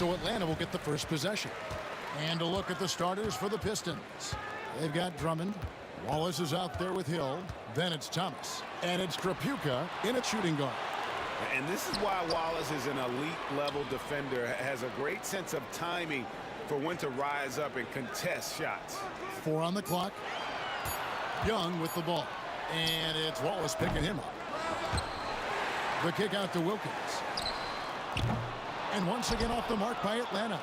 So Atlanta will get the first possession. And a look at the starters for the Pistons. They've got Drummond. Wallace is out there with Hill. Then it's Thomas. And it's Krapuka in a shooting guard. And this is why Wallace is an elite-level defender, has a great sense of timing for when to rise up and contest shots. 4 on the clock. Young with the ball. And it's Wallace picking him up. The kick out to Wilkins. And once again off the mark by Atlanta.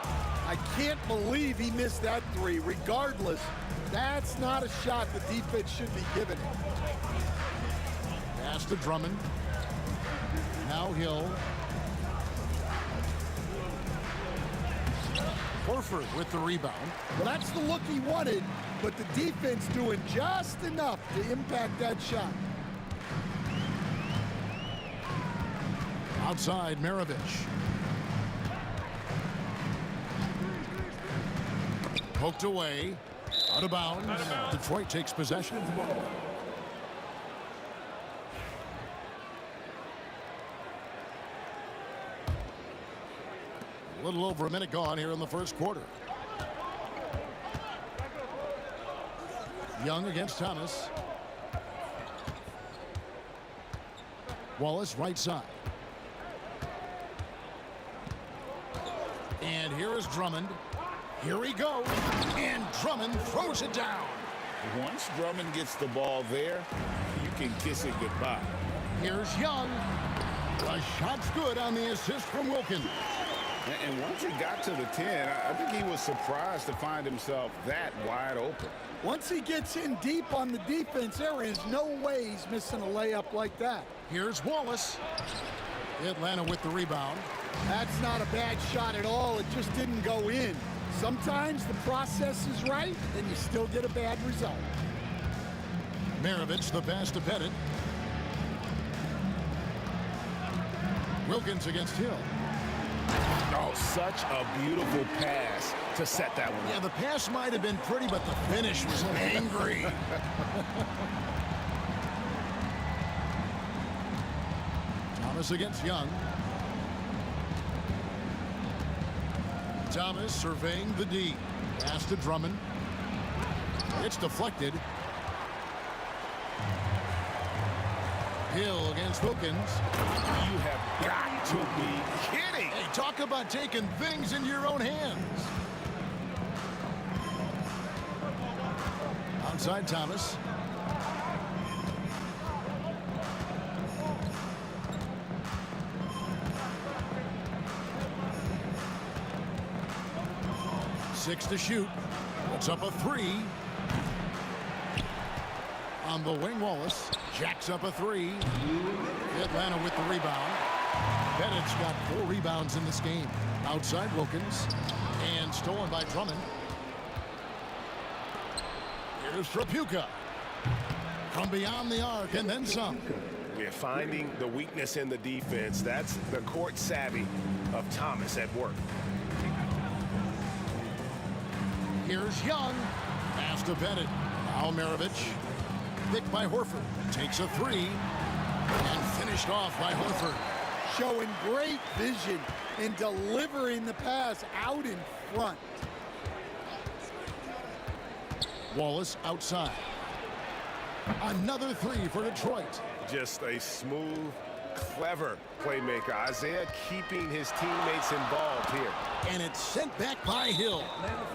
I can't believe he missed that three. Regardless, that's not a shot the defense should be giving. Pass to Drummond. Now Hill. Horford with the rebound. Well, that's the look he wanted, but the defense doing just enough to impact that shot. Outside, Maravich. Poked away. Out of bounds. Detroit takes possession. A little over a minute gone here in the first quarter. Young against Thomas. Wallace right side. And here is Drummond. Here he goes. And Drummond throws it down. Once Drummond gets the ball there, you can kiss it goodbye. Here's Young. The shot's good on the assist from Wilkins. And once he got to the 10, I think he was surprised to find himself that wide open. Once he gets in deep on the defense, there is no way he's missing a layup like that. Here's Wallace. Atlanta with the rebound. That's not a bad shot at all. It just didn't go in. Sometimes the process is right, and you still get a bad result. Maravich, the pass to Pettit. Wilkins against Hill. Oh, such a beautiful pass to set that one. Yeah, the pass might have been pretty, but the finish was angry. Thomas against Young. Thomas surveying the D. Pass to Drummond. It's deflected. Hill against Wilkins. You have got to be kidding. Hey, talk about taking things into your own hands. Outside Thomas. Six to shoot. Puts up a three. On the wing, Wallace jacks up a three. Atlanta with the rebound. Pettit's got 4 rebounds in this game. Outside Wilkins. And stolen by Drummond. Here's Trapuka. From beyond the arc and then some. We're finding the weakness in the defense. That's the court savvy of Thomas at work. Here's Young. Pass to Pettit. Now Maravich. Picked by Horford. Takes a three. And finished off by Horford. Showing great vision and delivering the pass out in front. Wallace outside. Another three for Detroit. Just a smooth, clever playmaker. Isaiah keeping his teammates involved here. And it's sent back by Hill.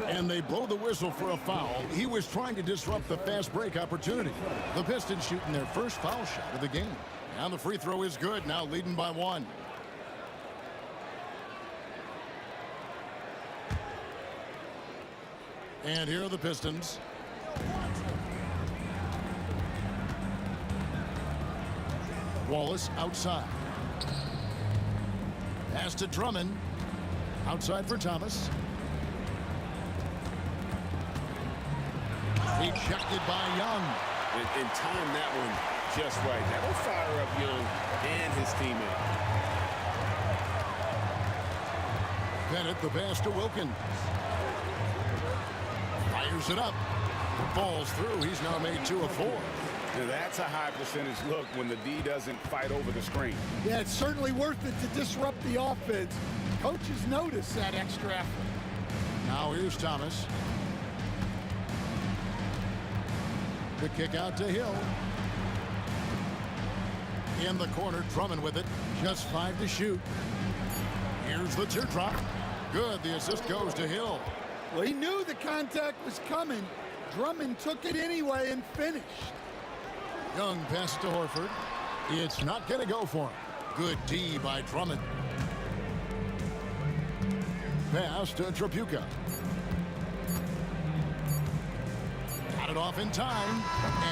And they blow the whistle for a foul. He was trying to disrupt the fast break opportunity. The Pistons shooting their first foul shot of the game. And the free throw is good, now leading by 1. And here are the Pistons. Wallace outside. Pass to Drummond. Outside for Thomas. Rejected by Young. And time that one just right. That will fire up Young and his teammate. Pettit, the pass to Wilkins. Fires it up. Falls through. He's now made 2 of 4. Now that's a high percentage look when the D doesn't fight over the screen. Yeah, it's certainly worth it to disrupt the offense. Coaches notice that extra effort. Now here's Thomas. The kick out to Hill. In the corner, Drummond with it. Just 5 to shoot. Here's the teardrop. Good. The assist goes to Hill. Well, he knew the contact was coming. Drummond took it anyway and finished. Young passes to Horford. It's not going to go for him. Good D by Drummond. Pass to Trapuka. Got it off in time.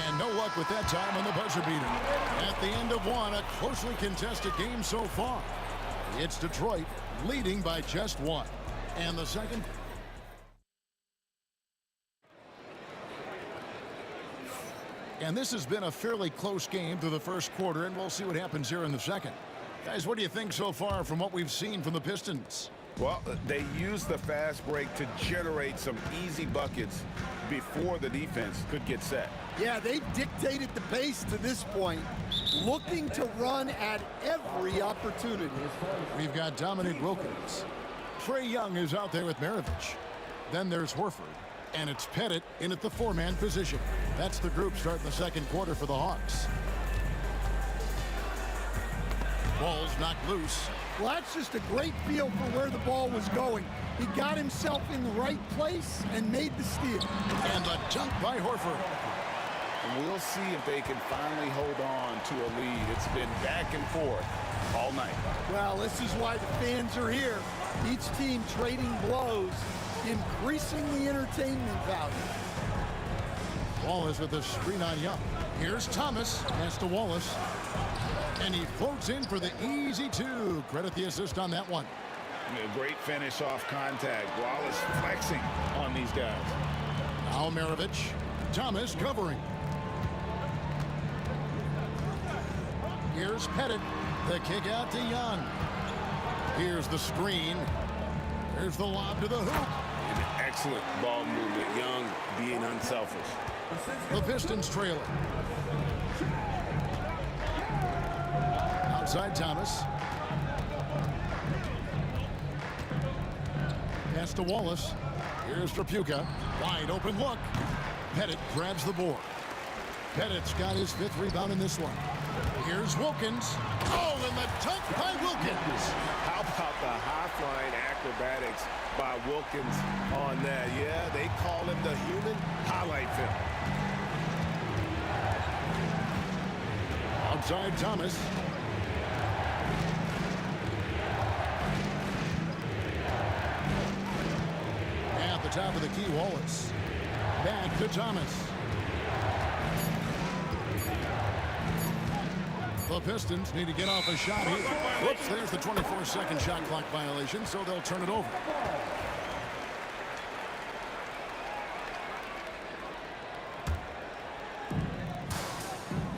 And no luck with that time on the buzzer beater. At the end of 1, a closely contested game so far. It's Detroit leading by just 1. And the second. And this has been a fairly close game through the first quarter, and we'll see what happens here in the second. Guys, what do you think so far from what we've seen from the Pistons? Well, they used the fast break to generate some easy buckets before the defense could get set. Yeah, they've dictated the pace to this point, looking to run at every opportunity. We've got Dominic Wilkins. Trae Young is out there with Maravich. Then there's Horford. And it's Pettit in at the 4-man position. That's the group starting the second quarter for the Hawks. Ball's knocked loose. Well, that's just a great feel for where the ball was going. He got himself in the right place and made the steal. And the dunk by Horford. And we'll see if they can finally hold on to a lead. It's been back and forth all night. Well, this is why the fans are here. Each team trading blows, increasing the entertainment value. Wallace with a screen on Young. Here's Thomas. Pass to Wallace. And he floats in for the easy two. Credit the assist on that one. A great finish off contact. Wallace flexing on these guys. Now Maravich. Thomas covering. Here's Pettit. The kick out to Young. Here's the screen. Here's the lob to the hoop. An excellent ball movement. Young being unselfish. The Pistons trailing. Outside Thomas. Pass to Wallace. Here's Trapuka. Wide open look. Pettit grabs the board. Pettit's got his 5th rebound in this one. Here's Wilkins. Oh, and the dunk by Wilkins. How about the high-flying acrobatics by Wilkins on that? Yeah, they call him the human highlight film. Outside Thomas. At the top of the key, Wallace. Back to Thomas. The Pistons need to get off a shot here. Whoops, there's the 24-second shot clock violation, so they'll turn it over.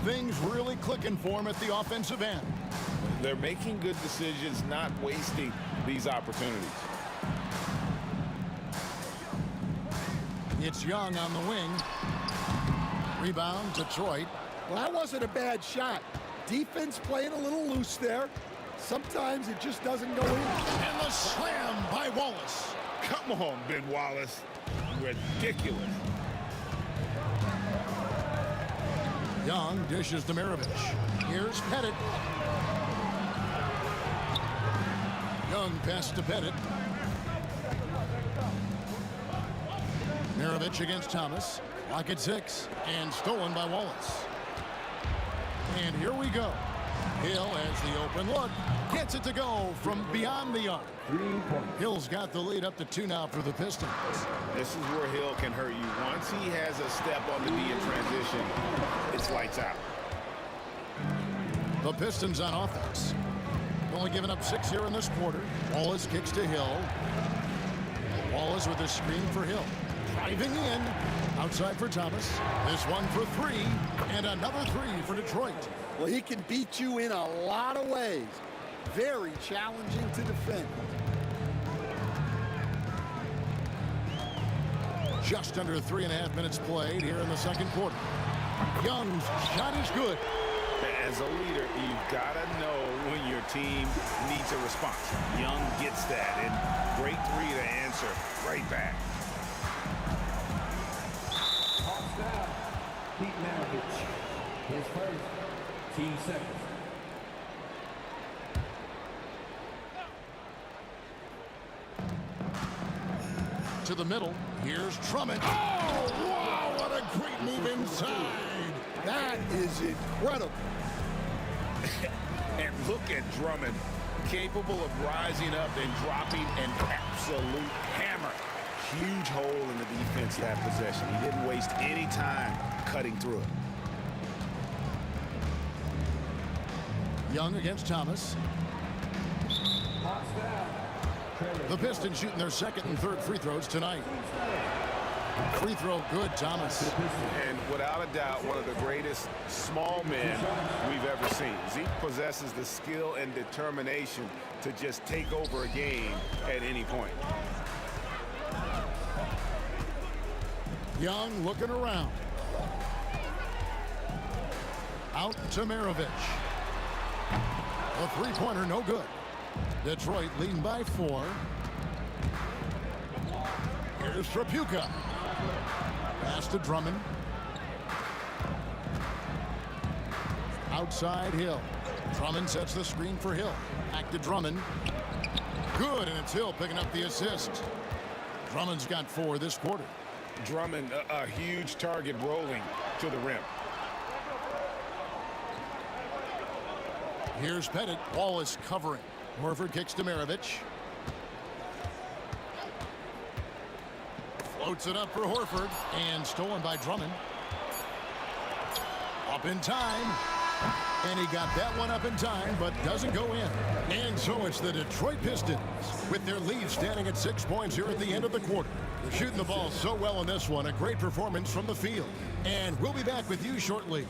Things really clicking for him at the offensive end. They're making good decisions, not wasting these opportunities. It's Young on the wing. Rebound, Detroit. Well, that wasn't a bad shot. Defense playing a little loose there. Sometimes it just doesn't go in. And the slam by Wallace. Come on, Ben Wallace. Ridiculous. Young dishes to Maravich. Here's Pettit. Young pass to Pettit. Maravich against Thomas. Lock at 6. And stolen by Wallace. And here we go. Hill has the open look. Gets it to go from beyond the arc. Hill's got the lead up to 2 now for the Pistons. This is where Hill can hurt you. Once he has a step on the D in transition, it's lights out. The Pistons on offense. Only giving up 6 here in this quarter. Wallace kicks to Hill. Wallace with a screen for Hill. Driving in. Outside for Thomas. This one for 3. And another 3 for Detroit. Well, he can beat you in a lot of ways. Very challenging to defend. Just under 3.5 minutes played here in the second quarter. Young's shot is good. As a leader, you've got to know when your team needs a response. Young gets that, and great 3 to answer right back. Pete Maravich, his first, team second. To the middle. Here's Drummond. Oh, wow, what a great move inside. That is incredible. And look at Drummond, capable of rising up and dropping an absolute hammer. Huge hole in the defense that possession. He didn't waste any time cutting through it. Young against Thomas. The Pistons shooting their second and third free throws tonight. Free throw good, Thomas. And without a doubt, one of the greatest small men we've ever seen. Zeke possesses the skill and determination to just take over a game at any point. Young looking around. Out to Maravich. A three-pointer, no good. Detroit leading by 4. Here's Trapuka. Pass to Drummond. Outside Hill. Drummond sets the screen for Hill. Back to Drummond. Good, and it's Hill picking up the assist. Drummond's got 4 this quarter. Drummond, a huge target rolling to the rim. Here's Pettit. Wallace covering. Horford kicks to Maravich. Floats it up for Horford, and stolen by Drummond. Up in time. And he got that one up in time, but doesn't go in. And so it's the Detroit Pistons with their lead standing at 6 points here at the end of the quarter. They're shooting the ball so well in this one. A great performance from the field. And we'll be back with you shortly.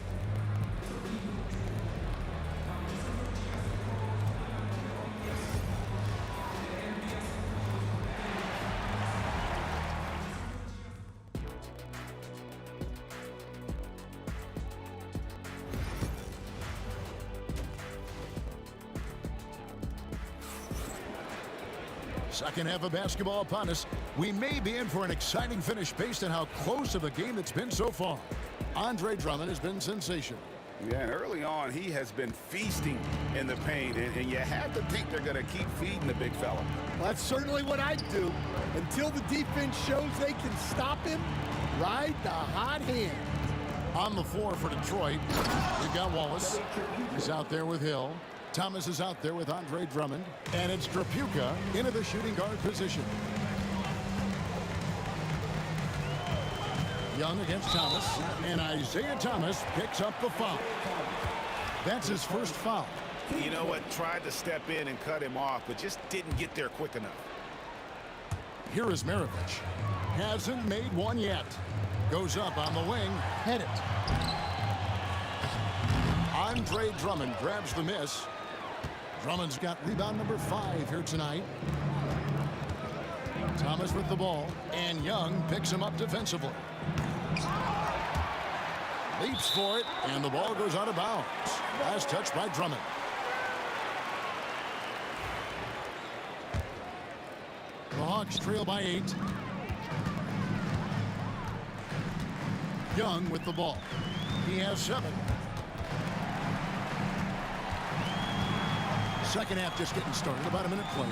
Second half of basketball upon us. We may be in for an exciting finish based on how close of a game it's been so far. Andre Drummond has been sensational. Yeah, and early on, he has been feasting in the paint, and you have to think they're going to keep feeding the big fella. Well, that's certainly what I'd do. Until the defense shows they can stop him, ride the hot hand. On the floor for Detroit, we've got Wallace. He's out there with Hill. Thomas is out there with Andre Drummond. And it's Trapuka into the shooting guard position. Young against Thomas. And Isaiah Thomas picks up the foul. That's his first foul. You know what? Tried to step in and cut him off, but just didn't get there quick enough. Here is Maravich. Hasn't made one yet. Goes up on the wing. Hit it. Andre Drummond grabs the miss. Drummond's got rebound number 5 here tonight. Thomas with the ball, and Young picks him up defensively. Leaps for it, and the ball goes out of bounds. Last touch by Drummond. The Hawks trail by 8. Young with the ball. He has 7. Second half just getting started. About a minute played.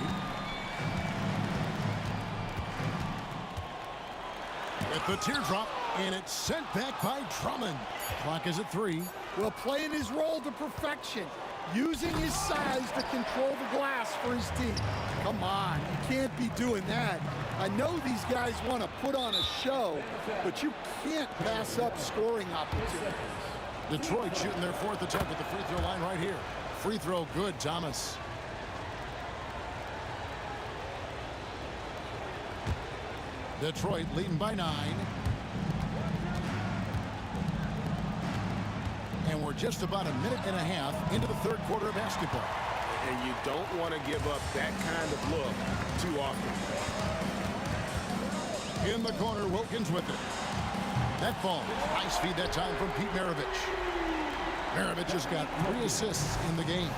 With the teardrop, and it's sent back by Drummond. Clock is at 3. Well, playing his role to perfection. Using his size to control the glass for his team. Come on, you can't be doing that. I know these guys want to put on a show, but you can't pass up scoring opportunities. Detroit shooting their 4th attempt at the free throw line right here. Free throw good, Thomas. Detroit leading by 9. And we're just about a minute and a half into the third quarter of basketball. And you don't want to give up that kind of look too often. In the corner, Wilkins with it. That ball, nice feed that time from Pete Maravich. Maravich has got 3 assists in the game.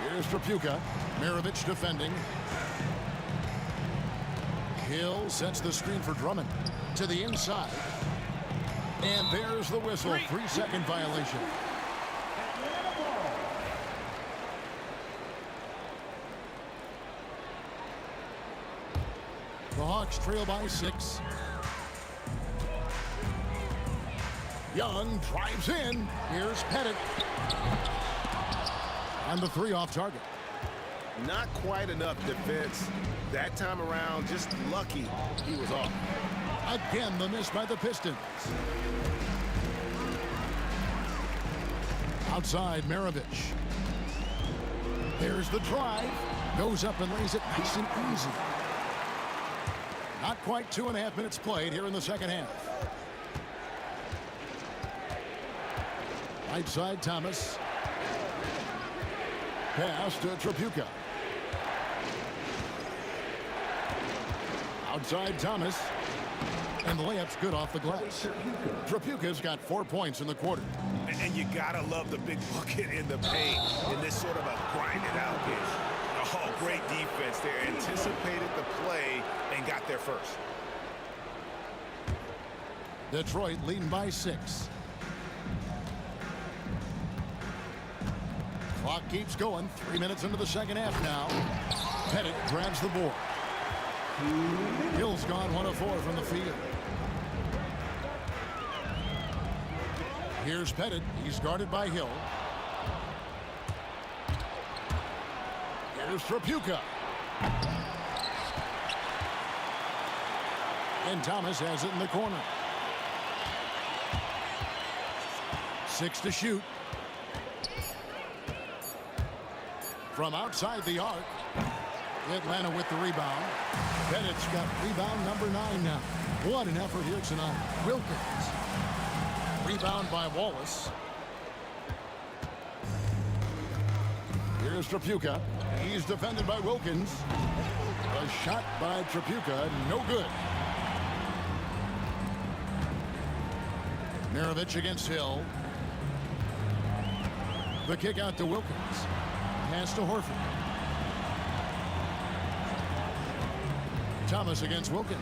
Here's Trapuka. Maravich defending. Hill sets the screen for Drummond. To the inside. And there's the whistle. 3-second violation. The Hawks trail by 6. Young drives in. Here's Pettit. And the 3 off target. Not quite enough defense. That time around, just lucky he was off. Again, the miss by the Pistons. Outside, Maravich. There's the drive. Goes up and lays it nice and easy. Not quite 2.5 minutes played here in the second half. Right side, Thomas. Pass to Trapuka. Outside, Thomas. And the layup's good off the glass. Trapuka's got 4 points in the quarter. And you gotta love the big bucket in the paint in this sort of a grinded out game. Oh, great defense there. Anticipated the play and got there first. Detroit leading by 6. Clock keeps going. 3 minutes into the second half now. Pettit grabs the board. Hill's gone 1 of 4 from the field. Here's Pettit. He's guarded by Hill. Here's Trapuka. And Thomas has it in the corner. 6 to shoot. From outside the arc. Atlanta with the rebound. Pettit's got rebound number 9 now. What an effort here tonight. Wilkins. Rebound by Wallace. Here's Trapuka. He's defended by Wilkins. A shot by Trapuka, no good. Maravich against Hill. The kick out to Wilkins. Pass to Horford. Thomas against Wilkins.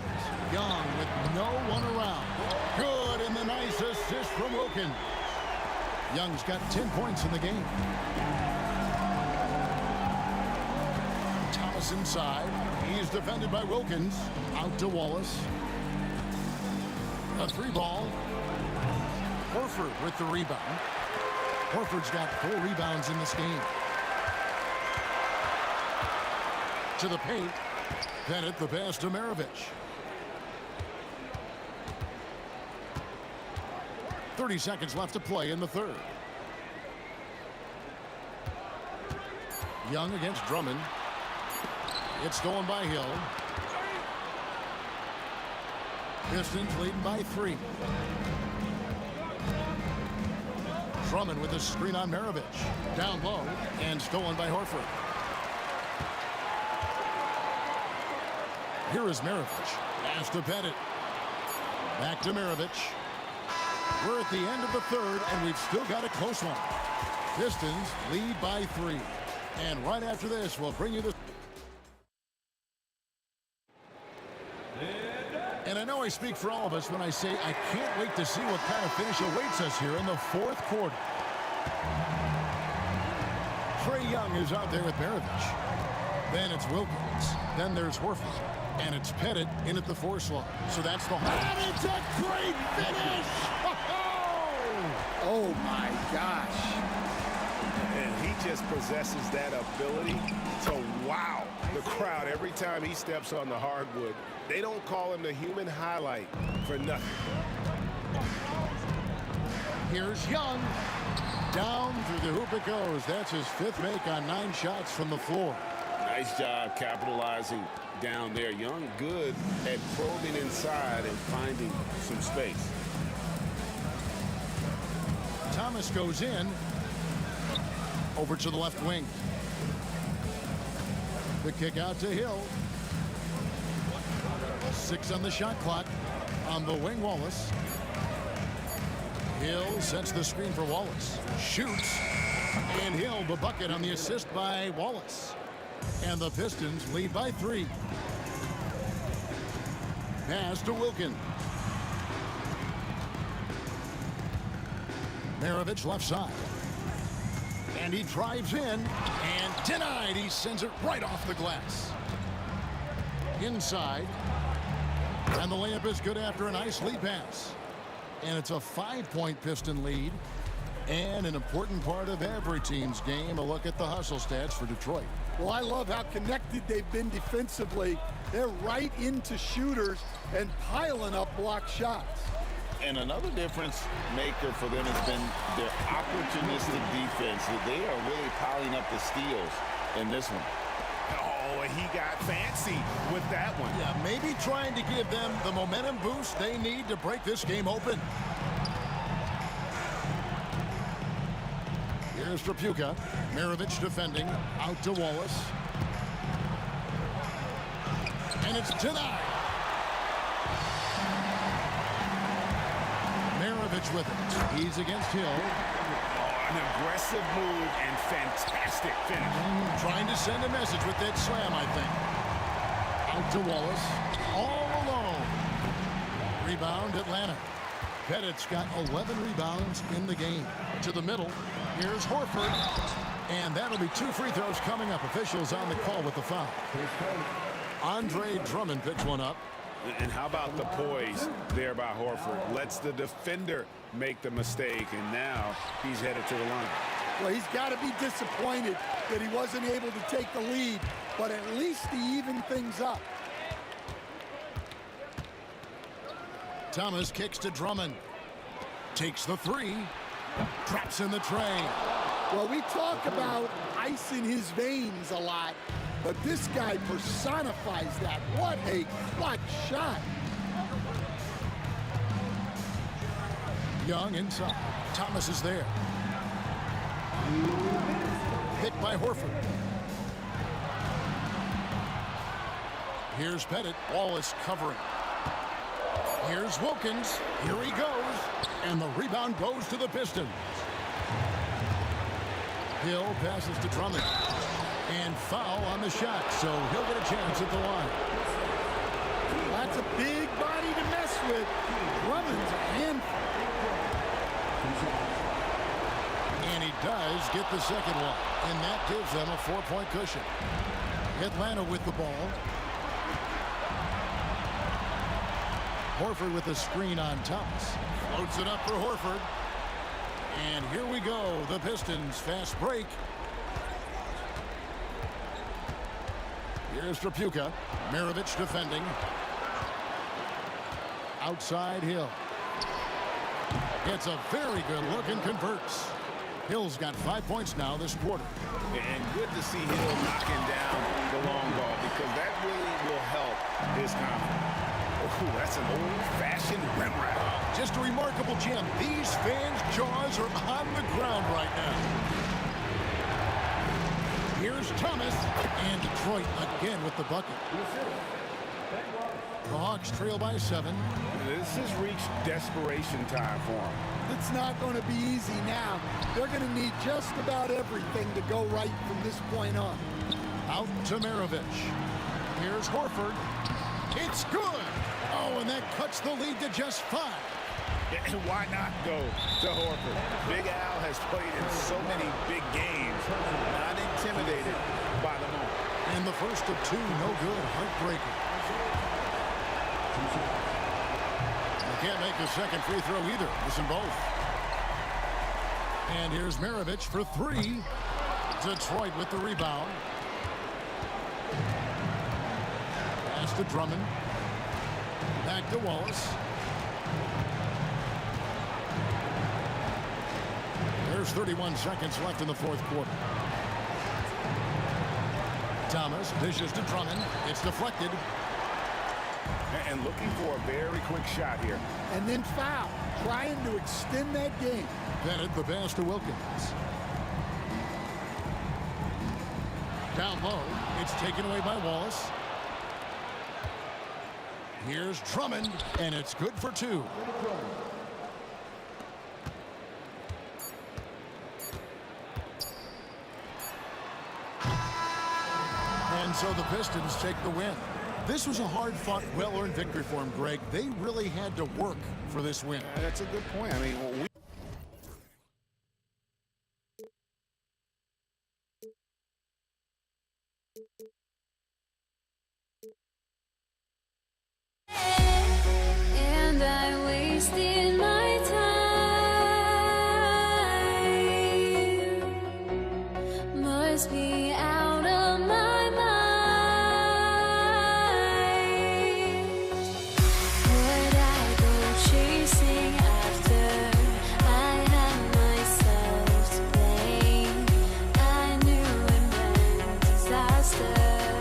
Young with no one around. Good, and the nice assist from Wilkins. Young's got 10 points in the game. Thomas inside. He's defended by Wilkins. Out to Wallace. A 3-ball. Horford with the rebound. Horford's got 4 rebounds in this game. To the paint. Pettit the pass to Maravich. 30 seconds left to play in the third. Young against Drummond. It's stolen by Hill. Pistons leading by 3. Drummond with a screen on Maravich. Down low and stolen by Horford. Here is Maravich. Pass to Pettit. Back to Maravich. We're at the end of the third, and we've still got a close one. Pistons lead by 3. And right after this, we'll bring you the... And I know I speak for all of us when I say I can't wait to see what kind of finish awaits us here in the fourth quarter. Trae Young is out there with Maravich. Then it's Wilkins. Then there's Horford. And it's Pettit in at the 4 slot. So that's the... And it's a great finish! Oh, my gosh. And he just possesses that ability to wow the crowd every time he steps on the hardwood. They don't call him the human highlight for nothing. Here's Young. Down through the hoop it goes. That's his 5th make on 9 shots from the floor. Nice job capitalizing down there. Young good at probing inside and finding some space. Thomas goes in. Over to the left wing. The kick out to Hill. 6 on the shot clock. On the wing, Wallace. Hill sets the screen for Wallace. Shoots. And Hill, the bucket on the assist by Wallace. And the Pistons lead by 3. Pass to Wilkins. Maravich left side. And he drives in and denied. He sends it right off the glass. Inside. And the layup is good after a nice lead pass. And it's a 5-point Piston lead. And an important part of every team's game. A look at the hustle stats for Detroit. Well, I love how connected they've been defensively. They're right into shooters and piling up block shots. And another difference maker for them has been their opportunistic defense. They are really piling up the steals in this one. Oh, he got fancy with that one. Yeah, maybe trying to give them the momentum boost they need to break this game open. Here's Trapuka. Maravich defending. Out to Wallace. And it's denied. Maravich with it. He's against Hill. An aggressive move and fantastic finish. Trying to send a message with that slam, I think. Out to Wallace. All alone. Rebound, Atlanta. Pettit's got 11 rebounds in the game. To the middle. Here's Horford. And that'll be 2 free throws coming up. Officials on the call with the foul. Andre Drummond picks one up. And how about the poise there by Horford? Lets the defender make the mistake, and now he's headed to the line. Well, he's got to be disappointed that he wasn't able to take the lead, but at least he evened things up. Thomas kicks to Drummond. Takes the 3. Traps in the tray. Well, we talk about ice in his veins a lot, but this guy personifies that. What a clutch shot. Young inside. Thomas is there. Picked by Horford. Here's Pettit. Wallace covering. Here's Wilkins. Here he goes. And the rebound goes to the Pistons. Hill passes to Drummond. And foul on the shot, so he'll get a chance at the line. That's a big body to mess with. Drummond's a handful. And he does get the second one. And that gives them a 4-point cushion. Atlanta with the ball. Horford with the screen on Thomas. Floats it up for Horford. And here we go. The Pistons fast break. Here's Trapuka. Maravich defending. Outside Hill. Gets a very good look and converts. Hill's got 5 points now this quarter. And good to see Hill knocking down the long ball, because that really will help his confidence. Oh, that's an old-fashioned rim wrap. Just a remarkable jam. These fans' jaws are on the ground right now. Here's Thomas. And Detroit again with the bucket. The Hawks trail by 7. This has reached desperation time for them. It's not going to be easy now. They're going to need just about everything to go right from this point on. Out to Maravich. Here's Horford. It's good. Oh, and that cuts the lead to just 5. And why not go to Horford? Big Al has played in so many big games, not intimidated by the moment. And the first of 2, no good. Heartbreaker. You can't make a second free throw either. Listen both. And here's Maravich for 3. Detroit with the rebound. Pass to Drummond. Back to Wallace. There's 31 seconds left in the fourth quarter. Thomas dishes to Drummond. It's deflected. And looking for a very quick shot here. And then foul, trying to extend that game. Bennett the pass to Wilkins. Down low. It's taken away by Wallace. Here's Drummond, and it's good for 2. And so the Pistons take the win. This was a hard-fought, well-earned victory for them, Greg. They really had to work for this win. That's a good point. I mean, And I wasted my time. Must be out of my mind. Would I go chasing after? I had myself to blame. I knew it meant disaster.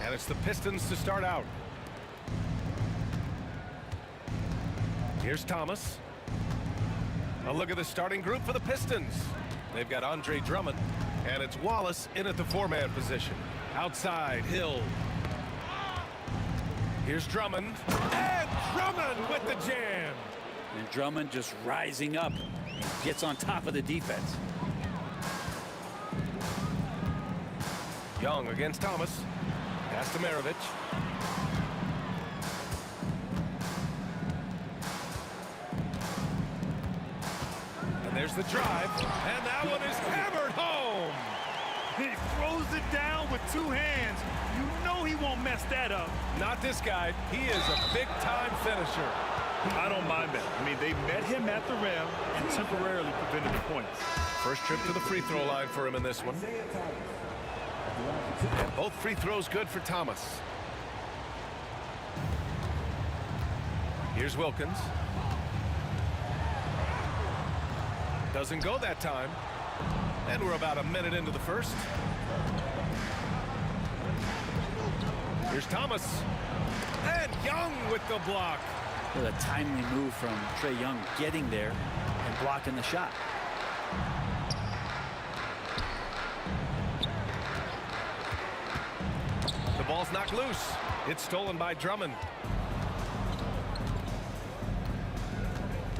And it's the Pistons to start out. Here's Thomas. A look at the starting group for the Pistons. They've got Andre Drummond, and it's Wallace in at the 4-man position. Outside, Hill. Here's Drummond, and Drummond with the jam. And Drummond just rising up and gets on top of the defense. Young against Thomas. Pass to Maravich. And there's the drive, and that one is hammered home. He throws it down with 2 hands. You know he won't mess that up. Not this guy. He is a big-time finisher. I don't mind that. I mean, they met him at the rim and temporarily prevented the points. First trip to the free throw line for him in this one. And both free throws good for Thomas. Here's Wilkins. Doesn't go that time. And we're about a minute into the first. Here's Thomas. And Young with the block. What a timely move from Trae Young getting there and blocking the shot. The ball's knocked loose. It's stolen by Drummond.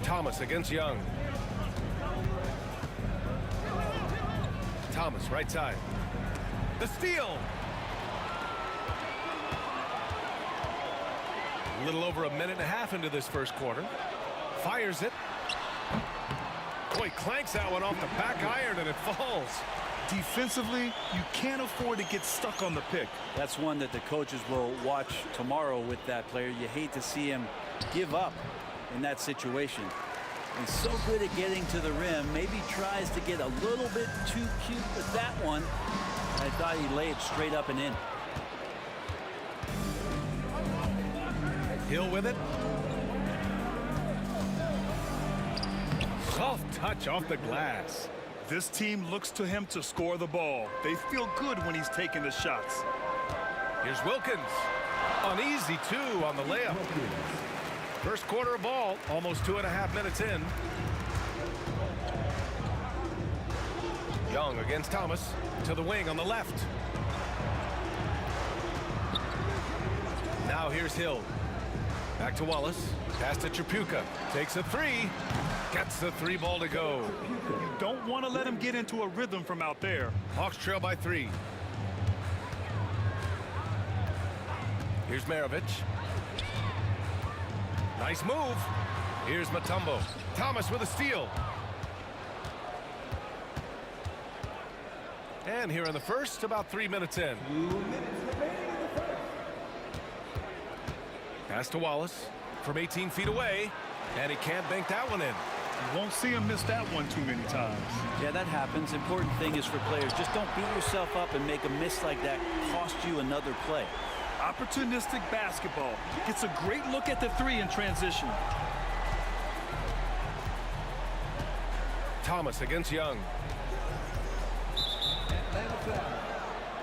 Thomas against Young. Thomas, right side. The steal. A little over a minute and a half into this first quarter. Fires it. Boy, clanks that one off the back iron and it falls. Defensively, you can't afford to get stuck on the pick. That's one that the coaches will watch tomorrow with that player. You hate to see him give up in that situation. He's so good at getting to the rim. Maybe tries to get a little bit too cute with that one. I thought he laid straight up and in. Hill with it. Soft touch off the glass. This team looks to him to score the ball. They feel good when he's taking the shots. Here's Wilkins. An easy 2 on the layup. First quarter of ball, almost 2.5 minutes in. Young against Thomas. To the wing on the left. Now here's Hill. Back to Wallace. Pass to Tripucka. Takes a 3. Gets the 3 ball to go. You don't want to let him get into a rhythm from out there. Hawks trail by 3. Here's Maravich. Nice move. Here's Mutombo. Thomas with a steal. And here in the first, about 3 minutes in. Pass to Wallace from 18 feet away. And he can't bank that one in. You won't see him miss that one too many times. Yeah, that happens. Important thing is for players, just don't beat yourself up and make a miss like that cost you another play. Opportunistic basketball. Gets a great look at the 3 in transition. Thomas against Young. Atlanta foul.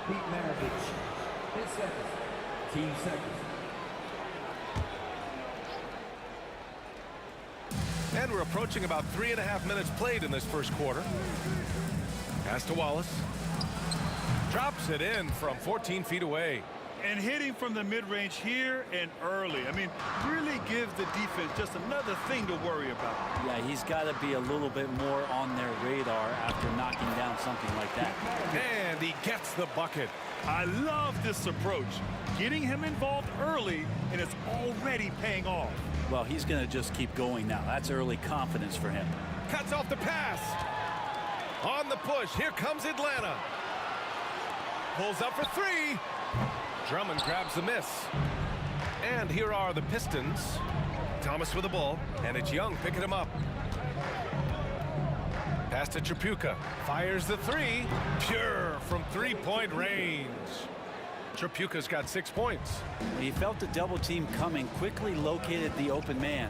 Pete Maravich. 10 seconds. Team seconds. And we're approaching about 3.5 minutes played in this first quarter. Pass to Wallace. Drops it in from 14 feet away. And hitting from the mid-range here and early. I mean, really gives the defense just another thing to worry about. Yeah, he's got to be a little bit more on their radar after knocking down something like that. And he gets the bucket. I love this approach. Getting him involved early, and it's already paying off. Well, he's going to just keep going now. That's early confidence for him. Cuts off the pass. On the push. Here comes Atlanta. Pulls up for 3. Drummond grabs the miss. And here are the Pistons. Thomas with the ball. And it's Young picking him up. Pass to Tripucka. Fires the 3. Pure from 3-point range. Tripucka's got 6 points. When he felt the double team coming, quickly located the open man.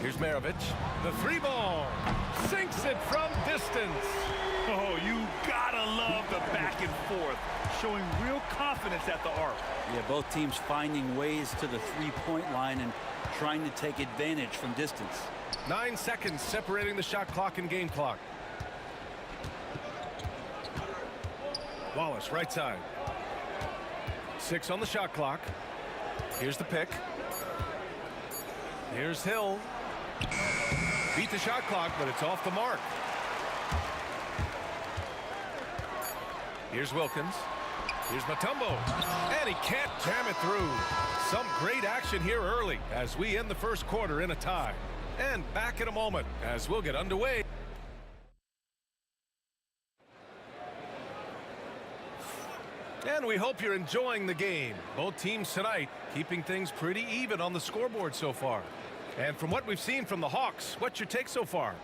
Here's Maravich. The 3 ball. Sinks it from distance. Oh, you gotta love the back and forth. Showing real confidence best at the arc. Yeah, both teams finding ways to the three-point line and trying to take advantage from distance. 9 seconds separating the shot clock and game clock. Wallace, right side. 6 on the shot clock. Here's the pick. Here's Hill. Beat the shot clock, but it's off the mark. Here's Wilkins. Here's Mutombo. And he can't jam it through. Some great action here early as we end the first quarter in a tie. And back in a moment as we'll get underway. And we hope you're enjoying the game. Both teams tonight keeping things pretty even on the scoreboard so far. And from what we've seen from the Hawks, what's your take so far?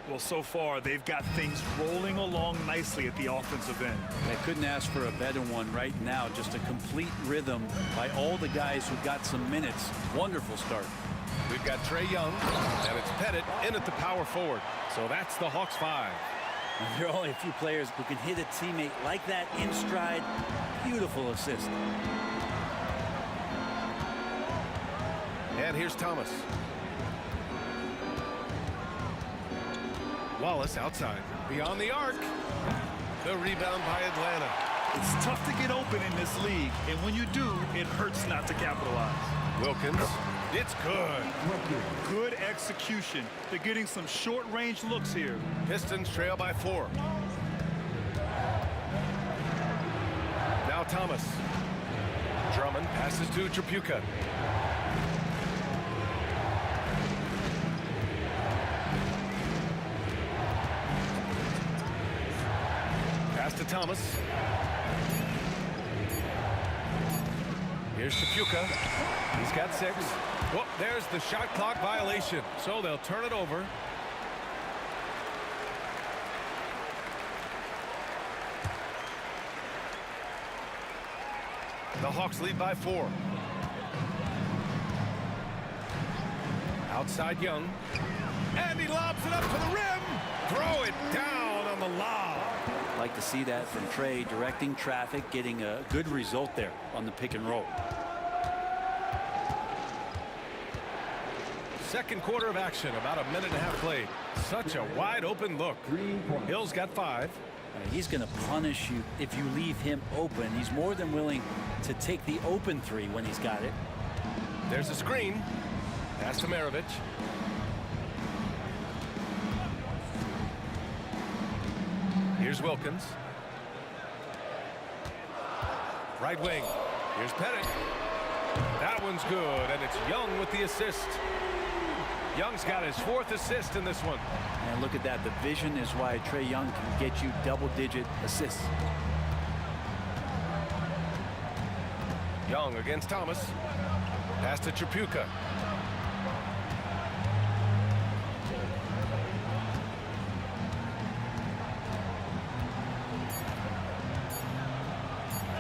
Well, so far, they've got things rolling along nicely at the offensive end. They couldn't ask for a better one right now. Just a complete rhythm by all the guys who got some minutes. Wonderful start. We've got Trey Young, and it's Pettit in at the power forward. So that's the Hawks 5. And there are only a few players who can hit a teammate like that in stride. Beautiful assist. And here's Thomas. Wallace outside. Beyond the arc. The rebound by Atlanta. It's tough to get open in this league, and when you do, it hurts not to capitalize. Wilkins. It's good. Good execution. They're getting some short-range looks here. Pistons trail by 4. Now Thomas. Drummond passes to Tripucka. Pass to Thomas. Here's Tripucka. He's got 6. Whoop, there's the shot clock violation. So they'll turn it over. The Hawks lead by 4. Outside Young. And he lobs it up to the rim. Throw it down on the lob. Like to see that from Trey, directing traffic, getting a good result there on the pick and roll. Second quarter of action, about a minute and a half played. Such a wide open look. Hill's got 5. He's going to punish you if you leave him open. He's more than willing to take the open 3 when he's got it. There's a screen. Pass to Maravich. Here's Wilkins. Right wing. Here's Pettit. That one's good, and it's Young with the assist. Young's got his 4th assist in this one. And look at that. The vision is why Trey Young can get you double-digit assists. Young against Thomas. Pass to Tripucka.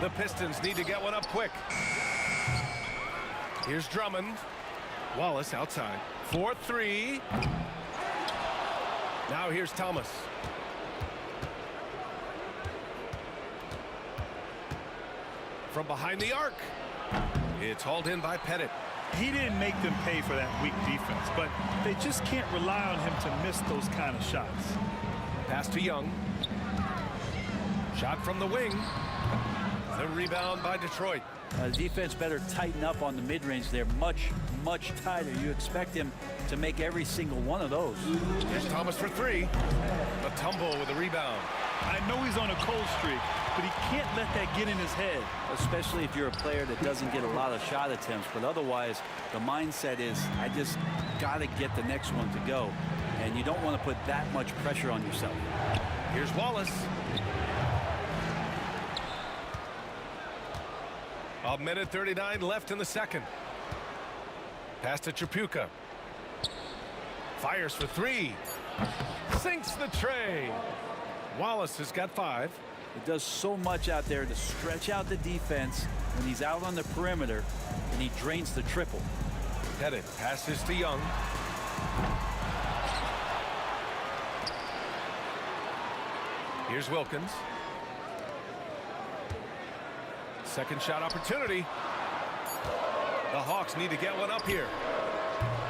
The Pistons need to get one up quick. Here's Drummond. Wallace outside. 4-3. Now here's Thomas. From behind the arc. It's hauled in by Pettit. He didn't make them pay for that weak defense, but they just can't rely on him to miss those kind of shots. Pass to Young. Shot from the wing. The rebound by Detroit. The defense better tighten up on the mid-range. They're much tighter. You expect him to make every single one of those. Here's Thomas for 3. A tumble with a rebound. I know he's on a cold streak, but he can't let that get in his head. Especially if you're a player that doesn't get a lot of shot attempts. But otherwise, the mindset is, I just got to get the next one to go. And you don't want to put that much pressure on yourself. Here's Wallace. A minute 39 left in the second. Pass to Tripucka. Fires for 3. Sinks the tray. Wallace has got 5. It does so much out there to stretch out the defense when he's out on the perimeter, and he drains the triple. Pettit passes to Young. Here's Wilkins. Second shot opportunity. The Hawks need to get one up here.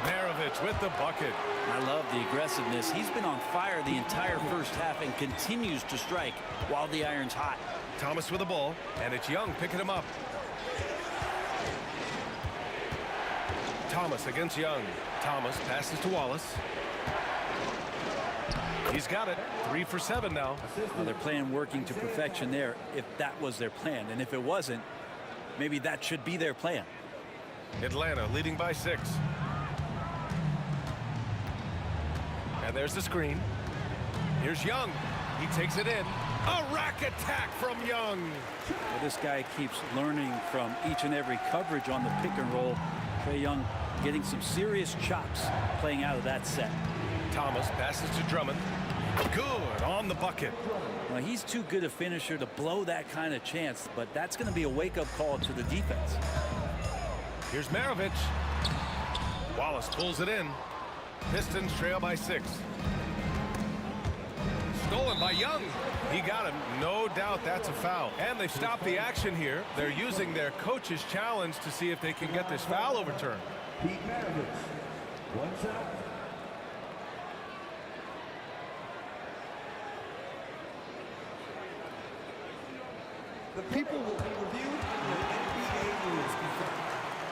Maravich with the bucket. I love the aggressiveness. He's been on fire the entire first half and continues to strike while the iron's hot. Thomas with the ball, and it's Young picking him up. Thomas against Young. Thomas passes to Wallace. He's got it. 3 for 7 now. Well, they're playing working to perfection there if that was their plan. And if it wasn't, maybe that should be their plan. Atlanta leading by 6. And there's the screen. Here's Young. He takes it in. A rack attack from Young. Well, this guy keeps learning from each and every coverage on the pick and roll. Trae Young getting some serious chops playing out of that set. Thomas passes to Drummond. Good on the bucket. Well, he's too good a finisher to blow that kind of chance, but that's going to be a wake-up call to the defense. Here's Maravich. Wallace pulls it in. Pistons trail by 6. Stolen by Young. He got him. No doubt that's a foul. And they've stopped the action here. They're using their coach's challenge to see if they can get this foul overturned. Pete Maravich. 1 shot. The people will be reviewed and the NBA rules confirmed.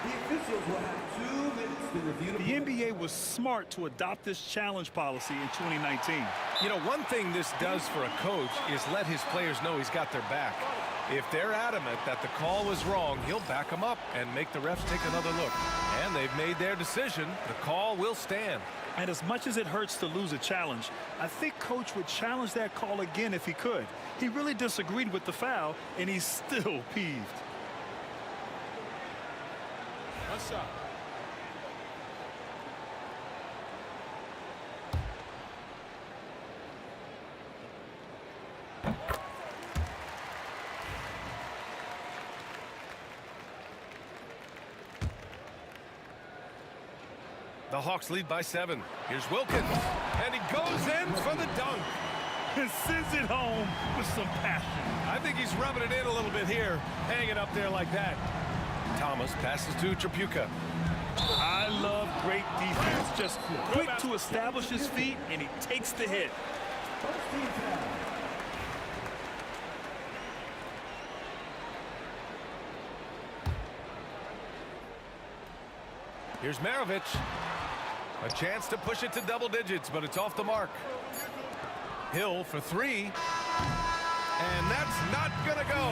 The officials will have 2 minutes to review The NBA was smart to adopt this challenge policy in 2019. You know, one thing this does for a coach is let his players know he's got their back. If they're adamant that the call was wrong, he'll back them up and make the refs take another look. And they've made their decision. The call will stand. And as much as it hurts to lose a challenge, I think Coach would challenge that call again if he could. He really disagreed with the foul, and he's still peeved. What's up? The Hawks lead by 7. Here's Wilkins. And he goes in for the dunk. And sends it home with some passion. I think he's rubbing it in a little bit here. Hanging up there like that. Thomas passes to Tripucka. I love great defense. Just quick to establish his feet, and he takes the hit. First team foul. Here's Maravich. A chance to push it to double digits, but it's off the mark. Hill for 3. And that's not going to go.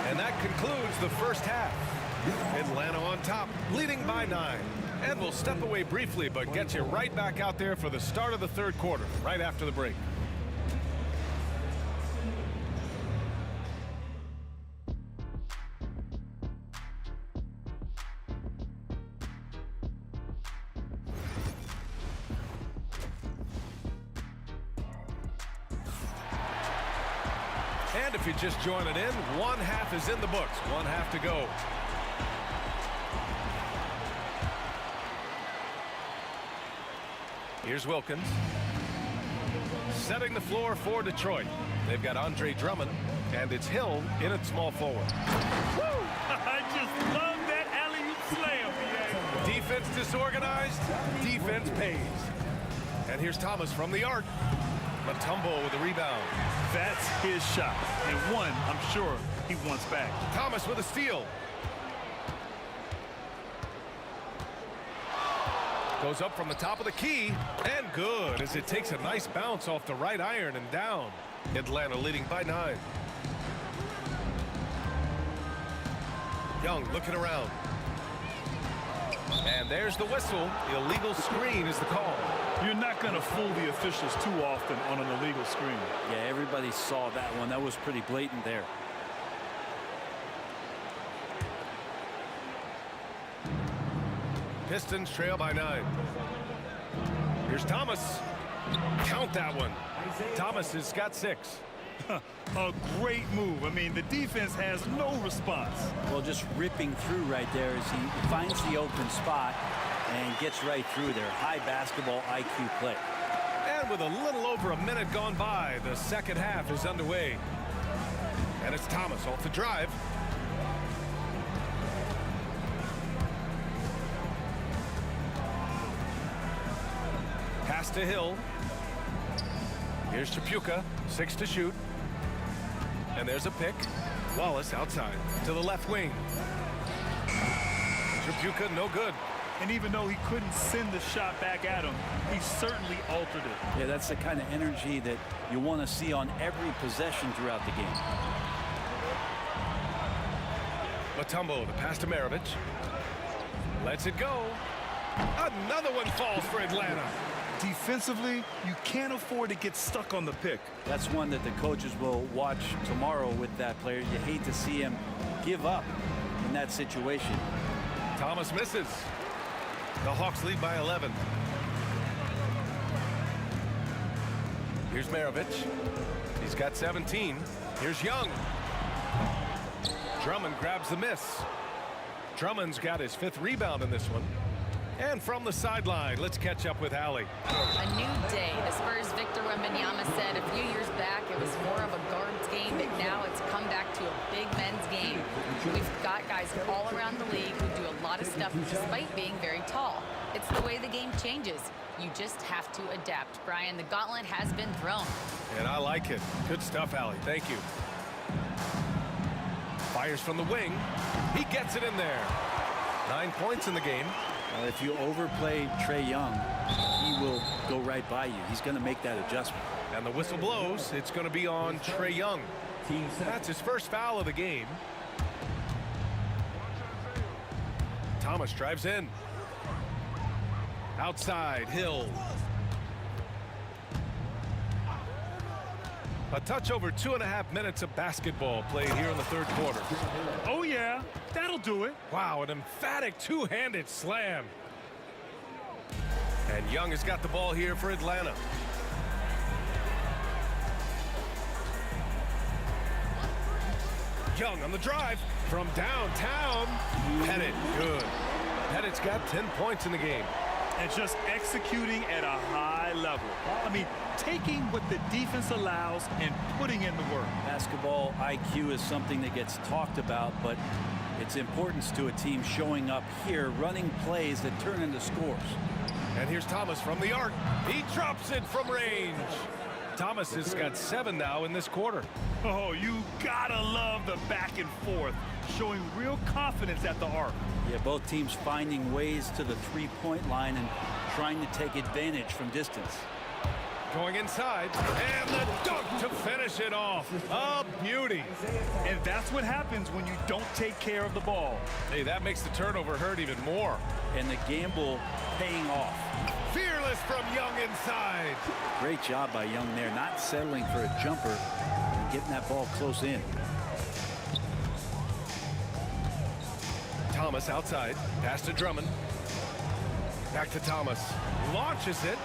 And that concludes the first half. Atlanta on top, leading by 9. And we'll step away briefly, but get you right back out there for the start of the third quarter, right after the break. And if you're just joining in, 1 half is in the books. 1 half to go. Here's Wilkins. Setting the floor for Detroit. They've got Andre Drummond, and it's Hill in at small forward. Woo! I just love that alley-oop slam, BA. Defense disorganized, defense pays. And here's Thomas from the arc. Mutombo with a rebound. That's his shot, and one I'm sure he wants back. Thomas with a steal. Goes up from the top of the key, and good as it takes a nice bounce off the right iron and down. Atlanta leading by 9. Young looking around. And there's the whistle. Illegal screen is the call. You're not going to fool the officials too often on an illegal screen. Yeah, everybody saw that one. That was pretty blatant there. Pistons trail by 9. Here's Thomas. Count that one. Thomas has got 6. A great move. I mean, the defense has no response. Well, just ripping through right there as he finds the open spot and gets right through there. High basketball IQ play. And with a little over a minute gone by, the second half is underway. And it's Thomas off the drive. Pass to Hill. Here's Tripucka, 6 to shoot. And there's a pick. Wallace outside to the left wing. Tripucka, no good. And even though he couldn't send the shot back at him, he certainly altered it. Yeah, that's the kind of energy that you want to see on every possession throughout the game. Mutombo, the pass to Maravich. Lets it go. Another one falls for Atlanta. Defensively, you can't afford to get stuck on the pick. That's one that the coaches will watch tomorrow with that player. You hate to see him give up in that situation. Thomas misses. The Hawks lead by 11. Here's Maravich. He's got 17. Here's Young. Drummond grabs the miss. Drummond's got his 5th rebound in this one. And from the sideline, let's catch up with Allie. A new day. The Spurs' Victor Wembanyama said a few years back it was more of a guards game, but now it's come back to a big men's game. We've got guys all around the league who do a lot of stuff despite being very tall. It's the way the game changes. You just have to adapt. Brian, the gauntlet has been thrown. And I like it. Good stuff, Allie. Thank you. Fires from the wing. He gets it in there. 9 points in the game. If you overplay Trae Young, he will go right by you. He's going to make that adjustment. And the whistle blows. It's going to be on Trae Young. That's his first foul of the game. Thomas drives in. Outside, Hill. A touch over 2.5 minutes of basketball played here in the 3rd quarter. Oh, yeah, that'll do it. Wow, an emphatic two-handed slam. And Young has got the ball here for Atlanta. Young on the drive from downtown. Pettit, good. Pettit's got 10 points in the game. And just executing at a high level. I mean, taking what the defense allows and putting in the work. Basketball IQ is something that gets talked about, but its importance to a team showing up here, running plays that turn into scores. And here's Thomas from the arc. He drops it from range. Thomas has got 7 now in this quarter. Oh, you gotta love the back and forth, showing real confidence at the arc. Yeah, both teams finding ways to the three-point line and trying to take advantage from distance. Going inside, and the dunk to finish it off. A beauty. And that's what happens when you don't take care of the ball. Hey, that makes the turnover hurt even more. And the gamble paying off. Fearless from Young inside. Great job by Young there, not settling for a jumper and getting that ball close in. Thomas outside, pass to Drummond. Back to Thomas. Launches it.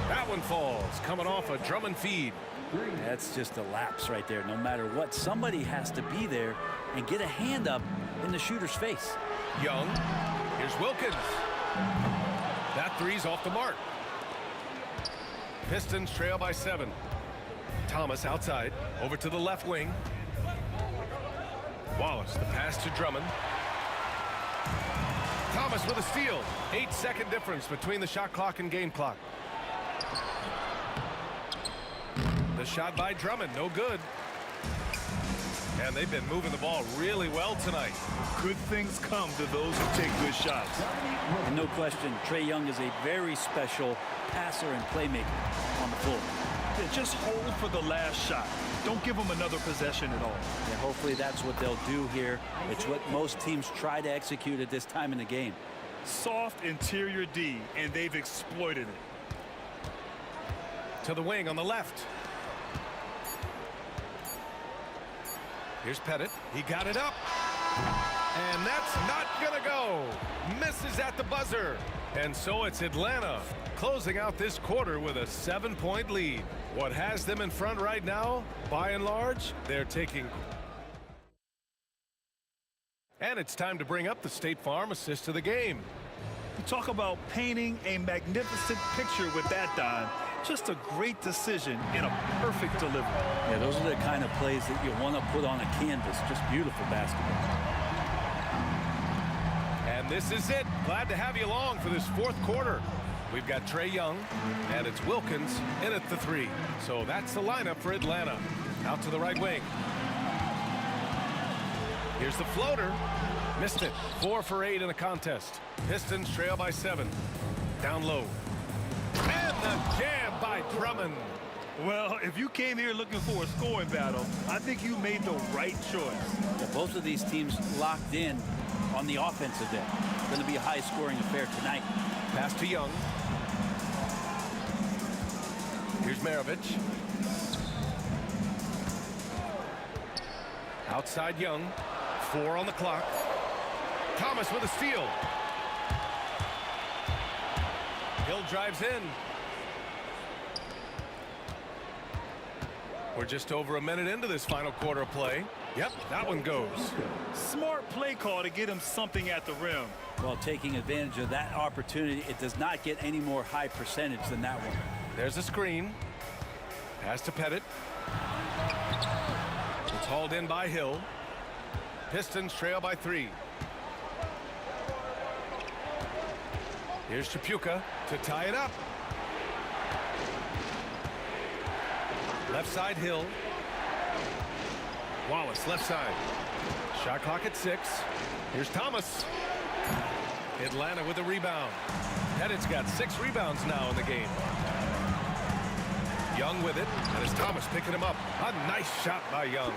That one falls. Coming off a Drummond feed. That's just a lapse right there. No matter what, somebody has to be there and get a hand up in the shooter's face. Young. Here's Wilkins. That three's off the mark. Pistons trail by 7. Thomas outside. Over to the left wing. Wallace, the pass to Drummond. Thomas with a steal. 8-second difference between the shot clock and game clock. The shot by Drummond, no good. And they've been moving the ball really well tonight. Good things come to those who take good shots. And no question, Trae Young is a very special passer and playmaker on the floor. Yeah, just hold for the last shot. Don't give them another possession at all. Yeah, hopefully that's what they'll do here. It's what most teams try to execute at this time in the game. Soft interior D, and they've exploited it. To the wing on the left. Here's Pettit. He got it up. And that's not gonna go. Misses at the buzzer. And so it's Atlanta closing out this quarter with a 7-point lead. What has them in front right now, by and large, they're taking. And it's time to bring up the State Farm assist of the game. You talk about painting a magnificent picture with that, Don. Just a great decision in a perfect delivery. Yeah, those are the kind of plays that you want to put on a canvas. Just beautiful basketball. And this is it. Glad to have you along for this 4th quarter. We've got Trae Young, and it's Wilkins in at the 3. So that's the lineup for Atlanta. Out to the right wing. Here's the floater. Missed it. 4 for 8 in the contest. Pistons trail by 7. Down low. And the jam by Drummond. Well, if you came here looking for a scoring battle, I think you made the right choice. Well, both of these teams locked in on the offensive end. It's going to be a high-scoring affair tonight. Pass to Young. Here's Maravich. Outside Young. 4 on the clock. Thomas with a steal. Hill drives in. We're just over a minute into this final quarter of play. Yep, that one goes. Smart play call to get him something at the rim. Well, taking advantage of that opportunity, it does not get any more high percentage than that one. There's a screen. Pass to Pettit. It's hauled in by Hill. Pistons trail by 3. Here's Tripucka to tie it up. Left side Hill. Wallace left side. Shot clock at 6. Here's Thomas. Atlanta with a rebound. Pettit's got 6 rebounds now in the game. Young with it. And it's Thomas picking him up. A nice shot by Young.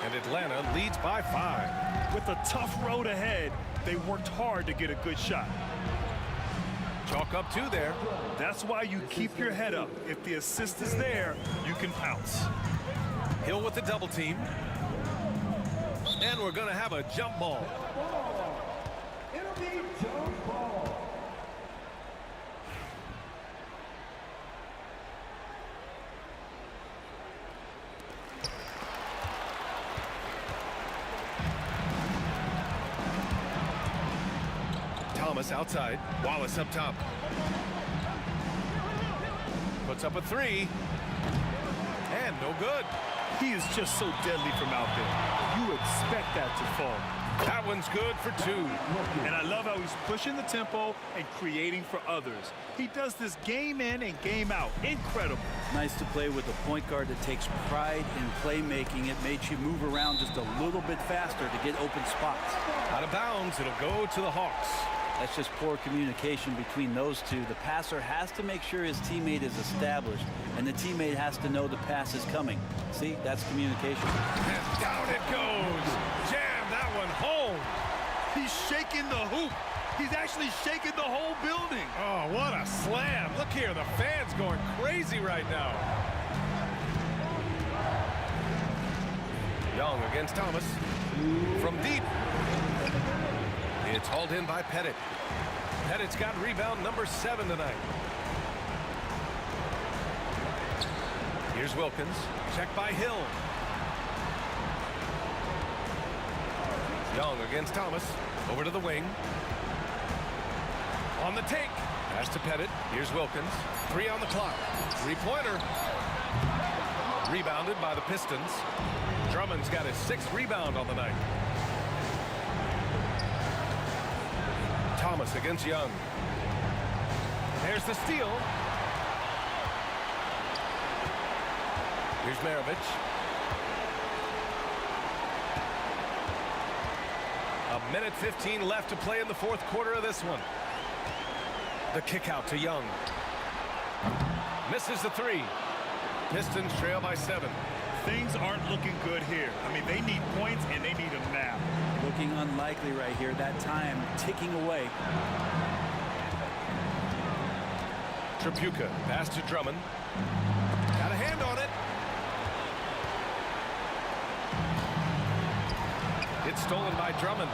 And Atlanta leads by 5. With a tough road ahead, they worked hard to get a good shot. Chalk up 2 there. That's why you keep your head up. If the assist is there, you can pounce. Hill with the double team. And we're going to have a jump ball. It'll be jump ball. Thomas outside. Wallace up top. Puts up a 3. And no good. He is just so deadly from out there. You expect that to fall. That one's good for 2. And I love how he's pushing the tempo and creating for others. He does this game in and game out. Incredible. Nice to play with a point guard that takes pride in playmaking. It makes you move around just a little bit faster to get open spots. Out of bounds, it'll go to the Hawks. That's just poor communication between those two. The passer has to make sure his teammate is established, and the teammate has to know the pass is coming. See, that's communication. And down it goes. Jam that one home. He's shaking the hoop. He's actually shaking the whole building. Oh, what a slam. Look here, the fans going crazy right now. Young against Thomas. From deep. It's hauled in by Pettit. Pettit's got rebound number 7 tonight. Here's Wilkins. Checked by Hill. Young against Thomas. Over to the wing. On the take. Pass to Pettit. Here's Wilkins. 3 on the clock. 3-pointer. Rebounded by the Pistons. Drummond's got his 6th rebound on the night. Thomas against Young. There's the steal. Here's Maravich. A minute 15 left to play in the 4th quarter of this one. The kick out to Young. Misses the 3. Pistons trail by 7. Things aren't looking good here. I mean, they need points and they need them now. Looking unlikely right here. That time ticking away. Tripucka, pass to Drummond. Got a hand on it. It's stolen by Drummond.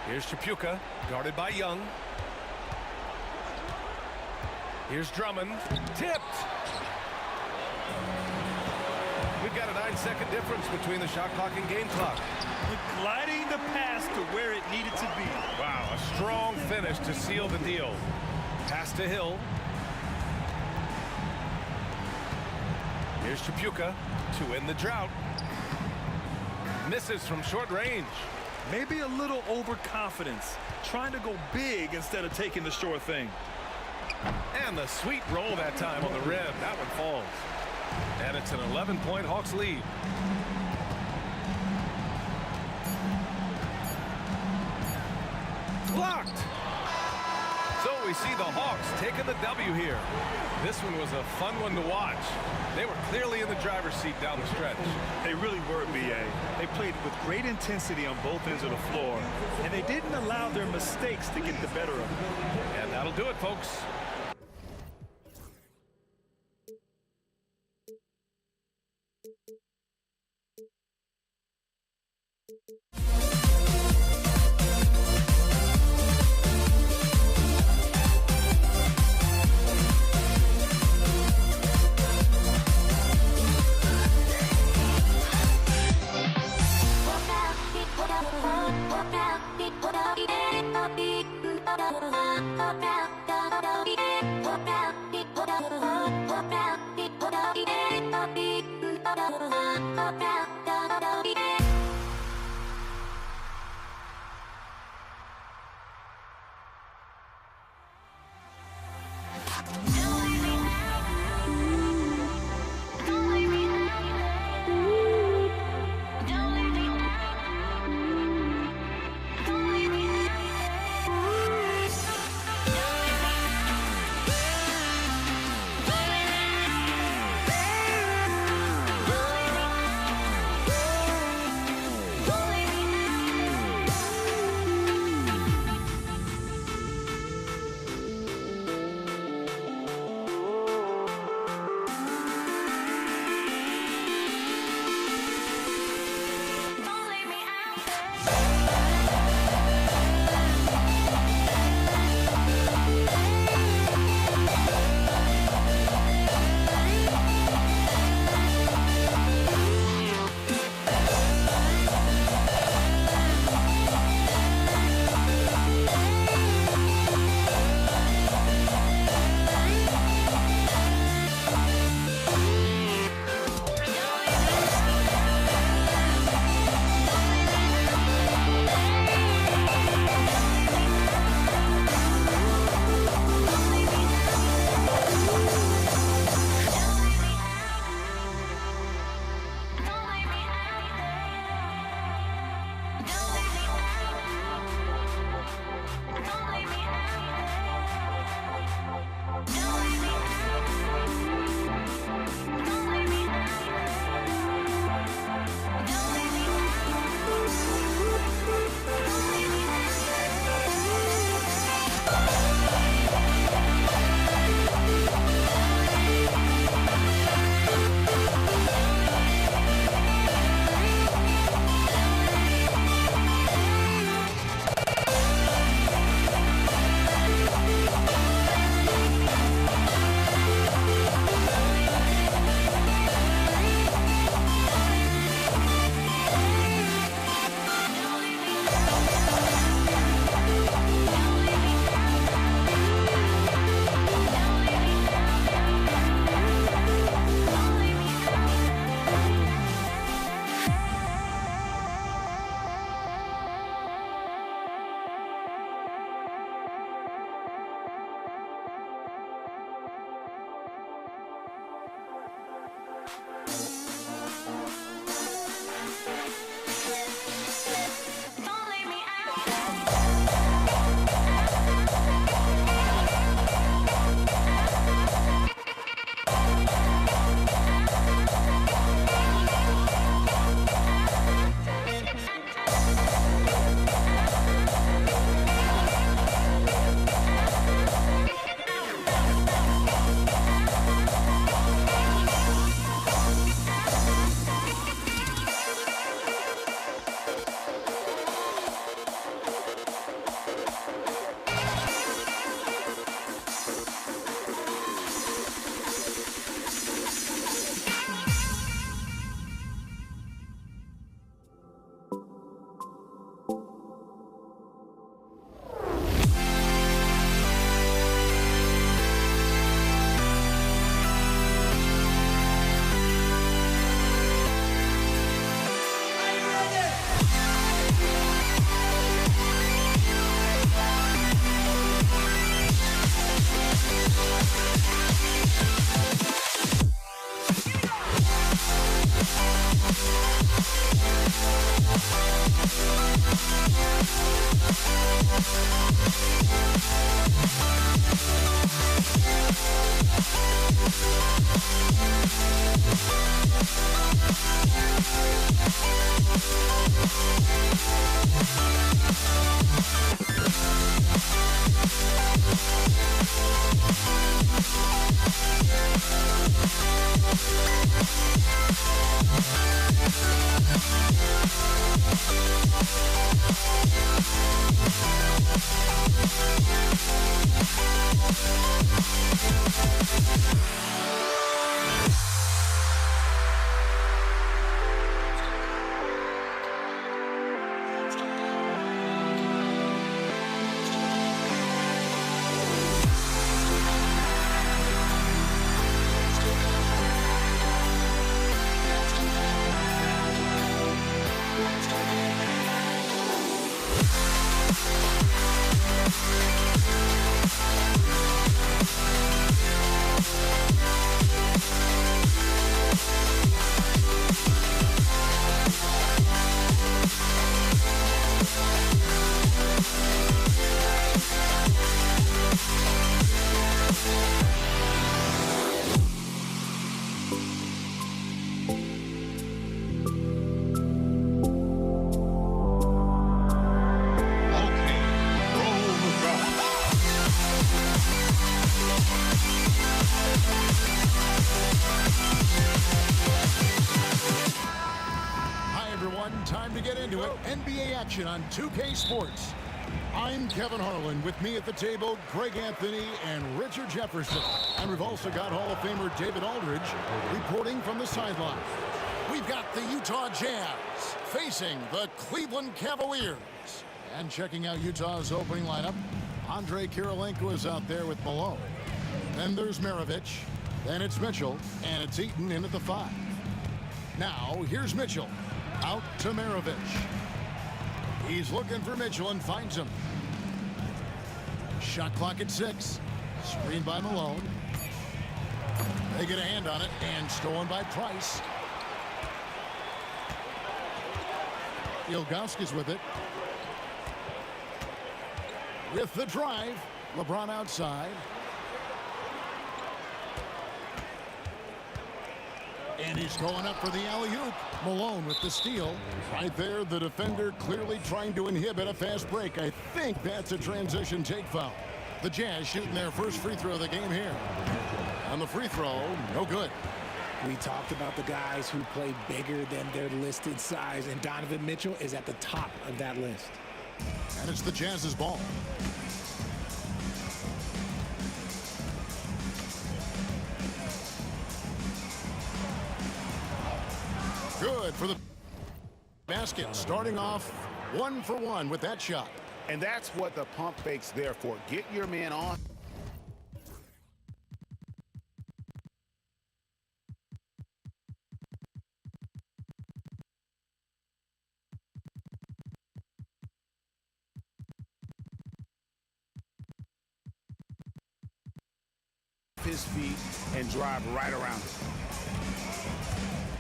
Here's Tripucka, guarded by Young. Here's Drummond, tipped. We've got a 9-second difference between the shot clock and game clock. Gliding the pass to where it needed to be. Wow, a strong finish to seal the deal. Pass to Hill. Here's Tripucka to end the drought. Misses from short range. Maybe a little overconfidence, trying to go big instead of taking the sure thing. And the sweet roll that time on the rim. That one falls. And it's an 11-point Hawks lead. Blocked. So we see the Hawks taking the W here. This one was a fun one to watch. They were clearly in the driver's seat down the stretch. They really were, B.A. They played with great intensity on both ends of the floor, and they didn't allow their mistakes to get the better of them. And that'll do it, folks. get into it. NBA action on 2K Sports. I'm Kevin Harlan. With me at the table, Greg Anthony and Richard Jefferson. And we've also got Hall of Famer David Aldridge reporting from the sideline. We've got the Utah Jazz facing the Cleveland Cavaliers. And checking out Utah's opening lineup, Andre Kirilenko is out there with Malone. Then there's Maravich. Then it's Mitchell. And it's Eaton in at the 5. Now, here's Mitchell. Out to Maravich. He's looking for Mitchell and finds him. Shot clock at 6. Screened by Malone. They get a hand on it and stolen by Price. Ilgauskas with it. With the drive. LeBron outside. And he's going up for the alley-oop. Malone with the steal. Right there, the defender clearly trying to inhibit a fast break. I think that's a transition take foul. The Jazz shooting their first free throw of the game here. On the free throw, no good. We talked about the guys who play bigger than their listed size, and Donovan Mitchell is at the top of that list. And it's the Jazz's ball. Good for the basket, starting off 1 for 1 with that shot. And that's what the pump fake's there for. Get your man on. His feet and drive right around it.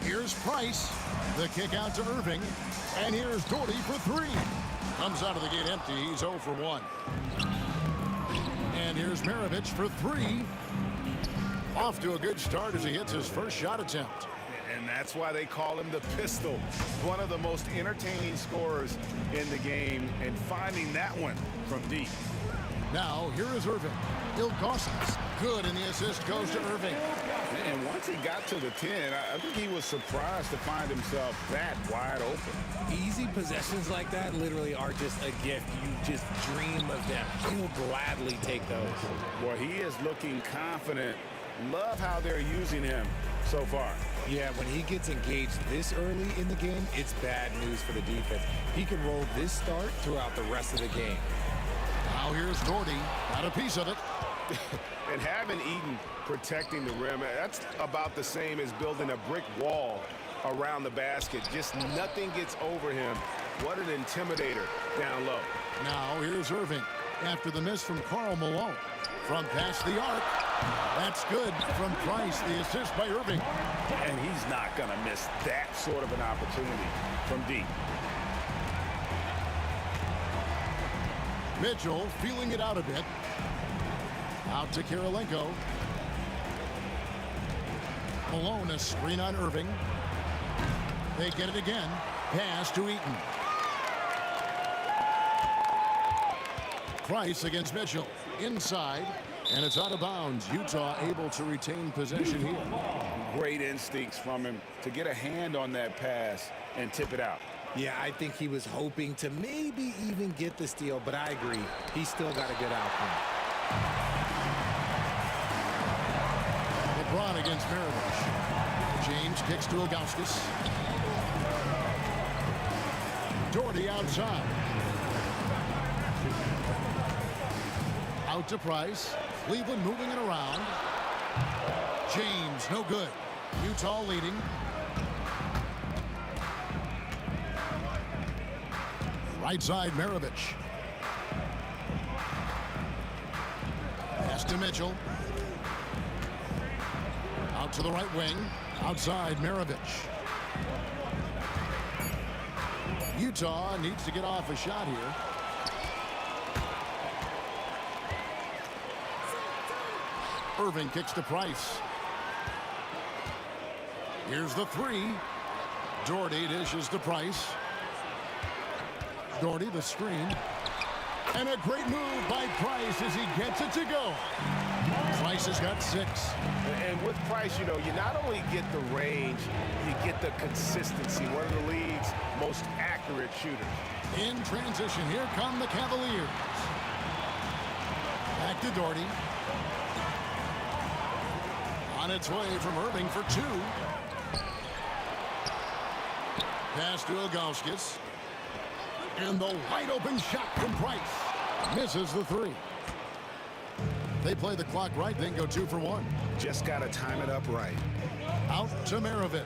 Here's Price. The kick out to Irving. And here's Doherty for 3. Comes out of the gate empty. He's 0 for 1. And here's Maravich for 3. Off to a good start as he hits his first shot attempt. And that's why they call him the Pistol. One of the most entertaining scorers in the game, and finding that one from deep. Now, here is Irving. Ilgauskas. Good, and the assist goes to Irving. And once he got to the 10, I think he was surprised to find himself that wide open. Easy possessions like that literally are just a gift. You just dream of them. He'll gladly take those. Boy, he is looking confident. Love how they're using him so far. Yeah, when he gets engaged this early in the game, it's bad news for the defense. He can roll this start throughout the rest of the game. Now here's Doherty. Got a piece of it. And having Eaton protecting the rim, that's about the same as building a brick wall around the basket. Just nothing gets over him. What an intimidator down low. Now here's Irving. After the miss from Karl Malone. From past the arc. That's good from Price. The assist by Irving. And he's not going to miss that sort of an opportunity from deep. Mitchell feeling it out a bit. Out to Kirilenko. Malone, a screen on Irving. They get it again. Pass to Eaton. Price against Mitchell. Inside. And it's out of bounds. Utah able to retain possession here. Great instincts from him to get a hand on that pass and tip it out. Yeah, I think he was hoping to maybe even get the steal, but I agree. He still got a good outcome. LeBron against Maravich. James kicks to Ilgauskas. Doherty outside. Out to Price. Cleveland moving it around. James, no good. Utah leading. Right side, Maravich. Pass to Mitchell. Out to the right wing. Outside, Maravich. Utah needs to get off a shot here. Irving kicks to Price. Here's the 3. Doherty dishes to Price. Doherty, the screen. And a great move by Price as he gets it to go. Price has got 6. And with Price, you know, you not only get the range, you get the consistency. One of the league's most accurate shooters. In transition, here come the Cavaliers. Back to Doherty. On its way from Irving for 2. Pass to Ilgauskas. And the wide open shot from Price. Misses the 3. They play the clock right, then go 2 for 1. Just got to time it up right. Out to Maravich.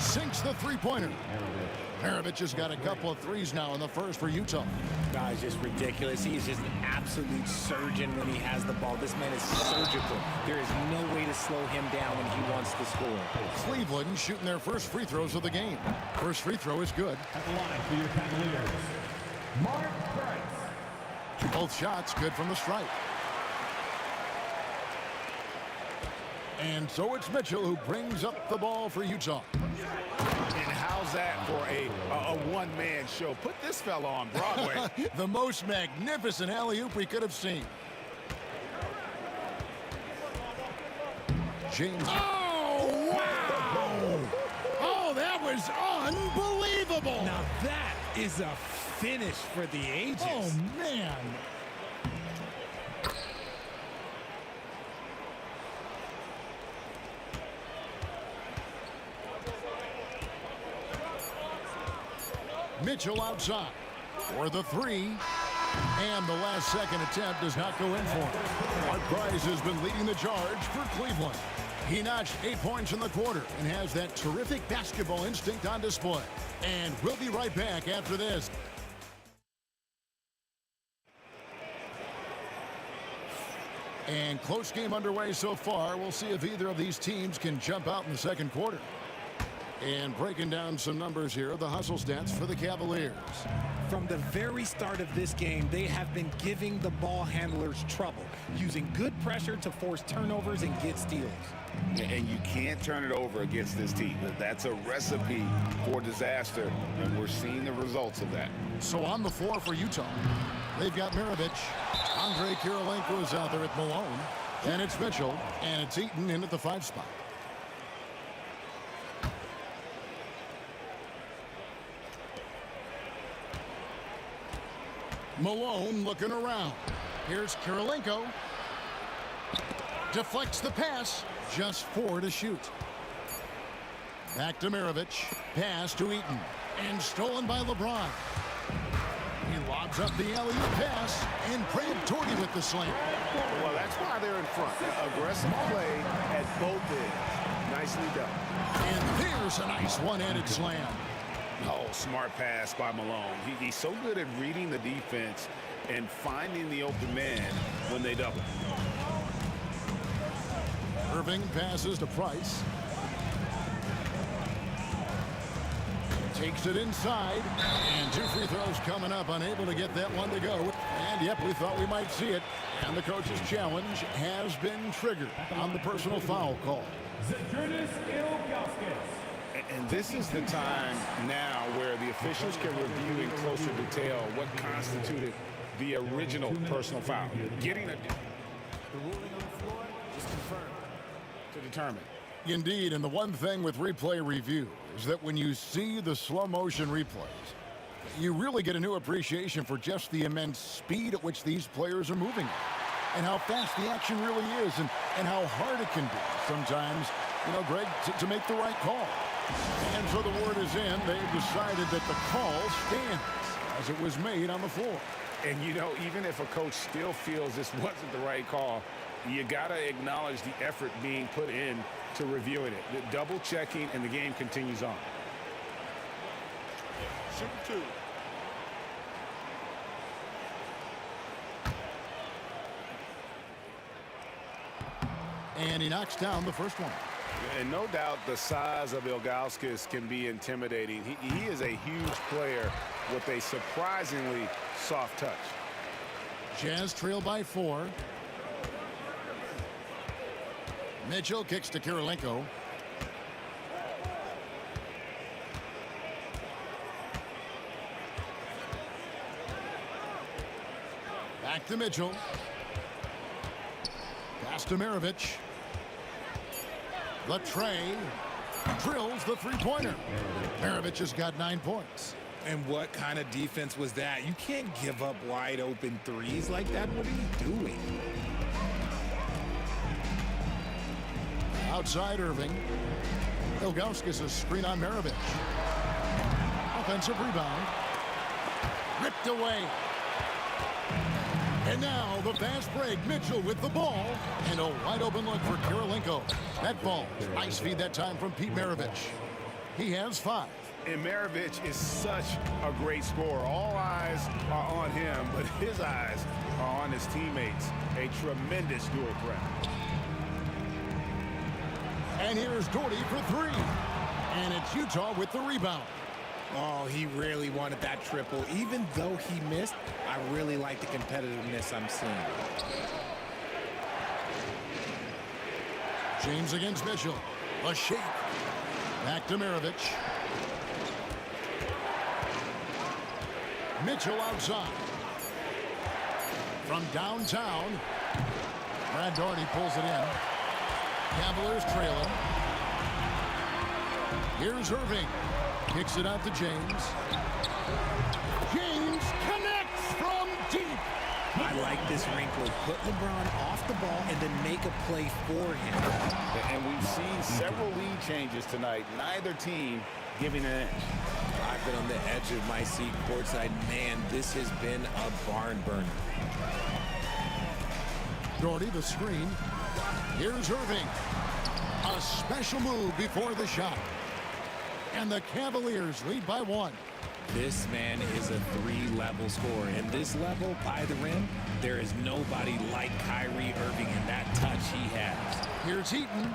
Sinks the three-pointer. Maravich has got a couple of threes now in the first for Utah. Guy's just ridiculous. He is just an absolute surgeon when he has the ball. This man is surgical. There is no way to slow him down when he wants to score. Cleveland shooting their first free throws of the game. First free throw is good. At the line for your Cavaliers, Mark Price. Both shots good from the stripe. And so it's Mitchell who brings up the ball for Utah. And how's that for a one-man show? Put this fella on Broadway. The most magnificent alley-oop we could have seen. James. Oh, wow! Oh, that was unbelievable! Now that is a finish for the ages. Oh, man. Mitchell outside for the 3. And the last second attempt does not go in for him. Mark Price has been leading the charge for Cleveland. He notched 8 points in the quarter and has that terrific basketball instinct on display. And we'll be right back after this. And close game underway so far. We'll see if either of these teams can jump out in the second quarter. And breaking down some numbers here, the hustle stats for the Cavaliers. From the very start of this game, they have been giving the ball handlers trouble, using good pressure to force turnovers and get steals. And you can't turn it over against this team. That's a recipe for disaster, and we're seeing the results of that. So on the floor for Utah, they've got Maravich. Andre Kirilenko is out there at Malone. And it's Mitchell, and it's Eaton in at the 5 spot. Malone looking around. Here's Kirilenko. Deflects the pass. Just 4 to shoot. Back to Maravich. Pass to Eaton. And stolen by LeBron. He lobs up the alley-oop pass. And Brad Torrey with the slam. Well, that's why they're in front. Aggressive play at both ends. Nicely done. And there's a nice one-handed slam. Oh, smart pass by Malone. He's so good at reading the defense and finding the open man when they double. Irving passes to Price. Takes it inside. And 2 free throws coming up. Unable to get that one to go. And, yep, we thought we might see it. And the coach's challenge has been triggered on the personal foul call. And this is the time now where the officials can review in closer detail what constituted the original personal foul. Getting the ruling on the floor is confirmed to determine. Indeed, and the one thing with replay review is that when you see the slow motion replays, you really get a new appreciation for just the immense speed at which these players are moving and how fast the action really is and how hard it can be sometimes, you know, Greg, to make the right call. And so the word is in. They've decided that the call stands as it was made on the floor. And, you know, even if a coach still feels this wasn't the right call, you got to acknowledge the effort being put in to reviewing it. The double checking, and the game continues on. Shoot 2. And he knocks down the first one. And no doubt the size of Ilgauskas can be intimidating. He is a huge player with a surprisingly soft touch. Jazz trail by 4. Mitchell kicks to Kirilenko. Back to Mitchell. Pass to Maravich. Latre drills the three-pointer. Maravich has got 9 points. And what kind of defense was that? You can't give up wide open threes like that. What are you doing? Outside Irving. Ilgauskas a screen on Maravich. Offensive rebound. Ripped away. And now the fast break. Mitchell with the ball. And a wide open look for Kirilenko. That ball. Nice feed that time from Pete Maravich. He has 5. And Maravich is such a great scorer. All eyes are on him, but his eyes are on his teammates. A tremendous dual threat. And here's Doherty for 3. And it's Utah with the rebound. Oh, he really wanted that triple. Even though he missed, I really like the competitiveness I'm seeing. James against Mitchell. A shake. Back to Maravich. Mitchell outside. From downtown. Brad Doherty pulls it in. Cavaliers trailing. Here's Irving. Kicks it out to James. James connects from deep. I like this wrinkle. Put LeBron off the ball and then make a play for him. And we've seen several lead changes tonight. Neither team giving an inch. I've been on the edge of my seat courtside. Man, this has been a barn burner. Doherty the screen. Here's Irving. A special move before the shot. And the Cavaliers lead by 1. This man is a 3-level scorer. And this level by the rim, there is nobody like Kyrie Irving in that touch he has. Here's Heaton.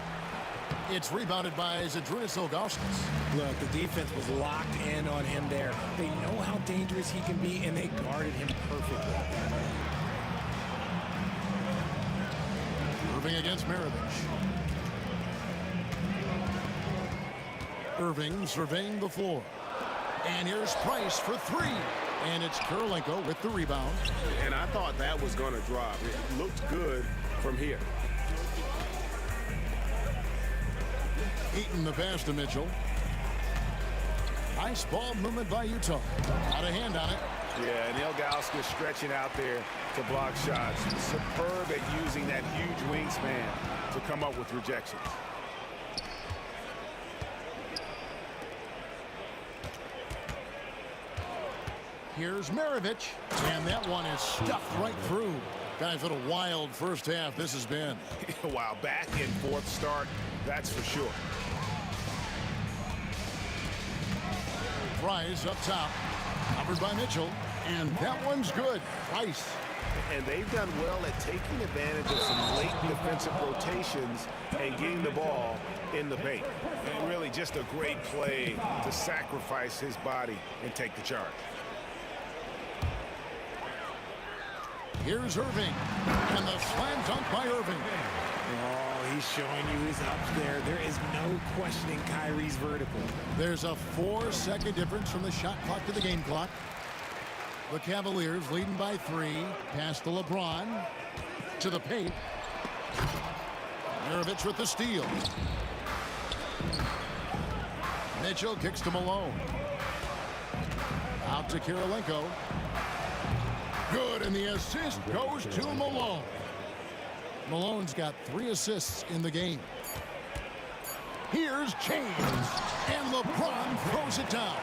It's rebounded by Zydrunas Ilgauskas. Look, the defense was locked in on him there. They know how dangerous he can be, and they guarded him perfectly. Irving against Maravich. Irving surveying the floor. And here's Price for 3. And it's Kirilenko with the rebound. And I thought that was going to drop. It looked good from here. Eaton the pass to Mitchell. Nice ball movement by Utah. Out of hand on it. Yeah, and Ilgauskas stretching out there to block shots. Superb at using that huge wingspan to come up with rejections. Here's Maravich. And that one is stuffed right through. Guys, what a wild first half this has been. Wow, back and forth start, that's for sure. Price up top. Covered by Mitchell. And that one's good. Price. And they've done well at taking advantage of some late defensive rotations and getting the ball in the paint. And really just a great play to sacrifice his body and take the charge. Here's Irving. And the slam dunk by Irving. Oh, he's showing you he's up there. There is no questioning Kyrie's vertical. There's a 4-second difference from the shot clock to the game clock. The Cavaliers leading by 3. Pass to LeBron. To the paint. Maravich with the steal. Mitchell kicks to Malone. Out to Kirilenko. Good, and the assist goes to Malone. Malone's got 3 assists in the game. Here's James, and LeBron throws it down.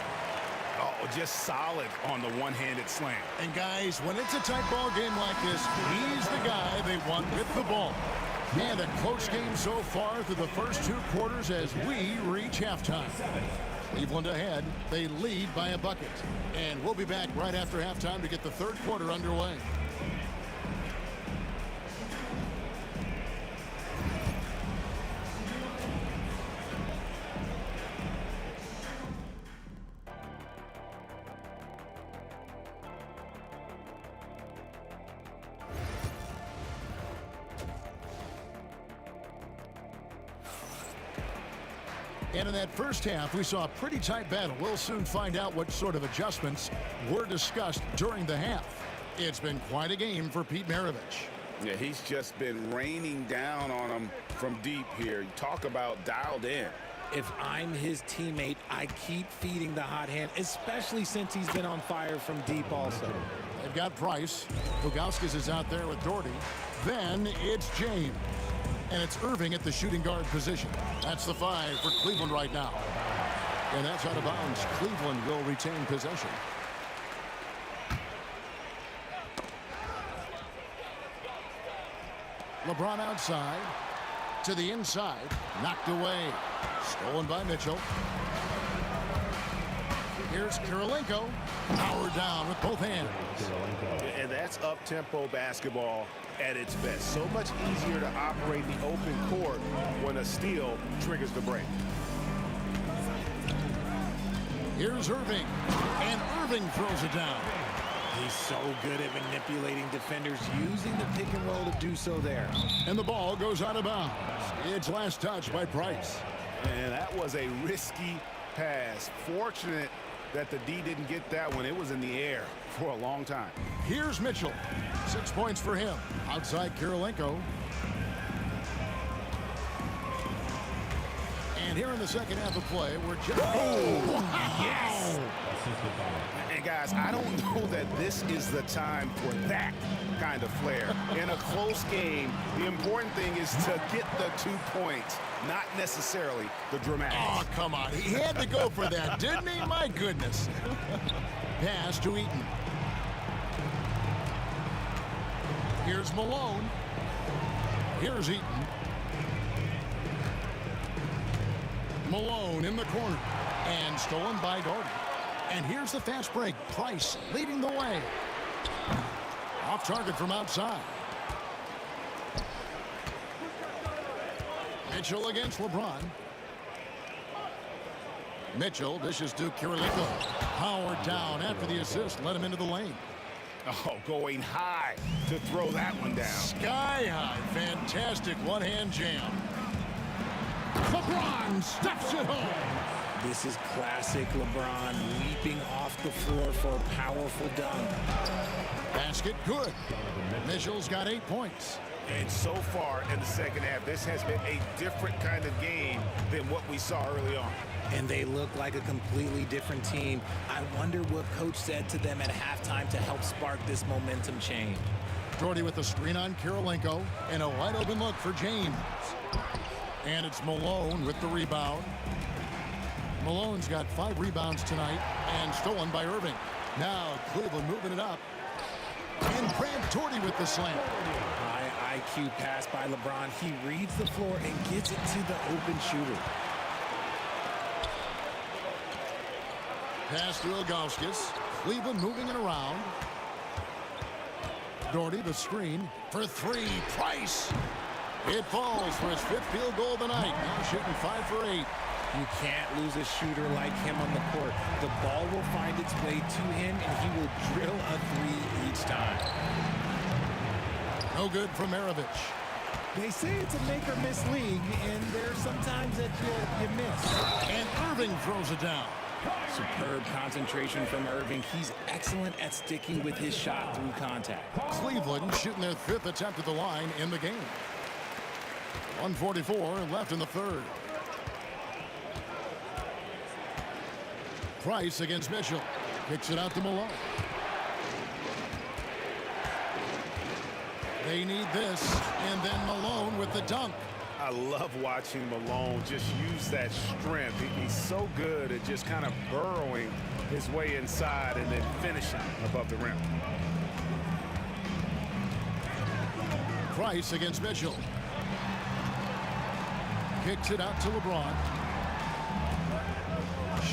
Oh, just solid on the one-handed slam. And guys, when it's a tight ball game like this, he's the guy they want with the ball. And a close game so far through the first 2 quarters as we reach halftime. Cleveland ahead. They lead by a bucket. And we'll be back right after halftime to get the 3rd quarter underway. And in that first half, we saw a pretty tight battle. We'll soon find out what sort of adjustments were discussed during the half. It's been quite a game for Pete Maravich. Yeah, he's just been raining down on him from deep here. You talk about dialed in. If I'm his teammate, I keep feeding the hot hand, especially since he's been on fire from deep also. They've got Price. Ilgauskas is out there with Doherty. Then it's James. And it's Irving at the shooting guard position. That's the 5 for Cleveland right now. And that's out of bounds. Cleveland will retain possession. LeBron outside. To the inside. Knocked away. Stolen by Mitchell. Here's Kirilenko. Powered down with both hands. And that's up-tempo basketball at its best. So much easier to operate the open court when a steal triggers the break. Here's Irving. And Irving throws it down. He's so good at manipulating defenders, using the pick and roll to do so there. And the ball goes out of bounds. It's last touch by Price. And that was a risky pass. Fortunate that the D didn't get that one. It was in the air for a long time. Here's Mitchell. 6 points for him. Outside Kirilenko. And here in the second half of play, we're just... Oh, wow. Yes! And guys, I don't know that this is the time for that kind of flair. In a close game, the important thing is to get the 2 points, not necessarily the dramatics. Oh, come on. He had to go for that, didn't he? My goodness. Pass to Eaton. Here's Malone. Here's Eaton. Malone in the corner. And stolen by Doherty. And here's the fast break. Price leading the way. Off target from outside. Mitchell against LeBron. Mitchell dishes to Kirilenko. Powered down after the assist. Let him into the lane. Oh, going high to throw that one down. Sky high. Fantastic one-hand jam. LeBron steps it home. This is classic LeBron leaping off the floor for a powerful dunk. Basket good. Mitchell's got 8 points. And so far in the second half, this has been a different kind of game than what we saw early on. And they look like a completely different team. I wonder what coach said to them at halftime to help spark this momentum change. Doherty with the screen on Kirilenko and a wide open look for James. And it's Malone with the rebound. Malone's got 5 rebounds tonight and stolen by Irving. Now Cleveland moving it up. And Grant Doherty with the slam. High IQ pass by LeBron. He reads the floor and gets it to the open shooter. Pass to Ilgauskas. Cleveland moving it around. Doherty the screen for 3. Price. It falls for his 5th field goal of the night. Now shooting 5 for 8. You can't lose a shooter like him on the court. The ball will find its way to him, and he will drill a 3 each time. No good from Maravich. They say it's a make-or-miss league, and there's sometimes that you miss. And Irving throws it down. Superb concentration from Irving. He's excellent at sticking with his shot through contact. Cleveland shooting their 5th attempt at the line in the game. 1:44 left in the third. Price against Mitchell. Kicks it out to Malone. They need this. And then Malone with the dunk. I love watching Malone just use that strength. He's so good at just kind of burrowing his way inside and then finishing above the rim. Price against Mitchell. Kicks it out to LeBron.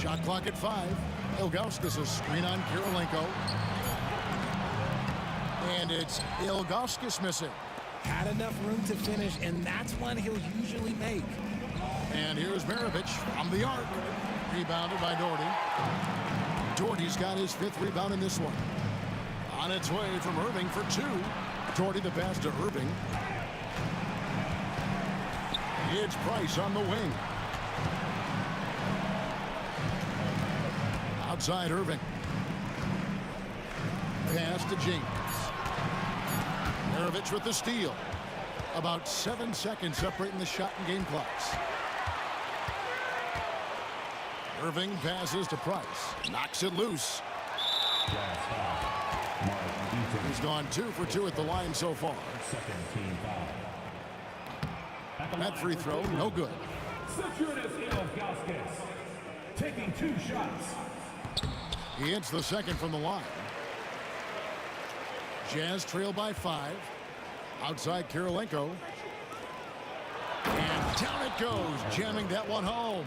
Shot clock at 5. Ilgauskas a screen on Kirilenko. And it's Ilgauskas missing. Had enough room to finish, and that's one he'll usually make. And here's Maravich from the arc. Rebounded by Doherty. Doherty's got his 5th rebound in this one. On its way from Irving for 2. Doherty the pass to Irving. It's Price on the wing. Outside Irving. Pass to James. Maravich with the steal. About 7 seconds separating the shot and game clocks. Irving passes to Price. Knocks it loose. He's gone 2 for 2 at the line so far. That free throw, no good. Taking 2 shots. He hits the second from the line. Jazz trail by 5. Outside Kirilenko. And down it goes, jamming that one home.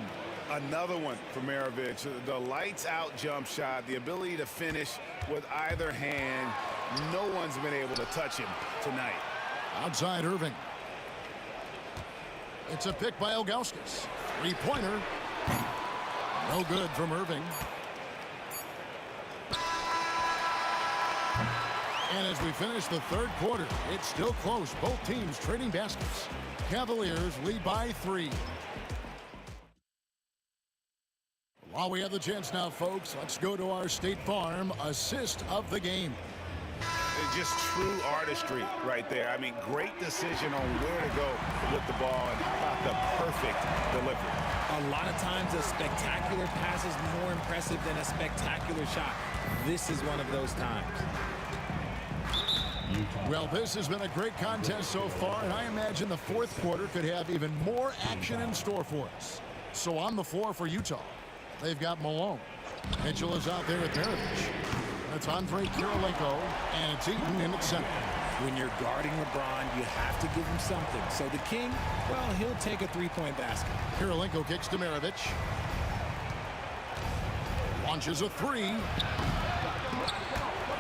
Another one for Maravich. The lights out jump shot, the ability to finish with either hand. No one's been able to touch him tonight. Outside Irving. It's a pick by Ilgauskas. Three-pointer. No good from Irving. And as we finish the third quarter, it's still close. Both teams trading baskets. Cavaliers lead by 3. While we have the chance now, folks, let's go to our State Farm assist of the game. It's just true artistry right there. I mean, great decision on where to go with the ball, and how about the perfect delivery. A lot of times a spectacular pass is more impressive than a spectacular shot. This is one of those times. Well, this has been a great contest so far, and I imagine the fourth quarter could have even more action in store for us. So on the floor for Utah, they've got Malone. Mitchell is out there with Maravich. That's Andre Kirilenko, and it's Eaton in at center. When you're guarding LeBron, you have to give him something. So the King, well, he'll take a three-point basket. Kirilenko kicks to Maravich. Launches a 3.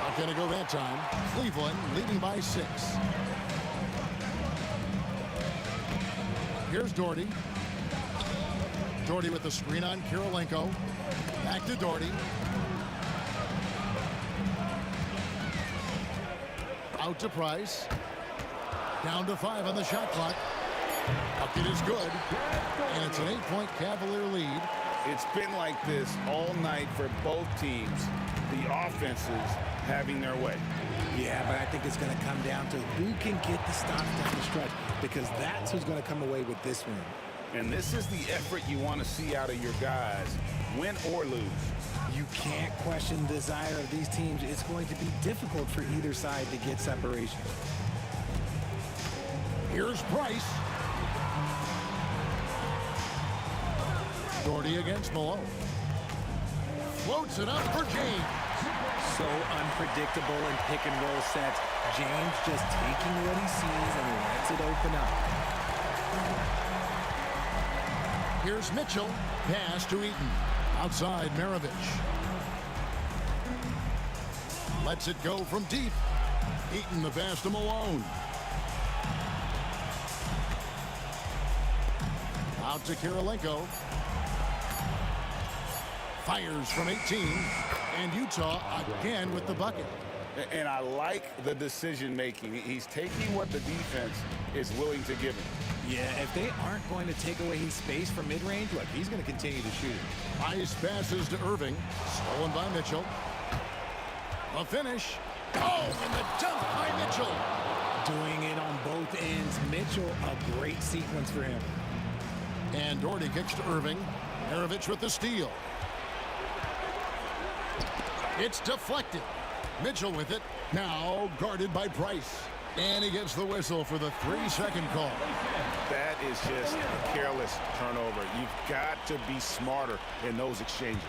Not going to go that time. Cleveland leading by 6. Here's Doherty. Doherty with the screen on Kirilenko. Back to Doherty. Out to Price. Down to 5 on the shot clock. Bucket is good. And it's an 8-point Cavalier lead. It's been like this all night for both teams. The offenses having their way. Yeah, but I think it's going to come down to who can get the stops down the stretch, because that's who's going to come away with this one. And this is the effort you want to see out of your guys, win or lose. You can't question the desire of these teams. It's going to be difficult for either side to get separation. Here's Price. Doherty against Malone. Floats it up for James. So unpredictable in pick-and-roll sets. James just taking what he sees and lets it open up. Here's Mitchell. Pass to Eaton. Outside Maravich. Lets it go from deep. Eaton the pass to Malone. Out to Kirilenko. Fires from 18. And Utah again with the bucket. And I like the decision-making. He's taking what the defense is willing to give him. Yeah, if they aren't going to take away his space from mid-range, look, he's going to continue to shoot it. Nice passes to Irving. Stolen by Mitchell. A finish. Oh, and the dunk by Mitchell. Doing it on both ends. Mitchell, a great sequence for him. And Doherty kicks to Irving. Maravich with the steal. It's deflected. Mitchell with it. Now guarded by Price. And he gets the whistle for the 3-second call. That is just a careless turnover. You've got to be smarter in those exchanges.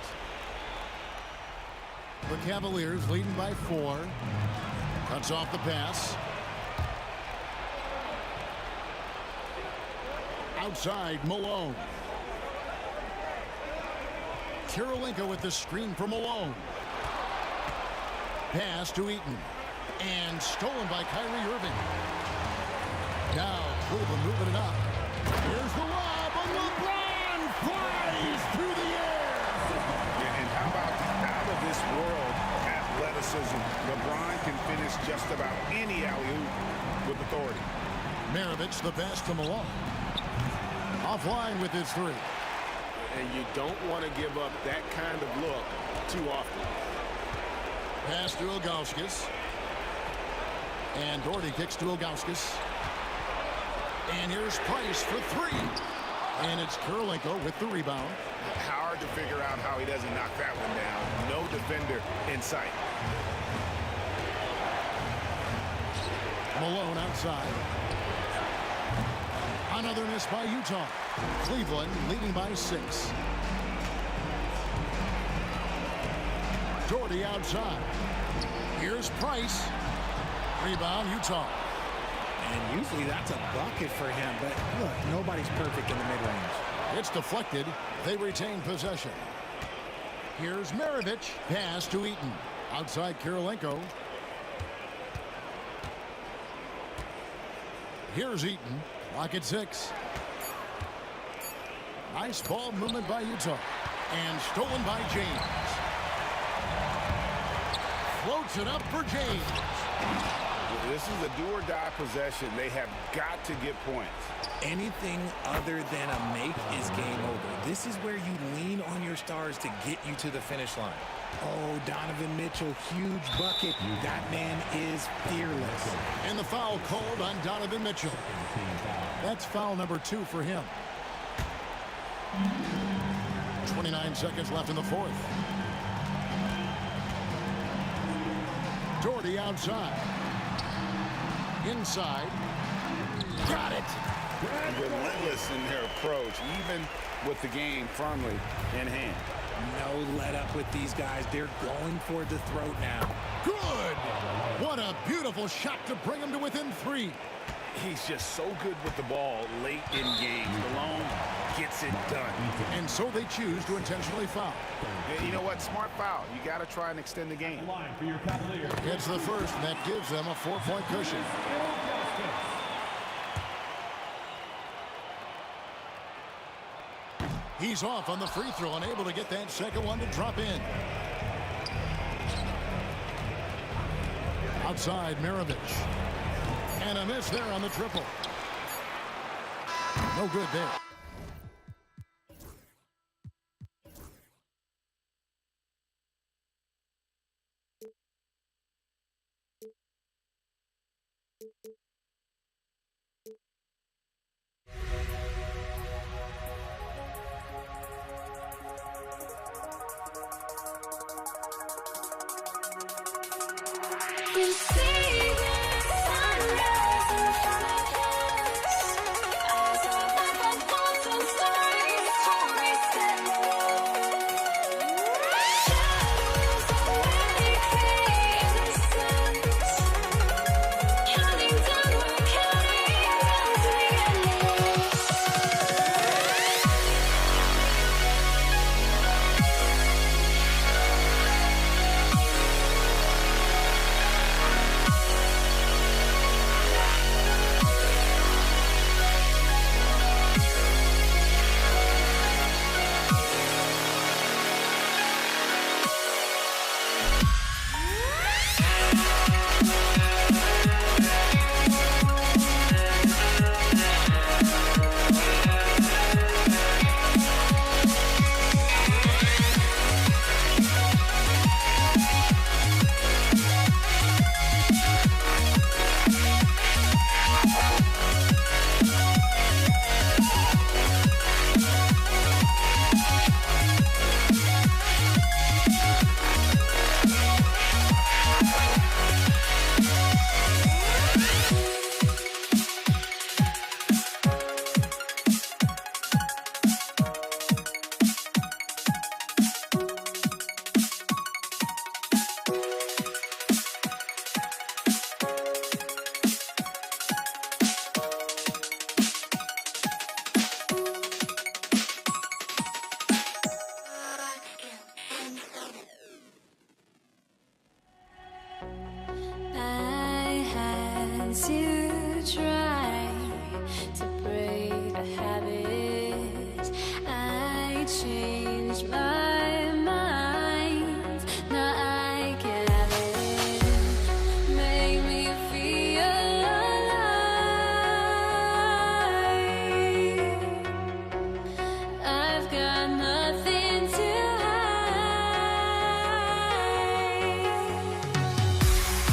The Cavaliers leading by 4. Cuts off the pass. Outside, Malone. Kirilenko with the screen for Malone. Pass to Eaton. And stolen by Kyrie Irving. Now, Cleveland moving it up. Here's the lob, and LeBron flies through the air. And how about the out-of-this-world athleticism? LeBron can finish just about any alley-oop with authority. Maravich the pass to Malone. Offline with his 3. And you don't want to give up that kind of look too often. Pass to Ilgauskas. And Doherty kicks to Ilgauskas. And here's Price for three. And it's Kirilenko with the rebound. Hard to figure out how he doesn't knock that one down. No defender in sight. Malone outside. Another miss by Utah. Cleveland leading by 6. Doherty outside. Here's Price. Rebound, Utah. And usually that's a bucket for him, but look, nobody's perfect in the mid-range. It's deflected. They retain possession. Here's Maravich. Pass to Eaton. Outside Kirilenko. Here's Eaton. Lock at 6. Nice ball movement by Utah. And stolen by James. Floats it up for James. This is a do-or-die possession. They have got to get points. Anything other than a make is game over. This is where you lean on your stars to get you to the finish line. Oh, Donovan Mitchell, huge bucket. That man is fearless. And the foul called on Donovan Mitchell. That's foul number 2 for him. 29 seconds left in the fourth. Doherty outside. Inside. Got it. Relentless in their approach, even with the game firmly in hand. No let up with these guys. They're going for the throat now. Good. What a beautiful shot to bring him to within 3. He's just so good with the ball late in games. Malone gets it done. And so they choose to intentionally foul. And you know what? Smart foul. You got to try and extend the game. It's the first, and that gives them a 4-point cushion. He's off on the free throw and able to get that second one to drop in. Outside Maravich. And a miss there on the triple. No good there.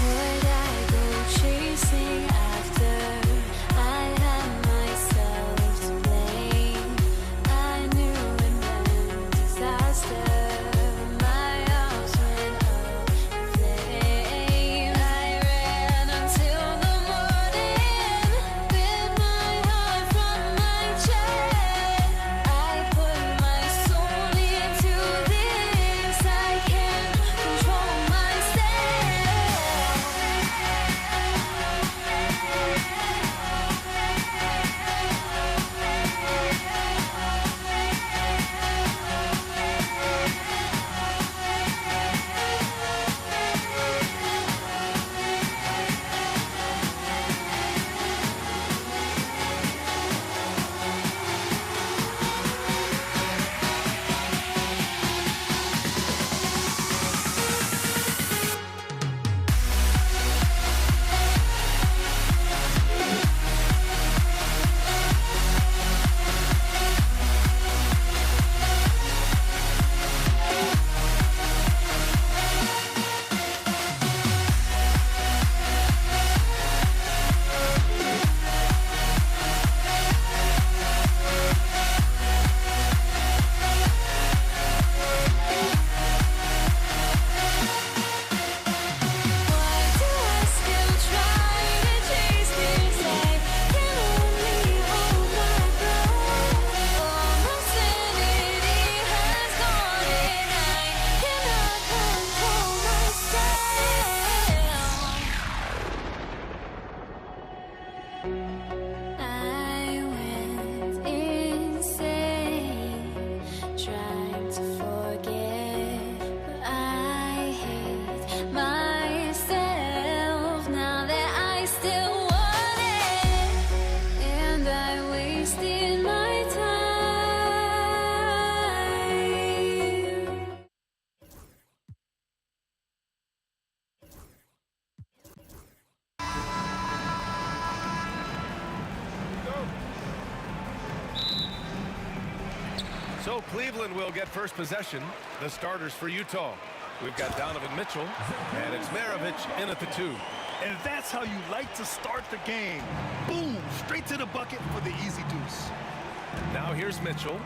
Would I go chase So Cleveland will get first possession. The starters for Utah. We've got Donovan Mitchell, and it's Maravich in at the 2. And that's how you like to start the game. Boom, straight to the bucket for the easy deuce. Now here's Mitchell.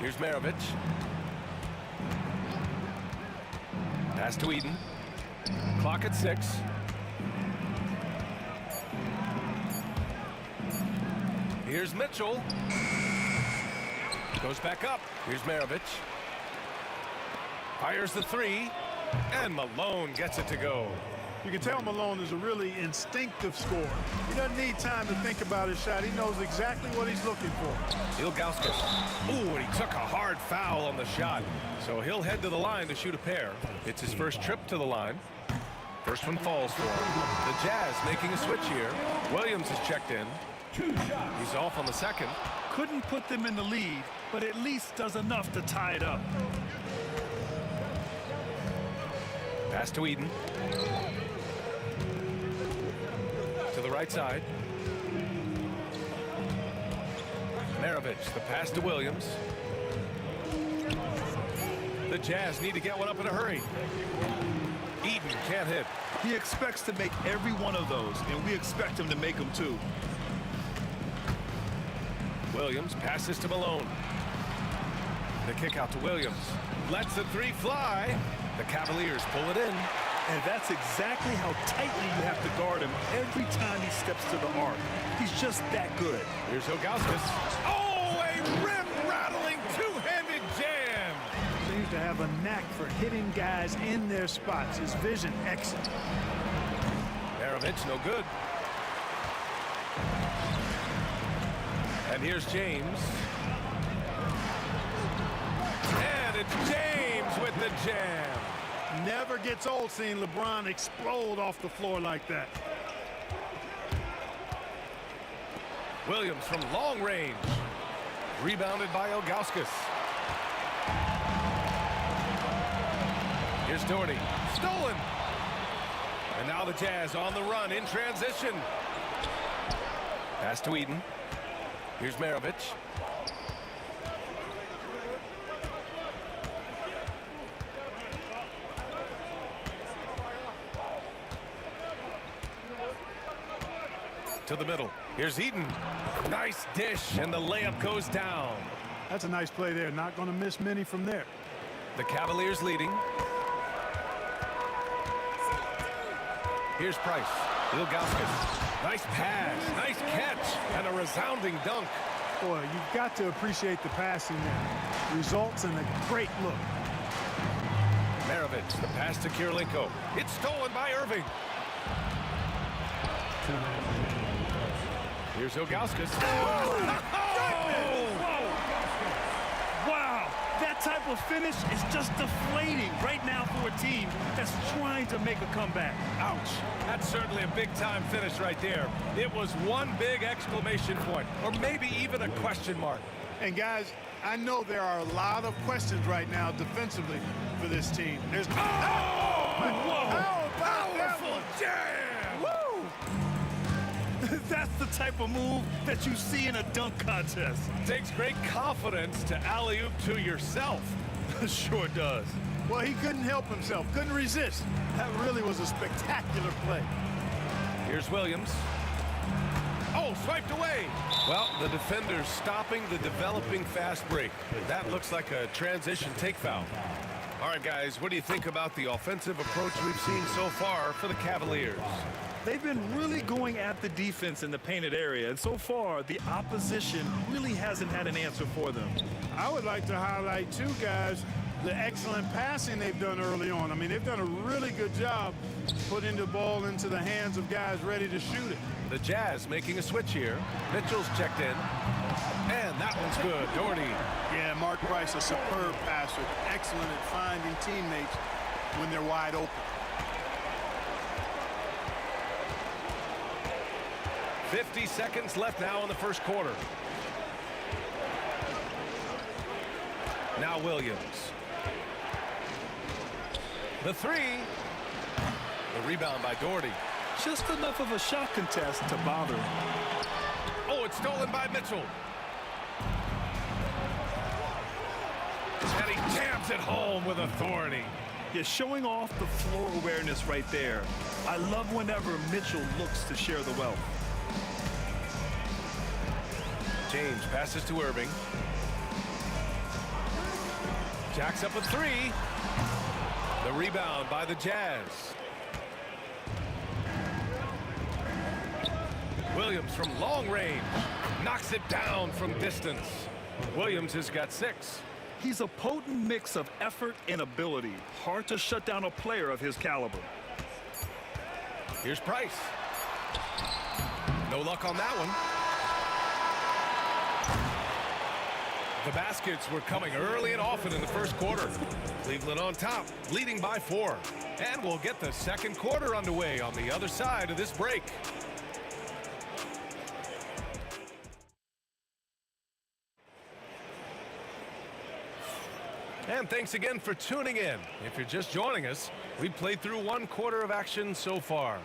Here's Maravich. Pass to Eden. Clock at 6. Here's Mitchell. Goes back up. Here's Maravich. Fires the 3. And Malone gets it to go. You can tell Malone is a really instinctive scorer. He doesn't need time to think about his shot. He knows exactly what he's looking for. Ilgauskas. Ooh, and he took a hard foul on the shot. So he'll head to the line to shoot a pair. It's his first trip to the line. First one falls for him. The Jazz making a switch here. Williams is checked in. He's off on the second. Couldn't put them in the lead, but at least does enough to tie it up. Pass to Eden. To the right side. Maravich, the pass to Williams. The Jazz need to get one up in a hurry. Eden can't hit. He expects to make every one of those, and we expect him to make them too. Williams passes to Malone. The kick out to Williams. Lets the 3 fly. The Cavaliers pull it in. And that's exactly how tightly you have to guard him every time he steps to the arc. He's just that good. Here's Ilgauskas. Oh, a rim-rattling two-handed jam. Seems to have a knack for hitting guys in their spots. His vision excellent. Maravich, no good. And here's James. And it's James with the jam. Never gets old seeing LeBron explode off the floor like that. Williams from long range. Rebounded by Ilgauskas. Here's Doherty. Stolen. And now the Jazz on the run in transition. Pass to Eden. Here's Maravich. To the middle. Here's Eden. Nice dish, and the layup goes down. That's a nice play there. Not going to miss many from there. The Cavaliers leading. Here's Price. Ilgauskas. Nice pass, nice catch, and a resounding dunk. Boy, you've got to appreciate the passing there. Results in a great look. Maravich, the pass to Kirilenko. It's stolen by Irving. Here's Ilgauskas. Wow, that type of finish is just deflating right now for a team that's trying to make a comeback. Ouch. That's certainly a big-time finish right there. It was one big exclamation point, or maybe even a question mark. And guys, I know there are a lot of questions right now defensively for this team. There's How powerful jam! Woo! That's the type of move that you see in a dunk contest. Takes great confidence to alley-oop to yourself. Sure does. Well, he couldn't help himself, couldn't resist. That really was a spectacular play. Here's Williams. Oh, swiped away. Well, the defender's stopping the developing fast break. That looks like a transition take foul. All right, guys, what do you think about the offensive approach we've seen so far for the Cavaliers? They've been really going at the defense in the painted area, and so far, the opposition really hasn't had an answer for them. I would like to highlight, too, guys, the excellent passing they've done early on. I mean, they've done a really good job putting the ball into the hands of guys ready to shoot it. The Jazz making a switch here. Mitchell's checked in. And that one's good. Doherty. Yeah, Mark Price, a superb passer. Excellent at finding teammates when they're wide open. 50 seconds left now in the first quarter. Now Williams. The 3. The rebound by Doherty. Just enough of a shot contest to bother him. Oh, it's stolen by Mitchell. Jams it home with authority. Yeah, showing off the floor awareness right there. I love whenever Mitchell looks to share the wealth. James passes to Irving. Jacks up a three. The rebound by the Jazz. Williams from long range knocks it down from distance. Williams has got 6. He's a potent mix of effort and ability. Hard to shut down a player of his caliber. Here's Price. No luck on that one. The baskets were coming early and often in the first quarter. Cleveland on top, leading by 4. And we'll get the second quarter underway on the other side of this break. And thanks again for tuning in. If you're just joining us, we've played through 1 quarter of action so far.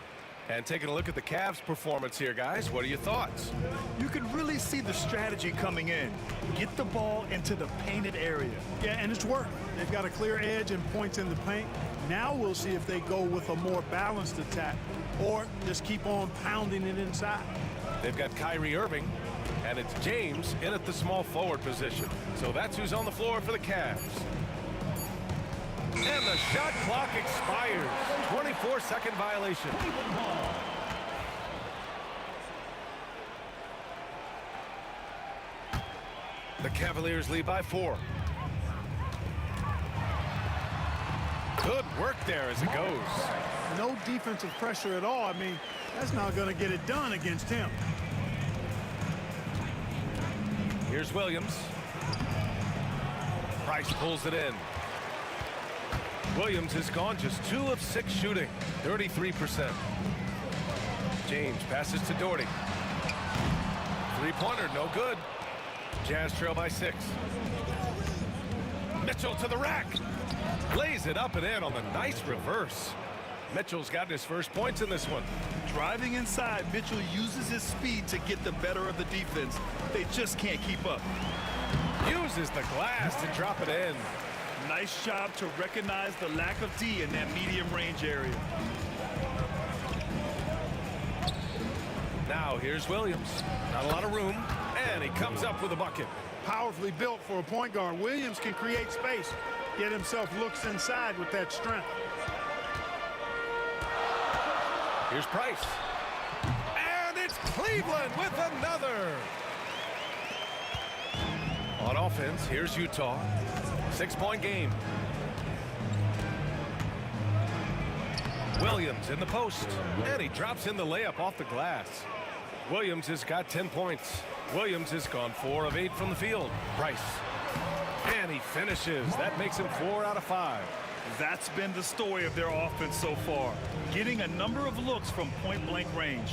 And taking a look at the Cavs' performance here, guys, what are your thoughts? You can really see the strategy coming in. Get the ball into the painted area. Yeah, and it's worked. They've got a clear edge and points in the paint. Now we'll see if they go with a more balanced attack or just keep on pounding it inside. They've got Kyrie Irving, and it's James in at the small forward position. So that's who's on the floor for the Cavs. And the shot clock expires. 24-second violation. The Cavaliers lead by 4. Good work there as it goes. No defensive pressure at all. I mean, that's not going to get it done against him. Here's Williams. Price pulls it in. Williams has gone just 2 of 6 shooting, 33%. James passes to Doherty. Three-pointer, no good. Jazz trail by 6. Mitchell to the rack. Lays it up and in on the nice reverse. Mitchell's gotten his first points in this one. Driving inside, Mitchell uses his speed to get the better of the defense. They just can't keep up. Uses the glass to drop it in. Nice job to recognize the lack of D in that medium range area. Now here's Williams. Not a lot of room, and he comes up with a bucket. Powerfully built for a point guard. Williams can create space, get himself looks inside with that strength. Here's Price. And it's Cleveland with another. On offense, here's Utah. 6-point game. Williams in the post, and he drops in the layup off the glass. Williams has got 10 points. Williams has gone 4 of 8 from the field. Price. And he finishes. That makes him 4 out of 5. That's been the story of their offense so far. Getting a number of looks from point-blank range.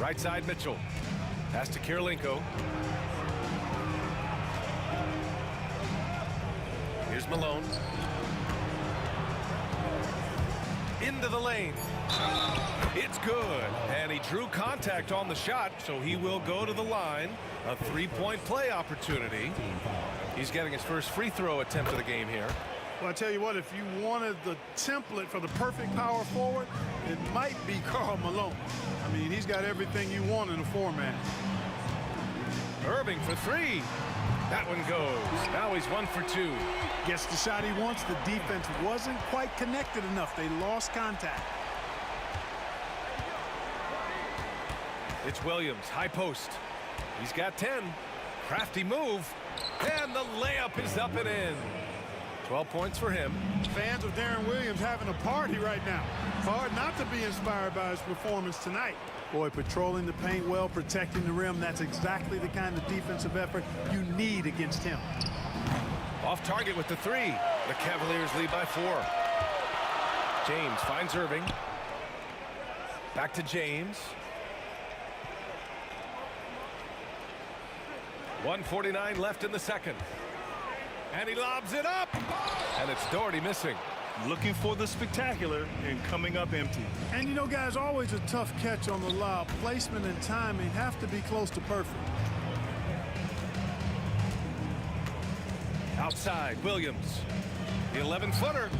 Right side Mitchell. Pass to Kirilenko. Here's Malone. Into the lane. It's good. And he drew contact on the shot, so he will go to the line. A 3-point play opportunity. He's getting his first free throw attempt of the game here. Well, I tell you what, if you wanted the template for the perfect power forward, it might be Karl Malone. I mean, he's got everything you want in a format. Irving for 3. That one goes. Now he's 1 for 2. Gets the shot he wants. The defense wasn't quite connected enough. They lost contact. It's Williams, high post. He's got 10. Crafty move. And the layup is up and in. 12 points for him. Fans of Darren Williams having a party right now. Hard not to be inspired by his performance tonight. Boy, patrolling the paint well, protecting the rim, that's exactly the kind of defensive effort you need against him. Off target with the 3. The Cavaliers lead by 4. James finds Irving. Back to James. 1:49 left in the second. And he lobs it up. And it's Doherty missing. Looking for the spectacular and coming up empty. And you know, guys, always a tough catch on the lob. Placement and timing have to be close to perfect. Outside, Williams. The 11-footer.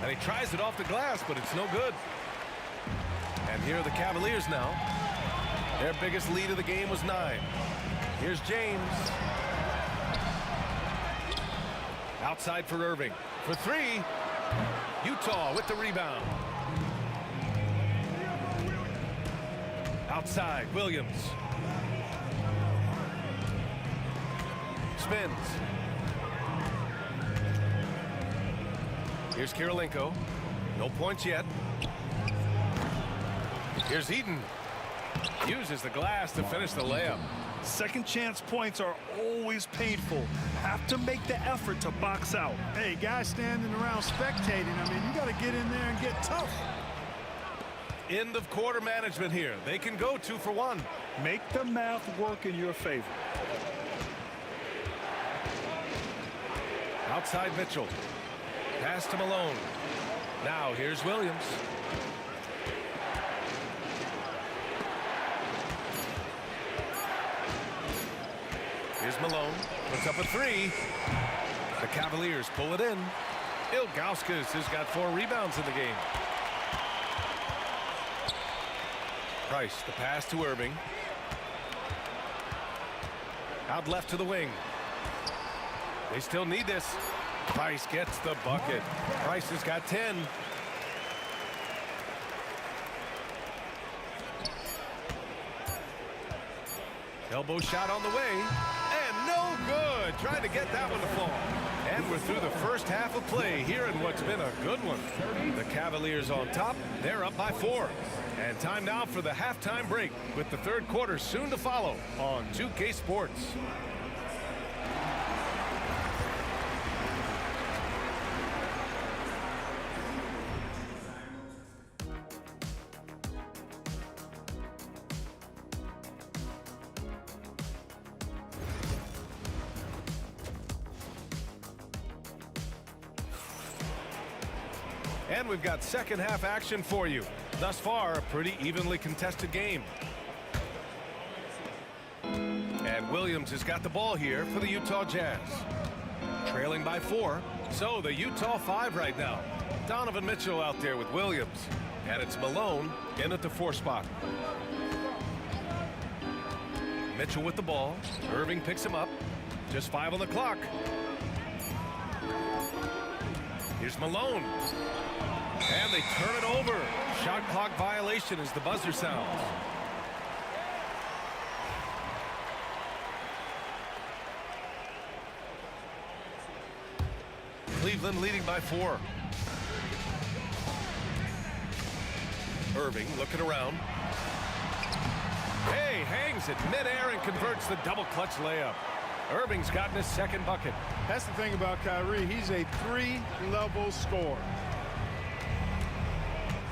And he tries it off the glass, but it's no good. And here are the Cavaliers now. Their biggest lead of the game was 9. Here's James. Outside for Irving. For 3. Utah with the rebound. Outside, Williams. Spins. Here's Kirilenko. No points yet. Here's Eden. Uses the glass to finish the layup. Second chance points are always painful. Have to make the effort to box out. Hey, guys standing around spectating, I mean, you got to get in there and get tough. End of quarter management here. They can go 2 for 1. Make the math work in your favor. Outside Mitchell. Pass to Malone. Now here's Williams. Here's Malone. Puts up a 3. The Cavaliers pull it in. Ilgauskas has got 4 rebounds in the game. Price, the pass to Irving. Out left to the wing. They still need this. Price gets the bucket. Price has got 10. Elbow shot on the way. And no good. Trying to get that one to fall. And we're through the first half of play here in what's been a good one. The Cavaliers on top. They're up by 4. And time now for the halftime break with the third quarter soon to follow on 2K Sports. And we've got second half action for you. Thus far, a pretty evenly contested game. And Williams has got the ball here for the Utah Jazz. Trailing by 4. So the Utah 5 right now. Donovan Mitchell out there with Williams. And it's Malone in at the 4 spot. Mitchell with the ball. Irving picks him up. Just 5 on the clock. Here's Malone. And they turn it over. Shot clock violation as the buzzer sounds. Cleveland leading by 4. Irving looking around. Hey, hangs it midair and converts the double clutch layup. Irving's gotten his second bucket. That's the thing about Kyrie. He's a 3-level scorer.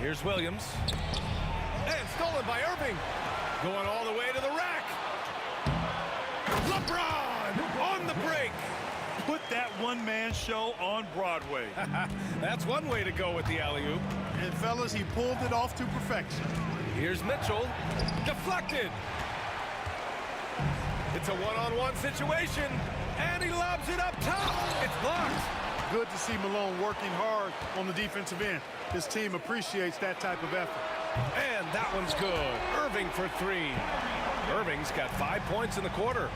Here's Williams. And stolen by Irving. Going all the way to the rack. LeBron on the break. Put that one-man show on Broadway. That's one way to go with the alley-oop. And fellas, he pulled it off to perfection. Here's Mitchell. Deflected. It's a one-on-one situation. And he lobs it up top. It's blocked. Good to see Malone working hard on the defensive end. His team appreciates that type of effort. And that one's good. Irving for 3. Irving's got 5 points in the quarter.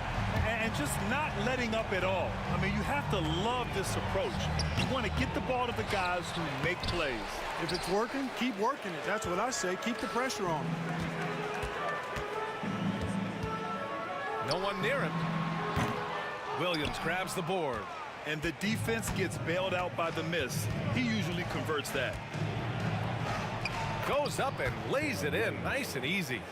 And just not letting up at all. I mean, you have to love this approach. You want to get the ball to the guys who make plays. If it's working, keep working it. That's what I say. Keep the pressure on. No one near him. Williams grabs the board. And the defense gets bailed out by the miss. He usually converts that. Goes up and lays it in nice and easy.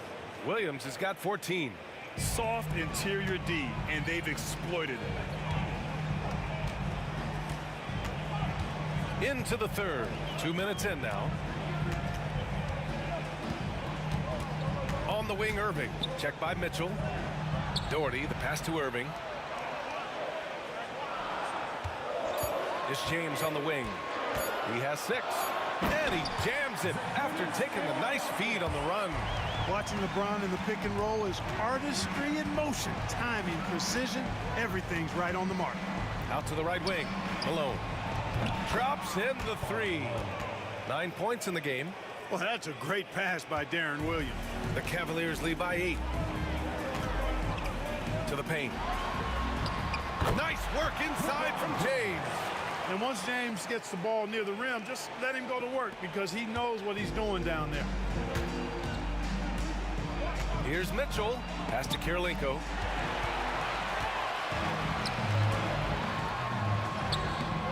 Williams has got 14. Soft interior D, and they've exploited it. Into the third. 2 minutes in now. On the wing, Irving. Checked by Mitchell. Doherty, the pass to Irving. It's James on the wing. He has 6. And he jams it after taking the nice feed on the run. Watching LeBron in the pick and roll is artistry in motion. Timing, precision, everything's right on the mark. Out to the right wing. Malone. Drops in the 3. 9 points in the game. Well, that's a great pass by Darren Williams. The Cavaliers lead by 8. To the paint. Nice work inside from James. And once James gets the ball near the rim, just let him go to work because he knows what he's doing down there. Here's Mitchell. Pass to Kirilenko.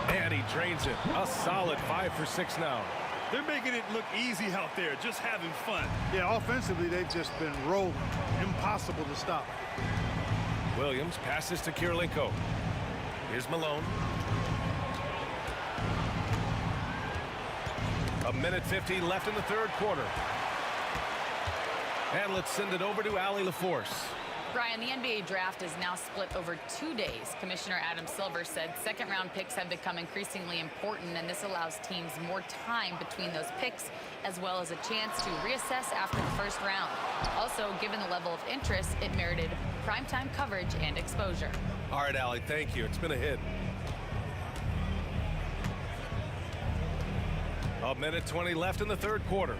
And he drains it. A solid 5 for 6 now. They're making it look easy out there, just having fun. Yeah, offensively, they've just been rolling. Impossible to stop. Williams passes to Kirilenko. Here's Malone. A minute 50 left in the third quarter. And let's send it over to Allie LaForce. Brian, the NBA draft is now split over 2 days. Commissioner Adam Silver said second-round picks have become increasingly important, and this allows teams more time between those picks, as well as a chance to reassess after the first round. Also, given the level of interest, it merited primetime coverage and exposure. All right, Allie, thank you. It's been a hit. A minute 20 left in the third quarter.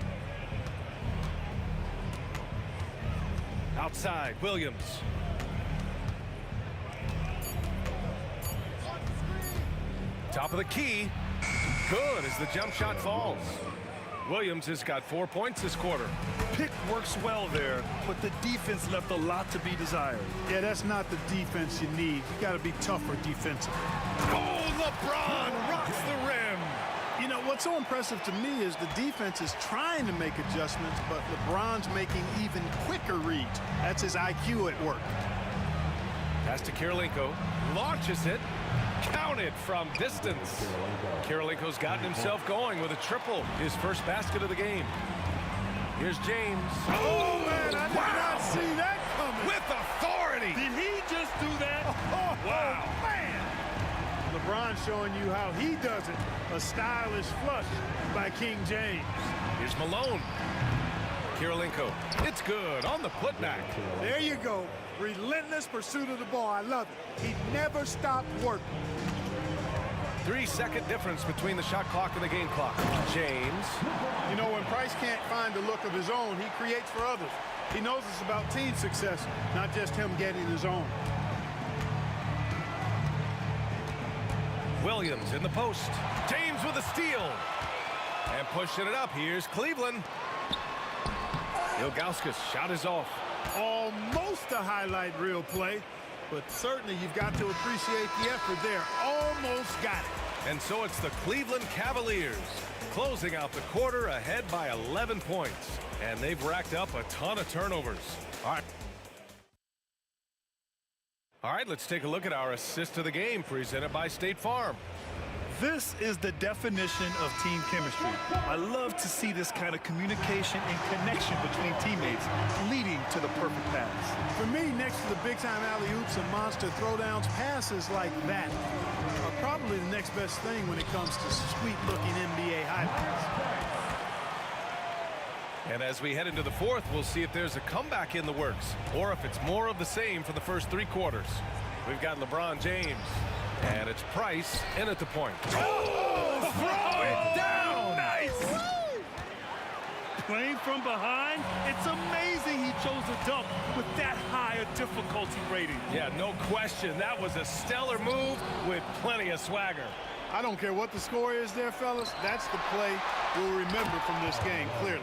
Outside, Williams. Top of the key. Good as the jump shot falls. Williams has got 4 points this quarter. Pick works well there, but the defense left a lot to be desired. Yeah, that's not the defense you need. You got to be tougher defensively. Oh, LeBron rocks the rim. You know, what's so impressive to me is the defense is trying to make adjustments, but LeBron's making even quicker reads. That's his IQ at work. Pass to Kirilenko. Launches it. Counted from distance. Kirilenko's gotten himself going with a triple. His first basket of the game. Here's James. Oh, man, I did not see that coming. With authority. Did he just do that? Wow. Man. LeBron showing you how he does it. A stylish flush by King James. Here's Malone. Kirilenko. It's good on the putback. There you go. Relentless pursuit of the ball. I love it. He never stopped working. 3-second difference between the shot clock and the game clock. James. You know, when Price can't find the look of his own, he creates for others. He knows it's about team success, not just him getting his own. Williams in the post. James with a steal. And pushing it up. Here's Cleveland. Ilgauskas shot is off. Almost a highlight reel play, but certainly you've got to appreciate the effort there. Almost got it. And so it's the Cleveland Cavaliers closing out the quarter ahead by 11 points. And they've racked up a ton of turnovers. All right, let's take a look at our assist of the game presented by State Farm. This is the definition of team chemistry. I love to see this kind of communication and connection between teammates leading to the perfect pass. For me, next to the big-time alley-oops and monster throwdowns, passes like that are probably the next best thing when it comes to sweet-looking NBA highlights. And as we head into the fourth, we'll see if there's a comeback in the works or if it's more of the same for the first 3 quarters. We've got LeBron James. And it's Price in at the point. Oh, throw it down! Nice! Playing from behind, it's amazing he chose a dunk with that high a difficulty rating. Yeah, no question. That was a stellar move with plenty of swagger. I don't care what the score is there, fellas. That's the play we'll remember from this game, clearly.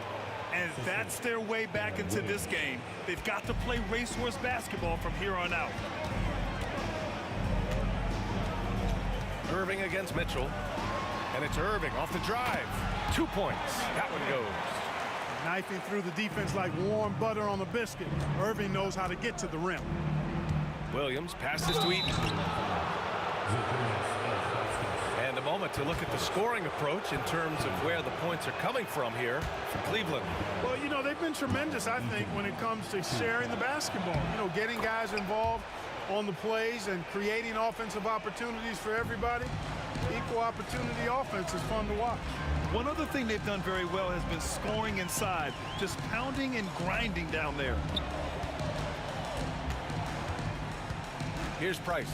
And that's their way back into this game. They've got to play racehorse basketball from here on out. Irving against Mitchell. And it's Irving off the drive. 2 points. That one goes. Knifing through the defense like warm butter on a biscuit. Irving knows how to get to the rim. Williams passes to Eaton. And a moment to look at the scoring approach in terms of where the points are coming from here for Cleveland. Well, you know, they've been tremendous, I think, when it comes to sharing the basketball. You know, getting guys involved on the plays and creating offensive opportunities for everybody. Equal opportunity offense is fun to watch. One other thing they've done very well has been scoring inside, just pounding and grinding down there. Here's Price.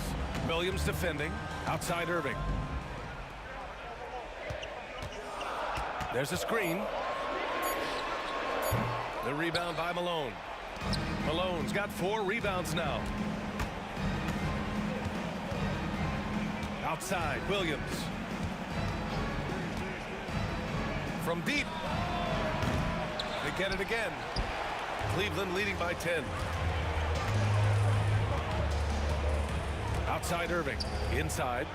Williams defending. Outside Irving. There's a screen. The rebound by Malone. Malone's got 4 rebounds now. Outside, Williams. From deep. They get it again. Cleveland leading by 10. Outside Irving. Inside.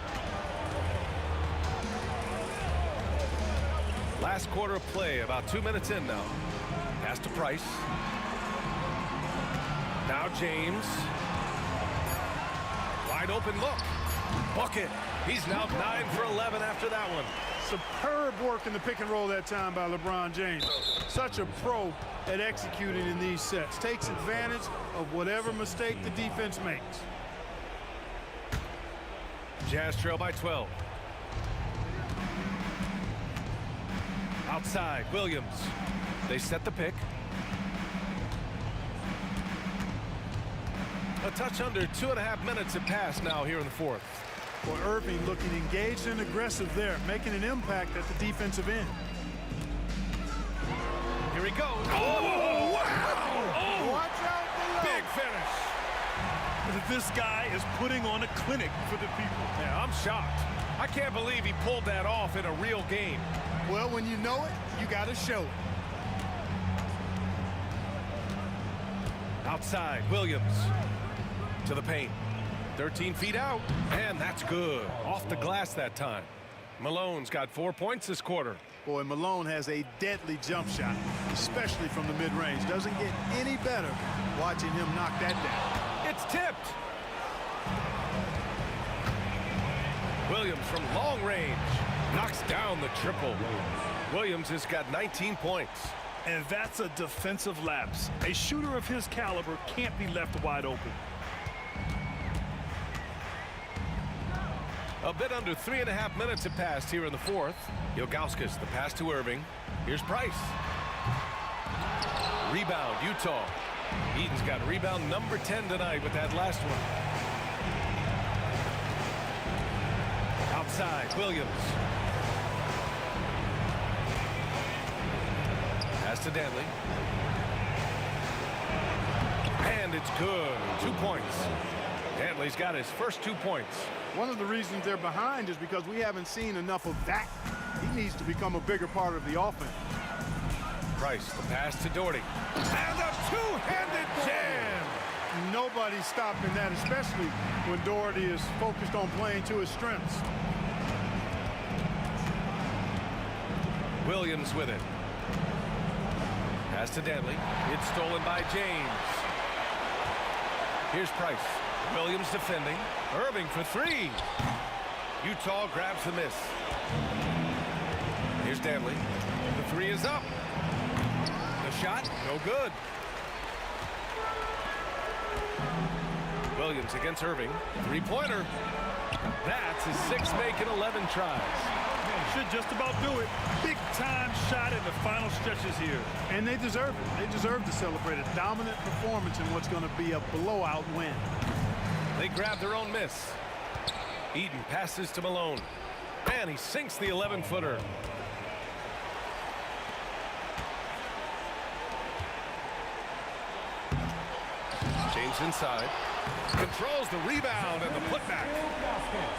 Last quarter of play, about 2 minutes in now. Pass to Price. Now James. Wide open look. Bucket. He's now 9 for 11 after that one. Superb work in the pick and roll that time by LeBron James. Such a pro at executing in these sets. Takes advantage of whatever mistake the defense makes. Jazz trail by 12. Outside, Williams. They set the pick. A touch under 2.5 minutes have passed now here in the fourth. Well, Irving looking engaged and aggressive there, making an impact at the defensive end. Here he goes. Oh, wow! Oh, watch out below. Big finish. This guy is putting on a clinic for the people. Yeah, I'm shocked. I can't believe he pulled that off in a real game. Well, when you know it, you got to show it. Outside, Williams. To the paint. 13 feet out, and that's good. Off the glass that time. Malone's got 4 points this quarter. Boy, Malone has a deadly jump shot, especially from the mid-range. Doesn't get any better watching him knock that down. It's tipped. Williams from long range knocks down the triple. Williams has got 19 points. And that's a defensive lapse. A shooter of his caliber can't be left wide open. A bit under 3.5 minutes have passed here in the fourth. Ilgauskas, the pass to Irving. Here's Price. Rebound, Utah. Eden's got rebound number 10 tonight with that last one. Outside, Williams. Pass to Danley. And it's good. 2 points. Danley's got his first 2 points. One of the reasons they're behind is because we haven't seen enough of that. He needs to become a bigger part of the offense. Price, the pass to Doherty. And a two-handed jam! Nobody's stopping that, especially when Doherty is focused on playing to his strengths. Williams with it. Pass to Danley. It's stolen by James. Here's Price. Williams defending. Irving for 3. Utah grabs the miss. Here's Danley. The 3 is up. The shot, no good. Williams against Irving. 3-pointer. That's his 6th make in 11 tries. Should just about do it. Big time shot in the final stretches here. And they deserve it. They deserve to celebrate a dominant performance in what's going to be a blowout win. They grab their own miss. Eden passes to Malone. And he sinks the 11-footer. James inside. Controls the rebound and the putback.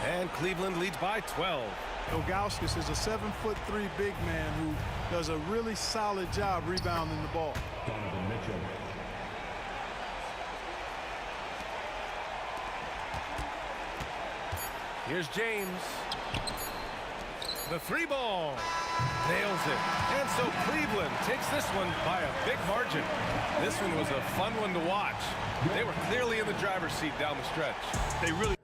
And Cleveland leads by 12. Ilgauskas is a 7'3" big man who does a really solid job rebounding the ball. Donovan Mitchell. Here's James. The 3-ball. Nails it. And so Cleveland takes this one by a big margin. This one was a fun one to watch. They were clearly in the driver's seat down the stretch. They really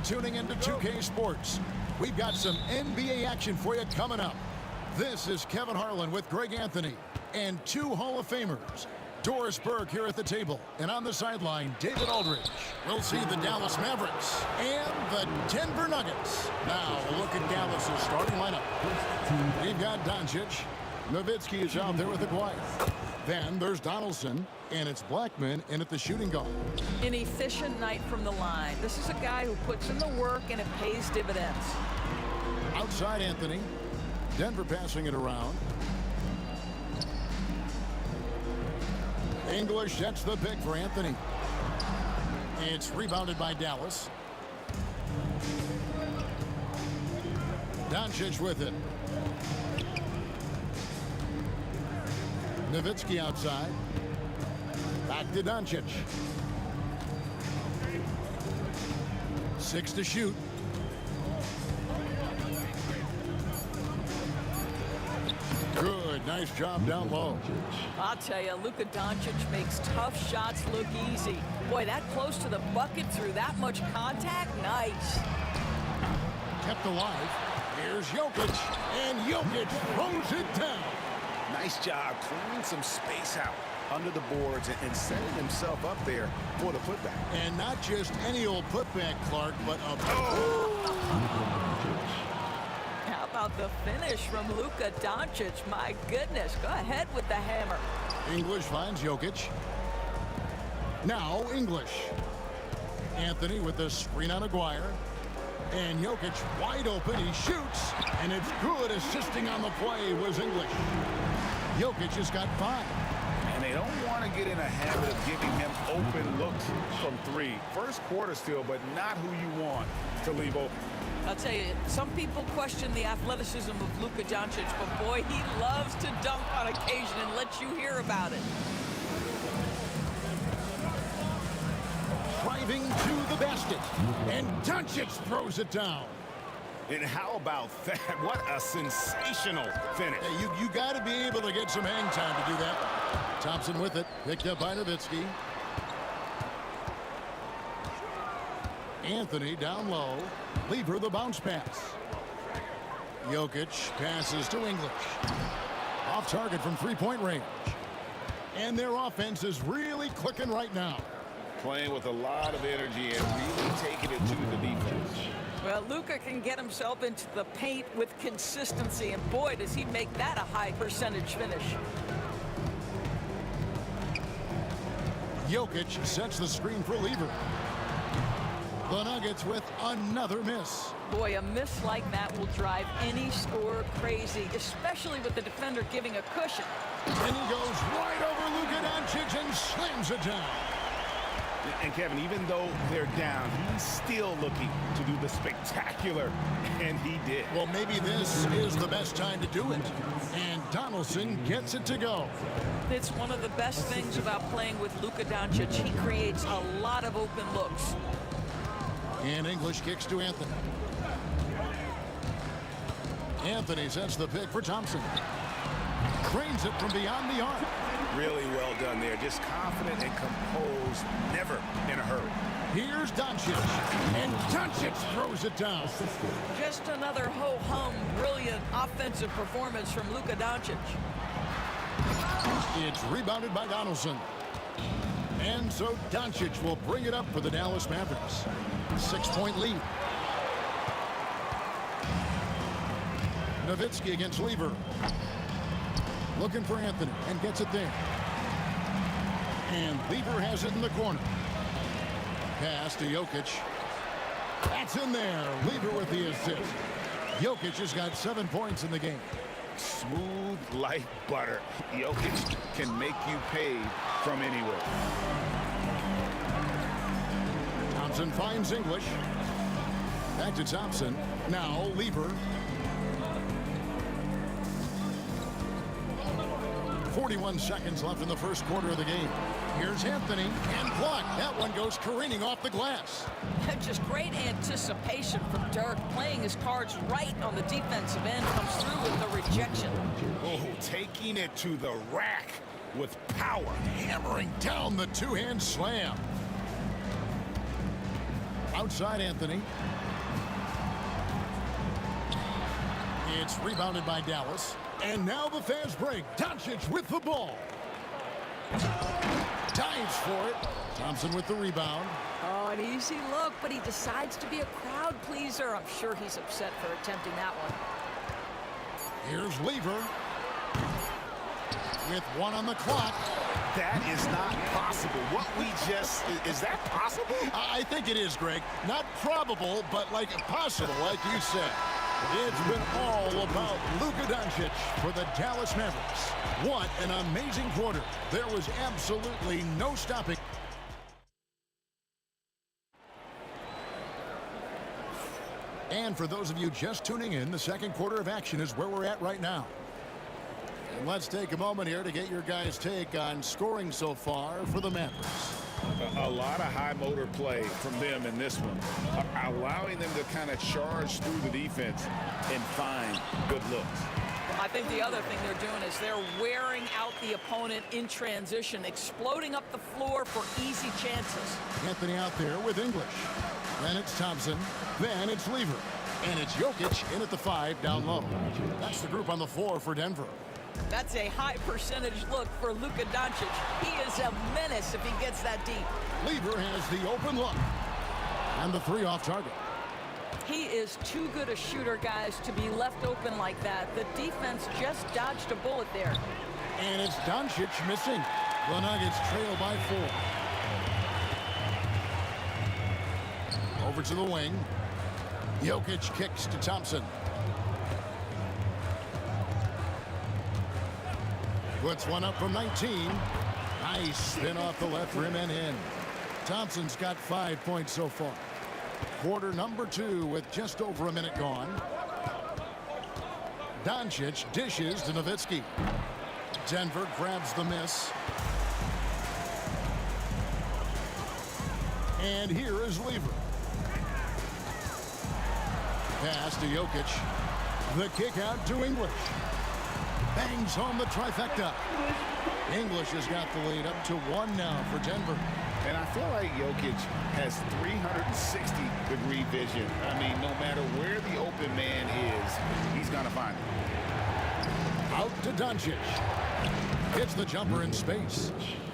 tuning into 2K Sports. We've got some NBA action for you coming up. This is Kevin Harlan with Greg Anthony and two Hall of Famers. Doris Burke here at the table, and on the sideline, David Aldridge. We'll see the Dallas Mavericks and the Denver Nuggets. Now, a look at Dallas' starting lineup. We've got Doncic. Nowitzki is out there with Aguirre. Then there's Donaldson, and it's Blackman in at the shooting guard. An efficient night from the line. This is a guy who puts in the work, and it pays dividends. Outside Anthony. Denver passing it around. English sets the pick for Anthony. It's rebounded by Dallas. Doncic with it. Nowitzki outside. Back to Doncic. 6 to shoot. Good, nice job down low. I'll tell you, Luka Doncic makes tough shots look easy. Boy, that close to the bucket through that much contact, nice. Kept alive. Here's Jokic, and Jokic throws it down. Nice job clearing some space out under the boards and setting himself up there for the putback. And not just any old putback, Clark, but a... How about the finish from Luka Doncic? My goodness, go ahead with the hammer. English finds Jokic. Now English. Anthony with the screen on Aguirre. And Jokic wide open, he shoots, and it's good. Assisting on the play was English. Jokic has got 5. And they don't want to get in a habit of giving him open looks from 3. First quarter still, but not who you want to leave open. I'll tell you, some people question the athleticism of Luka Doncic, but boy, he loves to dunk on occasion and let you hear about it. Driving to the basket, and Doncic throws it down. And how about that? What a sensational finish. Hey, you got to be able to get some hang time to do that. Thompson with it, picked up by Nowitzki. Anthony down low. Lever the bounce pass. Jokic passes to English. Off target from three-point range. And their offense is really clicking right now. Playing with a lot of energy and really taking it to the defense. Well, Luka can get himself into the paint with consistency, and boy, does he make that a high percentage finish. Jokic sets the screen for Lever. The Nuggets with another miss. Boy, a miss like that will drive any scorer crazy, especially with the defender giving a cushion. And he goes right over Luka Doncic and slams it down. And Kevin, even though they're down, he's still looking to do the spectacular, and he did. Well, maybe this is the best time to do it. And Donaldson gets it to go. It's one of the best things about playing with Luka Doncic. He creates a lot of open looks. And English kicks to Anthony. Anthony sets the pick for Thompson. Cranes it from beyond the arc. Really well done there. Just confident and composed, never in a hurry. Here's Doncic, and Doncic throws it down. Just another ho-hum, brilliant offensive performance from Luka Doncic. It's rebounded by Donaldson. And so Doncic will bring it up for the Dallas Mavericks. 6-point lead. Nowitzki against Lever. Looking for Anthony and gets it there. And Lever has it in the corner. Pass to Jokic. That's in there. Lever with the assist. Jokic has got 7 points in the game. Smooth like butter. Jokic can make you pay from anywhere. Thompson finds English. Back to Thompson. Now Lever. 41 seconds left in the first quarter of the game. Here's Anthony, and blocked. That one goes careening off the glass. Just great anticipation from Dirk, playing his cards right on the defensive end, comes through with the rejection. Oh, taking it to the rack with power. Hammering down the two-hand slam. Outside Anthony. It's rebounded by Dallas. And now the fast break. Doncic with the ball. Dives for it. Thompson with the rebound. Oh, an easy look, but he decides to be a crowd pleaser. I'm sure he's upset for attempting that one. Here's Lever. With 1 on the clock. That is not possible. What we just... Is that possible? I think it is, Greg. Not probable, but like possible, like you said. It's been all about Luka Doncic for the Dallas Mavericks. What an amazing quarter. There was absolutely no stopping. And for those of you just tuning in, the second quarter of action is where we're at right now. And let's take a moment here to get your guys' take on scoring so far for the Mavericks. A lot of high motor play from them in this one, allowing them to kind of charge through the defense and find good looks. I think the other thing they're doing is they're wearing out the opponent in transition, exploding up the floor for easy chances. Anthony out there with English. Then it's Thompson. Then it's Lever. And it's Jokic in at the 5 down low. That's the group on the floor for Denver. That's a high percentage look for Luka Doncic. He is a menace if he gets that deep. Lever has the open look. And the 3 off target. He is too good a shooter, guys, to be left open like that. The defense just dodged a bullet there. And it's Doncic missing. The Nuggets trail by 4. Over to the wing. Jokic kicks to Thompson. Puts one up from 19. Nice spin off the left rim and in. Thompson's got 5 points so far. Quarter number 2 with just over a minute gone. Doncic dishes to Nowitzki. Denver grabs the miss. And here is Lever. Pass to Jokic. The kick out to English. Bangs home the trifecta. English has got the lead up to 1 now for Denver. And I feel like Jokic has 360-degree vision. I mean, no matter where the open man is, he's going to find him. Out to Doncic. Hits the jumper in space.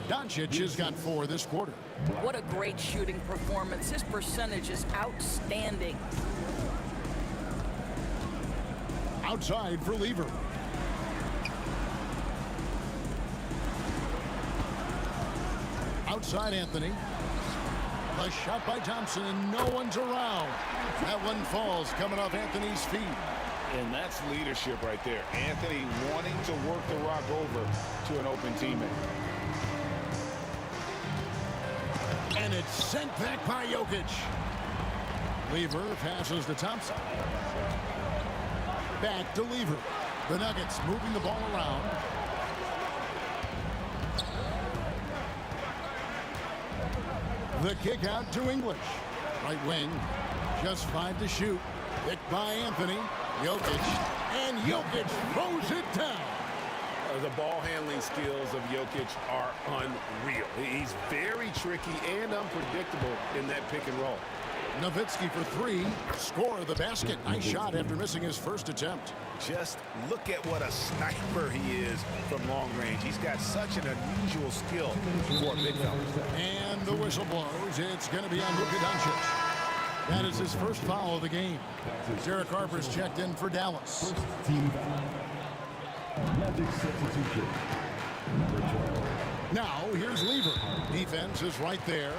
Doncic has got 4 this quarter. What a great shooting performance. His percentage is outstanding. Outside for Lever. Outside Anthony. The shot by Thompson, and no one's around. That one falls coming off Anthony's feet. And that's leadership right there. Anthony wanting to work the rock over to an open teammate. And it's sent back by Jokic. Lever passes to Thompson. Back to Lever. The Nuggets moving the ball around. The kick out to English. Right wing. Just 5 to shoot. Picked by Anthony. Jokic. And Jokic throws it down. The ball handling skills of Jokic are unreal. He's very tricky and unpredictable in that pick and roll. Nowitzki for 3. Score of the basket. Nice shot after missing his first attempt. Just look at what a sniper he is from long range. He's got such an unusual skill for a big fella. And the whistle blows. It's going to be on Luka Doncic. That is his first foul of the game. Derek Harper's checked in for Dallas. Now, here's Lever. Defense is right there.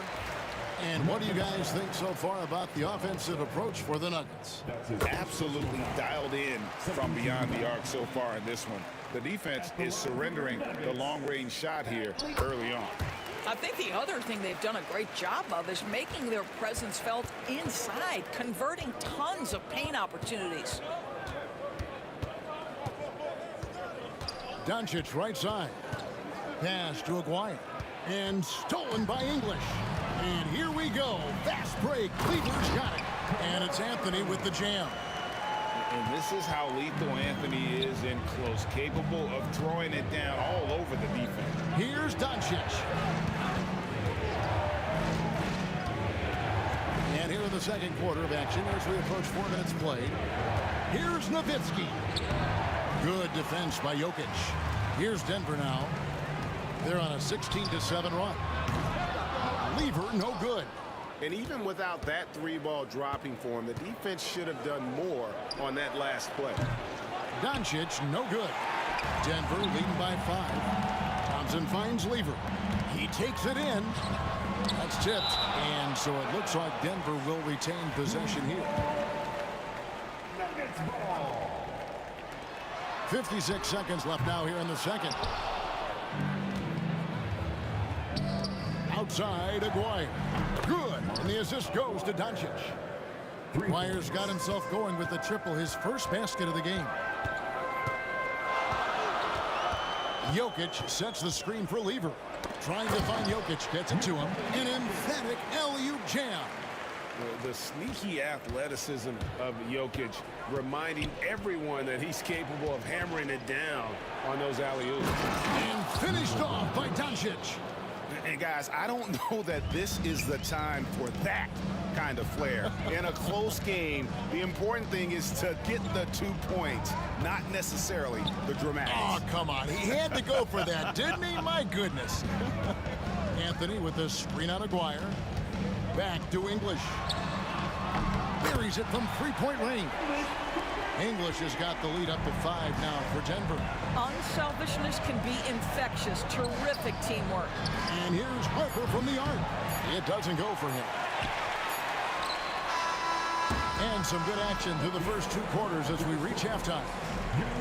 And what do you guys think so far about the offensive approach for the Nuggets? Absolutely dialed in from beyond the arc so far in this one. The defense is surrendering the long-range shot here early on. I think the other thing they've done a great job of is making their presence felt inside, converting tons of paint opportunities. Doncic right side. Pass to Aguirre. And stolen by English. And here we go. Fast break. Cleaver's got it. And it's Anthony with the jam. And this is how lethal Anthony is in close, capable of throwing it down all over the defense. Here's Doncic. And here are the the second quarter of action as we approach 4 minutes played. Here's Nowitzki. Good defense by Jokic. Here's Denver now. They're on a 16-7 run. Lever, no good. And even without that 3-ball dropping for him, the defense should have done more on that last play. Doncic, no good. Denver leading by 5. Thompson finds Lever. He takes it in. That's tipped. And so it looks like Denver will retain possession here. 56 seconds left now here in the second. Outside, Aguirre. Good. And the assist goes to Doncic. Aguirre's got himself going with the triple, his first basket of the game. Jokic sets the screen for Lever. Trying to find Jokic, gets it to him. An emphatic alley-oop jam. The sneaky athleticism of Jokic, reminding everyone that he's capable of hammering it down on those alley-oops. And finished off by Doncic. And guys, I don't know that this is the time for that kind of flair. In a close game, the important thing is to get the 2 points, not necessarily the dramatics. Oh, come on. He had to go for that, didn't he? My goodness. Anthony with the screen on Aguirre. Back to English. Buries it from 3-point range. English has got the lead up to 5 now for Denver. Unselfishness can be infectious. Terrific teamwork. And here's Harper from the arc. It doesn't go for him. And some good action through the first 2 quarters as we reach halftime.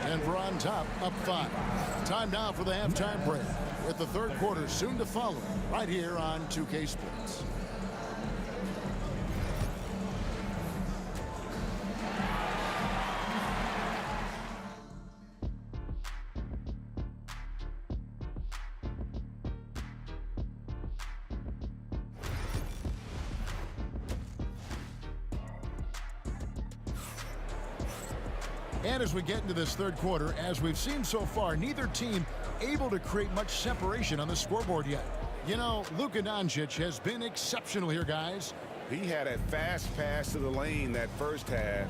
Denver on top, up 5. Time now for the halftime break, with the third quarter soon to follow, right here on 2K Sports. And as we get into this third quarter, as we've seen so far, neither team able to create much separation on the scoreboard yet. You know, Luka Doncic has been exceptional here, guys. He had a fast pass to the lane that first half.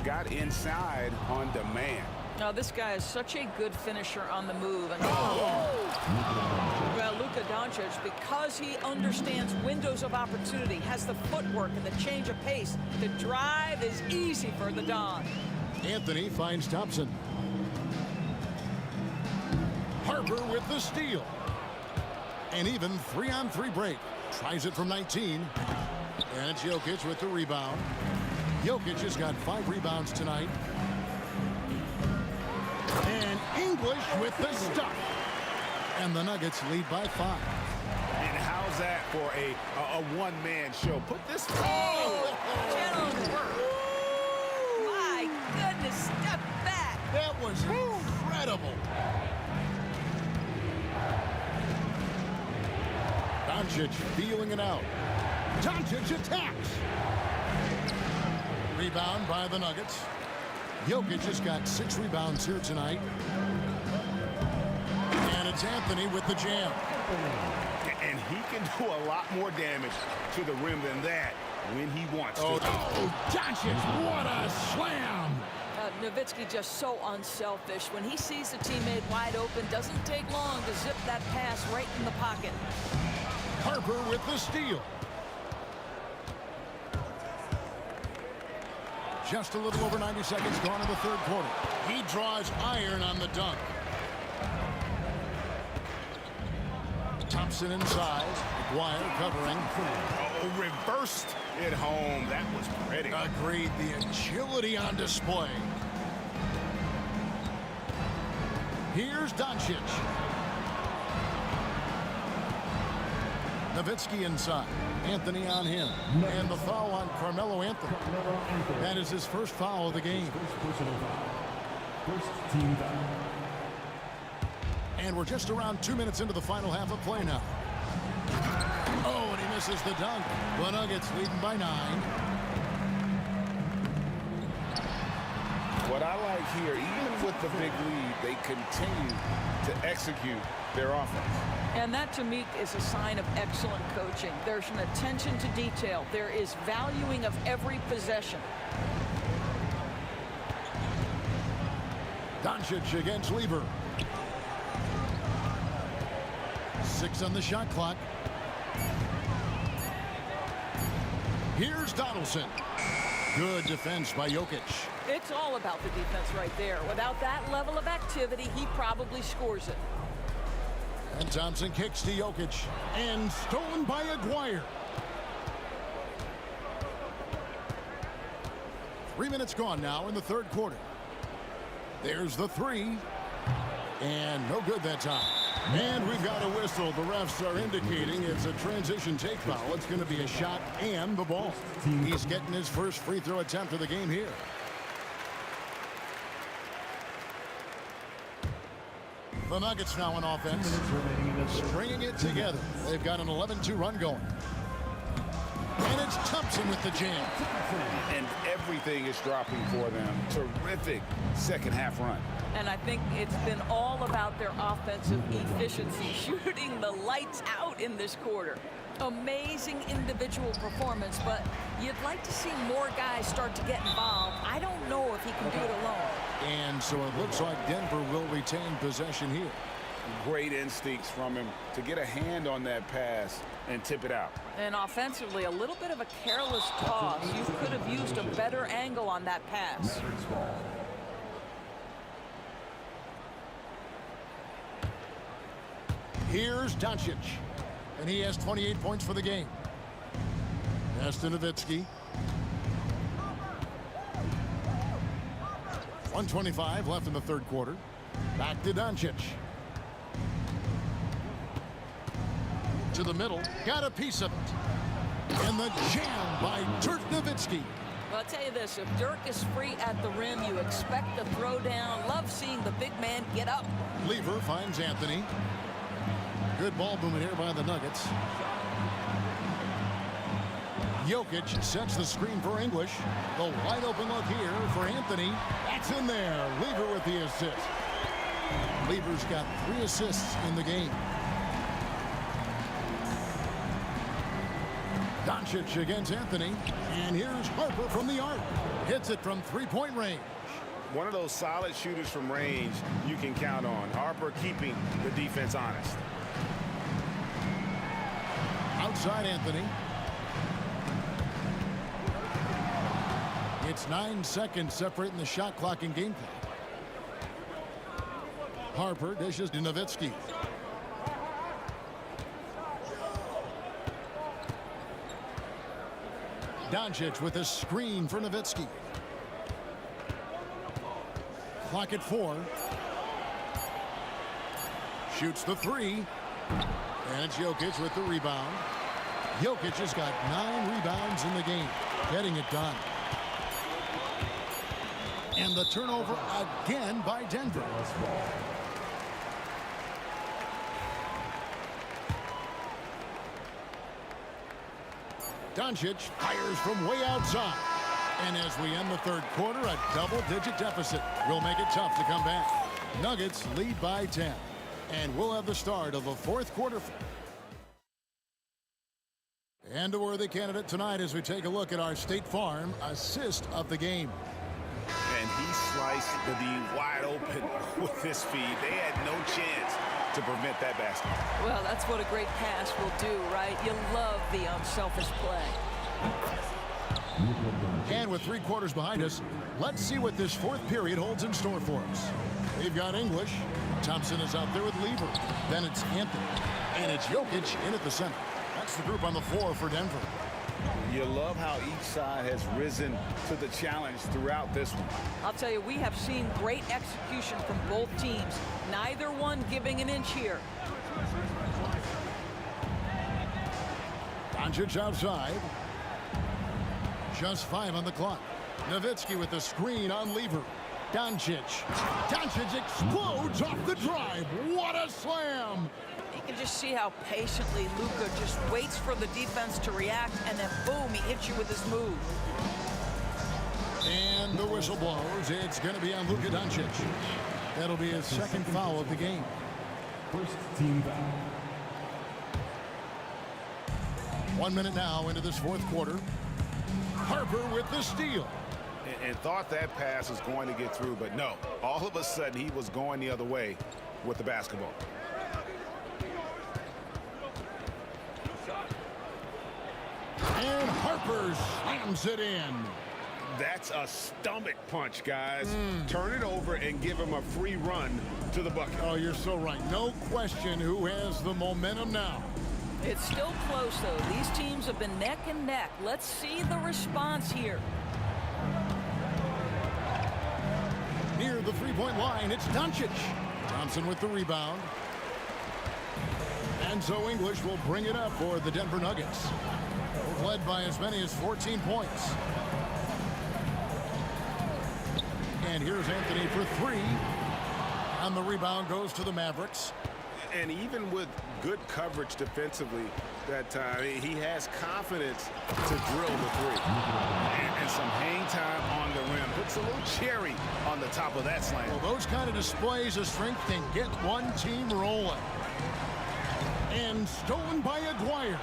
Got inside on demand. Now, this guy is such a good finisher on the move. And well, Luka Doncic, because he understands windows of opportunity, has the footwork and the change of pace. The drive is easy for the Don. Anthony finds Thompson. Harper with the steal. And even 3-on-3 break. Tries it from 19. And it's Jokic with the rebound. Jokic has got 5 rebounds tonight. And English with the stuff. And the Nuggets lead by 5. And how's that for a one-man show? Put this... Oh! Gentlemen. My goodness, step back. That was incredible. Doncic feeling it out. Doncic attacks. Rebound by the Nuggets. Jokic has got 6 rebounds here tonight. And it's Anthony with the jam. And he can do a lot more damage to the rim than that when he wants to. Oh, Doncic, what a slam! Nowitzki just so unselfish. When he sees the teammate wide open, doesn't take long to zip that pass right in the pocket. Harper with the steal. Just a little over 90 seconds gone in the third quarter. He draws iron on the dunk. Thompson inside. Aguirre covering. Oh, reversed it home. That was pretty. Agreed. The agility on display. Here's Doncic. Nowitzki inside. Anthony on him. And the foul on Carmelo Anthony. That is his first foul of the game. First team foul. And we're just around 2 minutes into the final half of play now. Oh, and he misses the dunk. The Nuggets leading by 9. What I like here, even with the big lead, they continue to execute their offense. And that, to me, is a sign of excellent coaching. There's an attention to detail. There is valuing of every possession. Doncic against Lever. 6 on the shot clock. Here's Donaldson. Good defense by Jokic. It's all about the defense right there. Without that level of activity, he probably scores it. And Thompson kicks to Jokic. And stolen by Aguirre. 3 minutes gone now in the third quarter. There's the three. And no good that time. And we've got a whistle. The refs are indicating it's a transition take foul. It's going to be a shot and the ball. He's getting his first free throw attempt of the game here. The Nuggets now on offense. Stringing it together. They've got an 11-2 run going. And it's Thompson with the jam. And everything is dropping for them. Terrific second half run. And I think it's been all about their offensive efficiency, shooting the lights out in this quarter. Amazing individual performance, but you'd like to see more guys start to get involved. I don't know if he can do it alone. And so it looks like Denver will retain possession here. Great instincts from him to get a hand on that pass and tip it out. And offensively, a little bit of a careless toss. You could have used a better angle on that pass. Here's Doncic. And he has 28 points for the game. Pass to Nowitzki. 1:25 left in the third quarter. Back to Doncic. To the middle. Got a piece of it. And the jam by Dirk Nowitzki. Well, I'll tell you this. If Dirk is free at the rim, you expect the throw down. Love seeing the big man get up. Lever finds Anthony. Good ball movement here by the Nuggets. Jokic sets the screen for English. The wide open look here for Anthony. That's in there. Lever with the assist. Lever's got 3 assists in the game. Doncic against Anthony. And here's Harper from the arc. Hits it from 3-point range. One of those solid shooters from range you can count on. Harper keeping the defense honest. Outside Anthony. It's 9 seconds separating the shot clock and game clock. Harper dishes to Nowitzki. Doncic with a screen for Nowitzki. Clock at 4. Shoots the 3. And it's Jokic with the rebound. Jokic has got 9 rebounds in the game. Getting it done. And the turnover again by Denver. Doncic fires from way outside. And as we end the third quarter, a double-digit deficit will make it tough to come back. Nuggets lead by 10. And we'll have the start of the fourth quarter. And a worthy candidate tonight as we take a look at our State Farm assist of the game. And he sliced the D wide open with his feed. They had no chance to prevent that basket. Well, that's what a great pass will do, right? You love the unselfish play. And with 3 quarters behind us, let's see what this fourth period holds in store for us. They've got English. Thompson is out there with Lever. Then it's Anthony. And it's Jokic in at the center. That's the group on the floor for Denver. You love how each side has risen to the challenge throughout this one. I'll tell you, we have seen great execution from both teams. Neither one giving an inch here. Doncic outside. Just 5 on the clock. Nowitzki with the screen on Lever. Doncic explodes off the drive. What a slam! You can just see how patiently Luka just waits for the defense to react, and then boom, he hits you with his move. And the whistle blows. It's going to be on Luka Doncic. That'll be his second foul of the game. First team foul. 1 minute now into this fourth quarter. Harper with the steal. And thought that pass was going to get through, but no. All of a sudden, he was going the other way with the basketball. And Harper slams it in. That's a stomach punch, guys. Turn it over and give him a free run to the bucket. Oh, you're so right. No question who has the momentum now. It's still close, though. These teams have been neck and neck. Let's see the response here. Near the three-point line, it's Doncic. Thompson with the rebound. And so English will bring it up for the Denver Nuggets. Led by as many as 14 points. And here's Anthony for three. And the rebound goes to the Mavericks. And even with good coverage defensively that time, he has confidence to drill the three. And some hang time on the rim. Puts a little cherry on the top of that slam. Well, those kind of displays of strength can get one team rolling. And stolen by Aguirre.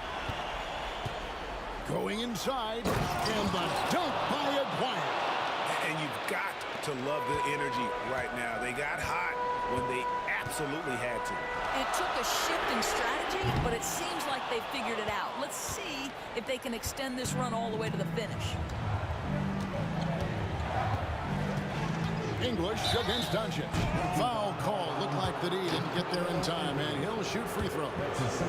Going inside, and the dunk by Aguirre. And you've got to love the energy right now. They got hot when they absolutely had to. It took a shift in strategy, but it seems like they figured it out. Let's see if they can extend this run all the way to the finish. English against Doncic. Foul call. Looked like that he didn't get there in time, and he'll shoot free throws.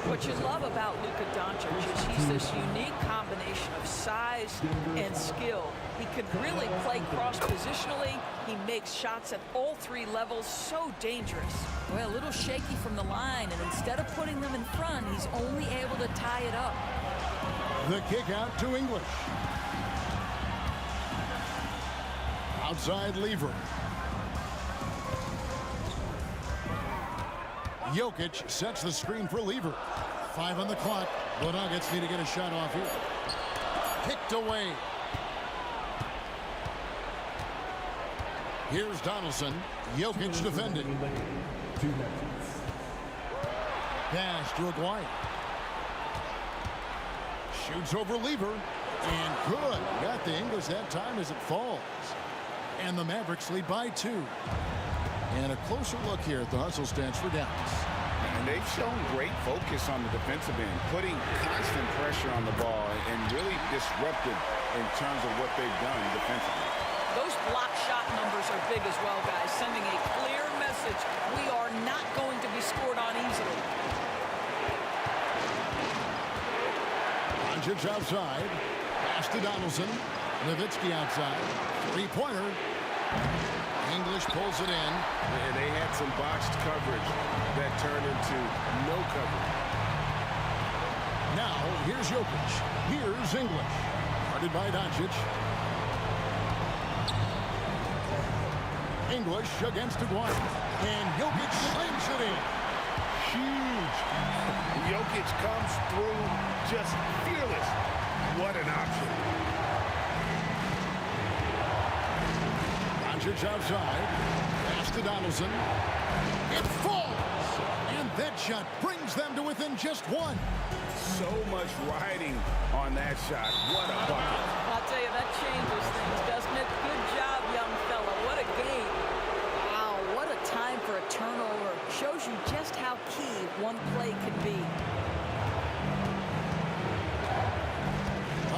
What you love about Luka Doncic is he's this unique combination of size and skill. He could really play cross-positionally. He makes shots at all three levels. So dangerous. Well, a little shaky from the line, and instead of putting them in front, he's only able to tie it up. The kick out to English. Outside Lever. Jokic sets the screen for Lever. 5 on the clock. The Nuggets need to get a shot off here. Kicked away. Here's Donaldson. Jokic defended. Pass to Aguirre. Shoots over Lever. And good. Got the English that time as it falls. And the Mavericks lead by 2. And a closer look here at the hustle stats for Dallas. And they've shown great focus on the defensive end, putting constant pressure on the ball and really disruptive in terms of what they've done defensively. Those block shot numbers are big as well, guys, sending a clear message. We are not going to be scored on easily. Doncic outside. Pass to Donaldson. Nowitzki outside. Three-pointer. English pulls it in. And they had some botched coverage that turned into no coverage. Now, here's Jokic. Here's English. Guarded by Doncic. English against Aguirre. And Jokic slams it in. Huge. Jokic comes through just fearless. What an option. Doncic outside. Pass to Donaldson. It falls. And that shot brings them to within just 1. So much riding on that shot. What a bucket. I'll tell you, that changes things, doesn't it? Good job, young fella. What a game. Wow, what a time for a turnover. Shows you just how key one play can be.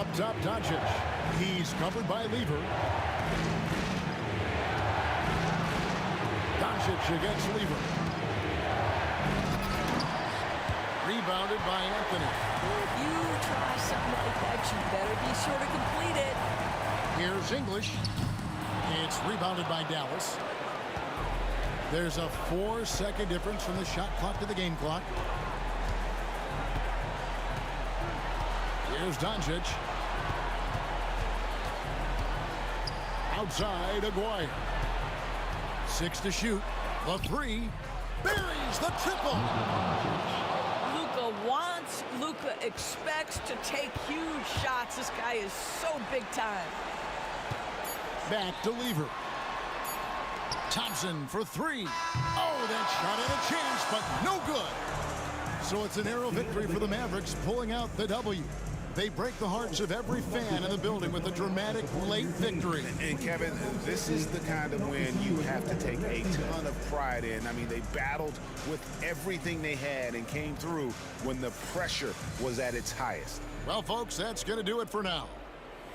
Up top, Doncic. He's covered by Lever. Doncic against Lever. Rebounded by Anthony. If you try something like that, you better be sure to complete it. Here's English. It's rebounded by Dallas. There's a 4-second difference from the shot clock to the game clock. Here's Doncic. Outside, Aguirre. 6 to shoot. The 3. Buries the triple. Luka wants, Luka expects to take huge shots. This guy is so big time. Back to Lever. Thompson for three. Oh, that shot had a chance, but no good. So it's a narrow victory for the Mavericks, pulling out the W. They break the hearts of every fan in the building with a dramatic late victory. And Kevin, this is the kind of win you have to take a ton of pride in. I mean, they battled with everything they had and came through when the pressure was at its highest. Well, folks, that's going to do it for now.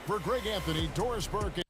For Greg Anthony, Doris Burke,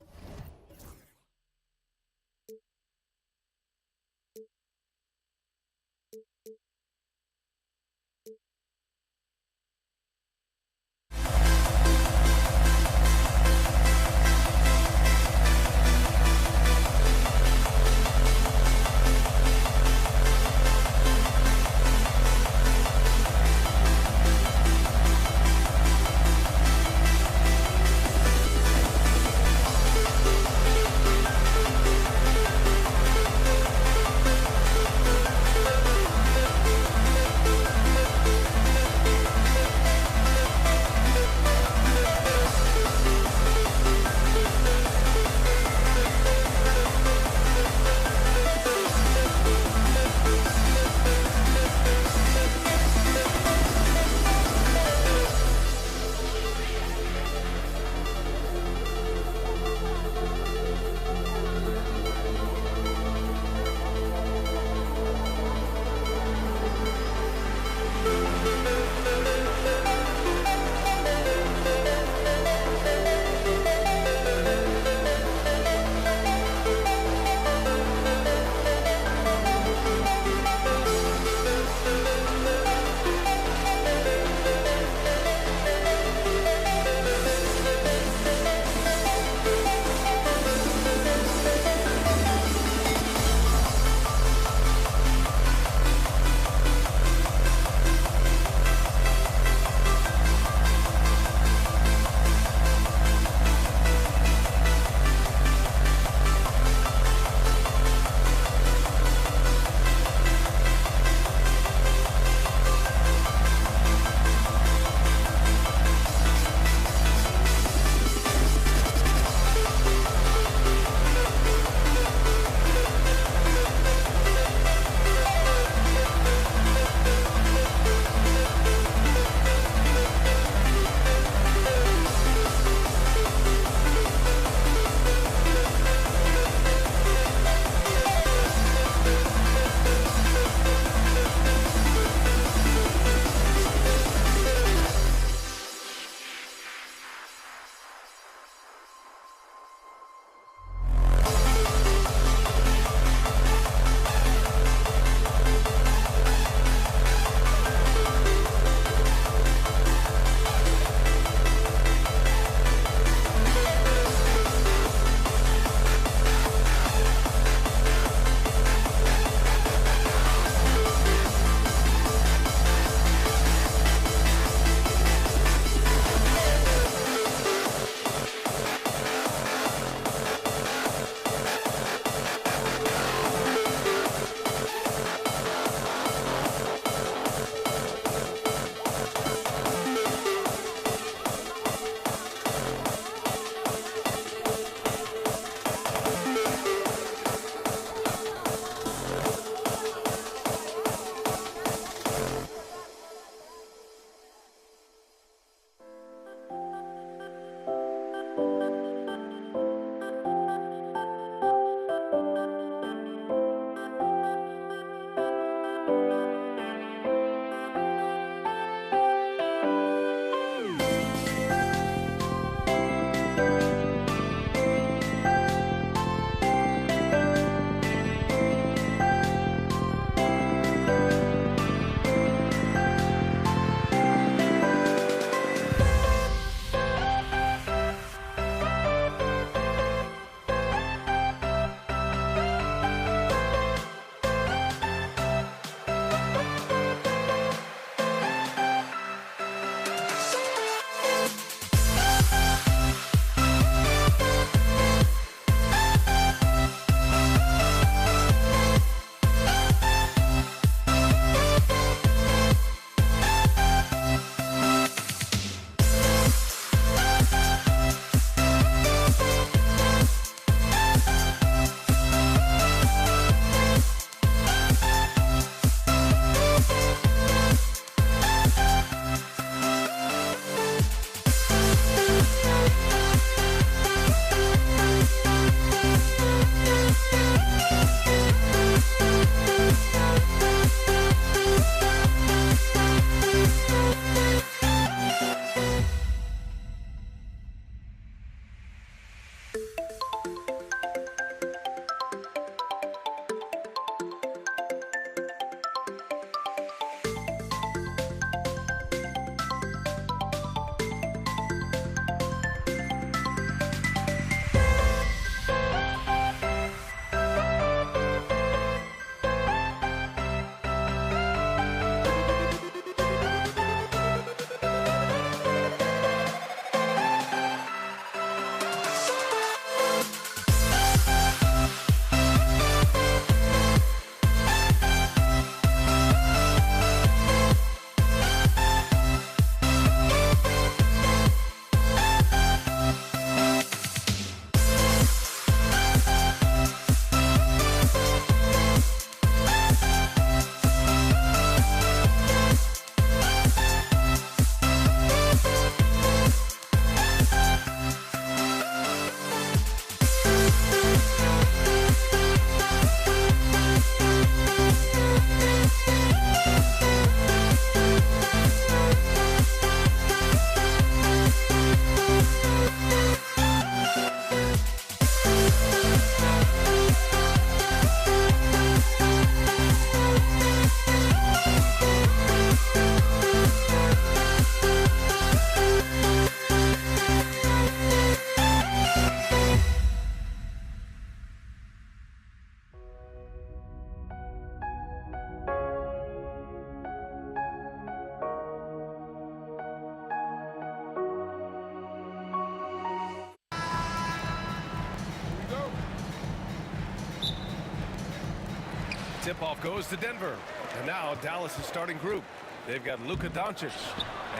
Tip-off goes to Denver. And now Dallas' starting group. They've got Luka Doncic.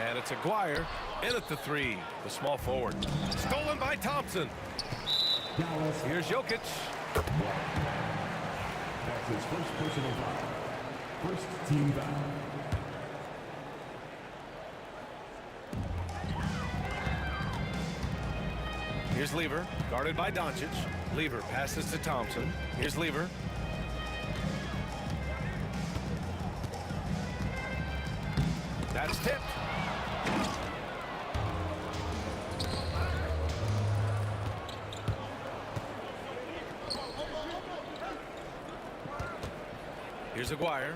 And it's Aguirre in at the three, the small forward. Stolen by Thompson. Here's Jokic. That's his first personal foul. First team foul. Here's Lever, guarded by Doncic. Lever passes to Thompson. Here's Lever. That's tipped. Here's Aguirre.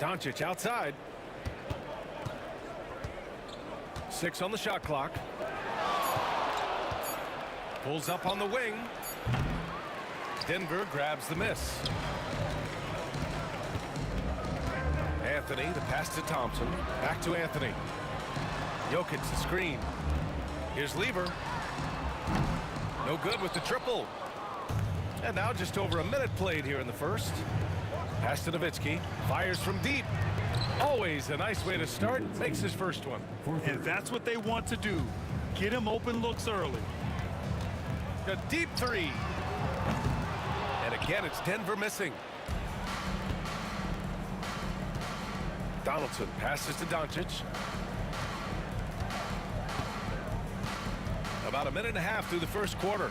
Doncic outside. 6 on the shot clock. Pulls up on the wing. Denver grabs the miss. Anthony, the pass to Thompson. Back to Anthony. Jokic, the screen. Here's Lever. No good with the triple. And now just over a minute played here in the first. Pass to Nowitzki. Fires from deep. Always a nice way to start. Makes his first one. And that's what they want to do. Get him open looks early. A deep three. And again, it's Denver missing. Donaldson passes to Doncic. About a minute and a half through the first quarter.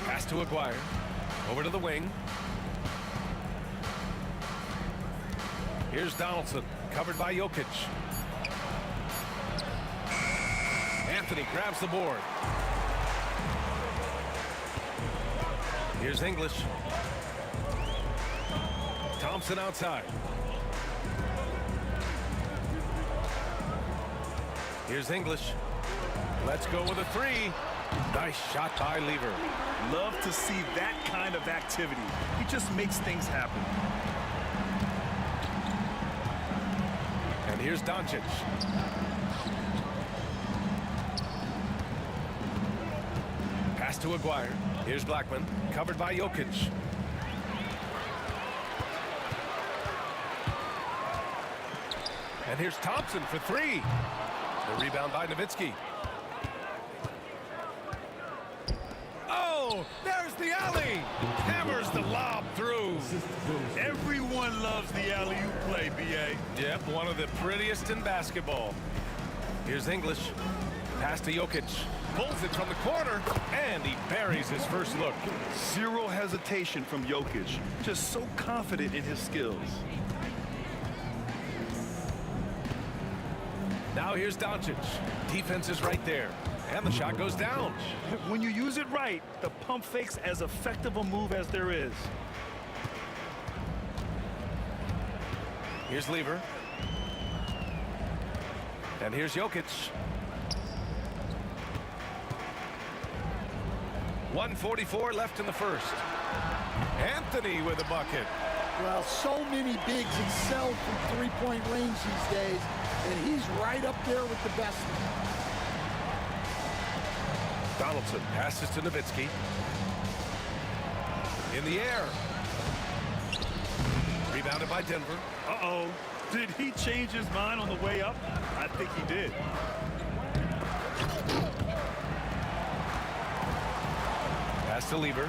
Pass to Aguirre. Over to the wing. Here's Donaldson, covered by Jokic. Anthony grabs the board. Here's English. Thompson outside. Here's English. Let's go with a three. Nice shot by Lever. Love to see that kind of activity. He just makes things happen. And here's Doncic. Pass to Aguirre. Here's Blackman, covered by Jokic. And here's Thompson for three. The rebound by Nowitzki. Oh, there's the alley. Hammers the lob through. Everyone loves the alley-oop play, B.A. Yep, one of the prettiest in basketball. Here's English. Pass to Jokic. Pulls it from the corner, and he buries his first look. Zero hesitation from Jokic. Just so confident in his skills. Now here's Doncic. Defense is right there. And the shot goes down. When you use it right, the pump fake's as effective a move as there is. Here's Lever. And here's Jokic. 1:44 left in the first. Anthony with a bucket. Well, so many bigs excel from three-point range these days, and he's right up there with the best. Donaldson passes to Nowitzki. In the air. Rebounded by Denver. Uh-oh. Did he change his mind on the way up? I think he did. Pass to Lever.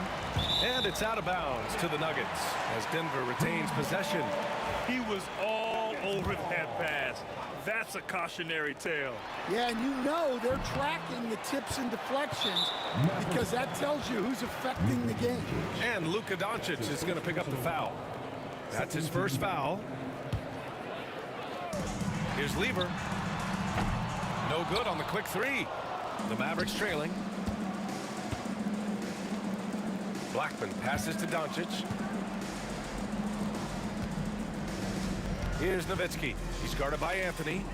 And it's out of bounds to the Nuggets as Denver retains possession. He was all over that pass. That's a cautionary tale. Yeah, and you know they're tracking the tips and deflections because that tells you who's affecting the game. And Luka Doncic is going to pick up the foul. That's his first foul. Here's Lever. No good on the quick three. The Mavericks trailing. Blackman passes to Doncic. Here's Nowitzki. He's guarded by Anthony.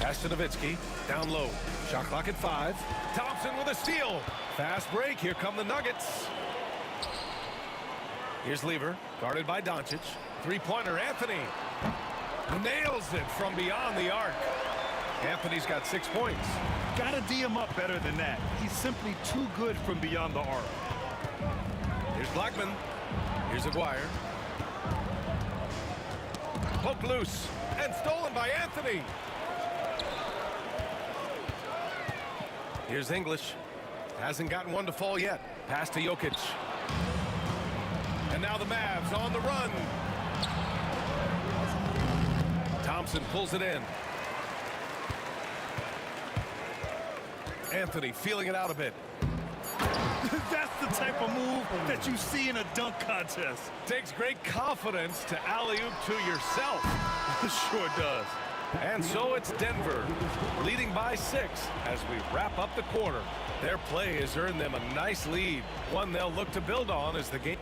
Pass to Nowitzki. Down low. Shot clock at 5. Thompson with a steal. Fast break. Here come the Nuggets. Here's Lever. Guarded by Doncic. Three-pointer Anthony. Nails it from beyond the arc. Anthony's got 6 points. Gotta D him up better than that. He's simply too good from beyond the arc. Here's Blackman. Here's Aguirre. Poked loose and stolen by Anthony. Here's English. Hasn't gotten one to fall yet. Pass to Jokic. And now the Mavs on the run. Thompson pulls it in. Anthony feeling it out a bit. That's the type of move that you see in a dunk contest. Takes great confidence to alley-oop to yourself. Sure does. And so it's Denver leading by 6 as we wrap up the quarter. Their play has earned them a nice lead, one they'll look to build on as the game.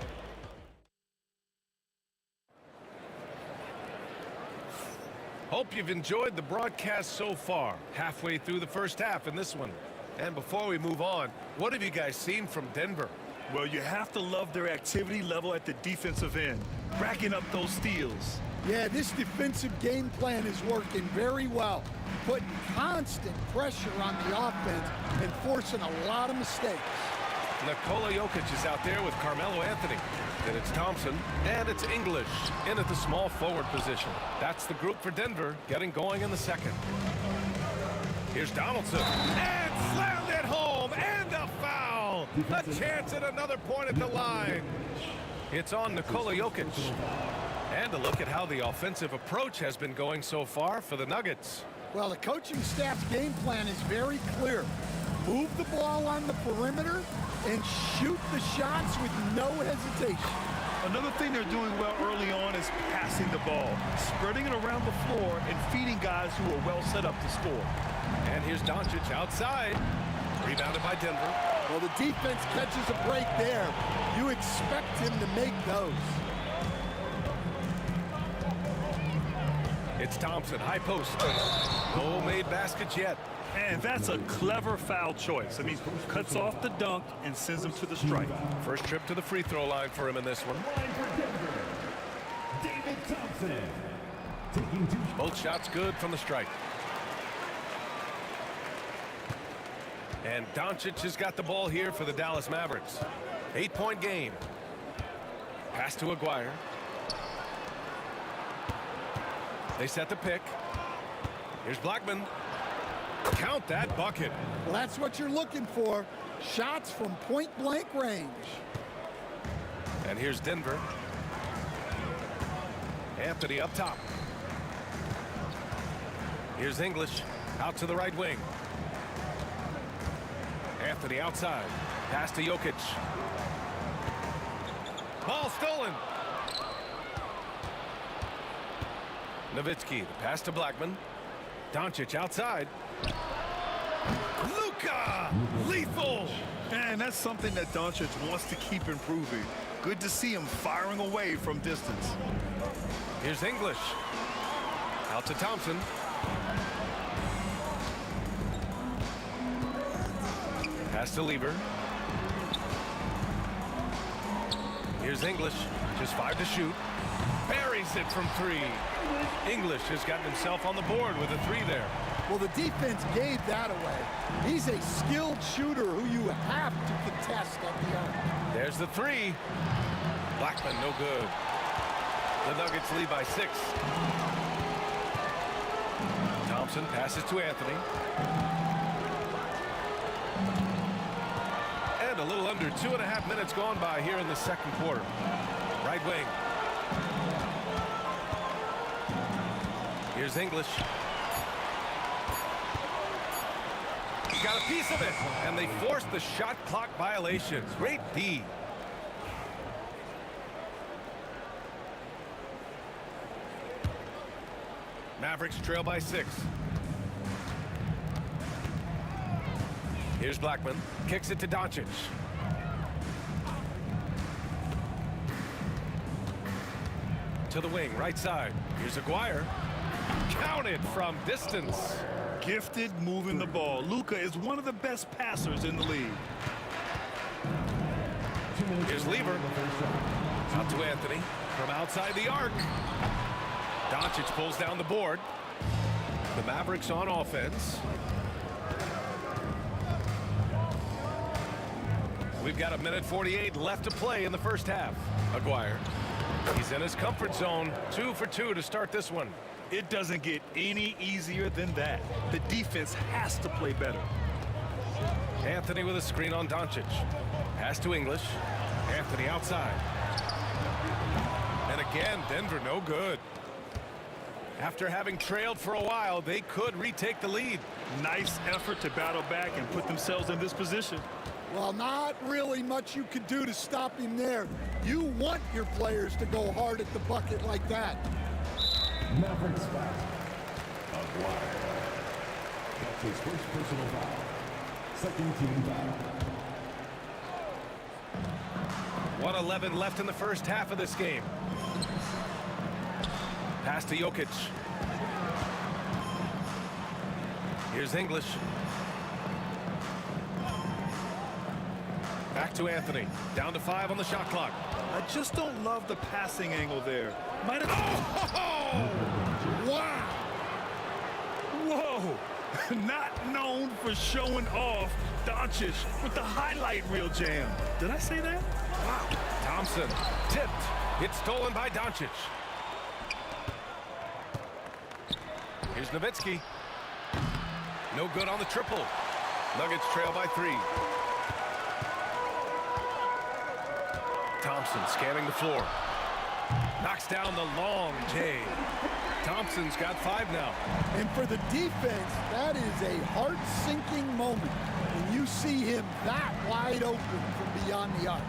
Hope you've enjoyed the broadcast so far. Halfway through the first half in this one. And before we move on, what have you guys seen from Denver? Well, you have to love their activity level at the defensive end, racking up those steals. Yeah, this defensive game plan is working very well, putting constant pressure on the offense and forcing a lot of mistakes. Nikola Jokic is out there with Carmelo Anthony. Then it's Thompson, and it's English in at the small forward position. That's the group for Denver getting going in the second. Here's Donaldson, and slammed it home, and a foul! A chance at another point at the line. It's on Nikola Jokic. And a look at how the offensive approach has been going so far for the Nuggets. Well, the coaching staff's game plan is very clear. Move the ball on the perimeter and shoot the shots with no hesitation. Another thing they're doing well early on is passing the ball, spreading it around the floor and feeding guys who are well set up to score. And here's Doncic outside. Rebounded by Denver. Well, the defense catches a break there. You expect him to make those. It's Thompson, high post. No made baskets yet. And that's a clever foul choice. I mean, cuts off the dunk and sends him to the strike. First trip to the free throw line for him in this one. David Thompson. Both shots good from the strike. And Doncic has got the ball here for the Dallas Mavericks. 8-point game. Pass to Aguirre. They set the pick. Here's Blackman. Count that bucket. Well, that's what you're looking for. Shots from point-blank range. And here's Denver. Anthony up top. Here's English out to the right wing. Anthony outside. Pass to Jokic. Ball stolen. Nowitzki, the pass to Blackman. Doncic outside. Luka! Lethal! And that's something that Doncic wants to keep improving. Good to see him firing away from distance. Here's English. Out to Thompson. Pass to Lieber. Here's English. Just 5 to shoot. Buries it from 3. English has gotten himself on the board with a 3 there. Well, the defense gave that away. He's a skilled shooter who you have to contest at the arc. There's the 3. Blackman, no good. The Nuggets lead by 6. Thompson passes to Anthony. And a little under 2.5 minutes gone by here in the second quarter. Right wing. Here's English. He got a piece of it, and they forced the shot clock violation. Great D. Mavericks trail by 6. Here's Blackman. Kicks it to Doncic. To the wing, right side. Here's Aguirre. Counted from distance. Gifted moving the ball. Luka is one of the best passers in the league. Here's Lieber. Out to Anthony from outside the arc. Doncic pulls down the board. The Mavericks on offense. We've got 1:48 left to play in the first half. Aguirre. He's in his comfort zone. 2 for 2 to start this one. It doesn't get any easier than that. The defense has to play better. Anthony with a screen on Doncic. Pass to English. Anthony outside. And again, Denver no good. After having trailed for a while, they could retake the lead. Nice effort to battle back and put themselves in this position. Well, not really much you could do to stop him there. You want your players to go hard at the bucket like that. Mavericks foul. Aguirre. That's his first personal foul. Second team foul. 1:11 left in the first half of this game. Pass to Jokic. Here's English. Back to Anthony. Down to 5 on the shot clock. I just don't love the passing angle there. Might have... Oh! Wow! Whoa! Not known for showing off, Doncic with the highlight reel jam. Did I say that? Wow. Thompson tipped. It's stolen by Doncic. Here's Nowitzki. No good on the triple. Nuggets trail by 3. Thompson scanning the floor. Knocks down the long J. Thompson's got 5 now. And for the defense, that is a heart-sinking moment when you see him that wide open from beyond the arc.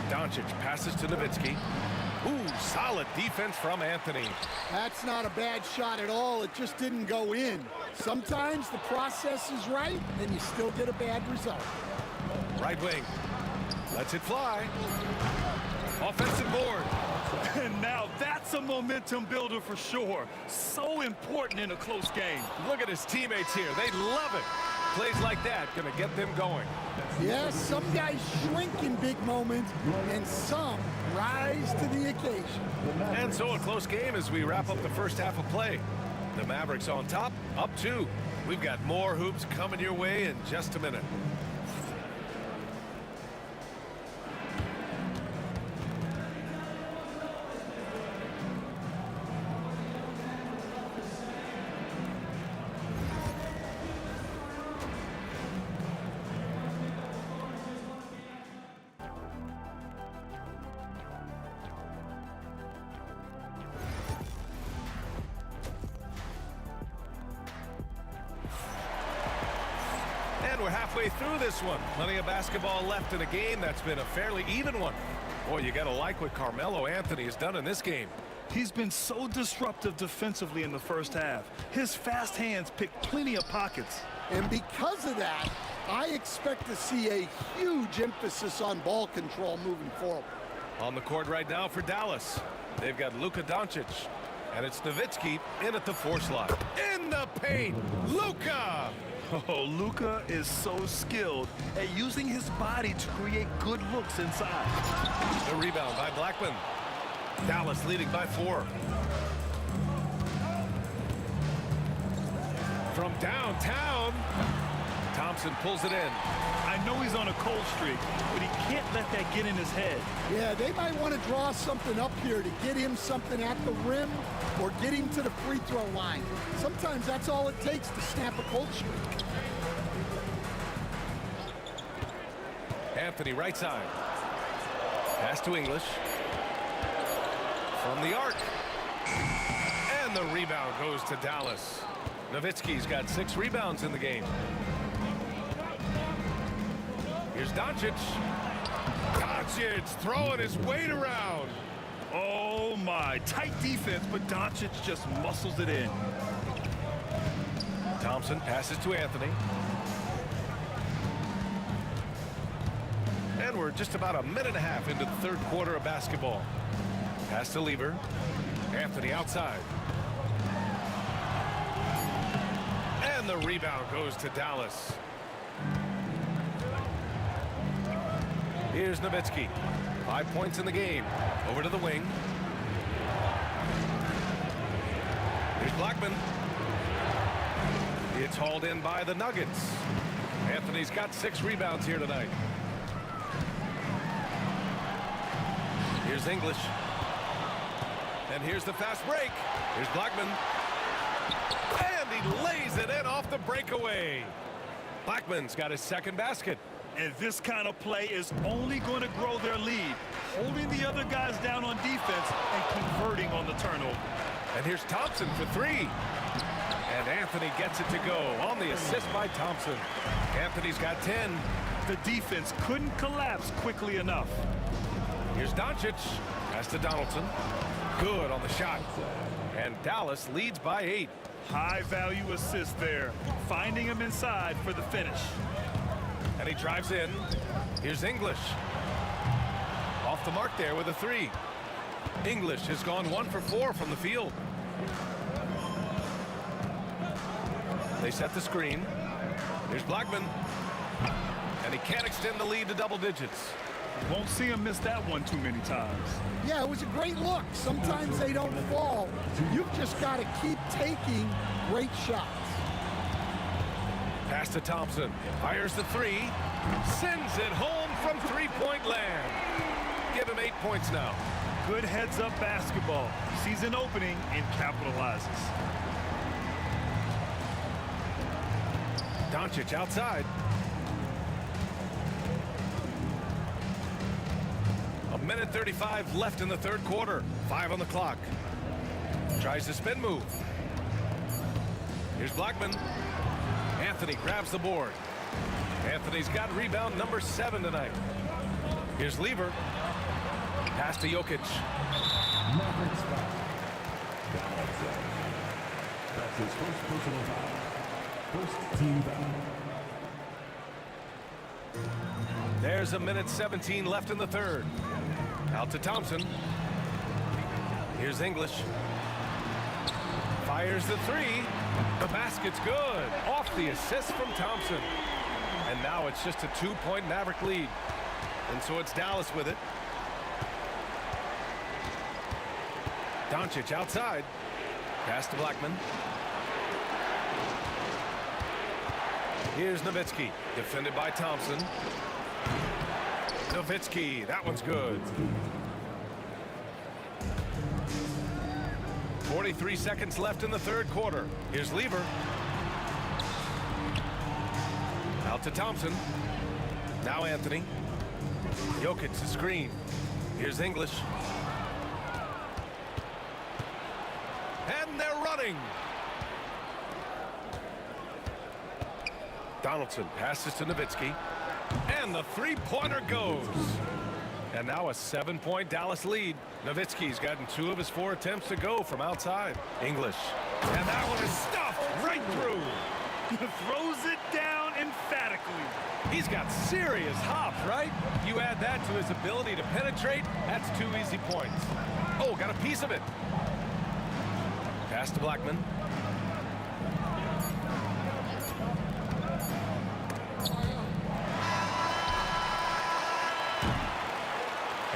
Doncic passes to Nowitzki. Ooh, solid defense from Anthony. That's not a bad shot at all. It just didn't go in. Sometimes the process is right, and you still get a bad result. Right wing. Lets it fly. Offensive board. And now that's a momentum builder for sure. So important in a close game. Look at his teammates here. They love it. Plays like that gonna get them going. Yes, some guys shrink in big moments, and some rise to the occasion. And so a close game as we wrap up the first half of play. The Mavericks on top, up 2. We've got more hoops coming your way in just a minute. And we're halfway through this one. Plenty of basketball left in a game that's been a fairly even one. Boy, you gotta like what Carmelo Anthony has done in this game. He's been so disruptive defensively in the first half. His fast hands pick plenty of pockets. And because of that, I expect to see a huge emphasis on ball control moving forward. On the court right now for Dallas, they've got Luka Doncic. And it's Nowitzki in at the 4 slot. In the paint, Luka! Oh, Luka is so skilled at using his body to create good looks inside. The rebound by Blackman. Dallas leading by 4. From downtown, Thompson pulls it in. I know he's on a cold streak, but he can't let that get in his head. Yeah, they might want to draw something up here to get him something at the rim or get him to the free throw line. Sometimes that's all it takes to snap a cold streak. Anthony right side. Pass to English. From the arc. And the rebound goes to Dallas. Nowitzki's got 6 rebounds in the game. Here's Doncic. Doncic throwing his weight around. Oh my, tight defense, but Doncic just muscles it in. Thompson passes to Anthony. And we're just about a minute and a half into the third quarter of basketball. Pass to Lever. Anthony outside. And the rebound goes to Dallas. Here's Nowitzki. 5 points in the game. Over to the wing. Here's Blackman. It's hauled in by the Nuggets. Anthony's got 6 rebounds here tonight. Here's English. And here's the fast break. Here's Blackman. And he lays it in off the breakaway. Blackman's got his second basket. And this kind of play is only going to grow their lead, holding the other guys down on defense and converting on the turnover. And here's Thompson for 3. And Anthony gets it to go on the assist by Thompson. Anthony's got 10. The defense couldn't collapse quickly enough. Here's Doncic. Pass to Donaldson. Good on the shot. And Dallas leads by 8. High-value assist there, finding him inside for the finish. And he drives in. Here's English. Off the mark there with a 3. English has gone 1 for 4 from the field. They set the screen. Here's Blackman. And he can't extend the lead to double digits. Won't see him miss that one too many times. Yeah, it was a great look. Sometimes they don't fall. You've just got to keep taking great shots. Pass to Thompson. Fires the 3. Sends it home from three-point land. Give him 8 points now. Good heads-up basketball. Sees an opening and capitalizes. Doncic outside. A minute 35 left in the third quarter. 5 on the clock. Tries the spin move. Here's Blackman. Anthony grabs the board. Anthony's got rebound number 7 tonight. Here's Lever. Pass to Jokic. That's his first personal foul. First team foul. There's a minute 17 left in the third. Out to Thompson. Here's English. Fires the 3. The basket's good. Off the assist from Thompson. And now it's just a 2-point Maverick lead. And so it's Dallas with it. Doncic outside. Pass to Blackman. Here's Nowitzki. Defended by Thompson. Nowitzki. That one's good. 43 seconds left in the third quarter. Here's Lever. Out to Thompson. Now Anthony. Jokic the screen. Here's English. And they're running. Donaldson passes to Nowitzki. And the three-pointer goes. And now a 7-point Dallas lead. Nowitzki's gotten 2 of his 4 attempts to go from outside. English. And that one is stuffed right through. Throws it down emphatically. He's got serious hops, right? You add that to his ability to penetrate, that's 2 easy points. Oh, got a piece of it. Pass to Blackman.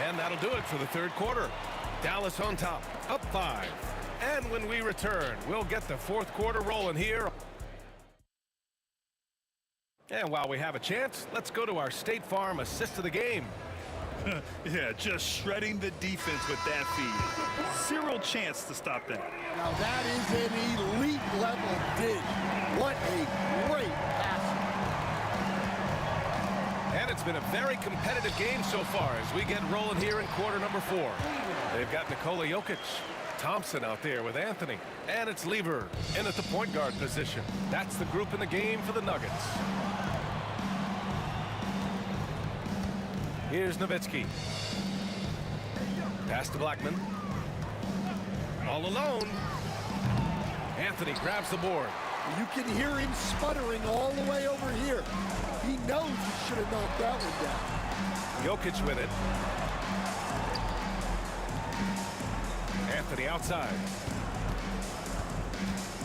And that'll do it for the third quarter. Dallas on top, up 5. And when we return, we'll get the fourth quarter rolling here. And while we have a chance, let's go to our State Farm assist of the game. Yeah, just shredding the defense with that feed. Zero chance to stop that. Now that is an elite level dig. What a great pass. And it's been a very competitive game so far as we get rolling here in quarter number 4. They've got Nikola Jokic, Thompson out there with Anthony, and it's Lever in at the point guard position. That's the group in the game for the Nuggets. Here's Nowitzki. Pass to Blackman. All alone. Anthony grabs the board. You can hear him sputtering all the way over here. He knows he should have knocked that one down. Jokic with it. Anthony outside.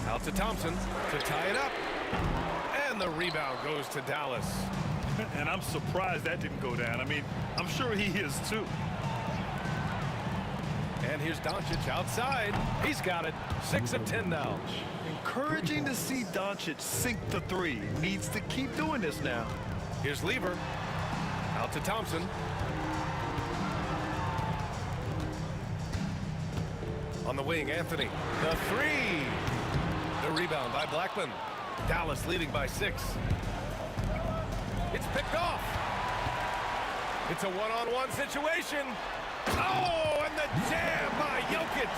Out to Thompson to tie it up. And the rebound goes to Dallas. And I'm surprised that didn't go down. I mean, I'm sure he is too. And here's Doncic outside. He's got it. 6 of 10 now. Encouraging to see Doncic sink the three. Needs to keep doing this now. Here's Lever. Out to Thompson. On the wing, Anthony. The three. The rebound by Blackman. Dallas leading by 6. It's picked off. It's a one-on-one situation. Oh, and the jam by Jokic.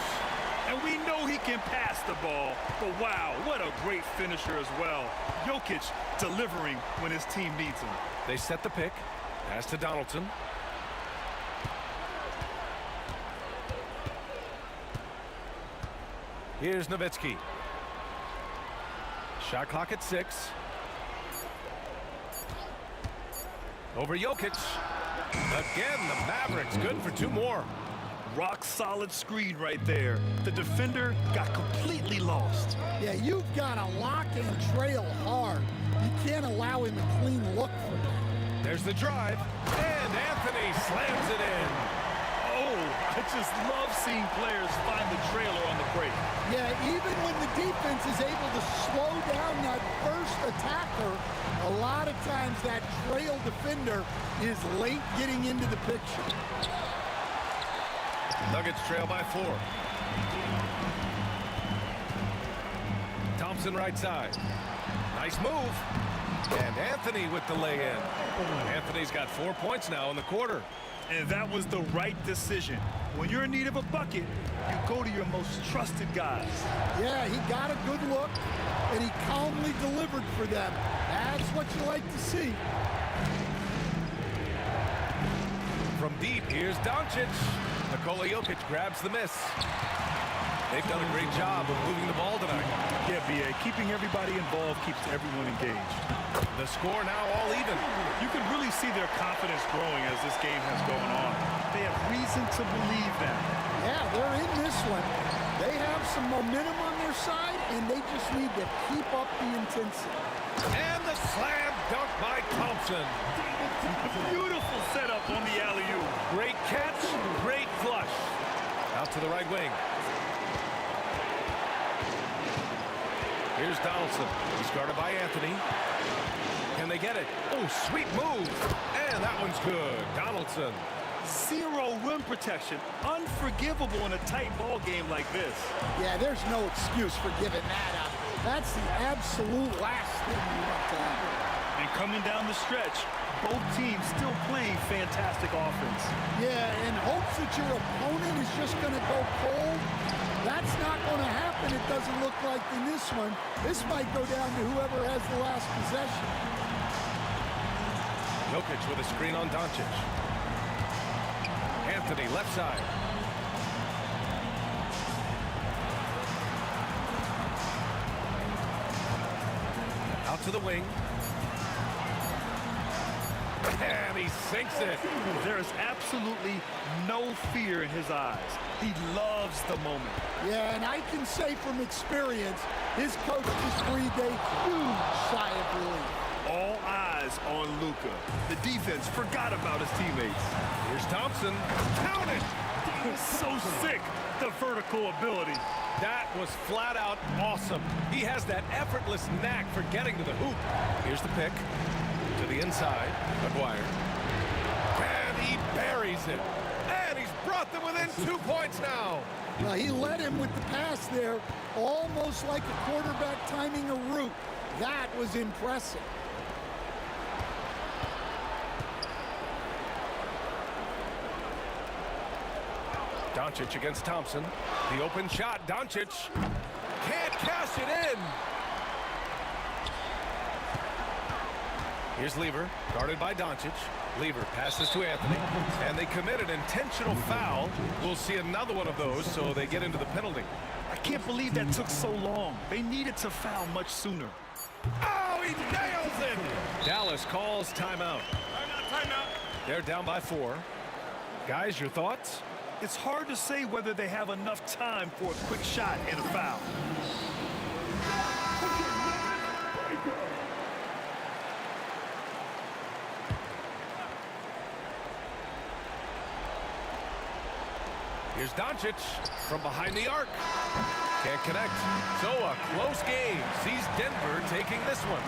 And we know he can pass the ball, but wow, what a great finisher as well. Jokic delivering when his team needs him. They set the pick. Pass to Donaldson. Here's Nowitzki. Shot clock at 6. Over Jokic. Again, the Mavericks good for 2 more. Rock solid screen right there. The defender got completely lost. Yeah, you've got to lock and trail hard. You can't allow him a clean look for that. There's the drive, and Anthony slams it in. Oh, I just love seeing players find the trailer on the break. Yeah, even when the defense is able to slow down that first attacker, a lot of times that trail defender is late getting into the picture. Nuggets trail by 4. Thompson right side. Nice move. And Anthony with the lay-in. Anthony's got 4 points now in the quarter. And that was the right decision. When you're in need of a bucket, you go to your most trusted guys. Yeah, he got a good look, and he calmly delivered for them. That's what you like to see. From deep, here's Doncic. Nikola Jokic grabs the miss. They've done a great job of moving the ball tonight. Yeah, B.A., keeping everybody involved keeps everyone engaged. The score now all even. You can really see their confidence growing as this game has gone on. They have reason to believe that. Yeah, they're in this one. They have some momentum on their side, and they just need to keep up the intensity. And the slam dunk by Thompson. Beautiful setup on the alley-oop. Great catch, great flush. Out to the right wing. Here's Donaldson. He's guarded by Anthony. Can they get it? Oh, sweet move. And that one's good. Donaldson. Zero rim protection. Unforgivable in a tight ball game like this. Yeah, there's no excuse for giving that up. That's the absolute last thing you want to happen. And coming down the stretch, both teams still playing fantastic offense. Yeah, and hopes that your opponent is just going to go cold. That's not going to happen, it doesn't look like in this one. This might go down to whoever has the last possession. Jokic with a screen on Doncic. Anthony left side. Out to the wing. And he sinks it. There is absolutely no fear in his eyes. He loves the moment. Yeah, and I can say from experience, his coach just breathed a huge sigh of relief. All eyes on Luka. The defense forgot about his teammates. Here's Thompson. Count it! So sick, the vertical ability. That was flat out awesome. He has that effortless knack for getting to the hoop. Here's the pick. To the inside, McGuire. And he buries it. And he's brought them within 2 points now. Now, he led him with the pass there, almost like a quarterback timing a route. That was impressive. Doncic against Thompson. The open shot. Doncic can't cash it in. Here's Lever, guarded by Doncic. Lever passes to Anthony, and they commit an intentional foul. We'll see another one of those, so they get into the penalty. I can't believe that took so long. They needed to foul much sooner. Oh, he nails it! Dallas calls timeout. Timeout. They're down by 4. Guys, your thoughts? It's hard to say whether they have enough time for a quick shot and a foul. Here's Doncic from behind the arc. Can't connect. So a close game sees Denver taking this one.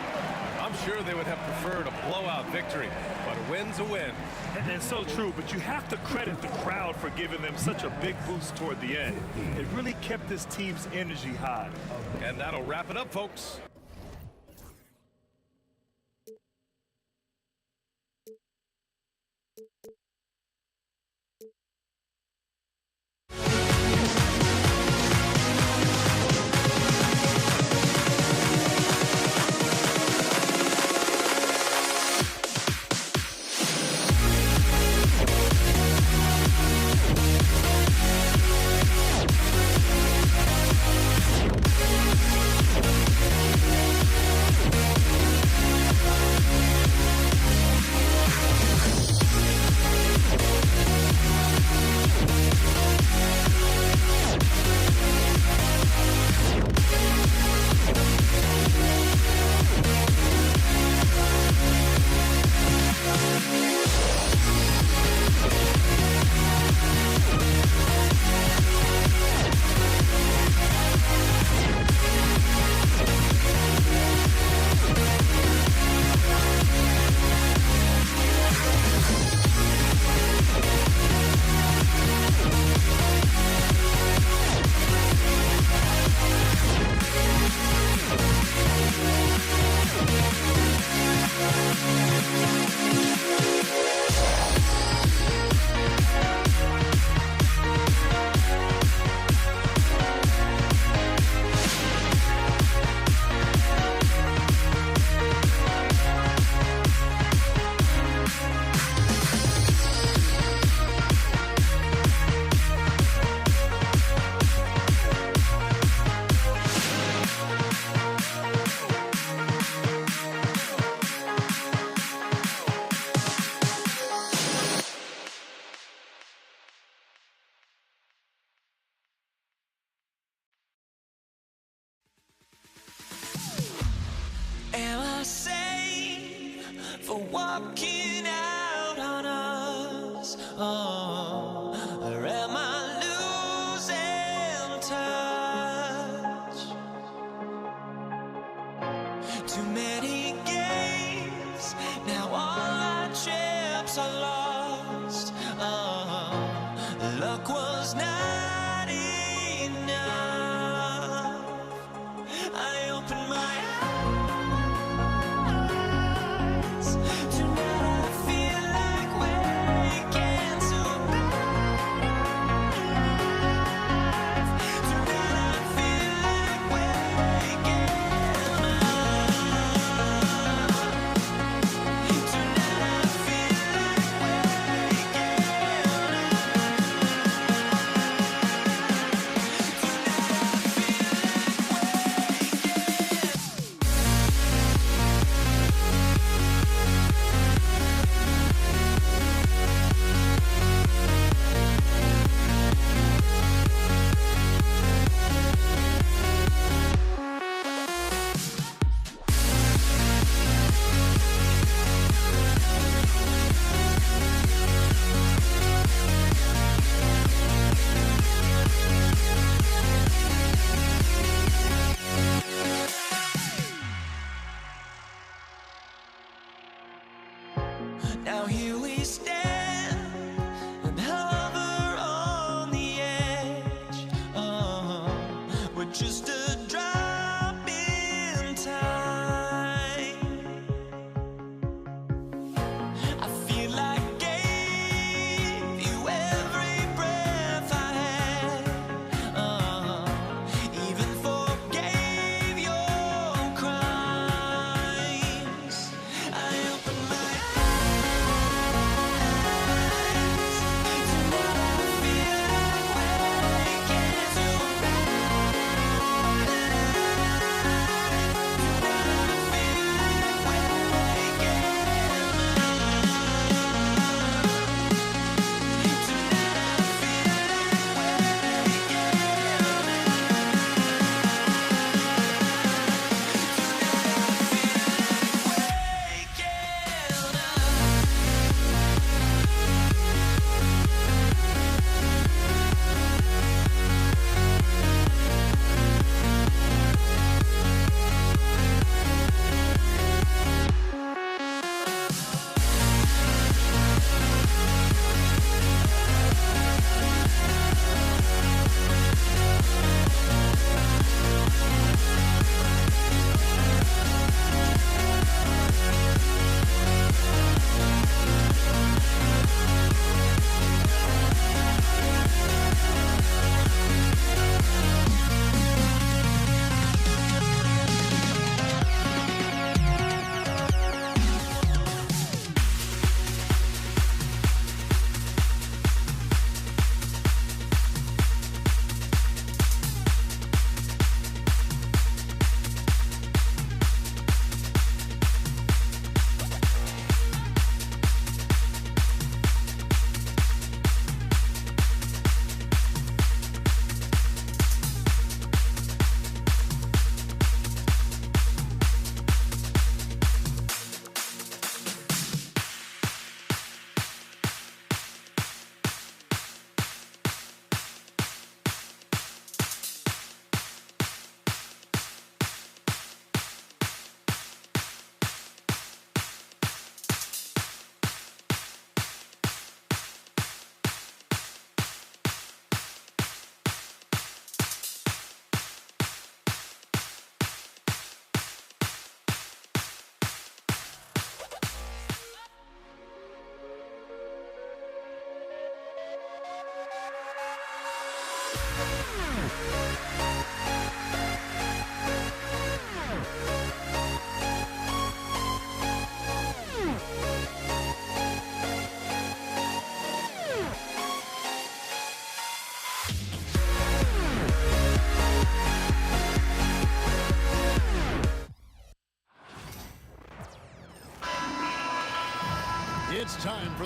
I'm sure they would have preferred a blowout victory, but a win's a win. And that's so true, but you have to credit the crowd for giving them such a big boost toward the end. It really kept this team's energy high. And that'll wrap it up, folks. Am I safe for walking out on us? Oh, or am I losing touch? Too many games, now all our chips are lost. Oh, luck was not enough. I opened my Now here we stand and hover on the edge. Oh, we're just a drop in time. I feel like I gave you every breath I had. Even forgave your crimes. I opened my eyes.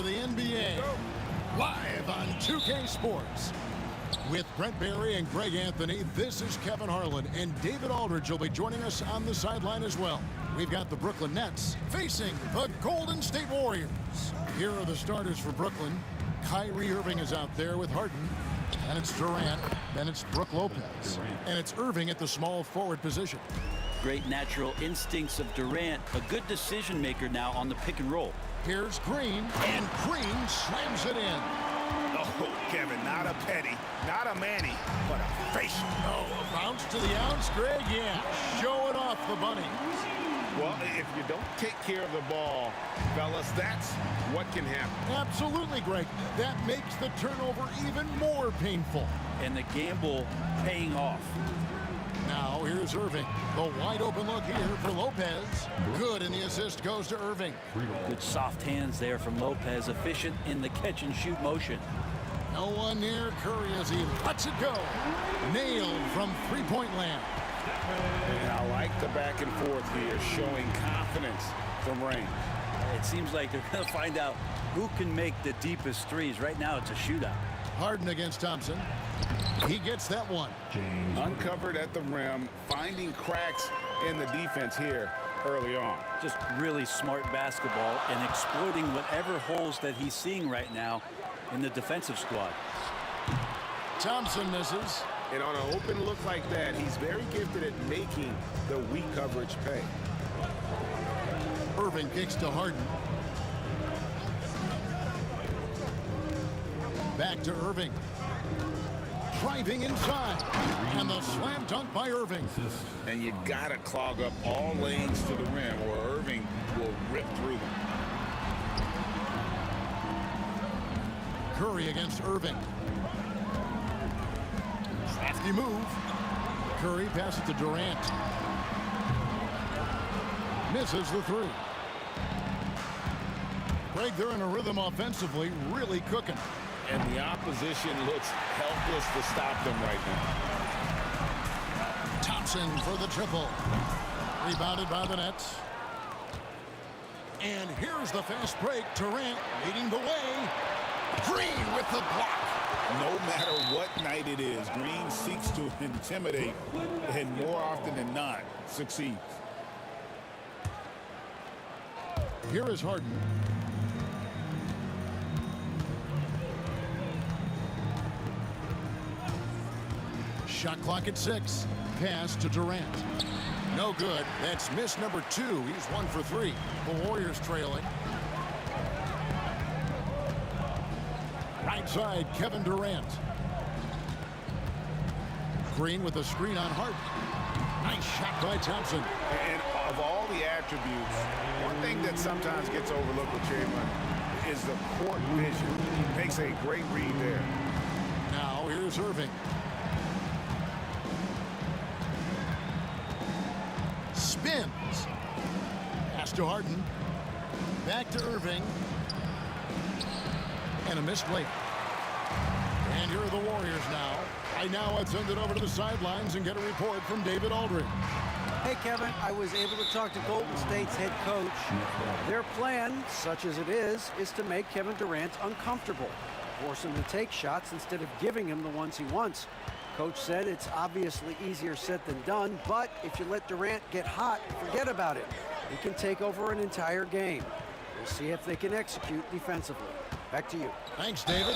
for the NBA. Live on 2K Sports. With Brent Barry and Greg Anthony, this is Kevin Harlan, and David Aldridge will be joining us on the sideline as well. We've got the Brooklyn Nets facing the Golden State Warriors. Here are the starters for Brooklyn. Kyrie Irving is out there with Harden. And it's Durant. Then it's Brook Lopez. And it's Irving at the small forward position. Great natural instincts of Durant. A good decision maker now on the pick and roll. Here's Green, and Green slams it in. Oh, Kevin, not a Petty, not a Manny, but a facial. Oh, a bounce to the ounce, Greg. Yeah, showing off the bunny. Well, if you don't take care of the ball, fellas, that's what can happen. Absolutely, Greg. That makes the turnover even more painful. And the gamble paying off. Now, here's Irving. The wide open look here for Lopez. Good, and the assist goes to Irving. Good soft hands there from Lopez. Efficient in the catch and shoot motion. No one near Curry as he lets it go. Nailed from three-point land. And I like the back and forth here, showing confidence from range. It seems like they're going to find out who can make the deepest threes. Right now, it's a shootout. Harden against Thompson. He gets that one. Uncovered at the rim, finding cracks in the defense here early on. Just really smart basketball and exploiting whatever holes that he's seeing right now in the defensive squad. Thompson misses. And on an open look like that, he's very gifted at making the weak coverage pay. Irving kicks to Harden. Back to Irving. Driving inside. And the slam dunk by Irving. And you gotta clog up all lanes to the rim or Irving will rip through them. Curry against Irving. Crafty move. Curry passes to Durant. Misses the three. Greg, they're in a rhythm offensively, really cooking. And the opposition looks helpless to stop them right now. Thompson for the triple. Rebounded by the Nets. And here's the fast break. Durant leading the way. Green with the block. No matter what night it is, Green seeks to intimidate and more often than not succeeds. Here is Harden. Shot clock at 6. Pass to Durant. No good. That's miss number 2. He's 1 for 3. The Warriors trailing. Right side, Kevin Durant. Green with a screen on Harden. Nice shot by Thompson. And of all the attributes, one thing that sometimes gets overlooked with Chamberlain is the court vision. He makes a great read there. Now here's Irving. Spins. Pass to Harden. Back to Irving. And a missed late. And here are the Warriors now. Right now, let's send it over to the sidelines and get a report from David Aldridge. Hey, Kevin, I was able to talk to Golden State's head coach. Their plan, such as it is to make Kevin Durant uncomfortable. Force him to take shots instead of giving him the ones he wants. Coach said it's obviously easier said than done, but if you let Durant get hot, forget about it. He can take over an entire game. We'll see if they can execute defensively. Back to you. Thanks, David.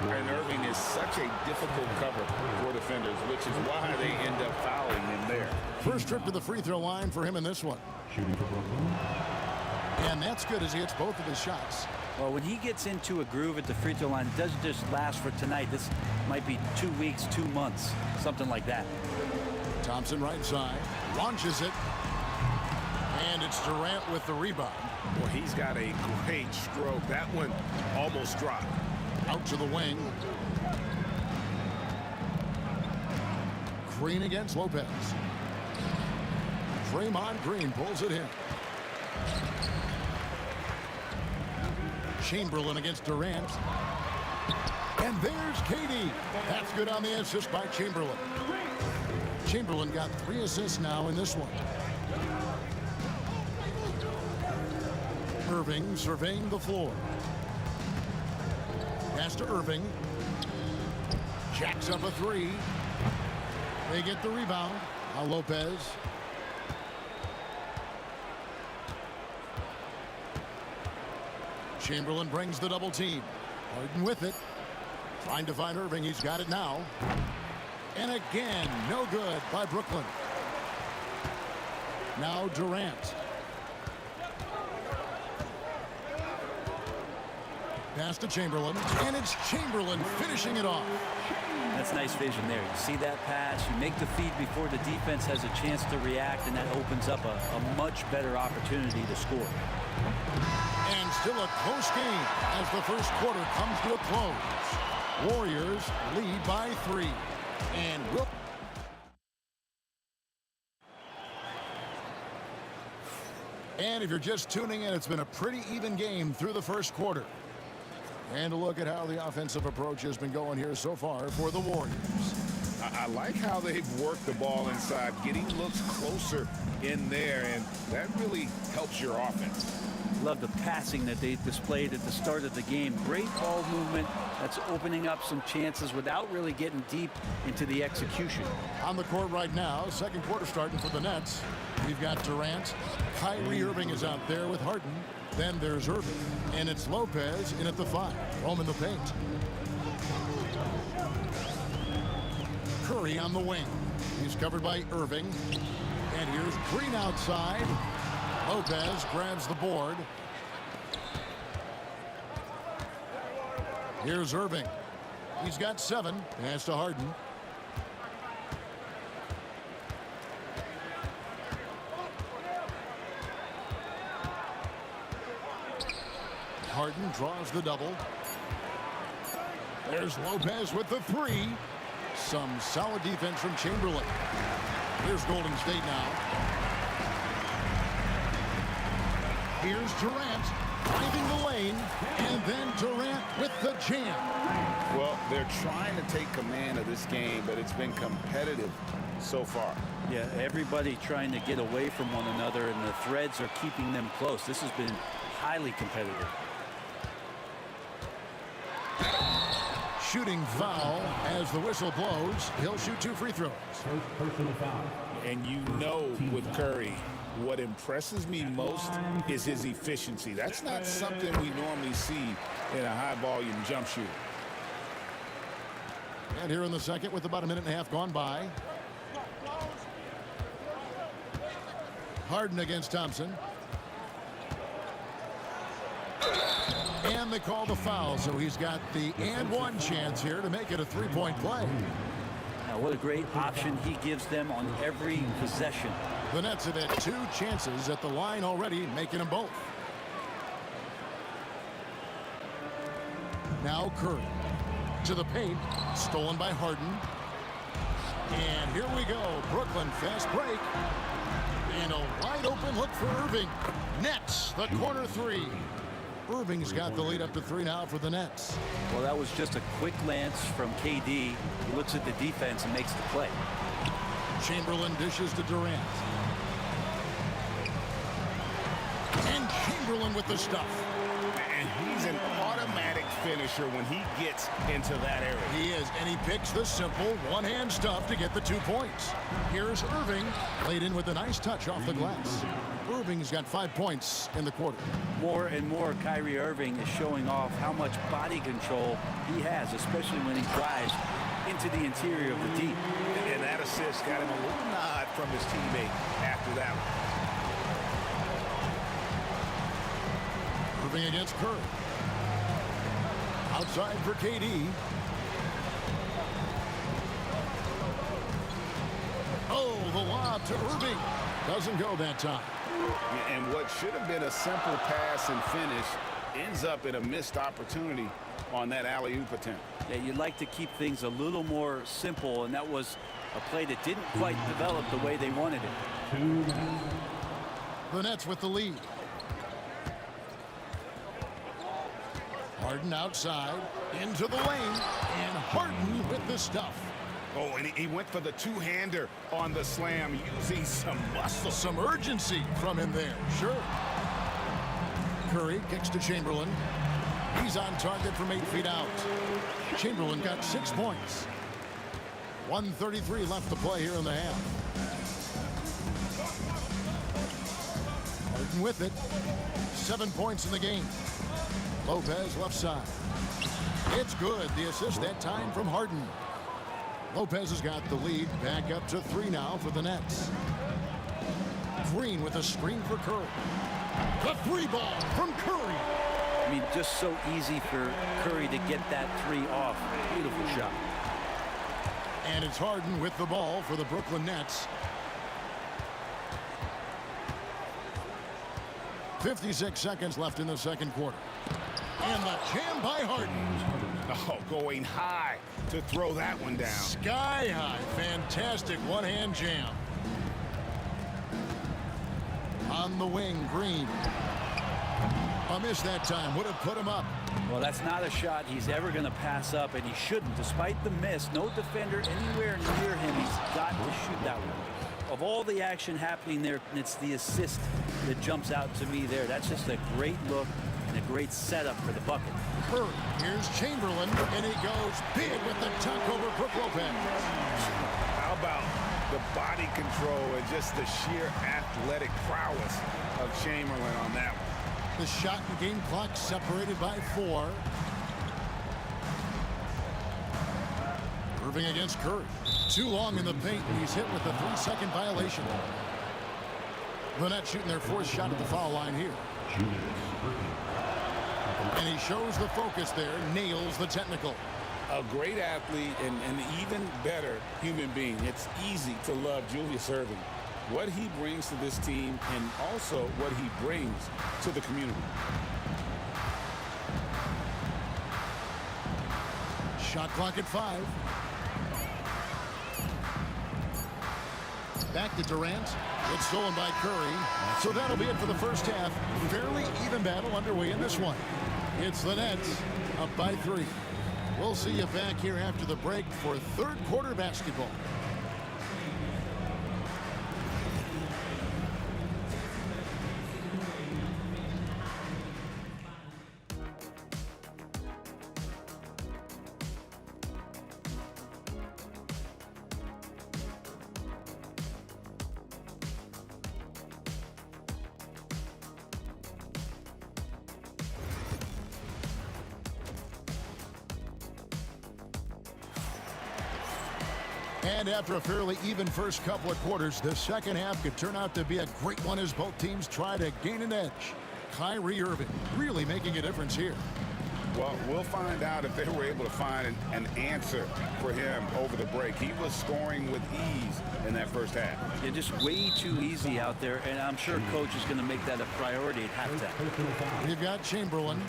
And Irving is such a difficult cover for defenders, which is why they end up fouling him there. First trip to the free throw line for him in this one. And that's good as he hits both of his shots. Well, when he gets into a groove at the free throw line, it doesn't just last for tonight. This might be 2 weeks, 2 months, something like that. Thompson right side, launches it. And it's Durant with the rebound. Well, he's got a great stroke. That one almost dropped. Out to the wing. Green against Lopez. Draymond Green pulls it in. Chamberlain against Durant. And there's KD. That's good on the assist by Chamberlain. Chamberlain got 3 assists now in this one. Irving surveying the floor. Pass to Irving. Jacks up a three. They get the rebound. Now Lopez. Chamberlain brings the double team. Harden with it. Trying to find Irving. He's got it now. And again, no good by Brooklyn. Now Durant. Pass to Chamberlain. And it's Chamberlain finishing it off. That's nice vision there. You see that pass, you make the feed before the defense has a chance to react, and that opens up a much better opportunity to score. And still a close game as the first quarter comes to a close. Warriors lead by 3. And if you're just tuning in, it's been a pretty even game through the first quarter. And a look at how the offensive approach has been going here so far for the Warriors. I like how they've worked the ball inside, getting looks closer in there, and that really helps your offense. Love the passing that they displayed at the start of the game. Great ball movement that's opening up some chances without really getting deep into the execution. On the court right now, second quarter starting for the Nets. We've got Durant. Kyrie Irving is out there with Harden. Then there's Irving. And it's Lopez in at the 5. Home in the paint. Curry on the wing. He's covered by Irving. And here's Green outside. Lopez grabs the board. Here's Irving. He's got 7. Pass to Harden. Harden draws the double. There's Lopez with the 3. Some solid defense from Chamberlain. Here's Golden State now. Here's Durant finding the lane, and then Durant with the jam. Well, they're trying to take command of this game, but it's been competitive so far. Yeah, everybody trying to get away from one another, and the threads are keeping them close. This has been highly competitive. Shooting foul as the whistle blows. He'll shoot 2 free throws. Personal foul. And you know with Curry, what impresses me most is his efficiency. That's not something we normally see in a high-volume jump shooter. And here in the second with about a minute and a half gone by. Harden against Thompson. And they call the foul, so he's got the and one chance here to make it a 3-point play. Now, what a great option he gives them on every possession. The Nets have had 2 chances at the line already, making them both. Now Curry to the paint, stolen by Harden. And here we go, Brooklyn fast break. And a wide open look for Irving. Nets, the corner 3. Irving's got the lead up to 3 now for the Nets. Well, that was just a quick glance from KD. He looks at the defense and makes the play. Chamberlain dishes to Durant. And Chamberlain with the stuff. And he's an automatic finisher when he gets into that area. He is, and he picks the simple one-hand stuff to get the 2 points. Here's Irving, laid in with a nice touch off the glass. Irving's got 5 points in the quarter. More and more, Kyrie Irving is showing off how much body control he has, especially when he drives into the interior of the deep. And that assist got him a little nod from his teammate after that one. Irving against Curry. Outside for KD. Oh, the lob to Irving. Doesn't go that time. And what should have been a simple pass and finish ends up in a missed opportunity on that alley-oop attempt. Yeah, you'd like to keep things a little more simple, and that was a play that didn't quite develop the way they wanted it. The Nets with the lead. Harden outside, into the lane, and Harden with the stuff. Oh, and he went for the two-hander on the slam, using some muscle. Some urgency from him there, sure. Curry kicks to Chamberlain. He's on target from 8 feet out. Chamberlain got 6 points. 1:33 left to play here in the half. Harden with it. 7 points in the game. Lopez left side. It's good. The assist that time from Harden. Lopez has got the lead back up to 3 now for the Nets. Green with a screen for Curry. The 3 ball from Curry. I mean, just so easy for Curry to get that 3 off. Beautiful shot. And it's Harden with the ball for the Brooklyn Nets. 56 seconds left in the second quarter. And the jam by Harden. Oh, going high to throw that one down. Sky high. Fantastic one-hand jam. On the wing, Green. A miss that time. Would have put him up. Well, that's not a shot he's ever going to pass up, and he shouldn't. Despite the miss, no defender anywhere near him. He's got to shoot that one. Of all the action happening there, it's the assist that jumps out to me there. That's just a great look and a great setup for the bucket. Curry, here's Chamberlain, and he goes big with the tuck over Brook Lopez. How about the body control and just the sheer athletic prowess of Chamberlain on that one? The shot and game clock separated by 4. Irving against Curry. Too long in the paint, and he's hit with a 3-second violation. The Nets shooting their 4th shot at the foul line here. And he shows the focus there, nails the technical. A great athlete and an even better human being. It's easy to love Julius Irving. What he brings to this team and also what he brings to the community. Shot clock at 5. Back to Durant. It's stolen by Curry. So that'll be it for the first half. Fairly even battle underway in this one. It's the Nets up by 3. We'll see you back here after the break for third quarter basketball. And after a fairly even first couple of quarters, the second half could turn out to be a great one as both teams try to gain an edge. Kyrie Irving really making a difference here. Well, we'll find out if they were able to find an answer for him over the break. He was scoring with ease in that first half. Yeah, just way too easy out there, and I'm sure Coach is going to make that a priority at halftime. We've got Chamberlain.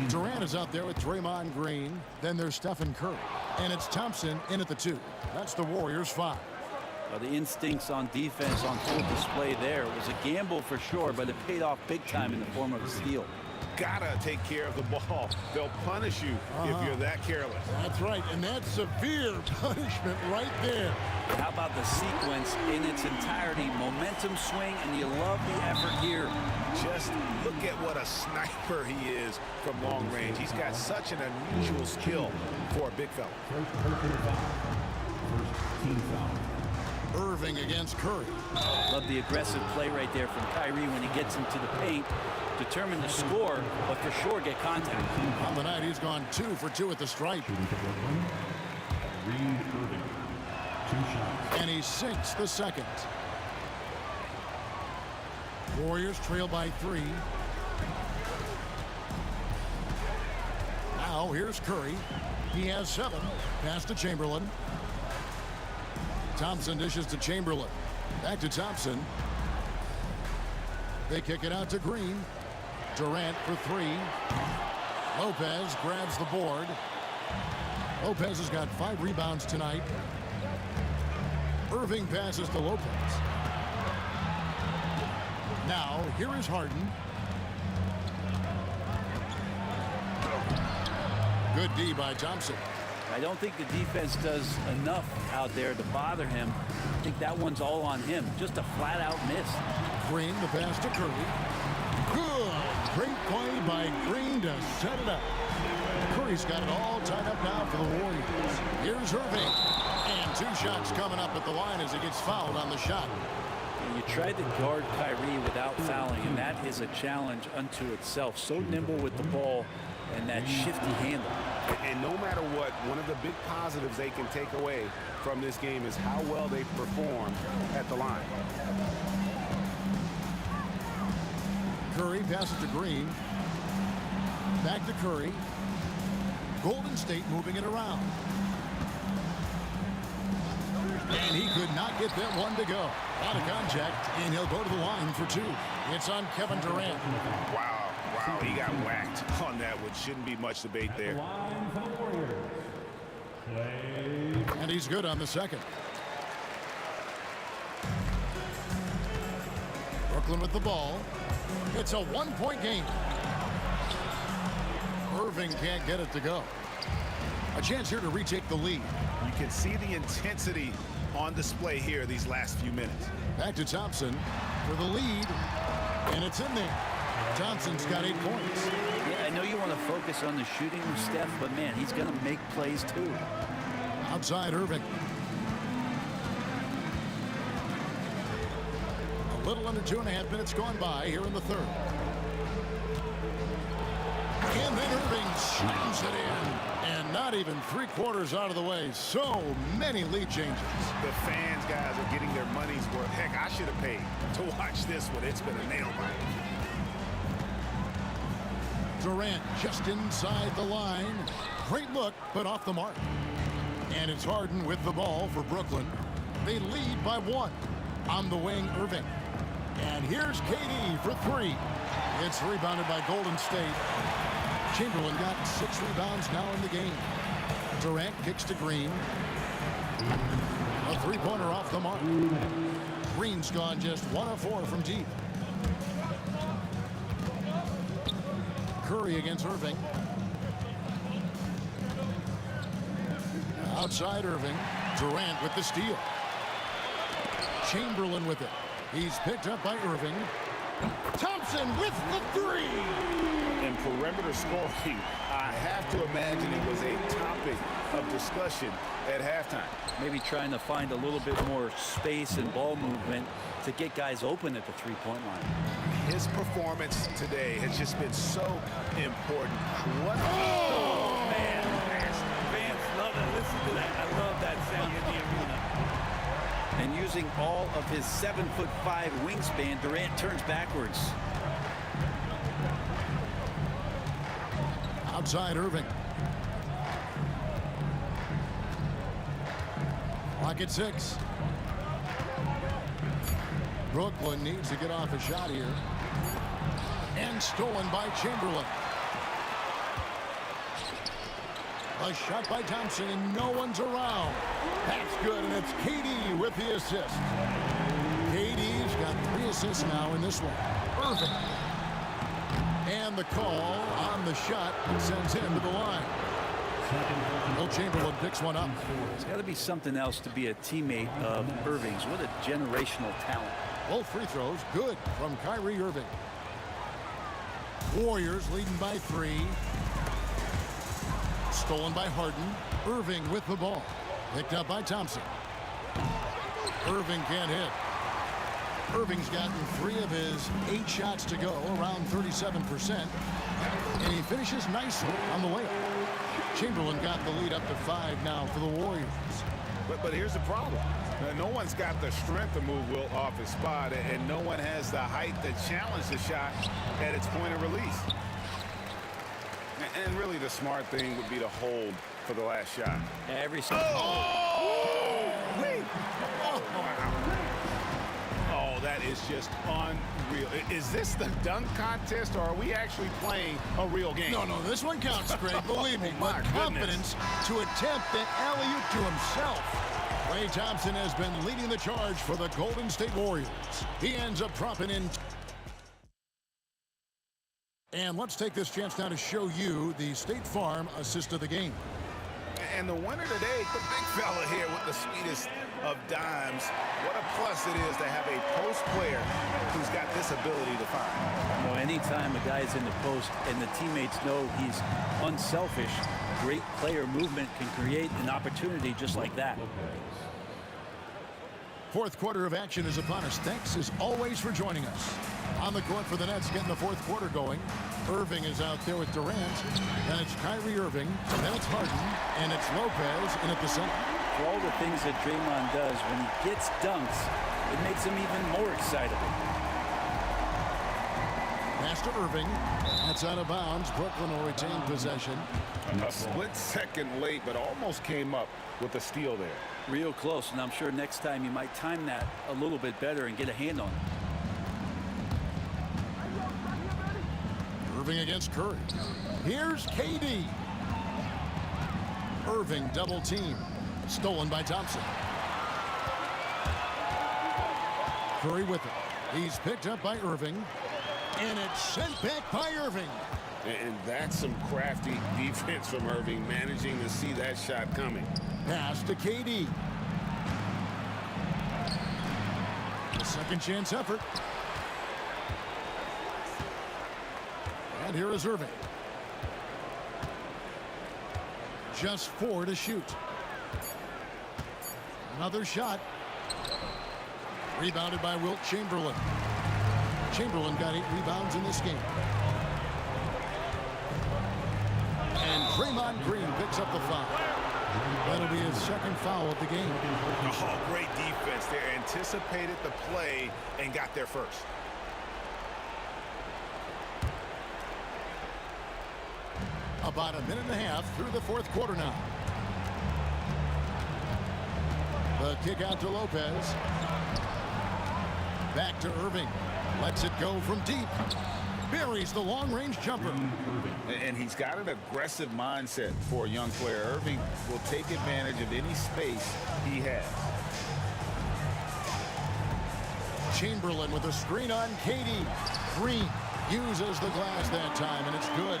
Durant is out there with Draymond Green. Then there's Stephen Curry. And it's Thompson in at the 2. That's the Warriors' 5. Well, the instincts on defense on full display there. It was a gamble for sure, but it paid off big time in the form of a steal. Gotta take care of the ball. They'll punish you if you're that careless. That's right, and that's severe punishment right there. How about the sequence in its entirety? Momentum swing, and you love the effort here. Just look at what a sniper he is from long range. He's got such an unusual skill for a big fella. First team foul. Irving against Curry. Love the aggressive play right there from Kyrie when he gets into the paint. Determined to score, but for sure get contact. On the night, he's gone 2 for 2 at the stripe. Irving. 2 shots. And he sinks the second. Warriors trail by 3. Now here's Curry. He has 7. Pass to Chamberlain. Thompson dishes to Chamberlain. Back to Thompson. They kick it out to Green. Durant for 3. Lopez grabs the board. Lopez has got 5 rebounds tonight. Irving passes to Lopez. Now, here is Harden. Good D by Thompson. I don't think the defense does enough out there to bother him. I think that one's all on him. Just a flat-out miss. Green, the pass to Curry. Good. Great play by Green to set it up. Curry's got it all tied up now for the Warriors. Here's Irving. And 2 shots coming up at the line as he gets fouled on the shot. You tried to guard Kyrie without fouling, and that is a challenge unto itself. So nimble with the ball and that shifty handle. And no matter what, one of the big positives they can take away from this game is how well they perform at the line. Curry passes to Green. Back to Curry. Golden State moving it around. And he could not get that one to go. Out of contact, and he'll go to the line for 2. It's on Kevin Durant. Wow, he got whacked on that one. Shouldn't be much debate there. And he's good on the second. Brooklyn with the ball. It's a 1-point game. Irving can't get it to go. A chance here to retake the lead. You can see the intensity on display here these last few minutes. Back to Thompson for the lead, and it's in there. Thompson's got 8 points. Yeah, I know you want to focus on the shooting with Steph, but man, he's going to make plays too. Outside Irving. A little under 2.5 minutes gone by here in the third. And then Irving slams it in. And not even 3/4 out of the way. So many lead changes. The fans, guys, are getting their money's worth. Heck, I should have paid to watch this one. It's been a nail biter. Durant just inside the line. Great look, but off the mark. And it's Harden with the ball for Brooklyn. They lead by 1. On the wing, Irving. And here's KD for 3. It's rebounded by Golden State. Chamberlain got 6 rebounds now in the game. Durant kicks to Green. A 3-pointer off the mark. Green's gone just 1 of 4 from deep. Curry against Irving. Outside Irving. Durant with the steal. Chamberlain with it. He's picked up by Irving. Thompson with the 3. And perimeter scoring, I have to imagine it was a topic of discussion at halftime. Maybe trying to find a little bit more space and ball movement to get guys open at the 3-point line. His performance today has just been so important. What? Oh, man. Fans love it. Listen to that. I love that sound in the arena. And using all of his 7'5" wingspan, Durant turns backwards. Outside Irving. Clock at 6. Brooklyn needs to get off a shot here. And stolen by Chamberlain. A shot by Thompson, and no one's around. That's good, and it's KD with the assist. KD's got 3 assists now in this one. Irving. And the call on the shot sends him to the line. Will Chamberlain picks one up. It's got to be something else to be a teammate of Irving's. What a generational talent. Both free throws good from Kyrie Irving. Warriors leading by 3. Stolen by Harden. Irving with the ball. Picked up by Thompson. Irving can't hit. Irving's gotten 3 of his 8 shots to go, around 37%. And he finishes nicely on the way. Chamberlain got the lead up to 5 now for the Warriors. But here's the problem. No one's got the strength to move Wilt off his spot, and no one has the height to challenge the shot at its point of release. And really the smart thing would be to hold for the last shot. Every Oh, that is just unreal. Is this the dunk contest, or are we actually playing a real game? No, this one counts, Greg, believe me. But confidence to attempt the alley-oop to himself. Klay Thompson has been leading the charge for the Golden State Warriors. He ends up dropping in. And let's take this chance now to show you the State Farm assist of the game. And the winner today, the big fella here with the sweetest of dimes. What a plus it is to have a post player who's got this ability to find. Well, anytime a guy's in the post and the teammates know he's unselfish, great player movement can create an opportunity just like that. Fourth quarter of action is upon us. Thanks as always for joining us. On the court for the Nets, getting the fourth quarter going. Irving is out there with Durant. Then it's Kyrie Irving. Then it's Harden. And it's Lopez in at the center. For all the things that Draymond does, when he gets dunks, it makes him even more excitable. Pass to Irving. That's out of bounds. Brooklyn will retain possession. A split second late, but almost came up with a steal there. Real close, and I'm sure next time you might time that a little bit better and get a hand on it. Irving against Curry. Here's KD. Irving double team. Stolen by Thompson. Curry with it. He's picked up by Irving. And it's sent back by Irving. And that's some crafty defense from Irving, managing to see that shot coming. Pass to KD. A second chance effort. And here is Irving. Just 4 to shoot. Another shot. Rebounded by Wilt Chamberlain. Chamberlain got 8 rebounds in this game. And Draymond Green picks up the foul. That'll be his second foul of the game. Oh, great defense there. Anticipated the play and got there first. About a minute and a half through the fourth quarter now. The kick out to Lopez. Back to Irving. Lets it go from deep. Buries the long-range jumper. And he's got an aggressive mindset for a young player. Irving will take advantage of any space he has. Chamberlain with a screen on KD. Green uses the glass that time, and it's good.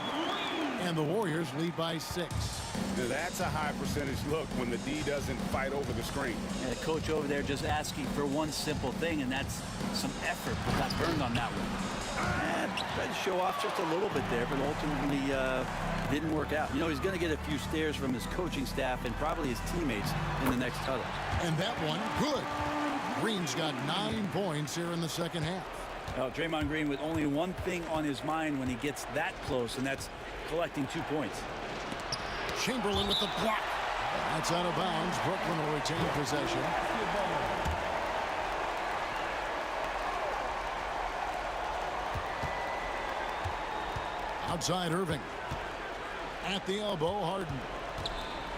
And the Warriors lead by 6. That's a high percentage look when the D doesn't fight over the screen. And the coach over there just asking for one simple thing, and that's some effort. Got burned on that one. Tried to show off just a little bit there, but ultimately didn't work out. You know, he's going to get a few stares from his coaching staff and probably his teammates in the next huddle. And that one, good. Green's got 9 points here in the second half. Well, Draymond Green with only one thing on his mind when he gets that close, and that's collecting 2 points. Chamberlain with the block. That's out of bounds. Brooklyn will retain possession. Outside Irving. At the elbow, Harden.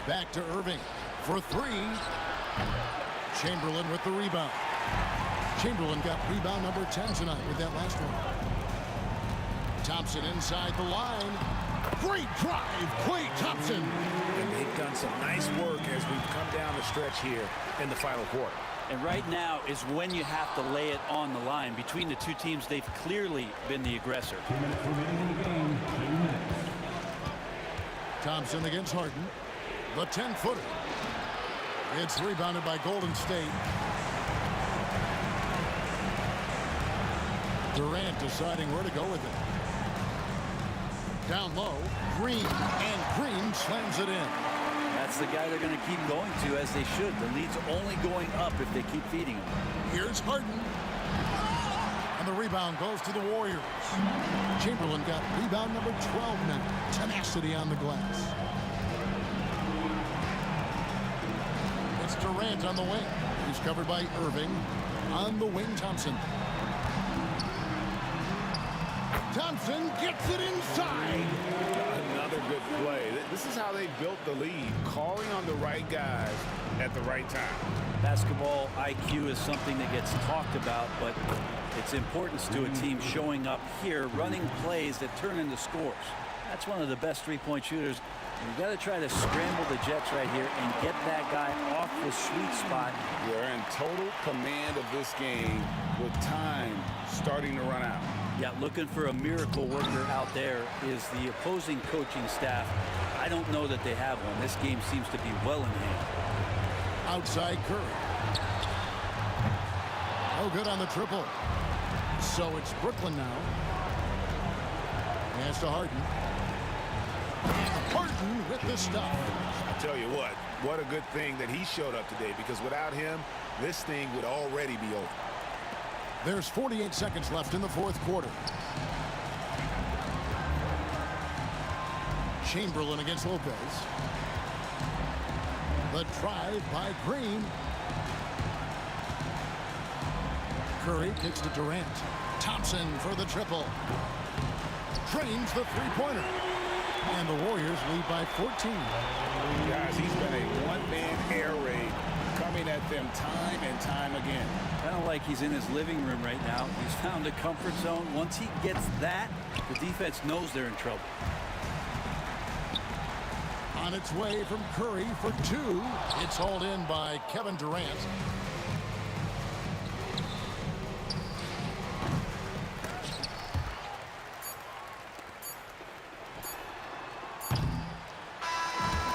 Back to Irving for 3. Chamberlain with the rebound. Chamberlain got rebound number 10 tonight with that last one. Thompson inside the line. Great drive, Klay Thompson. And they've done some nice work as we've come down the stretch here in the final quarter. And right now is when you have to lay it on the line. Between the two teams, they've clearly been the aggressor. 2 minutes remaining in the game. 2 minutes. Thompson against Harden. The 10-footer. It's rebounded by Golden State. Durant deciding where to go with it. Down low, Green, and Green slams it in. That's the guy they're going to keep going to, as they should. The lead's only going up if they keep feeding him. Here's Harden. And the rebound goes to the Warriors. Chamberlain got rebound number 12 now. Tenacity on the glass. It's Durant on the wing. He's covered by Irving. On the wing, Thompson. Thompson gets it inside. Another good play. This is how they built the lead, calling on the right guys at the right time. Basketball IQ is something that gets talked about, but its importance to a team showing up here, running plays that turn into scores. That's one of the best three-point shooters. You've got to try to scramble the Jets right here and get that guy off the sweet spot. They're in total command of this game with time starting to run out. Yeah, looking for a miracle worker out there is the opposing coaching staff. I I don't know that they have one. This game seems to be well in hand. Outside Curry. Oh, good on the triple. So it's Brooklyn now. Pass to Harden. And Harden with the stop. I tell you what a good thing that he showed up today, because without him, this thing would already be over. There's 48 seconds left in the fourth quarter. Chamberlain against Lopez. The drive by Green. Curry kicks to Durant. Thompson for the triple. Drains the three-pointer. And the Warriors lead by 14. Guys, he's been a one-man air raid coming at them time and time again. Kind of like he's in his living room right now. He's found a comfort zone. Once he gets that, the defense knows they're in trouble. On its way from Curry for two. It's hauled in by Kevin Durant.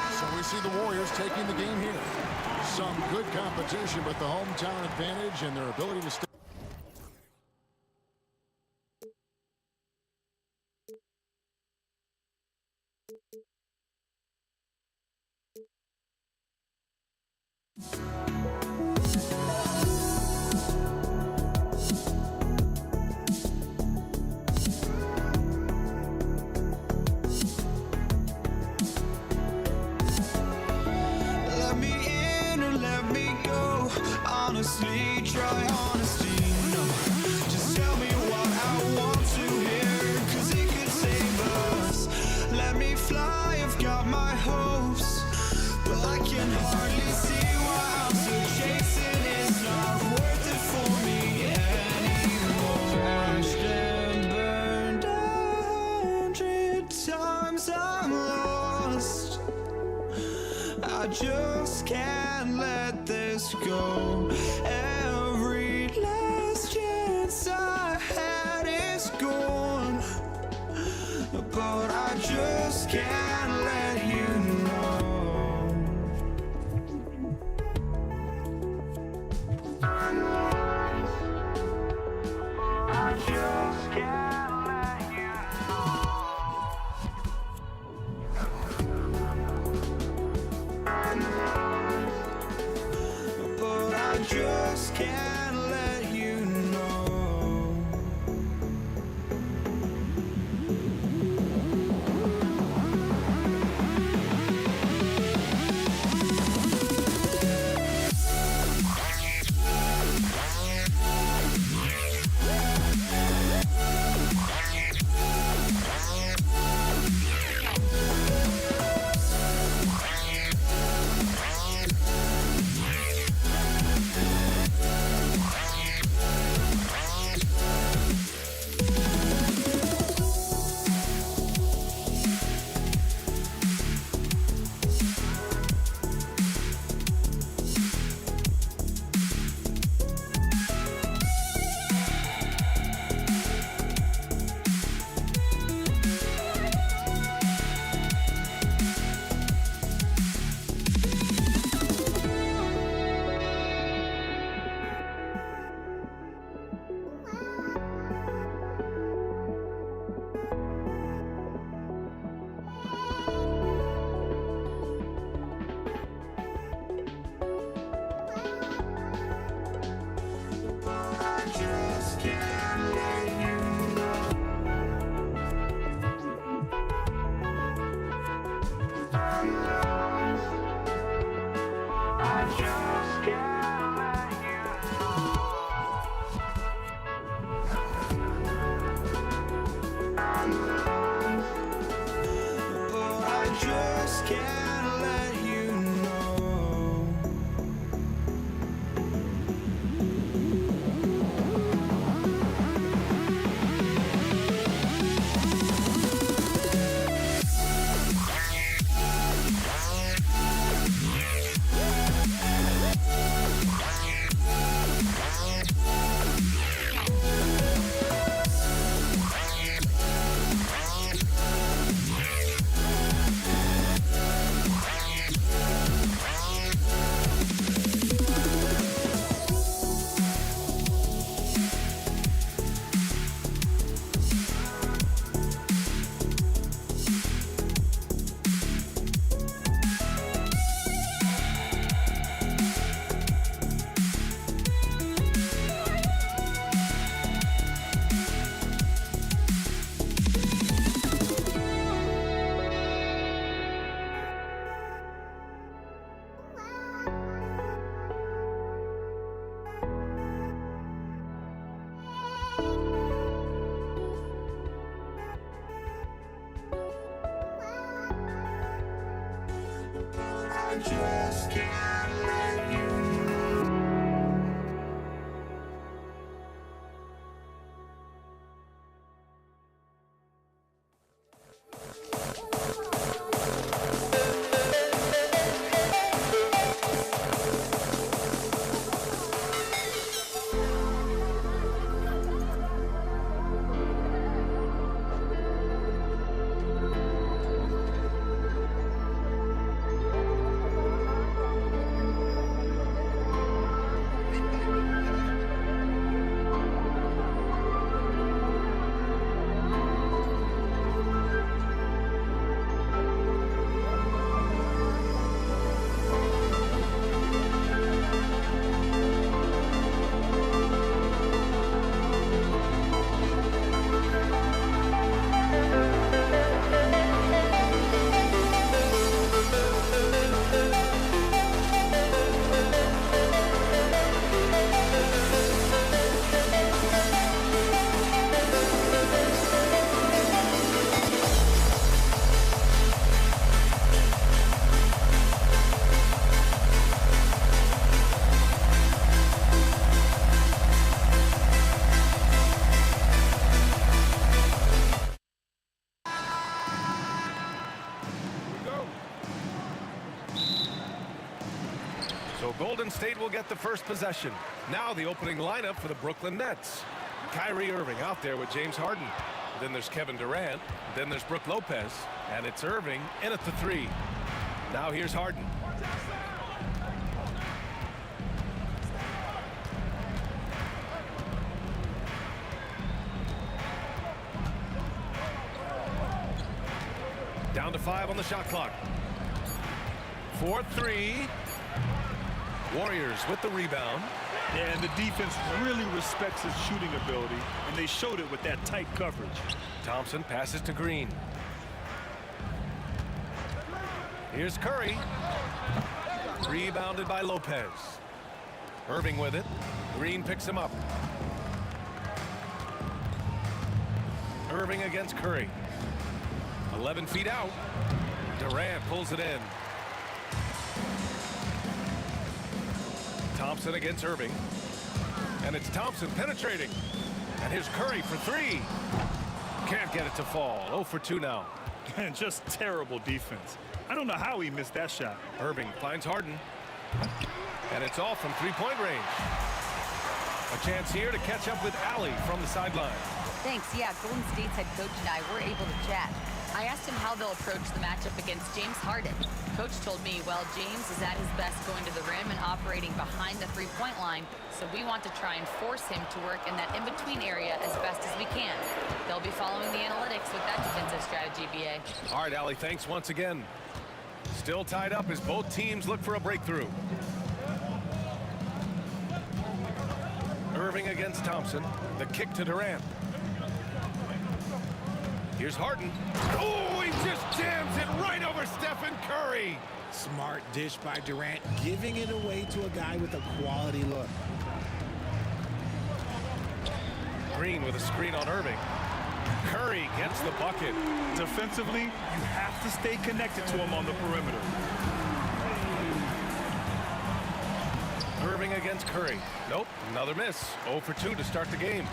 So we see the Warriors taking the game here. Some good competition, but the hometown advantage and their ability to stay. Let me in or let me go. Honestly, try honesty. No, just tell me what I want to hear, 'cause it could save us. Let me fly, I've got my hopes, but I can hardly see why I'm still chasing. It's not worth it for me anymore. Crashed and burned 100 times, I'm lost. I just can't let this go. Every last chance I had is gone, but I just can't let you know. I just can't let you know. But I just can't let you know. I just can't let you know. So Golden State will get the first possession. Now the opening lineup for the Brooklyn Nets. Kyrie Irving out there with James Harden. Then there's Kevin Durant. Then there's Brook Lopez. And it's Irving in at the 3. Now here's Harden. Down to 5 on the shot clock. 4-3. Warriors with the rebound. And the defense really respects his shooting ability, and they showed it with that tight coverage. Thompson passes to Green. Here's Curry. Rebounded by Lopez. Irving with it. Green picks him up. Irving against Curry. 11 feet out. Durant pulls it in. Thompson against Irving. And it's Thompson penetrating. And here's Curry for 3. Can't get it to fall. 0 for 2 now. And just terrible defense. I don't know how he missed that shot. Irving finds Harden. And it's all from 3-point range. A chance here to catch up with Allie from the sideline. Thanks. Yeah, Golden State's head coach and I were able to chat. I asked him how they'll approach the matchup against James Harden. Coach told me, well, James is at his best going to the rim and operating behind the 3-point line, so we want to try and force him to work in that in-between area as best as we can. They'll be following the analytics with that defensive strategy, BA. All right, Allie, thanks once again. Still tied up as both teams look for a breakthrough. Irving against Thompson. The kick to Durant. Here's Harden. Oh, he just jams it right over Stephen Curry. Smart dish by Durant, giving it away to a guy with a quality look. Green with a screen on Irving. Curry gets the bucket. Defensively, you have to stay connected to him on the perimeter. Irving against Curry. Nope, another miss. 0 for 2 to start the game.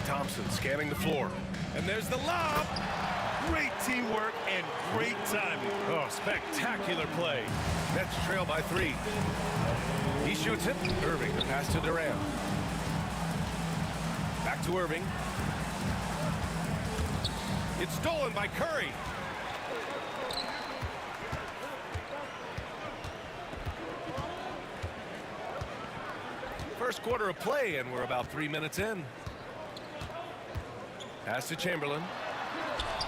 Thompson scanning the floor. And there's the lob. Great teamwork and great timing. Oh, spectacular play. Nets trail by 3. He shoots it. Irving, the pass to Durant. Back to Irving. It's stolen by Curry. First quarter of play, and we're about 3 minutes in. Pass to Chamberlain.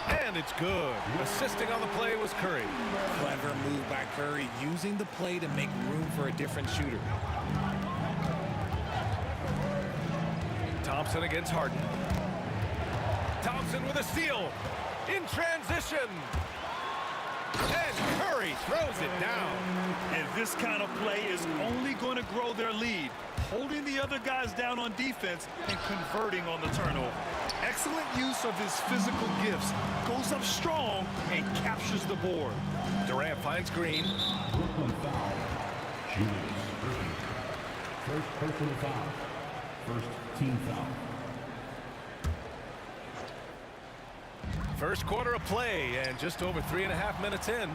And it's good. Assisting on the play was Curry. Clever move by Curry, using the play to make room for a different shooter. Thompson against Harden. Thompson with a steal. In transition. And Curry throws it down. And this kind of play is only going to grow their lead. Holding the other guys down on defense and converting on the turnover. Excellent use of his physical gifts. Goes up strong and captures the board. Durant finds Green. Brooklyn foul. Julius Irving. First personal foul. First team foul. First quarter of play and just over 3.5 minutes in.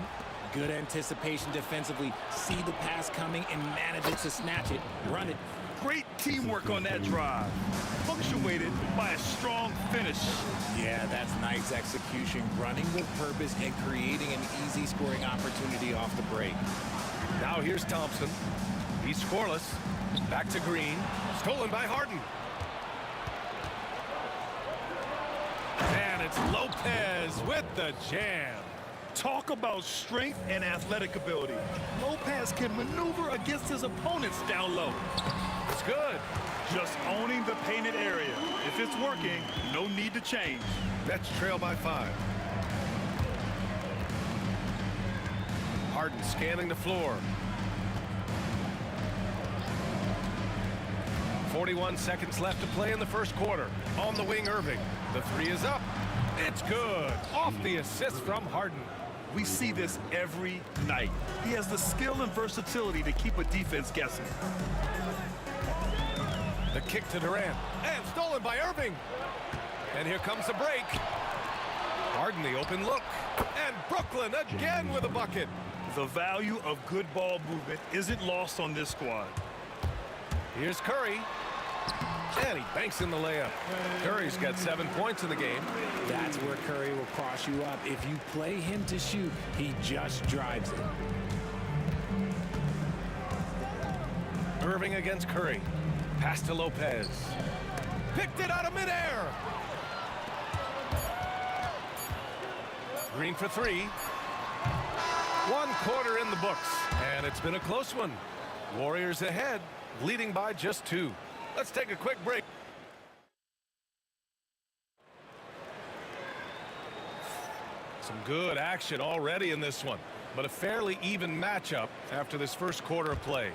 Good anticipation defensively. See the pass coming and manage it to snatch it. Run it. Great teamwork on that drive. Punctuated by a strong finish. Yeah, that's nice execution. Running with purpose and creating an easy scoring opportunity off the break. Now here's Thompson. He's scoreless. Back to Green. Stolen by Harden. And it's Lopez with the jam. Talk about strength and athletic ability. Lopez can maneuver against his opponents down low. It's good. Just owning the painted area. If it's working, no need to change. Nets trail by 5. Harden scanning the floor. 41 seconds left to play in the first quarter. On the wing, Irving. The three is up. It's good. Off the assist from Harden. We see this every night. He has the skill and versatility to keep a defense guessing. The kick to Durant. And stolen by Irving. And here comes the break. Harden the open look. And Brooklyn again with a bucket. The value of good ball movement isn't lost on this squad. Here's Curry. And he banks in the layup. Curry's got 7 points in the game. That's where Curry will cross you up. If you play him to shoot, he just drives it. Irving against Curry. Pass to Lopez. Picked it out of midair. Green for 3. 1 quarter in the books. And it's been a close one. Warriors ahead, leading by just 2. Let's take a quick break. Some good action already in this one, but a fairly even matchup after this first quarter of play.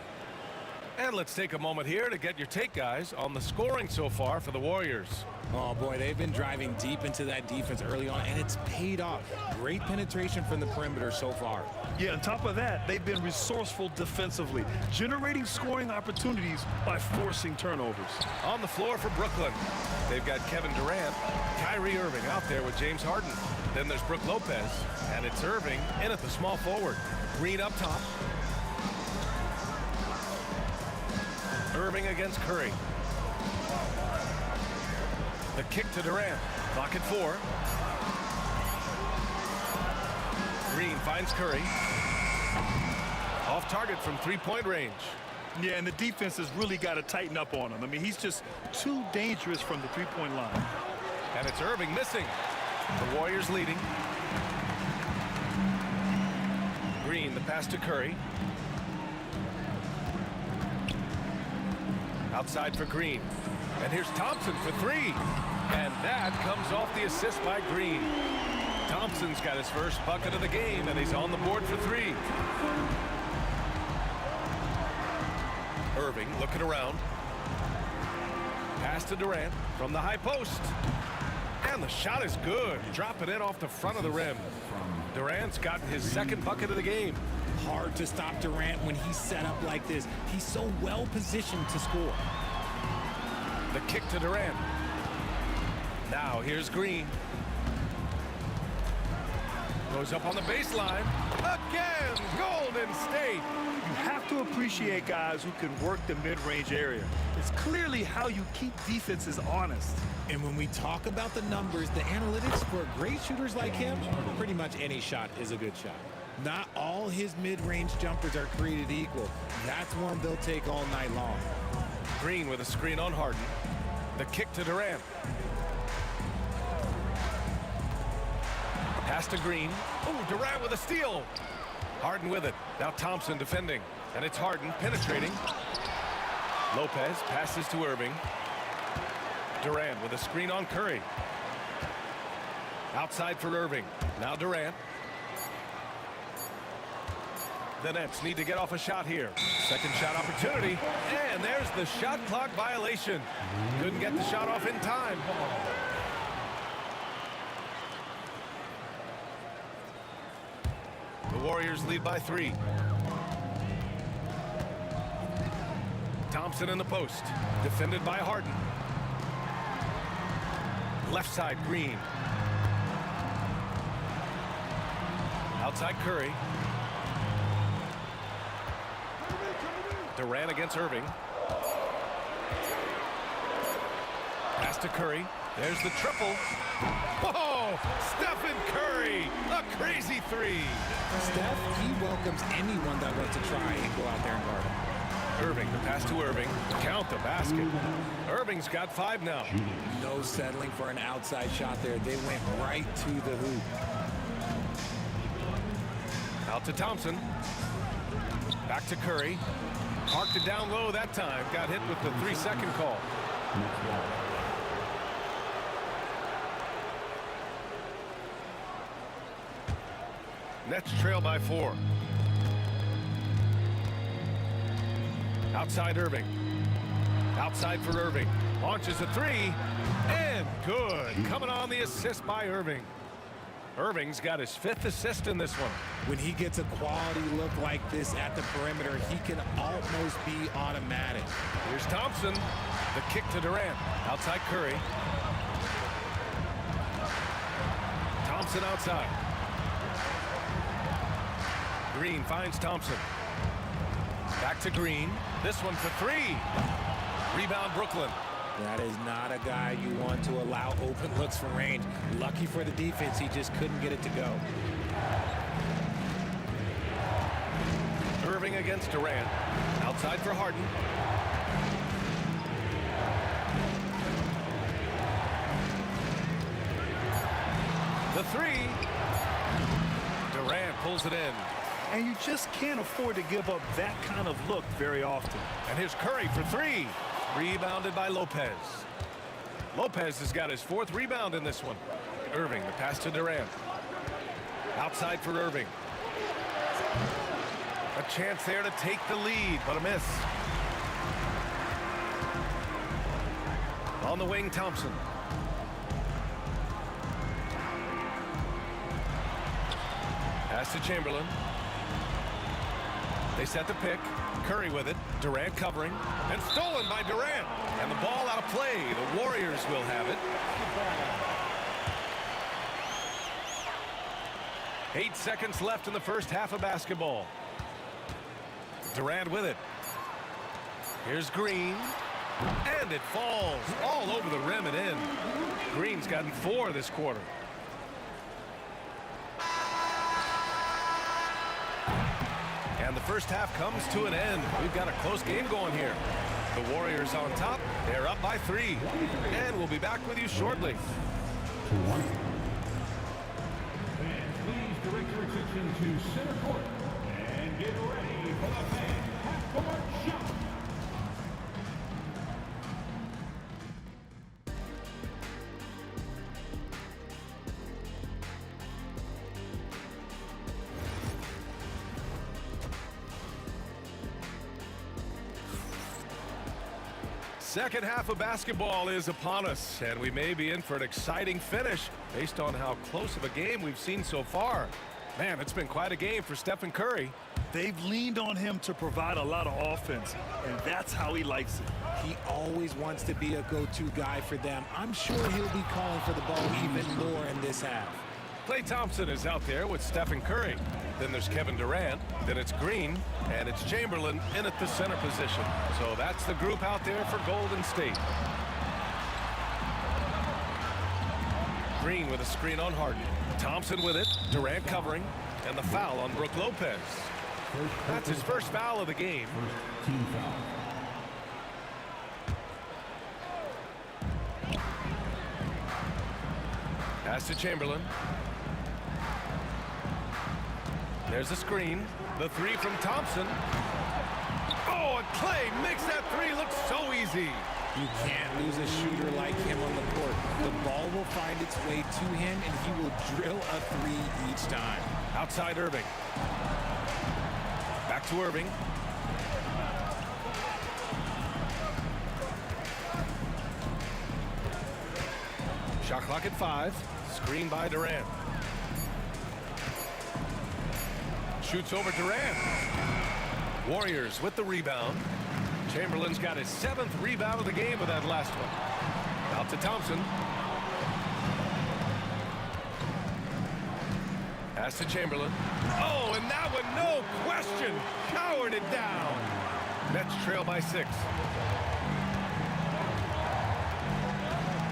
And let's take a moment here to get your take, guys, on the scoring so far for the Warriors. Oh, boy, they've been driving deep into that defense early on, and it's paid off. Great penetration from the perimeter so far. Yeah, on top of that, they've been resourceful defensively, generating scoring opportunities by forcing turnovers. On the floor for Brooklyn, they've got Kevin Durant, Kyrie Irving out there with James Harden. Then there's Brook Lopez, and it's Irving in at the small forward. Green up top. Irving against Curry. The kick to Durant. Clock at 4. Green finds Curry. Off target from 3-point range. Yeah, and the defense has really got to tighten up on him. I mean, he's just too dangerous from the 3-point line. And it's Irving missing. The Warriors leading. Green, the pass to Curry. Outside for Green. And here's Thompson for 3. And that comes off the assist by Green. Thompson's got his first bucket of the game, and he's on the board for 3. Irving looking around. Pass to Durant from the high post. And the shot is good. Dropping it off the front of the rim. Durant's gotten his second bucket of the game. Hard to stop Durant when he's set up like this. He's so well positioned to score. The kick to Durant. Now here's Green. Goes up on the baseline. Again, Golden State. You have to appreciate guys who can work the mid-range area. It's clearly how you keep defenses honest. And when we talk about the numbers, the analytics for great shooters like him, pretty much any shot is a good shot. Not all his mid-range jumpers are created equal. That's one they'll take all night long. Green with a screen on Harden. The kick to Durant. Pass to Green. Oh, Durant with a steal. Harden with it. Now Thompson defending. And it's Harden penetrating. Lopez passes to Irving. Durant with a screen on Curry. Outside for Irving. Now Durant. The Nets need to get off a shot here. Second shot opportunity. And there's the shot clock violation. Couldn't get the shot off in time. Warriors lead by 3. Thompson in the post, defended by Harden. Left side, Green. Outside, Curry. Durant against Irving. Pass to Curry. There's the triple. Whoa! Stephen Curry! A crazy 3. Steph, he welcomes anyone that wants to try and go out there and guard him. Irving, the pass to Irving. Count the basket. Irving's got 5 now. No settling for an outside shot there. They went right to the hoop. Out to Thompson. Back to Curry. Parked it down low that time. Got hit with the 3-second call. Nets trail by 4. Outside Irving. Outside for Irving. Launches a 3. And good. Coming on the assist by Irving. Irving's got his 5th assist in this one. When he gets a quality look like this at the perimeter, he can almost be automatic. Here's Thompson. The kick to Durant. Outside Curry. Thompson outside. Green finds Thompson. Back to Green. This one for 3. Rebound Brooklyn. That is not a guy you want to allow open looks from range. Lucky for the defense, he just couldn't get it to go. Irving against Durant. Outside for Harden. The 3. Durant pulls it in. And you just can't afford to give up that kind of look very often. And here's Curry for 3. Rebounded by Lopez. Lopez has got his 4th rebound in this one. Irving, the pass to Durant. Outside for Irving. A chance there to take the lead, but a miss. On the wing, Thompson. Pass to Chamberlain. They set the pick. Curry with it. Durant covering. And stolen by Durant. And the ball out of play. The Warriors will have it. 8 seconds left in the first half of basketball. Durant with it. Here's Green. And it falls all over the rim and in. Green's gotten 4 this quarter. And the first half comes to an end. We've got a close game going here. The Warriors on top. They're up by 3. And we'll be back with you shortly. Fans, please direct your attention to center court and get ready for the fan half-court shot. Second half of basketball is upon us, and we may be in for an exciting finish based on how close of a game we've seen so far. Man, it's been quite a game for Stephen Curry. They've leaned on him to provide a lot of offense, and that's how he likes it. He always wants to be a go-to guy for them. I'm sure he'll be calling for the ball even more in this half. Klay Thompson is out there with Stephen Curry. Then there's Kevin Durant. Then it's Green. And it's Chamberlain in at the center position. So that's the group out there for Golden State. Green with a screen on Harden. Thompson with it. Durant covering. And the foul on Brook Lopez. That's his first foul of the game. Team foul. Pass to Chamberlain. There's a screen. The 3 from Thompson. Oh, and Klay makes that 3 look so easy. You can't lose a shooter like him on the court. The ball will find its way to him, and he will drill a 3 each time. Outside Irving. Back to Irving. Shot clock at 5. Screen by Durant. shoots over Durant. Warriors with the rebound. Chamberlain's got his 7th rebound of the game with that last one. Out to Thompson. Pass to Chamberlain. Oh, and that one, no question, powered it down. Nets trail by 6.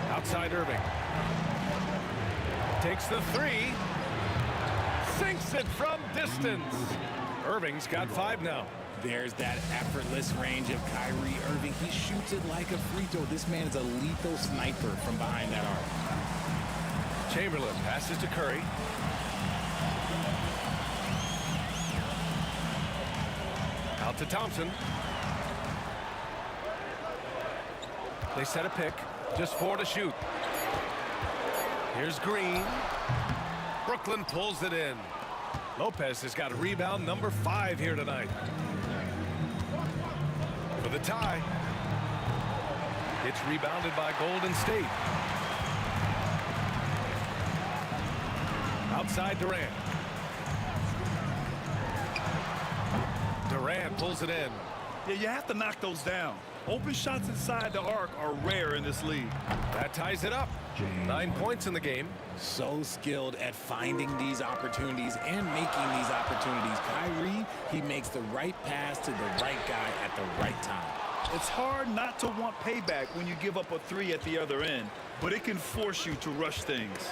Outside Irving. Takes the 3. Sinks it from distance. Irving's got 5 now. There's that effortless range of Kyrie Irving. He shoots it like a free throw. This man is a lethal sniper from behind that arc. Chamberlain passes to Curry. Out to Thompson. They set a pick. Just 4 to shoot. Here's Green. Brooklyn pulls it in. Lopez has got rebound number 5 here tonight. For the tie. It's rebounded by Golden State. Outside Durant. Durant pulls it in. Yeah, you have to knock those down. Open shots inside the arc are rare in this league. That ties it up. 9 points in the game. So skilled at finding these opportunities and making these opportunities. Kyrie, he makes the right pass to the right guy at the right time. It's hard not to want payback when you give up a 3 at the other end, but it can force you to rush things.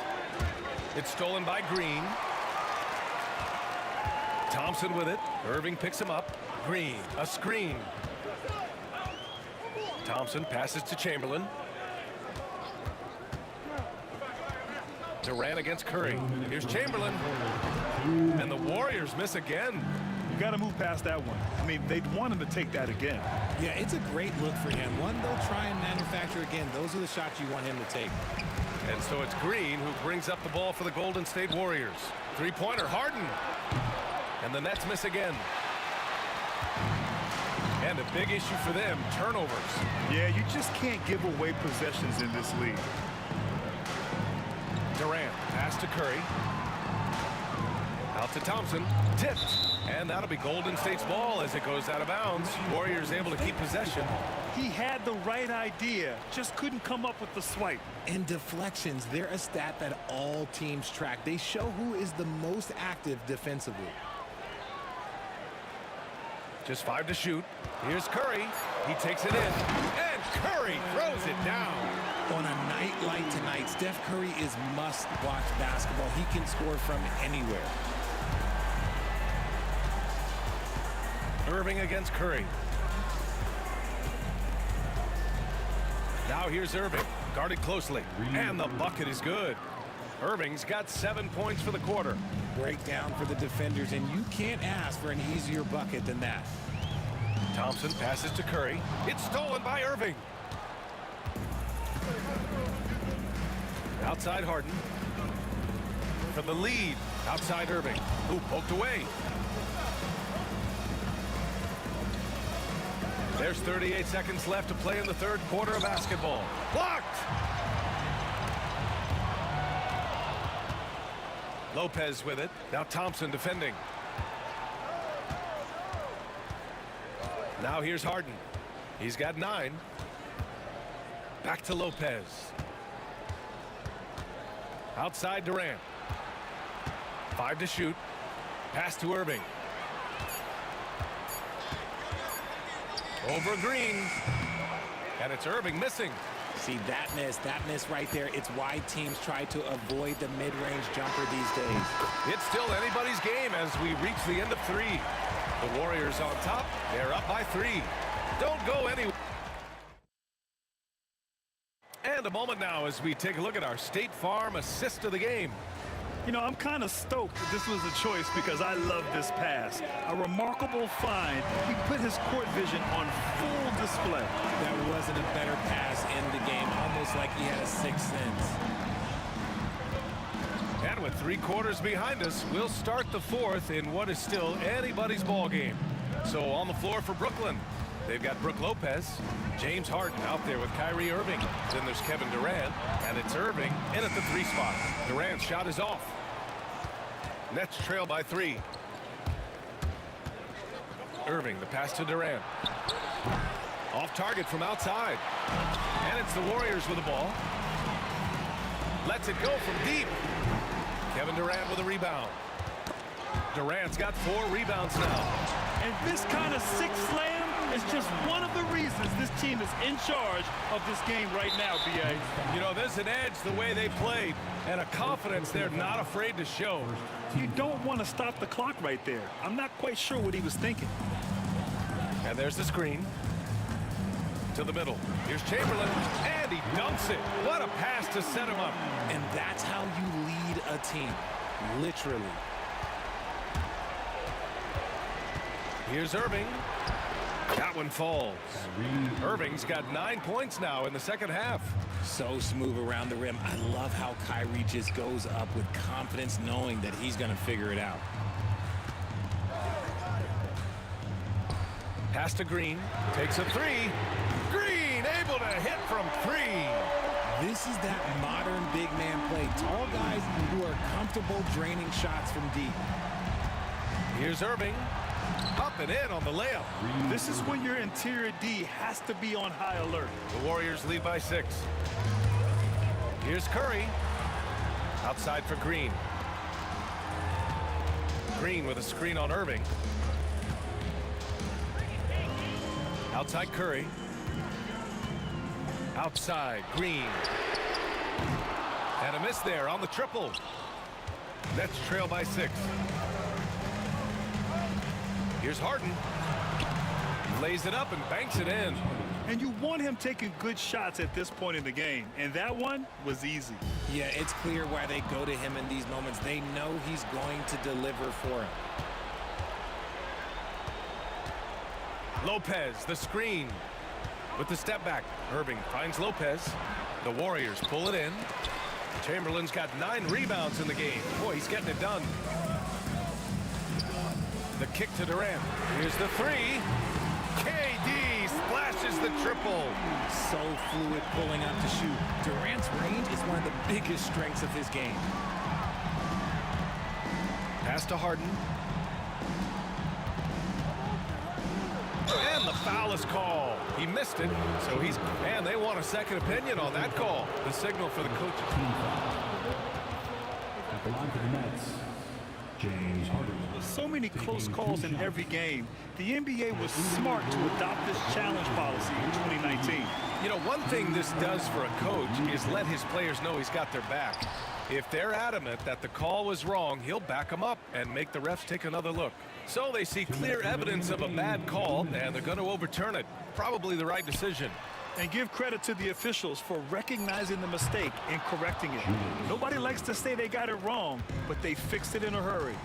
It's stolen by Green. Thompson with it. Irving picks him up. Green, a screen. Thompson passes to Chamberlain. Durant against Curry. Here's Chamberlain. And the Warriors miss again. You got to move past that one. I mean, they'd want him to take that again. Yeah, it's a great look for him. One they'll try and manufacture again. Those are the shots you want him to take. And so it's Green who brings up the ball for the Golden State Warriors. 3-pointer, Harden. And the Nets miss again. And a big issue for them, turnovers. Yeah, you just can't give away possessions in this league. Durant, pass to Curry. Out to Thompson, tipped. And that'll be Golden State's ball as it goes out of bounds. Warriors able to keep possession. He had the right idea, just couldn't come up with the swipe. And deflections, they're a stat that all teams track. They show who is the most active defensively. Just 5 to shoot. Here's Curry. He takes it in. And Curry throws it down. On a night like tonight, Steph Curry is must-watch basketball. He can score from anywhere. Irving against Curry. Now here's Irving. Guarded closely. And the bucket is good. Irving's got 7 points for the quarter. Breakdown for the defenders, and you can't ask for an easier bucket than that. Thompson passes to Curry. It's stolen by Irving. Outside Harden. For the lead. Outside Irving. Who poked away. There's 38 seconds left to play in the 3rd quarter of basketball. Blocked! Lopez with it. Now Thompson defending. Now here's Harden. He's got 9. Back to Lopez. Outside Durant. 5 to shoot. Pass to Irving. Over Green. And it's Irving missing. See, that miss right there. It's why teams try to avoid the mid-range jumper these days. It's still anybody's game as we reach the end of 3. The Warriors on top. They're up by 3. Don't go anywhere. And a moment now as we take a look at our State Farm assist of the game. You know, I'm kind of stoked that this was a choice because I love this pass. A remarkable find. He put his court vision on full display. That wasn't a better pass in the game, almost like he had a 6th sense. And with 3 quarters behind us, we'll start the 4th in what is still anybody's ball game. So on the floor for Brooklyn, they've got Brook Lopez, James Harden out there with Kyrie Irving. Then there's Kevin Durant, and it's Irving in at the 3 spot. Durant's shot is off. Nets trail by 3. Irving, the pass to Durant. Off target from outside. And it's the Warriors with the ball. Lets it go from deep. Kevin Durant with a rebound. Durant's got 4 rebounds now. And this kind of sick slam is just one of the reasons this team is in charge of this game right now, B.A. You know, there's an edge the way they played and a confidence they're not afraid to show. You don't want to stop the clock right there. I'm not quite sure what he was thinking. And there's the screen. To the middle. Here's Chamberlain, and he dunks it. What a pass to set him up. And that's how you lead a team, literally. Here's Irving. That one falls. Irving's got 9 points now in the second half. So smooth around the rim. I love how Kyrie just goes up with confidence, knowing that he's going to figure it out. Pass to Green. Takes a 3. Green able to hit from 3. This is that modern big man play. Tall guys who are comfortable draining shots from deep. Here's Irving. Up and in on the layup. This is when your interior D has to be on high alert. The Warriors lead by 6. Here's Curry. Outside for Green. Green with a screen on Irving. Outside Curry. Outside Green. And a miss there on the triple. Nets trail by 6. Here's Harden. Lays it up and banks it in. And you want him taking good shots at this point in the game. And that one was easy. Yeah, it's clear why they go to him in these moments. They know he's going to deliver for him. Lopez, the screen. With the step back. Irving finds Lopez. The Warriors pull it in. Chamberlain's got 9 rebounds in the game. Boy, he's getting it done. The kick to Durant. Here's the 3. KD splashes the triple. So fluid pulling up to shoot. Durant's range is one of the biggest strengths of his game. Pass to Harden. And the foul is called. He missed it, so he's... And they want a second opinion on that call. The signal for the coaches. At the line for the Nets, James Harden. So many close calls in every game. The NBA was smart to adopt this challenge policy in 2019. You know, one thing this does for a coach is let his players know he's got their back. If they're adamant that the call was wrong, he'll back them up and make the refs take another look. So they see clear evidence of a bad call, and they're going to overturn it. Probably the right decision. And give credit to the officials for recognizing the mistake and correcting it. Nobody likes to say they got it wrong, but they fixed it in a hurry.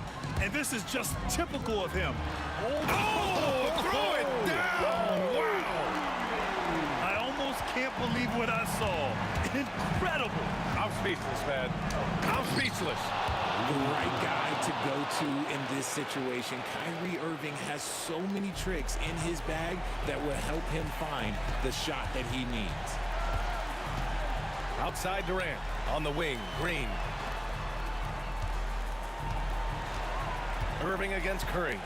And this is just typical of him. Oh, throw it down! Wow! I almost can't believe what I saw. Incredible! I'm speechless, man. I'm speechless. The right guy to go to in this situation. Kyrie Irving has so many tricks in his bag that will help him find the shot that he needs. Outside Durant. On the wing, Green. Irving against Curry.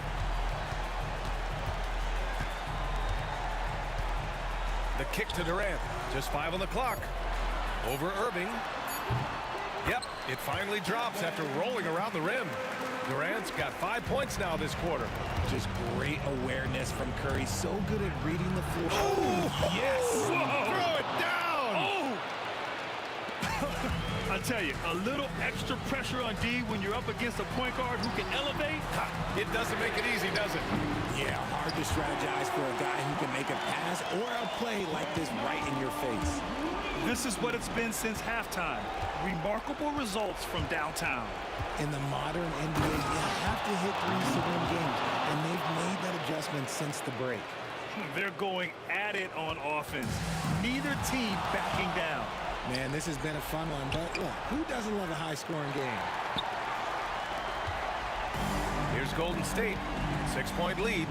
The kick to Durant. Just 5 on the clock. Over Irving. Yep, it finally drops after rolling around the rim. Durant's got 5 points now this quarter. Just great awareness from Curry. So good at reading the floor. Oh, yes! Whoa. Throw it down! Oh! I tell you, a little extra pressure on D when you're up against a point guard who can elevate. It doesn't make it easy, does it? Yeah, hard to strategize for a guy who can make a pass or a play like this right in your face. This is what it's been since halftime. Remarkable results from downtown. In the modern NBA, you have to hit threes to win games, and they've made that adjustment since the break. They're going at it on offense. Neither team backing down. Man, this has been a fun one, but look, who doesn't love a high-scoring game? Here's Golden State, 6-point lead.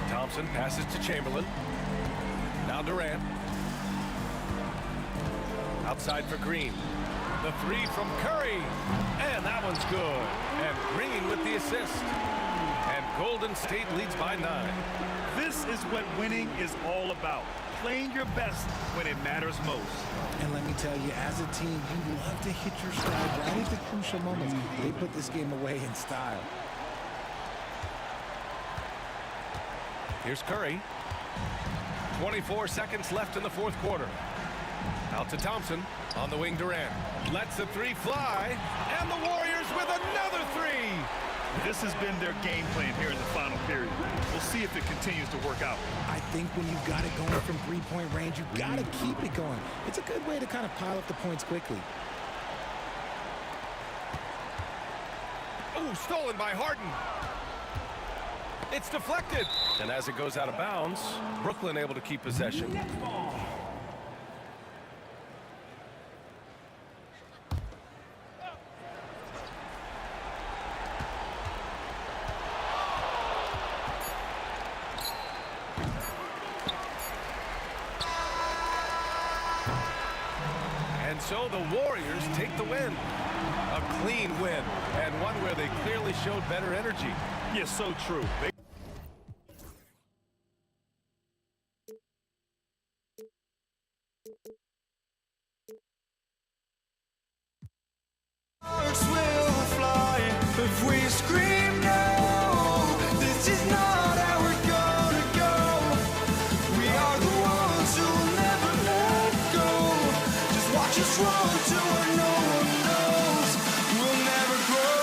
Thompson passes to Chamberlain. Now Durant. Outside for Green. The three from Curry. And that one's good. And Green with the assist. And Golden State leads by 9. This is what winning is all about. Playing your best when it matters most. And let me tell you, as a team, you love to hit your stride right at the crucial moments. They put this game away in style. Here's Curry. 24 seconds left in the fourth quarter. Out to Thompson. On the wing, Durant. Lets the three fly. And the Warriors with another three. This has been their game plan here in the final period. We'll see if it continues to work out. I think when you've got it going from three-point range, you've got to keep it going. It's a good way to kind of pile up the points quickly. Oh, stolen by Harden. It's deflected. And as it goes out of bounds, Brooklyn able to keep possession. And so the Warriors take the win. A clean win, and one where they clearly showed better energy. Yes, so true. Sparks will fly if we scream no. This is not how we're gonna go. We are the ones who will never let go. Just watch us run to where no one knows. We'll never grow.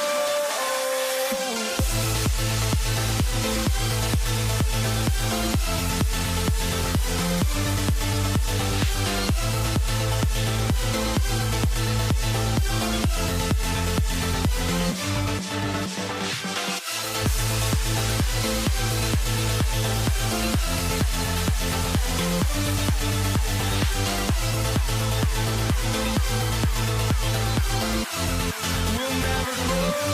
We'll never grow.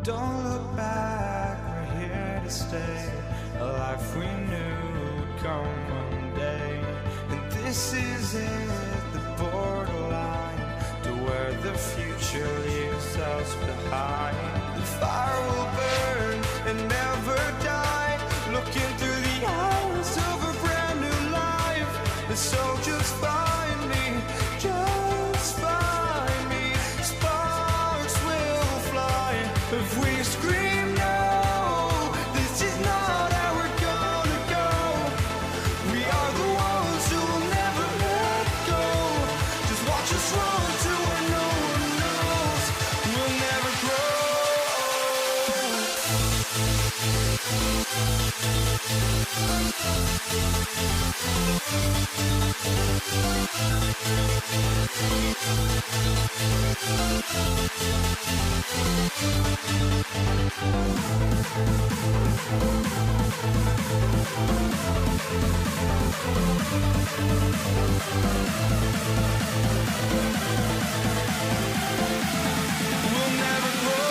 Don't look back, we're here to stay. A life we knew would come one day. And this is it, the borderline to where the future leaves us behind. The fire will burn and never die. Looking through the eyes of a brand new life. And so just find me, just find me. Sparks will fly if we scream no. This is not how we're gonna go. We are the ones who will never let go. Just watch us run to where no one knows. We'll never grow. We'll never grow. We'll never grow.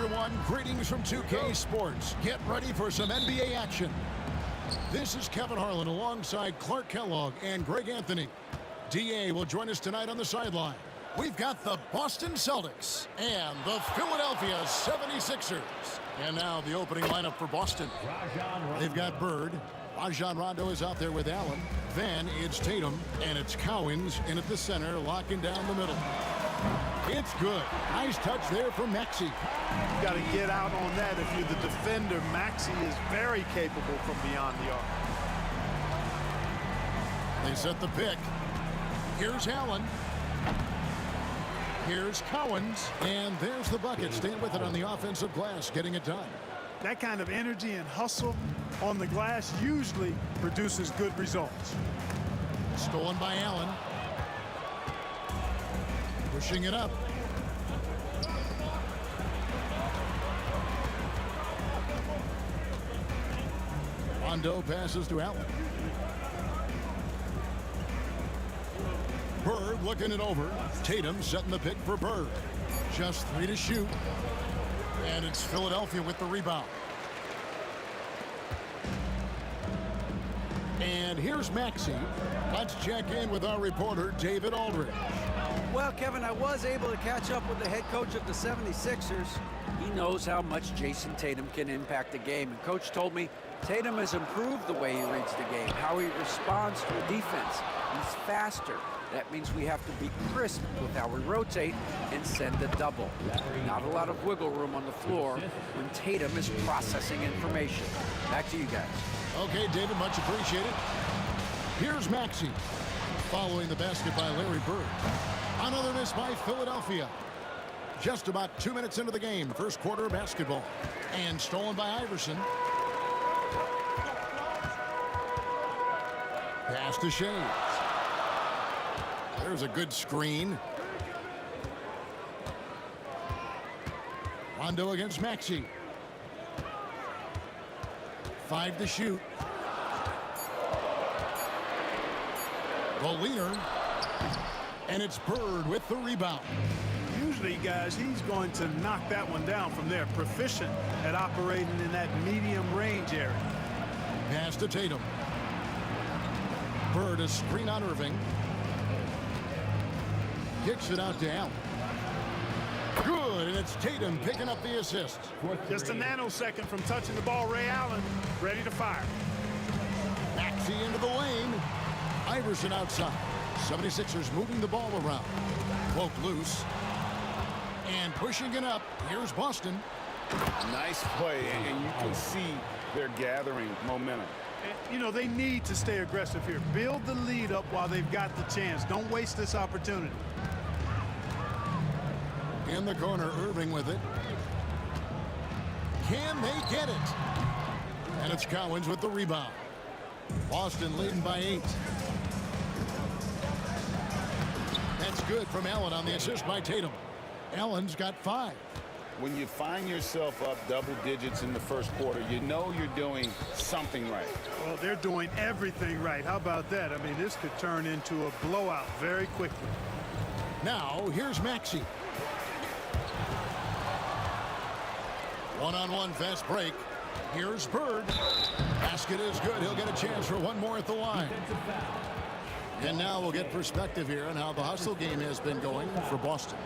everyone. Greetings from 2K Sports. Get ready for some NBA action. This is Kevin Harlan alongside Clark Kellogg and Greg Anthony. DA will join us tonight on the sideline. We've got the Boston Celtics and the Philadelphia 76ers. And now the opening lineup for Boston. They've got Bird. Rajon Rondo is out there with Allen. Then it's Tatum, and it's Cowens in at the center, locking down the middle. It's good. Nice touch there from Maxey. You got to get out on that if you're the defender. Maxey is very capable from beyond the arc. They set the pick. Here's Allen. Here's Cowens. And there's the bucket. Staying with it on the offensive glass, getting it done. That kind of energy and hustle on the glass usually produces good results. Stolen by Allen. Pushing it up. Rondo passes to Allen. Bird looking it over. Tatum setting the pick for Bird. Just 3 to shoot. And it's Philadelphia with the rebound. And here's Maxey. Let's check in with our reporter, David Aldridge. Well, Kevin, I was able to catch up with the head coach of the 76ers. He knows how much Jason Tatum can impact the game. And Coach told me Tatum has improved the way he reads the game, how he responds to a defense. He's faster. That means we have to be crisp with how we rotate and send a double. Not a lot of wiggle room on the floor when Tatum is processing information. Back to you guys. Okay, David, much appreciated. Here's Maxey. Following the basket by Larry Bird. Another miss by Philadelphia. Just about 2 minutes into the game, first quarter of basketball. And stolen by Iverson. Pass to Shades. There's a good screen. Rondo against Maxey. 5 to shoot. The leader. And it's Bird with the rebound. Usually, guys, he's going to knock that one down from there. Proficient at operating in that medium range area. Pass to Tatum. Bird a screen on Irving. Kicks it out to Allen. Good, and it's Tatum picking up the assist. Just a nanosecond from touching the ball. Ray Allen ready to fire. Maxey into the lane. Iverson outside. 76ers moving the ball around. Cloak loose. And pushing it up. Here's Boston. Nice play, and you can see they're gathering momentum. You know, they need to stay aggressive here. Build the lead up while they've got the chance. Don't waste this opportunity. In the corner, Irving with it. Can they get it? And it's Cowens with the rebound. Boston leading by 8. That's good from Allen on the assist by Tatum. Allen's got 5. When you find yourself up double digits in the first quarter, you know you're doing something right. Well, they're doing everything right. How about that? I mean, this could turn into a blowout very quickly. Now, here's Maxey. One-on-one fast break. Here's Bird. Basket is good. He'll get a chance for one more at the line. And now we'll get perspective here on how the hustle game has been going for Boston.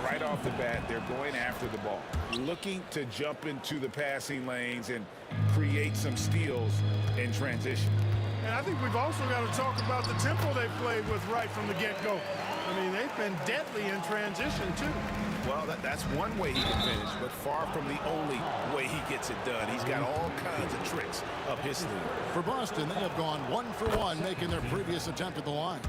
Right off the bat, they're going after the ball, looking to jump into the passing lanes and create some steals in transition. And I think we've also got to talk about the tempo they played with right from the get-go. I mean, they've been deadly in transition, too. Well, that's one way he can finish, but far from the only way he gets it done. He's got all kinds of tricks up his sleeve. For Boston, they have gone 1 for 1, making their previous attempt at the line.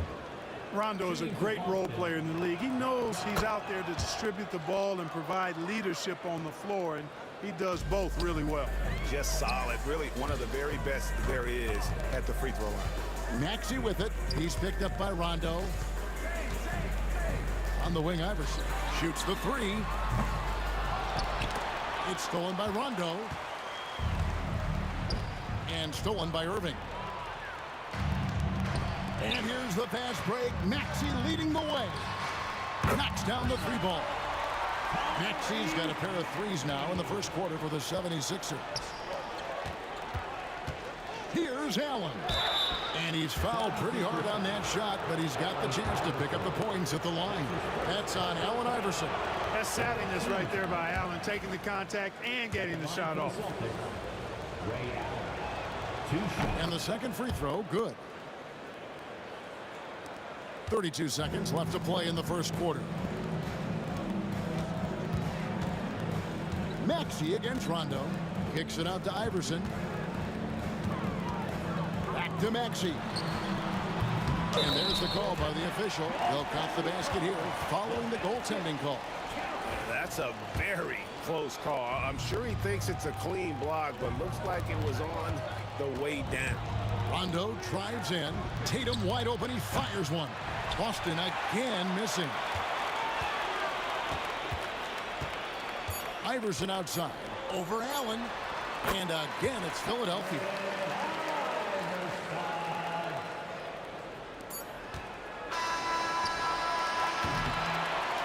Rondo is a great role player in the league. He knows he's out there to distribute the ball and provide leadership on the floor, and he does both really well. Just solid. Really one of the very best there is at the free throw line. Maxey with it. He's picked up by Rondo. On the wing, Iverson shoots the 3. It's stolen by Rondo. And stolen by Irving. And here's the fast break. Maxey leading the way. Knocks down the 3 ball. Maxi's got a pair of threes now in the first quarter for the 76ers. Here's Allen. And he's fouled pretty hard on that shot, but he's got the chance to pick up the points at the line. That's on Allen Iverson. That's savviness right there by Allen, taking the contact and getting the shot off. And the second free throw, good. 32 seconds left to play in the first quarter. Maxey against Rondo. Kicks it out to Iverson. Back to Maxey. And there's the call by the official. They'll count the basket here following the goaltending call. That's a very close call. I'm sure he thinks it's a clean block, but looks like it was on the way down. Rondo drives in. Tatum wide open. He fires one. Boston again missing. Iverson outside. Over Allen. And again, it's Philadelphia.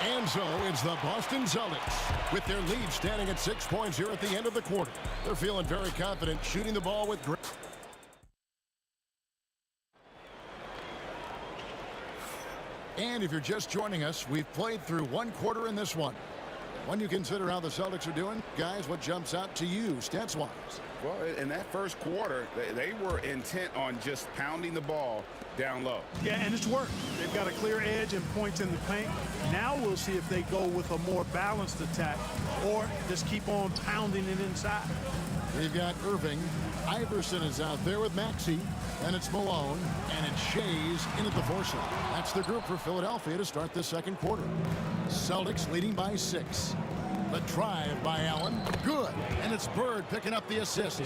And so it's the Boston Celtics with their lead standing at 6 points here at the end of the quarter. They're feeling very confident shooting the ball with great. And if you're just joining us, we've played through one quarter in this one. When you consider how the Celtics are doing, guys, what jumps out to you stats-wise? Well, in that first quarter, they were intent on just pounding the ball down low. Yeah, and it's worked. They've got a clear edge and points in the paint. Now we'll see if they go with a more balanced attack or just keep on pounding it inside. We've got Irving. Iverson is out there with Maxey. And it's Malone. And it's Shays in at the four-side. That's the group for Philadelphia to start the second quarter. Celtics leading by 6. The drive by Allen. Good. And it's Bird picking up the assist.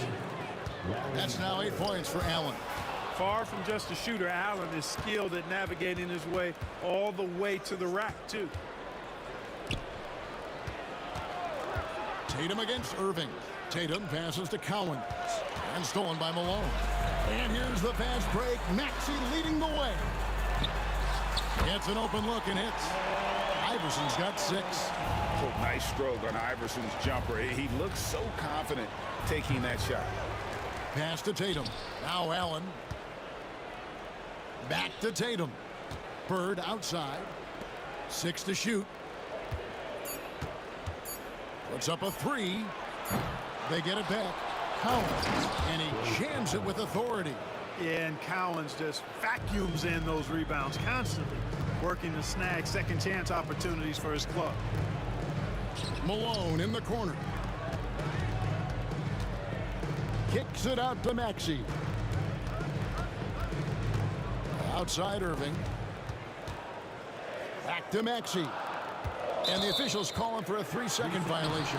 That's now 8 points for Allen. Far from just a shooter, Allen is skilled at navigating his way all the way to the rack, too. Tatum against Irving. Tatum passes to Cowens. And stolen by Malone. And here's the fast break. Maxey leading the way. Gets an open look and hits. Iverson's got 6. Oh, nice stroke on Iverson's jumper. He looks so confident taking that shot. Pass to Tatum. Now Allen. Back to Tatum. Bird outside. 6 to shoot. Puts up a 3. They get it back. Cowens. And he jams it with authority. Yeah, and Cowens just vacuums in those rebounds constantly, working to snag second chance opportunities for his club. Malone in the corner. Kicks it out to Maxey. Outside Irving. Back to Maxey. And the officials calling for a 3-second violation.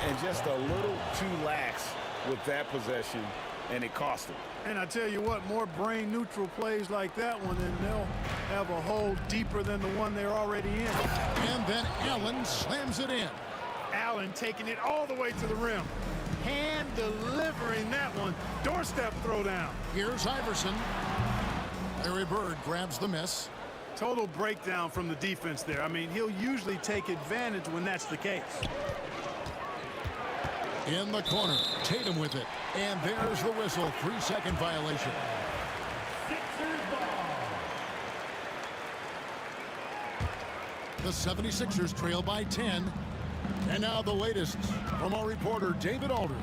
And just a little too lax with that possession, and it cost him. And I tell you what, more brain-neutral plays like that one, and they'll have a hole deeper than the one they're already in. And then Allen slams it in. Allen taking it all the way to the rim. Hand delivering that one. Doorstep throwdown. Here's Iverson. Larry Bird grabs the miss. Total breakdown from the defense there. I mean, he'll usually take advantage when that's the case. In the corner, Tatum with it. And there's the whistle, 3-second violation. The 76ers trail by 10. And now the latest from our reporter, David Aldridge.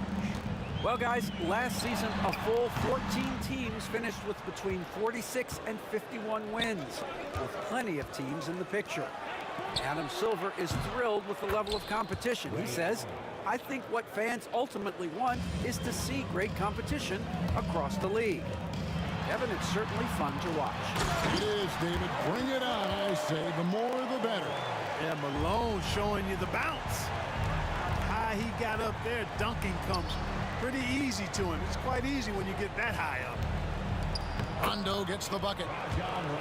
Well, guys, last season, a full 14 teams finished with between 46 and 51 wins, with plenty of teams in the picture. Adam Silver is thrilled with the level of competition. He says, I think what fans ultimately want is to see great competition across the league. Kevin, it's certainly fun to watch. It is, David. Bring it on, I say. The more, the better. Yeah, Malone showing you the bounce. High he got up there, dunking comes pretty easy to him. It's quite easy when you get that high up. Rondo gets the bucket.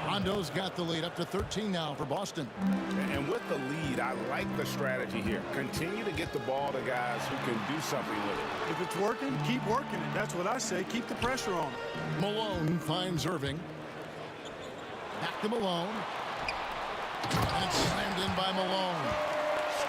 Rondo's got the lead up to 13 now for Boston. And with the lead, I like the strategy here. Continue to get the ball to guys who can do something with it. If it's working, keep working it. That's what I say. Keep the pressure on it. Malone finds Irving. Back to Malone. And slammed in by Malone.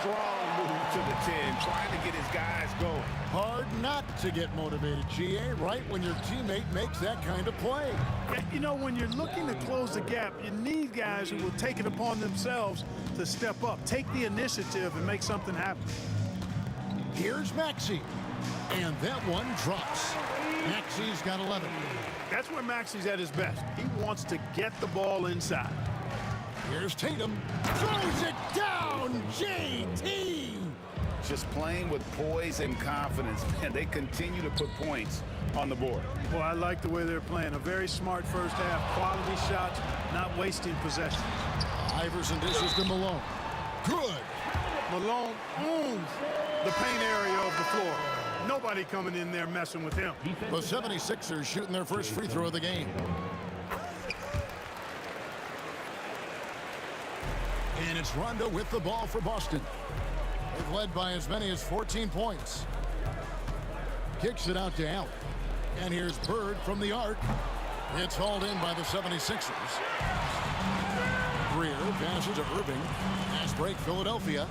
strong move to the 10, trying to get his guys going. Hard not to get motivated, GA, right when your teammate makes that kind of play. Yeah, you know, when you're looking to close the gap, you need guys who will take it upon themselves to step up, take the initiative, and make something happen. Here's Maxey, and that one drops. Maxey's got 11. That's where Maxey's at his best. He wants to get the ball inside. Here's Tatum. Throws it down, JT! Just playing with poise and confidence, and they continue to put points on the board. Well, I like the way they're playing. A very smart first half. Quality shots, not wasting possession. Iverson dishes to Malone. Good. Malone owns the paint area of the floor. Nobody coming in there messing with him. The 76ers shooting their first free throw of the game. And it's Rondo with the ball for Boston. They've led by as many as 14 points. Kicks it out to Allen. And here's Bird from the arc. It's hauled in by the 76ers. Greer passes to Irving. Pass break, Philadelphia.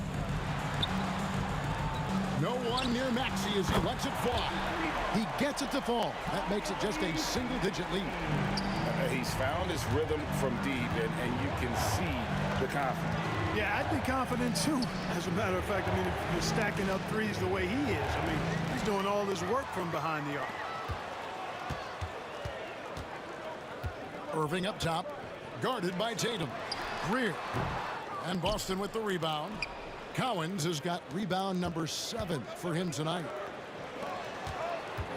No one near Maxey as he lets it fly. He gets it to fall. That makes it just a single-digit lead. He's found his rhythm from deep, and you can see the confidence. Yeah, I'd be confident too. As a matter of fact, I mean, if you're stacking up threes the way he is, I mean, he's doing all his work from behind the arc. Irving up top, guarded by Tatum. Greer. And Boston with the rebound. Cowens has got rebound number 7 for him tonight.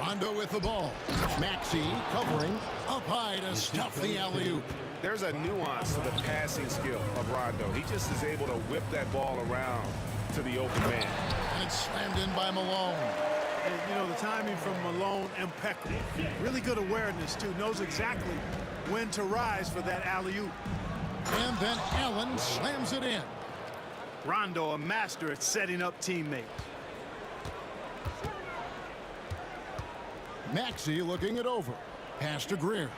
Rondo with the ball. Maxey covering up high to stuff the alley-oop. There's a nuance to the passing skill of Rondo. He just is able to whip that ball around to the open man. And it's slammed in by Malone. And, you know, the timing from Malone, impeccable. Really good awareness, too. Knows exactly when to rise for that alley-oop. And then Allen slams it in. Rondo, a master at setting up teammates. Maxey looking it over. Pass to Greer.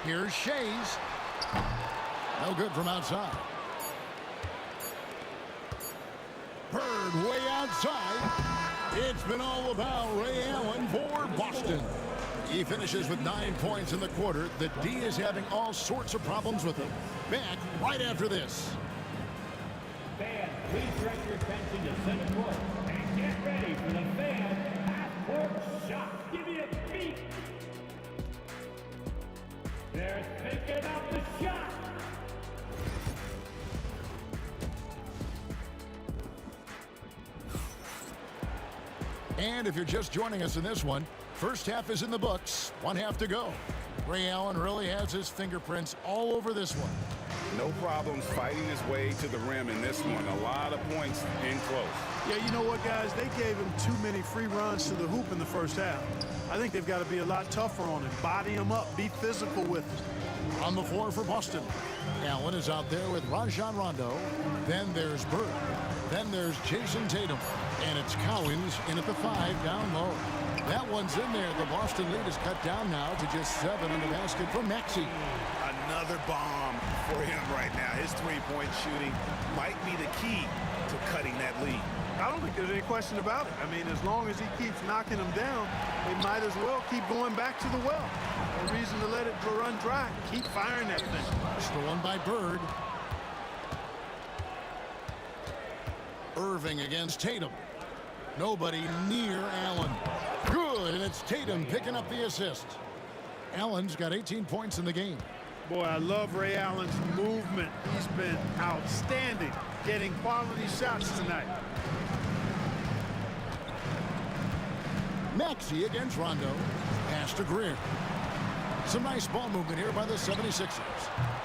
Here's Shays. No good from outside. Bird way outside. It's been all about Ray Allen for Boston. He finishes with 9 points in the quarter. The D is having all sorts of problems with him. Back right after this. Fans, please direct your attention to center court and get ready for the fan half-court shot. Give me a beat. They're thinking of the shot. And if you're just joining us in this one, first half is in the books. 1 half to go. Ray Allen really has his fingerprints all over this one. No problems fighting his way to the rim in this one. A lot of points in close. Yeah, you know what, guys? They gave him too many free runs to the hoop in the first half. I think they've got to be a lot tougher on him. Body him up. Be physical with him. On the floor for Boston. Allen is out there with Rajon Rondo. Then there's Bird. Then there's Jason Tatum. And it's Cowens in at the 5 down low. That one's in there. The Boston lead is cut down now to just 7 on the basket from Maxey. Another bomb for him right now. His three-point shooting might be the key to cutting that lead. I don't think there's any question about it. I mean, as long as he keeps knocking them down, they might as well keep going back to the well. No reason to let it run dry. Keep firing that thing. Stolen by Bird. Irving against Tatum. Nobody near Allen. Good, and it's Tatum picking up the assist. Allen's got 18 points in the game. Boy, I love Ray Allen's movement. He's been outstanding, getting quality shots tonight. Maxey against Rondo. Pass to Greer. Some nice ball movement here by the 76ers.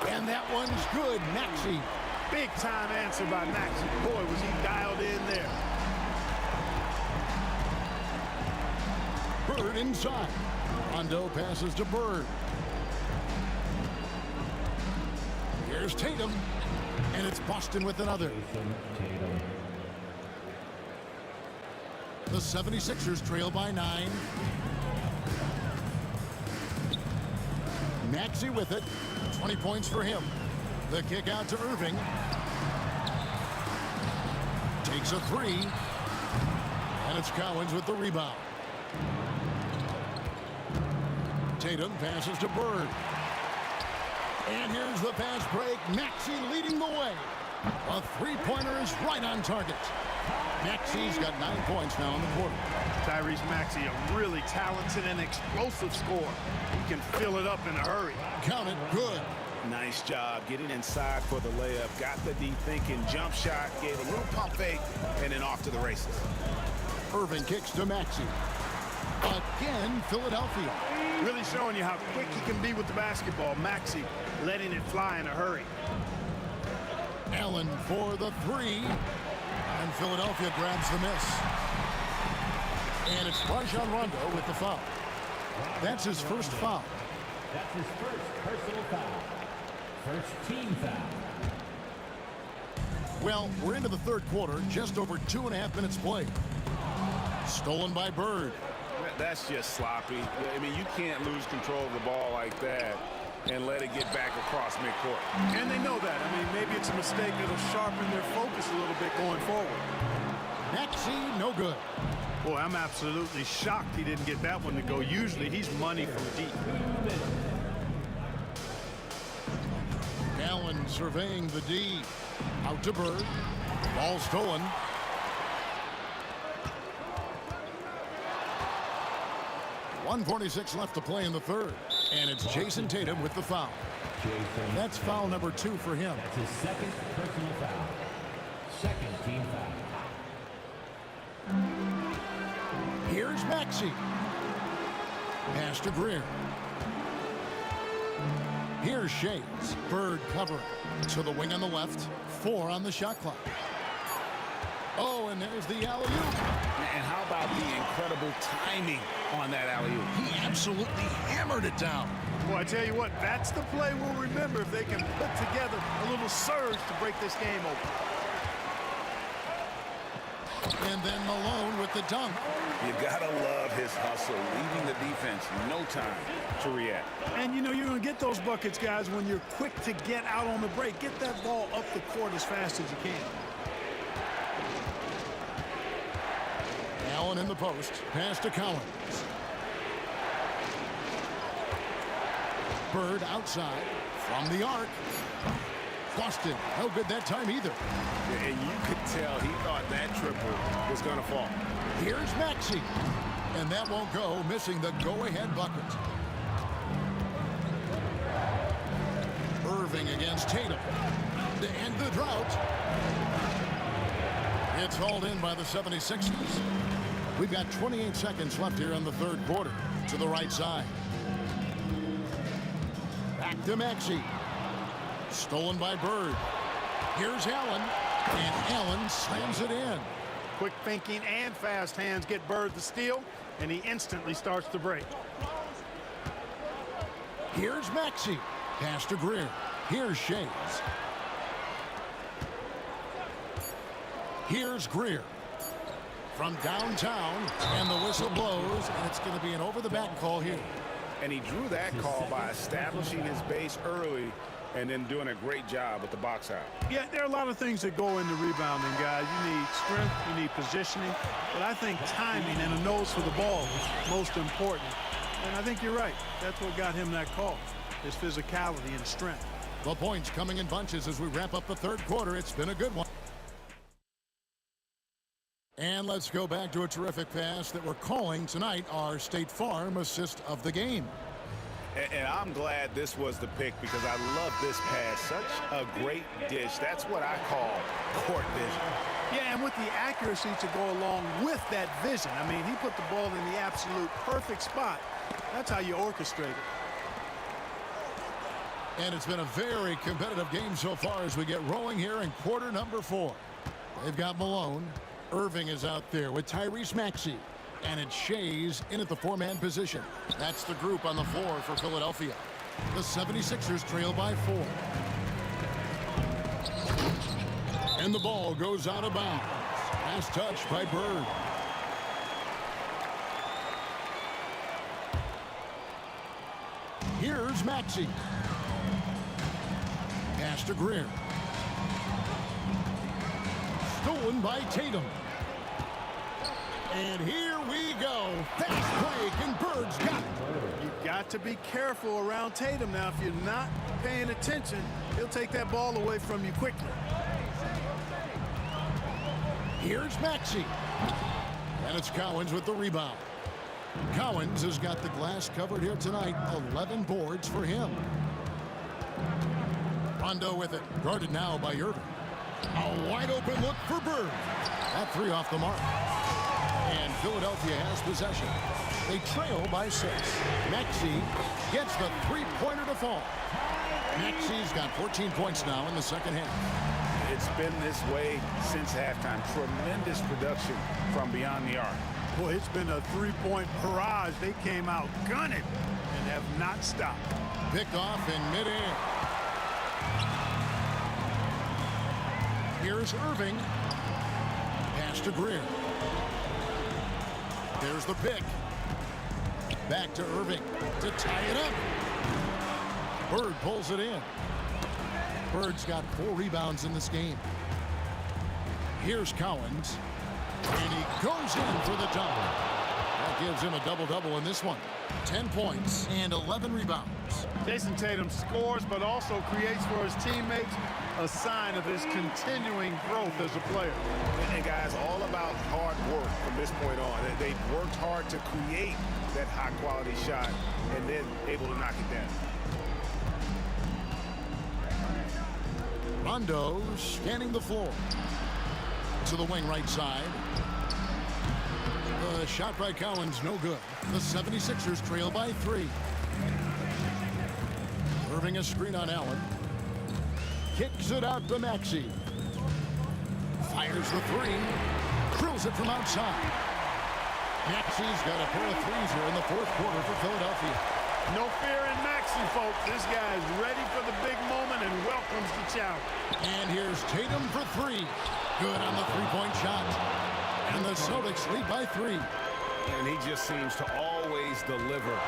And that one's good. Maxey. Big time answer by Maxey. Boy, was he dialed in there. Bird inside. Rondo passes to Bird. Here's Tatum. And it's Boston with another. The 76ers trail by 9. Maxey with it. 20 points for him. The kick out to Irving. Takes a three. And it's Cowens with the rebound. Tatum passes to Bird. And here's the fast break. Maxey leading the way. A three-pointer is right on target. Maxey's got 9 points now in the quarter. Tyrese Maxey, a really talented and explosive scorer. He can fill it up in a hurry. Count it, good. Nice job getting inside for the layup. Got the D thinking, jump shot, gave a little pump fake, and then off to the races. Irving kicks to Maxey. Again, Philadelphia. Really showing you how quick he can be with the basketball. Maxey letting it fly in a hurry. Allen for the three. And Philadelphia grabs the miss. And it's Rajon Rondo with the foul. That's his first foul. That's his first personal foul. First team foul. Well, we're into the third quarter, just over 2.5 minutes played. Stolen by Bird. That's just sloppy. I mean, you can't lose control of the ball like that and let it get back across midcourt. And they know that. I mean, maybe it's a mistake that'll sharpen their focus a little bit going forward. Maxey, no good. Boy, I'm absolutely shocked he didn't get that one to go. Usually he's money from deep. Allen surveying the D. Out to Bird. Ball stolen. .146 left to play in the third. And it's Jason Tatum with the foul. That's foul number 2 for him. That's his second personal foul. Second team foul. Here's Maxey. Pass to Greer. Here's Shades. Bird covering. To the wing on the left. 4 on the shot clock. Oh, and there's the alley-oop. And how about the incredible timing on that alley-oop? He absolutely hammered it down. Well, I tell you what, that's the play we'll remember if they can put together a little surge to break this game open. And then Malone with the dunk. You gotta love his hustle, leaving the defense no time to react. And you know you're going to get those buckets, guys, when you're quick to get out on the break. Get that ball up the court as fast as you can. Allen in the post. Pass to Collins. Bird outside from the arc. Boston, no good that time either. And you could tell he thought that triple was going to fall. Here's Maxey. And that won't go, missing the go-ahead bucket. Irving against Tatum. To end the drought. It's hauled in by the 76ers. We've got 28 seconds left here in the third quarter. To the right side. Back to Maxey. Stolen by Bird. Here's Allen. And Allen slams it in. Quick thinking and fast hands get Bird the steal, and he instantly starts to break. Here's Maxey. Pass to Greer. Here's Shades. Here's Greer. From downtown, and the whistle blows, and it's going to be an over-the-back call here. And he drew that call by establishing his base early and then doing a great job with the box out. Yeah, there are a lot of things that go into rebounding, guys. You need strength, you need positioning, but I think timing and a nose for the ball is most important. And I think you're right. That's what got him that call, his physicality and strength. The points coming in bunches as we wrap up the third quarter. It's been a good one. And let's go back to a terrific pass that we're calling tonight our State Farm assist of the game. And I'm glad this was the pick because I love this pass. Such a great dish. That's what I call court vision. Yeah, and with the accuracy to go along with that vision. I mean, he put the ball in the absolute perfect spot. That's how you orchestrate it. And it's been a very competitive game so far as we get rolling here in quarter number 4. They've got Malone. Irving is out there with Tyrese Maxey. And it's Shays in at the 4-man position. That's the group on the floor for Philadelphia. The 76ers trail by 4. And the ball goes out of bounds. Last touch by Bird. Here's Maxey. Pass to Greer. Stolen by Tatum. And here we go. Fast break, and Bird's got it. You've got to be careful around Tatum now. If you're not paying attention, he'll take that ball away from you quickly. Here's Maxey. And it's Cowens with the rebound. Cowens has got the glass covered here tonight. 11 boards for him. Rondo with it. Guarded now by Irving. A wide open look for Bird. That three off the mark. And Philadelphia has possession. They trail by 6. Maxey gets the three-pointer to fall. Maxey's got 14 points now in the second half. It's been this way since halftime. Tremendous production from beyond the arc. Boy, it's been a three-point barrage. They came out gunning and have not stopped. Picked off in midair. Here's Irving. Pass to Greer. There's the pick. Back to Irving to tie it up. Bird pulls it in. Bird's got 4 rebounds in this game. Here's Cowens. And he goes in for the dunk. That gives him a double-double in this one. 10 points and 11 rebounds. Jason Tatum scores, but also creates for his teammates, a sign of his continuing growth as a player. And guys, all about hard work from this point on. They've worked hard to create that high-quality shot and then able to knock it down. Rondo scanning the floor. To the wing right side. The shot by Cowens, no good. The 76ers trail by 3. Irving a screen on Allen. Kicks it out to Maxey. Fires the 3. Drills it from outside. Maxey's got a pair of threes here in the fourth quarter for Philadelphia. No fear in Maxey, folks. This guy is ready for the big moment and welcomes the challenge. And here's Tatum for 3. Good on the three-point shot. And the Celtics lead by 3. And he just seems to always deliver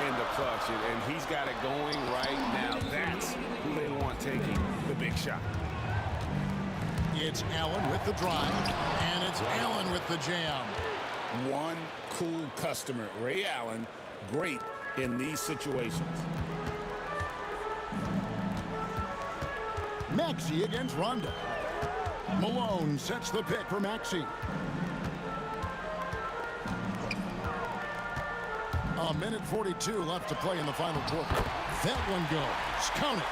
in the clutch. And he's got it going right now. That's who they want taking the big shot. It's Allen with the drive. And it's Allen with the jam. One cool customer, Ray Allen, great in these situations. Maxey against Rondo. Malone sets the pick for Maxey. A minute 42 left to play in the final quarter. That one goes. Count it.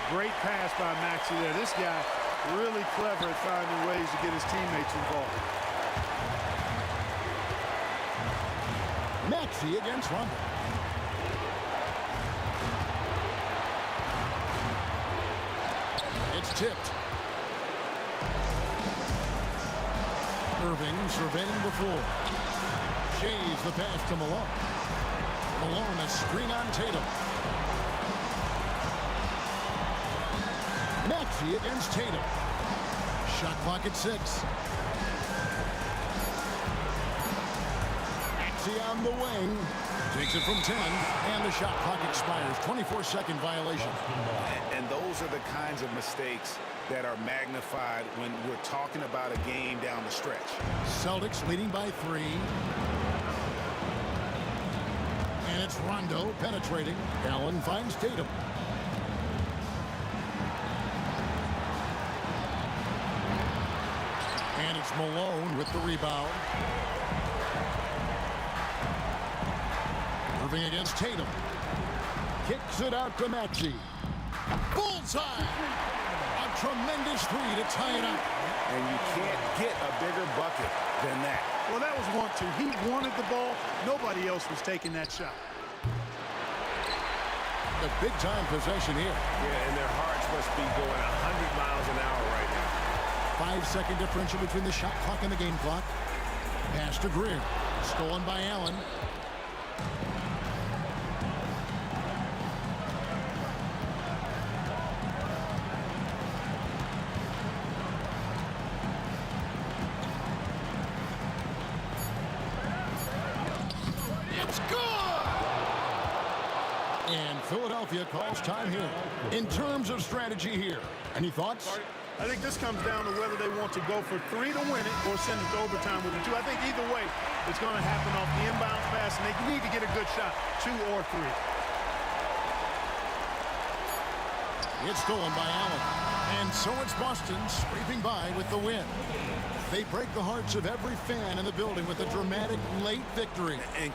Great pass by Maxey there. This guy really clever at finding ways to get his teammates involved. Maxey against Rondo. It's tipped. Irving surveying the floor. Shays the pass to Malone. Malone a screen on Tatum. Maxey against Tatum. Shot clock at 6. Maxey on the wing. Takes it from 10, and the shot clock expires. 24-second violation. And those are the kinds of mistakes that are magnified when we're talking about a game down the stretch. Celtics leading by 3. And it's Rondo penetrating. Allen finds Tatum. And it's Malone with the rebound. Irving against Tatum. Kicks it out to Maxey. Bullseye! A tremendous 3 to tie it up. And you can't get a bigger bucket than that. Well, that was 1-2. He wanted the ball. Nobody else was taking that shot. The big-time possession here. Yeah, and their hearts must be going 100 miles an hour right now. 5-second differential between the shot clock and the game clock. Pass to Greer. Stolen by Allen. It's good! And Philadelphia calls time here. In terms of strategy here, any thoughts? I think this comes down to whether they want to go for 3 to win it or send it to overtime with a 2. I think either way, it's going to happen off the inbound pass, and they need to get a good shot, 2 or 3. It's stolen by Allen. And so it's Boston scraping by with the win. They break the hearts of every fan in the building with a dramatic late victory. And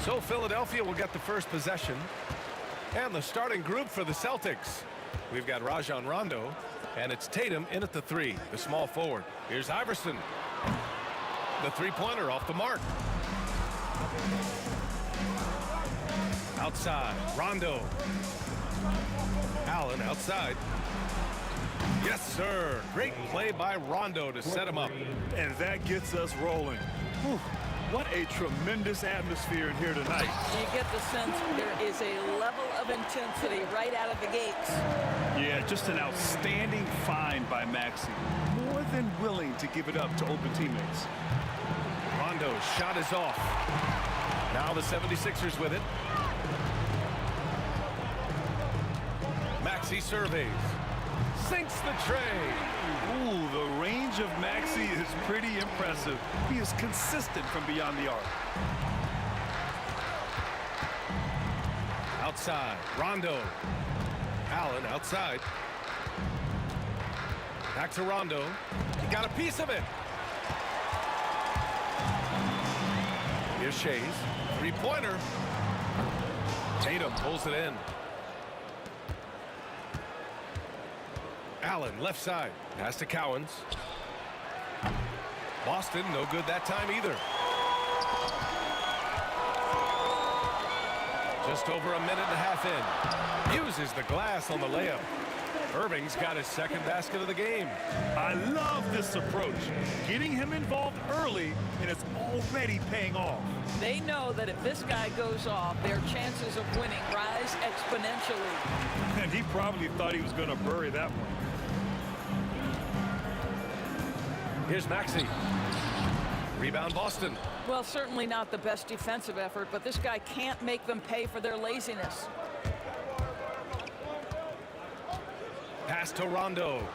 So Philadelphia will get the first possession. And the starting group for the Celtics. We've got Rajon Rondo, and it's Tatum in at the 3, the small forward. Here's Iverson. The three-pointer off the mark. Outside, Rondo. Allen outside. Yes, sir. Great play by Rondo to set him up. And that gets us rolling. Whew. What a tremendous atmosphere in here tonight. You get the sense there is a level of intensity right out of the gates. Yeah, just an outstanding find by Maxey. More than willing to give it up to open teammates. Rondo's shot is off. Now the 76ers with it. Maxey surveys. Sinks the tray. Ooh, the range of Maxey is pretty impressive. He is consistent from beyond the arc. Outside, Rondo. Allen outside. Back to Rondo. He got a piece of it. Here's Shays. Three-pointer. Tatum pulls it in. Allen left side. Pass to Cowens. Boston no good that time either. Just over a minute and a half in. Uses the glass on the layup. Irving's got his second basket of the game. I love this approach. Getting him involved early, and it's already paying off. They know that if this guy goes off, their chances of winning rise exponentially. And he probably thought he was going to bury that one. Here's Maxey. Rebound Boston. Well, certainly not the best defensive effort, but this guy can't make them pay for their laziness. Pass to Rondo.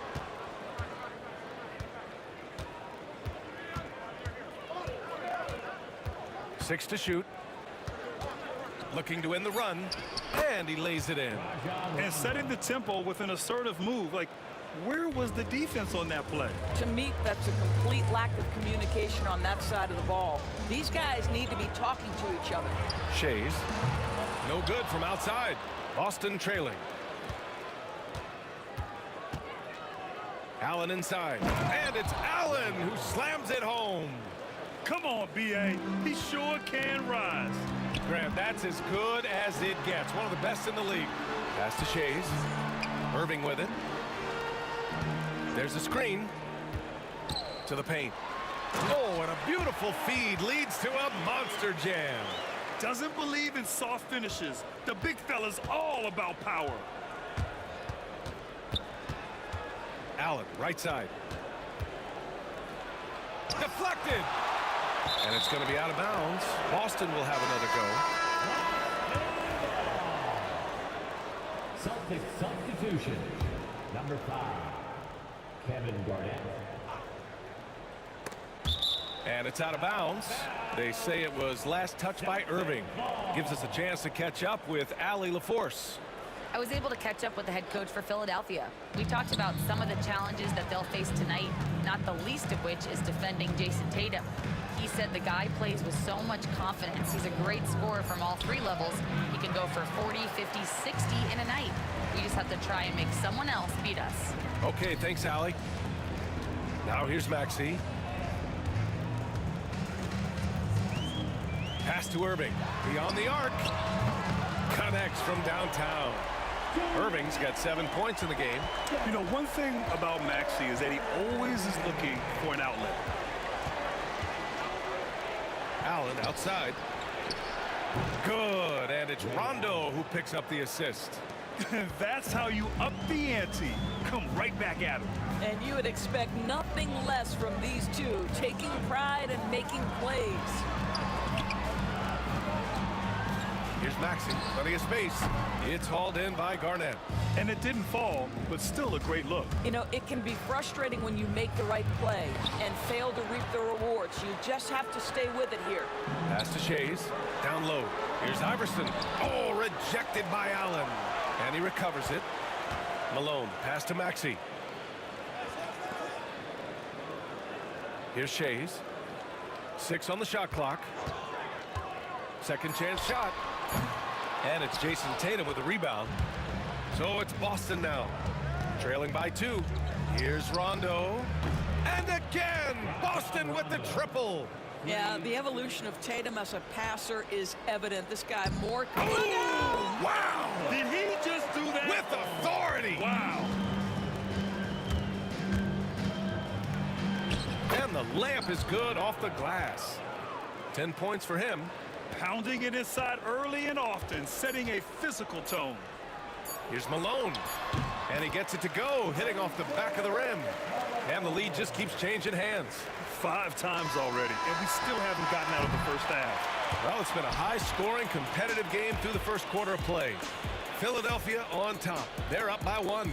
Six to shoot. Looking to win the run. And he lays it in. And setting the tempo with an assertive move. Like, where was the defense on that play? To me, that's a complete lack of communication on that side of the ball. These guys need to be talking to each other. Shays. No good from outside. Boston trailing. Allen inside. And it's Allen who slams it home. Come on, B.A. He sure can rise. Grant, that's as good as it gets. One of the best in the league. Pass to Shays. Irving with it. There's a screen. To the paint. Oh, and a beautiful feed leads to a monster jam. Doesn't believe in soft finishes. The big fella's all about power. Allen, right side. Deflected. And it's going to be out of bounds. Boston will have another go. Celtics substitution. Number 5, Kevin Garnett. And it's out of bounds. They say it was last touched by Irving. Gives us a chance to catch up with Allie LaForce. I was able to catch up with the head coach for Philadelphia. We talked about some of the challenges that they'll face tonight, not the least of which is defending Jason Tatum. He said the guy plays with so much confidence. He's a great scorer from all three levels. He can go for 40, 50, 60 in a night. We just have to try and make someone else beat us. Okay, thanks, Allie. Now here's Maxey. Pass to Irving. Beyond the arc. Connects from downtown. Irving's got 7 points in the game. You know, one thing about Maxey is that he always is looking for an outlet. Allen outside. Good, and it's Rondo who picks up the assist. That's how you up the ante. Come right back at him. And you would expect nothing less from these two, taking pride and making plays. Here's Maxey, plenty of space. It's hauled in by Garnett. And it didn't fall, but still a great look. You know, it can be frustrating when you make the right play and fail to reap the rewards. You just have to stay with it here. Pass to Shays, down low. Here's Iverson. Oh, rejected by Allen. And he recovers it. Malone, pass to Maxey. Here's Shays. 6 on the shot clock. Second chance shot. And it's Jason Tatum with the rebound. So it's Boston now. Trailing by 2. Here's Rondo. And again, Boston with the triple. Yeah, the evolution of Tatum as a passer is evident. This guy more... Oh, wow! Did he just do that? With authority! Wow. And the layup is good off the glass. 10 points for him. Pounding it inside early and often, setting a physical tone. Here's Malone. And he gets it to go, hitting off the back of the rim. And the lead just keeps changing hands. 5 times already, and we still haven't gotten out of the first half. Well, it's been a high-scoring, competitive game through the first quarter of play. Philadelphia on top. They're up by 1.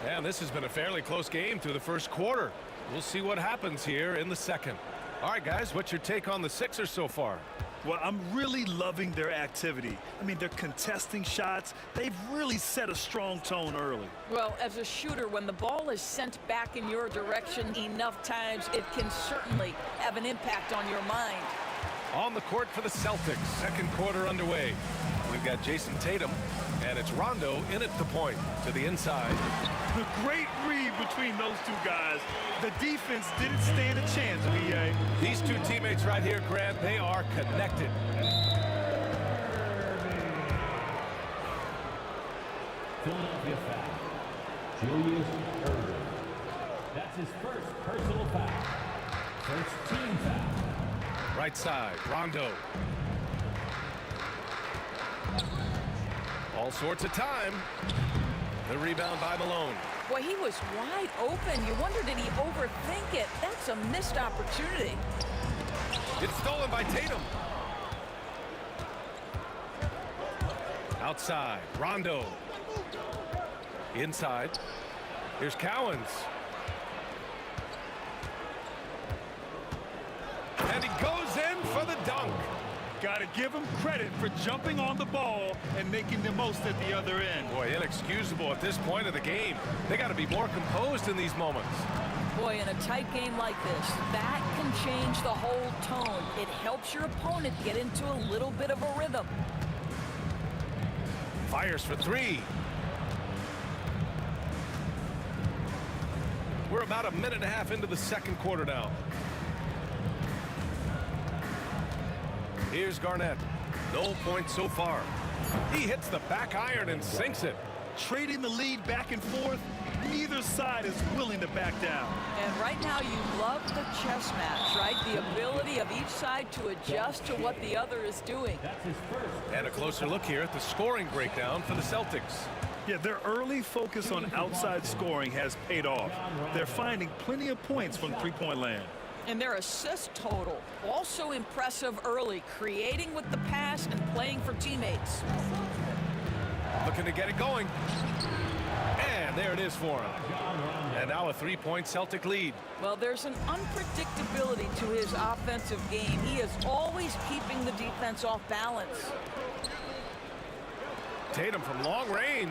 And this has been a fairly close game through the first quarter. We'll see what happens here in the second. All right, guys, what's your take on the Sixers so far? Well, I'm really loving their activity. I mean, they're contesting shots. They've really set a strong tone early. Well, as a shooter, when the ball is sent back in your direction enough times, it can certainly have an impact on your mind. On the court for the Celtics, second quarter underway. We've got Jason Tatum, and it's Rondo in at the point to the inside. The great read between those two guys. The defense didn't stand a chance, B.A. These two teammates right here, Grant, they are connected. Philadelphia foul. Julius Erving. That's his first personal foul. First team foul. Right side, Rondo. All sorts of time. The rebound by Malone. Boy, he was wide open. You wonder, did he overthink it? That's a missed opportunity. It's stolen by Tatum. Outside, Rondo. Inside. Here's Cowens. And he goes in for the dunk. Got to give him credit for jumping on the ball and making the most at the other end. Boy, inexcusable at this point of the game. They got to be more composed in these moments. Boy, in a tight game like this, that can change the whole tone. It helps your opponent get into a little bit of a rhythm. Fires for 3. We're about a minute and a half into the second quarter now. Here's Garnett. No points so far. He hits the back iron and sinks it. Trading the lead back and forth, neither side is willing to back down. And right now you love the chess match, right? The ability of each side to adjust to what the other is doing. And a closer look here at the scoring breakdown for the Celtics. Yeah, their early focus on outside scoring has paid off. They're finding plenty of points from three-point land. And their assist total, also impressive early, creating with the pass and playing for teammates. Looking to get it going. And there it is for him. And now a 3-point Celtic lead. Well, there's an unpredictability to his offensive game. He is always keeping the defense off balance. Tatum from long range.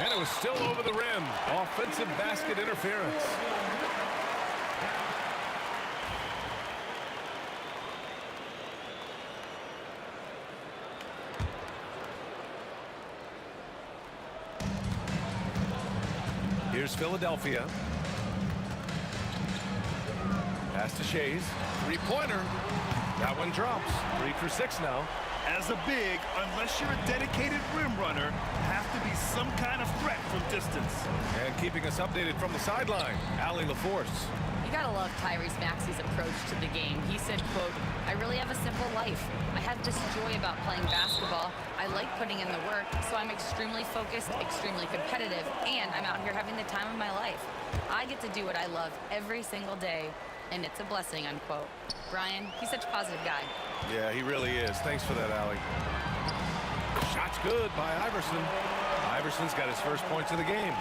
And it was still over the rim. Offensive basket interference. Here's Philadelphia. Pass to Shays. Three-pointer. That one drops. 3 for 6 now. As a big, unless you're a dedicated rim runner, have to be some kind of threat from distance. And keeping us updated from the sideline, Allie LaForce. You gotta love Tyrese Maxey's approach to the game. He said, quote, "I really have a simple life. I have this joy about playing basketball. I like putting in the work, so I'm extremely focused, extremely competitive, and I'm out here having the time of my life. I get to do what I love every single day, and it's a blessing," unquote. Brian, he's such a positive guy. Yeah, he really is. Thanks for that, Allie. Shot's good by Iverson. Iverson's got his first points of the game.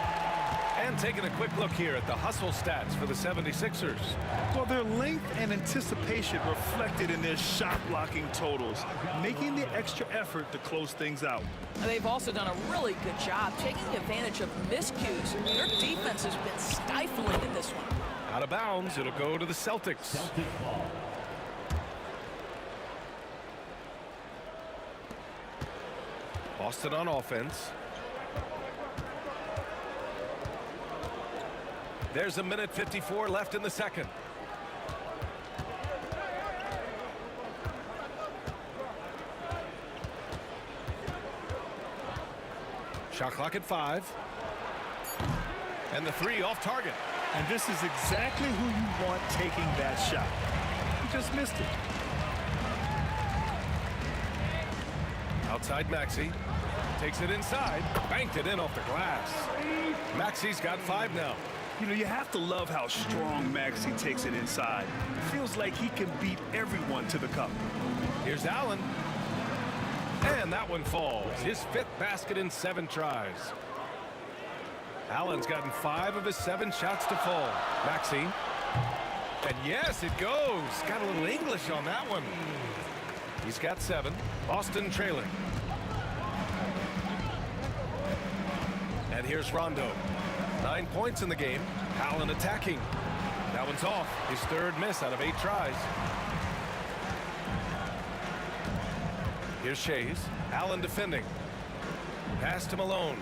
And taking a quick look here at the hustle stats for the 76ers. Well, their length and anticipation reflected in their shot blocking totals, making the extra effort to close things out. They've also done a really good job taking advantage of miscues. Their defense has been stifling in this one. Out of bounds, it'll go to the Celtics. Boston on offense. There's a minute 54 left in the second. Shot clock at 5. And the 3 off target. And this is exactly who you want taking that shot. He just missed it. Outside Maxey. Takes it inside. Banked it in off the glass. Maxey's got 5 now. You know, you have to love how strong Maxey takes it inside. Feels like he can beat everyone to the cup. Here's Allen. And that one falls. His 5th basket in 7 tries. Allen's gotten 5 of his 7 shots to fall. Maxey. And yes, it goes. Got a little English on that one. He's got 7. Boston trailing. And here's Rondo. 9 points in the game. Allen attacking. That one's off. His 3rd miss out of 8 tries. Here's Shays. Allen defending. Pass to Malone.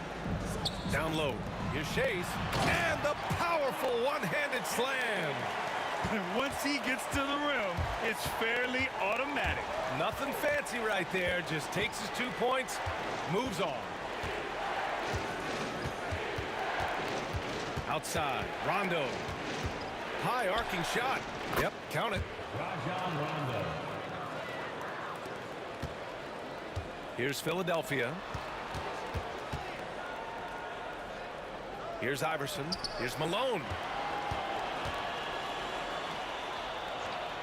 Down low. Here's Shays. And the powerful one-handed slam. And once he gets to the rim, it's fairly automatic. Nothing fancy right there. Just takes his 2 points, moves on. Outside, Rondo. High arcing shot. Yep, count it. Rajon Rondo. Here's Philadelphia. Here's Iverson. Here's Malone.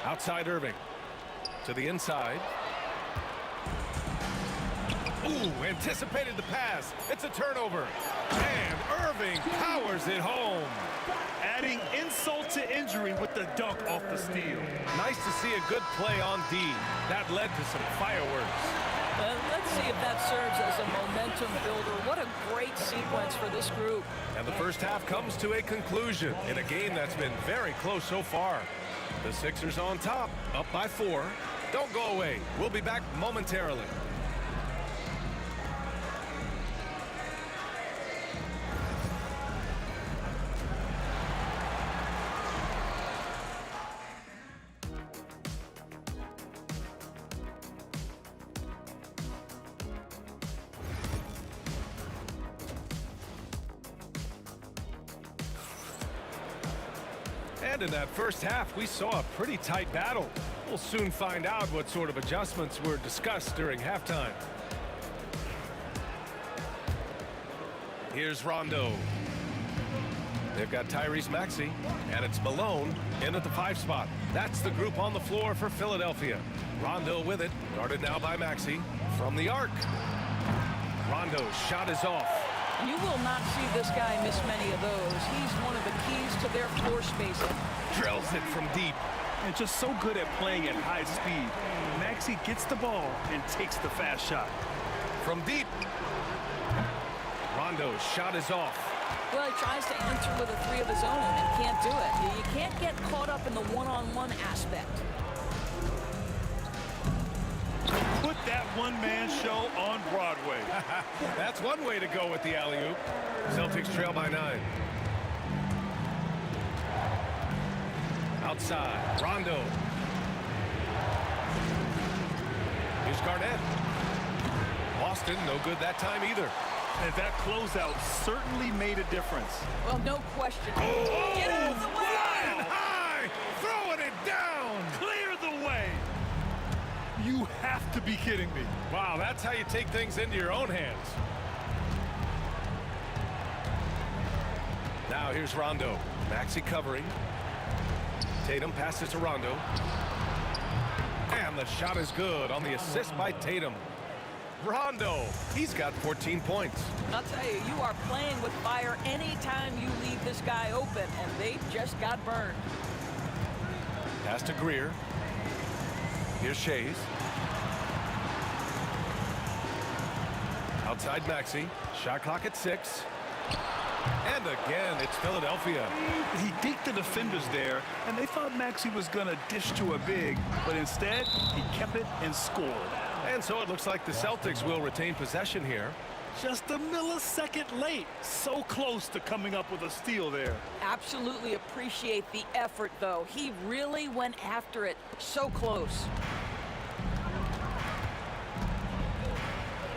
Outside Irving. To the inside. Ooh, anticipated the pass. It's a turnover. And Irving powers it home. Adding insult to injury with the dunk off the steal. Nice to see a good play on D. That led to some fireworks. Let's see if that serves as a momentum builder. What a great sequence for this group. And the first half comes to a conclusion in a game that's been very close so far. The Sixers on top, up by 4. Don't go away. We'll be back momentarily. And in that first half, we saw a pretty tight battle. We'll soon find out what sort of adjustments were discussed during halftime. Here's Rondo. They've got Tyrese Maxey, and it's Malone in at the 5 spot. That's the group on the floor for Philadelphia. Rondo with it, guarded now by Maxey from the arc. Rondo's shot is off. You will not see this guy miss many of those. He's one of the keys to their floor spacing. Drills it from deep. And just so good at playing at high speed. Maxey gets the ball and takes the fast shot. From deep. Rondo's shot is off. Well, he tries to enter with a 3 of his own and can't do it. You can't get caught up in the one-on-one aspect. Put that one-man show on Broadway. That's one way to go with the alley-oop. Celtics trail by 9. Outside, Rondo. Here's Garnett. Boston, no good that time either. And that closeout certainly made a difference. Well, no question. Oh, get out of the way! Flying high, throwing it down. Clear the way. You have to be kidding me. Wow, that's how you take things into your own hands. Now here's Rondo. Maxey covering. Tatum passes to Rondo. And the shot is good on the assist by Tatum. Rondo, he's got 14 points. I'll tell you, you are playing with fire anytime you leave this guy open, and they just got burned. Pass to Greer. Here's Shays. Outside Maxey. Shot clock at 6. And again, it's Philadelphia. He deked the defenders there, and they thought Maxey was going to dish to a big, but instead, he kept it and scored. And so it looks like the Celtics will retain possession here. Just a millisecond late. So close to coming up with a steal there. Absolutely appreciate the effort, though. He really went after it. So close.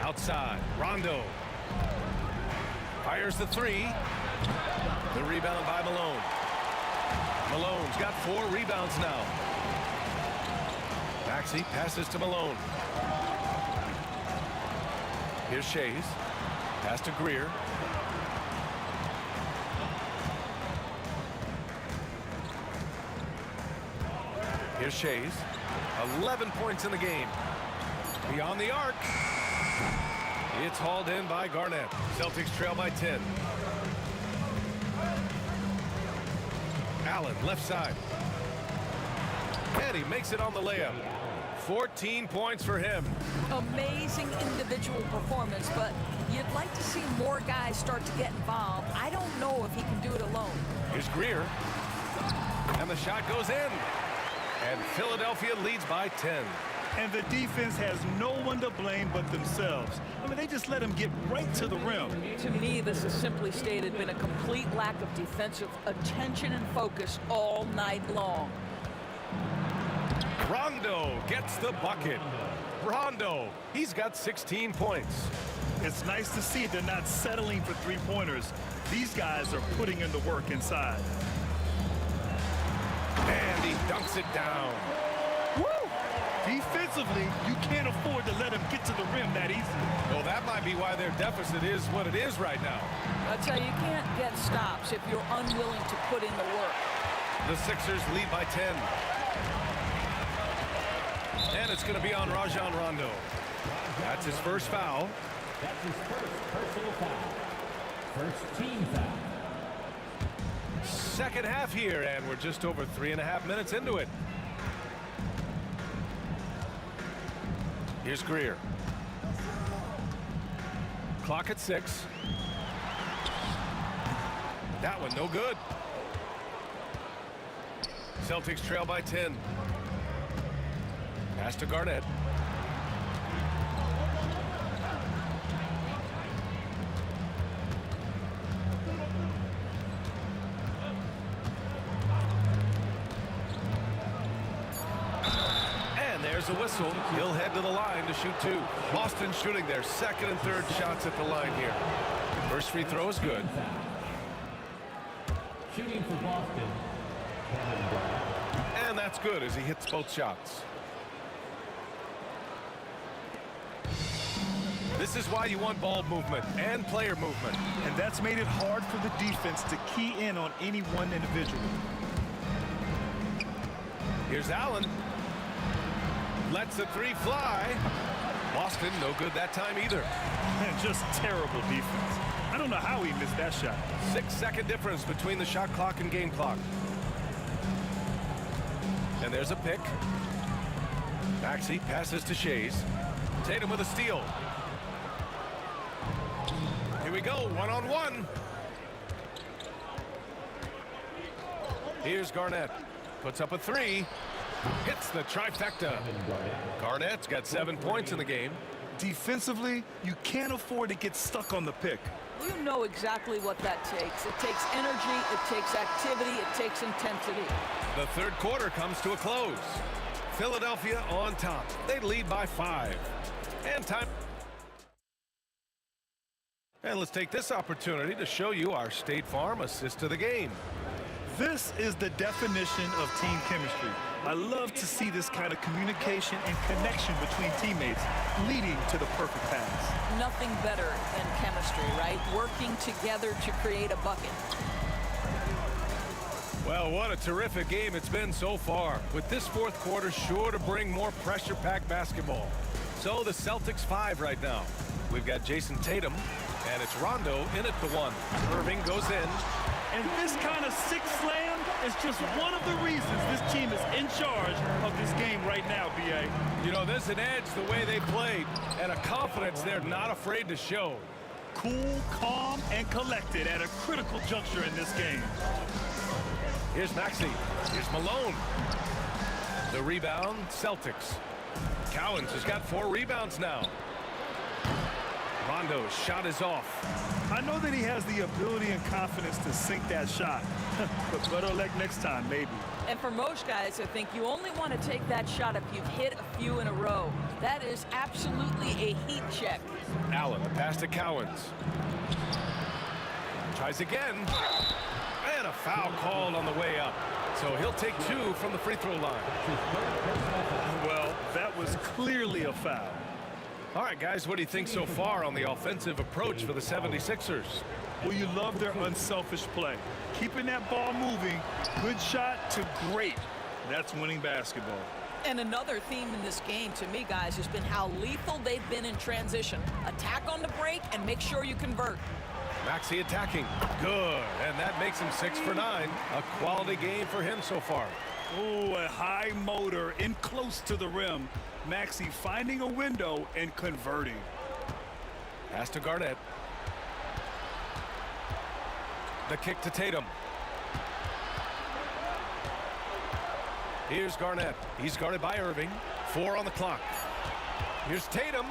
Outside, Rondo. Fires the 3. The rebound by Malone. Malone's got 4 rebounds now. Maxey passes to Malone. Here's Shays. Pass to Greer. Here's Shays. 11 points in the game. Beyond the arc. It's hauled in by Garnett. Celtics trail by 10. Allen, left side. And he makes it on the layup. 14 points for him. Amazing individual performance, but you'd like to see more guys start to get involved. I don't know if he can do it alone. Here's Greer. And the shot goes in. And Philadelphia leads by 10. And the defense has no one to blame but themselves. I mean, they just let him get right to the rim. To me, this has simply stated been a complete lack of defensive attention and focus all night long. Rondo gets the bucket. Rondo, he's got 16 points. It's nice to see they're not settling for three-pointers. These guys are putting in the work inside. And he dunks it down. Woo! Defensively, you can't afford to let him get to the rim that easy. Well, that might be why their deficit is what it is right now. I tell you, you can't get stops if you're unwilling to put in the work. The Sixers lead by 10. And it's going to be on Rajon Rondo. That's his first foul. That's his first personal foul. First team foul. Second half here, and we're just over 3.5 minutes into it. Here's Greer. Clock at 6. That one no good. Celtics trail by 10. Pass to Garnett. And there's a whistle. He'll head to the line to shoot 2. Boston shooting their second and third shots at the line here. First free throw is good. Shooting for Boston. And that's good as he hits both shots. This is why you want ball movement and player movement. And that's made it hard for the defense to key in on any one individual. Here's Allen. Lets the 3 fly. Boston, no good that time either. And just terrible defense. I don't know how he missed that shot. 6-second difference between the shot clock and game clock. And there's a pick. Maxey passes to Shays. Tatum with a steal. Here we go, one-on-one. Here's Garnett. Puts up a 3. Hits the trifecta. Garnett's got 7 points in the game. Defensively, you can't afford to get stuck on the pick. You know exactly what that takes. It takes energy, it takes activity, it takes intensity. The third quarter comes to a close. Philadelphia on top. They lead by 5. And time. And let's take this opportunity to show you our State Farm assist to the game. This is the definition of team chemistry. I love to see this kind of communication and connection between teammates leading to the perfect pass. Nothing better than chemistry, right? Working together to create a bucket. Well, what a terrific game it's been so far, with this fourth quarter sure to bring more pressure-packed basketball. So the Celtics 5 right now. We've got Jason Tatum, and it's Rondo in at the 1. Irving goes in. And this kind of six slam is just one of the reasons this team is in charge of this game right now, B.A. You know, there's an edge the way they played and a confidence they're not afraid to show. Cool, calm, and collected at a critical juncture in this game. Here's Maxey. Here's Malone. The rebound, Celtics. Cowens has got 4 rebounds now. Rondo's shot is off. I know that he has the ability and confidence to sink that shot, but better luck next time, maybe. And for most guys, I think you only want to take that shot if you've hit a few in a row. That is absolutely a heat check. Allen, the pass to Cowens. Tries again. And a foul called on the way up. So he'll take 2 from the free throw line. Well, that was clearly a foul. All right, guys, what do you think so far on the offensive approach for the 76ers? Well, you love their unselfish play. Keeping that ball moving, good shot to great. That's winning basketball. And another theme in this game, to me, guys, has been how lethal they've been in transition. Attack on the break and make sure you convert. Maxey attacking. Good. And that makes him 6 for 9. A quality game for him so far. Oh, a high motor in close to the rim. Maxey finding a window and converting. Pass to Garnett. The kick to Tatum. Here's Garnett. He's guarded by Irving. 4 on the clock. Here's Tatum.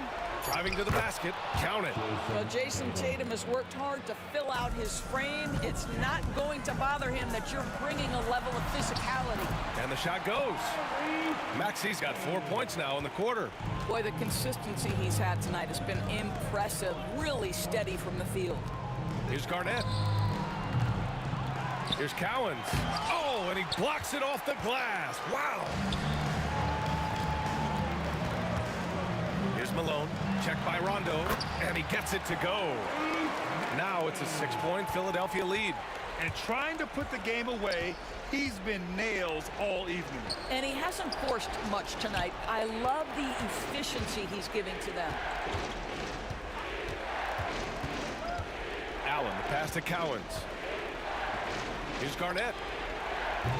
Driving to the basket. Count it. Well, Jason Tatum has worked hard to fill out his frame. It's not going to bother him that you're bringing a level of physicality. And the shot goes. Maxey's got 4 points now in the quarter. Boy, the consistency he's had tonight has been impressive. Really steady from the field. Here's Garnett. Here's Cowens. Oh, and he blocks it off the glass. Wow. Here's Malone. Checked by Rondo. And he gets it to go. Now it's a 6-point Philadelphia lead. And trying to put the game away, he's been nails all evening. And he hasn't forced much tonight. I love the efficiency he's giving to them. Allen, the pass to Cowens. Here's Garnett.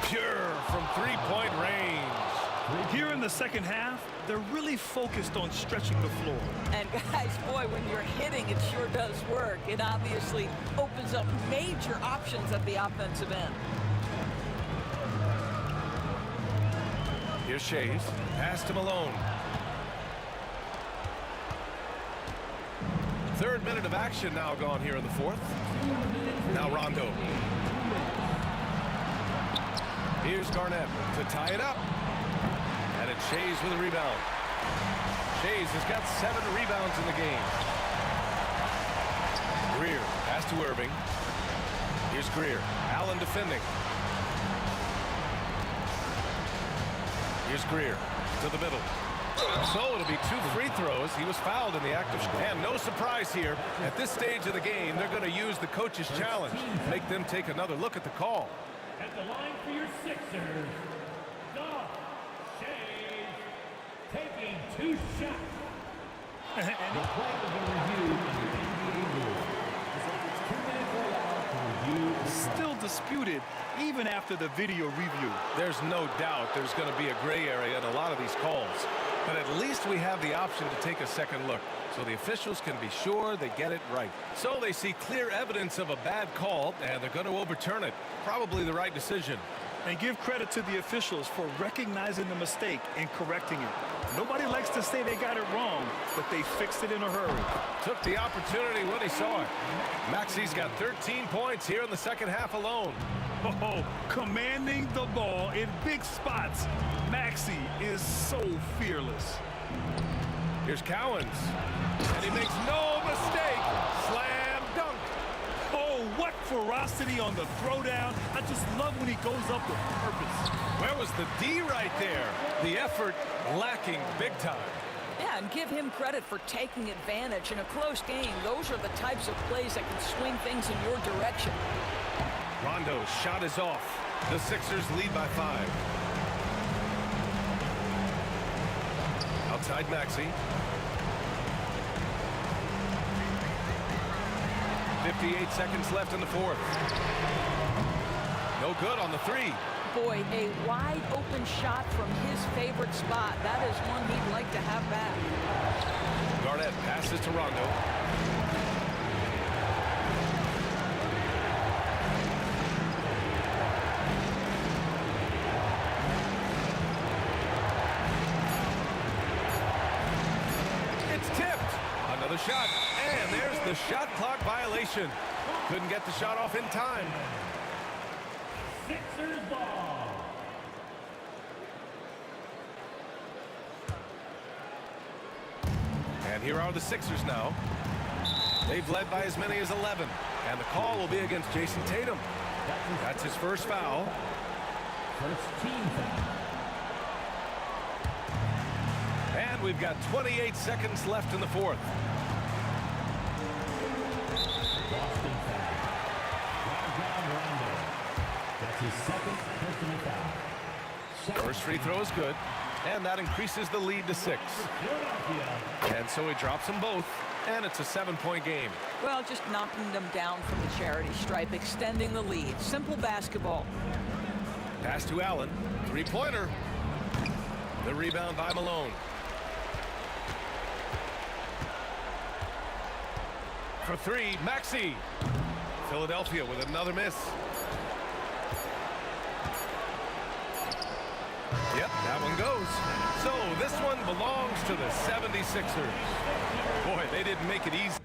Pure from 3-point range. Here in the second half, they're really focused on stretching the floor. And guys, boy, when you're hitting, it sure does work. It obviously opens up major options at the offensive end. Here's Shays. Pass to Malone. 3rd minute of action now gone here in the 4th. Now Rondo. Here's Garnett to tie it up. And it's Shays with a rebound. Shays has got 7 rebounds in the game. Greer, pass to Irving. Here's Greer. Allen defending. Here's Greer to the middle. So it'll be 2 free throws. He was fouled in the act of shooting. And no surprise here. At this stage of the game, they're going to use the coach's challenge. Make them take another look at the call. At the line for your Sixers, Shays taking 2 shots. And the play will be reviewed in the NBA rule. 2 minutes allowed to review. Still disputed even after the video review. There's no doubt there's going to be a gray area in a lot of these calls. But at least we have the option to take a second look, so the officials can be sure they get it right. So they see clear evidence of a bad call, and they're going to overturn it. Probably the right decision. And give credit to the officials for recognizing the mistake and correcting it. Nobody likes to say they got it wrong, but they fixed it in a hurry. Took the opportunity when he saw it. Maxey's got 13 points here in the second half alone. Oh, commanding the ball in big spots. Maxey is so fearless. Here's Cowens. And he makes no mistake. Slam dunk. Oh, what ferocity on the throwdown. I just love when he goes up with purpose. Where was the D right there? The effort lacking big time. Yeah, and give him credit for taking advantage in a close game. Those are the types of plays that can swing things in your direction. Rondo's shot is off. The Sixers lead by 5. Outside Maxey. 58 seconds left in the fourth. No good on the three. Boy, a wide open shot from his favorite spot. That is one he'd like to have back. Garnett passes to Rondo. It's tipped. Another shot. And there's the shot clock violation. Couldn't get the shot off in time. Sixers ball. And here are the Sixers now. They've led by as many as 11. And the call will be against Jason Tatum. That's his first foul. First team foul. And we've got 28 seconds left in the fourth. Boston foul. Rondo. That's his second personal foul. First free throw is good. And that increases the lead to 6. And so he drops them both. And it's a 7-point game. Well, just knocking them down from the charity stripe, extending the lead. Simple basketball. Pass to Allen. Three-pointer. The rebound by Malone. For three, Maxey. Philadelphia with another miss. Yep, that one goes. So this one belongs to the 76ers. Boy, they didn't make it easy.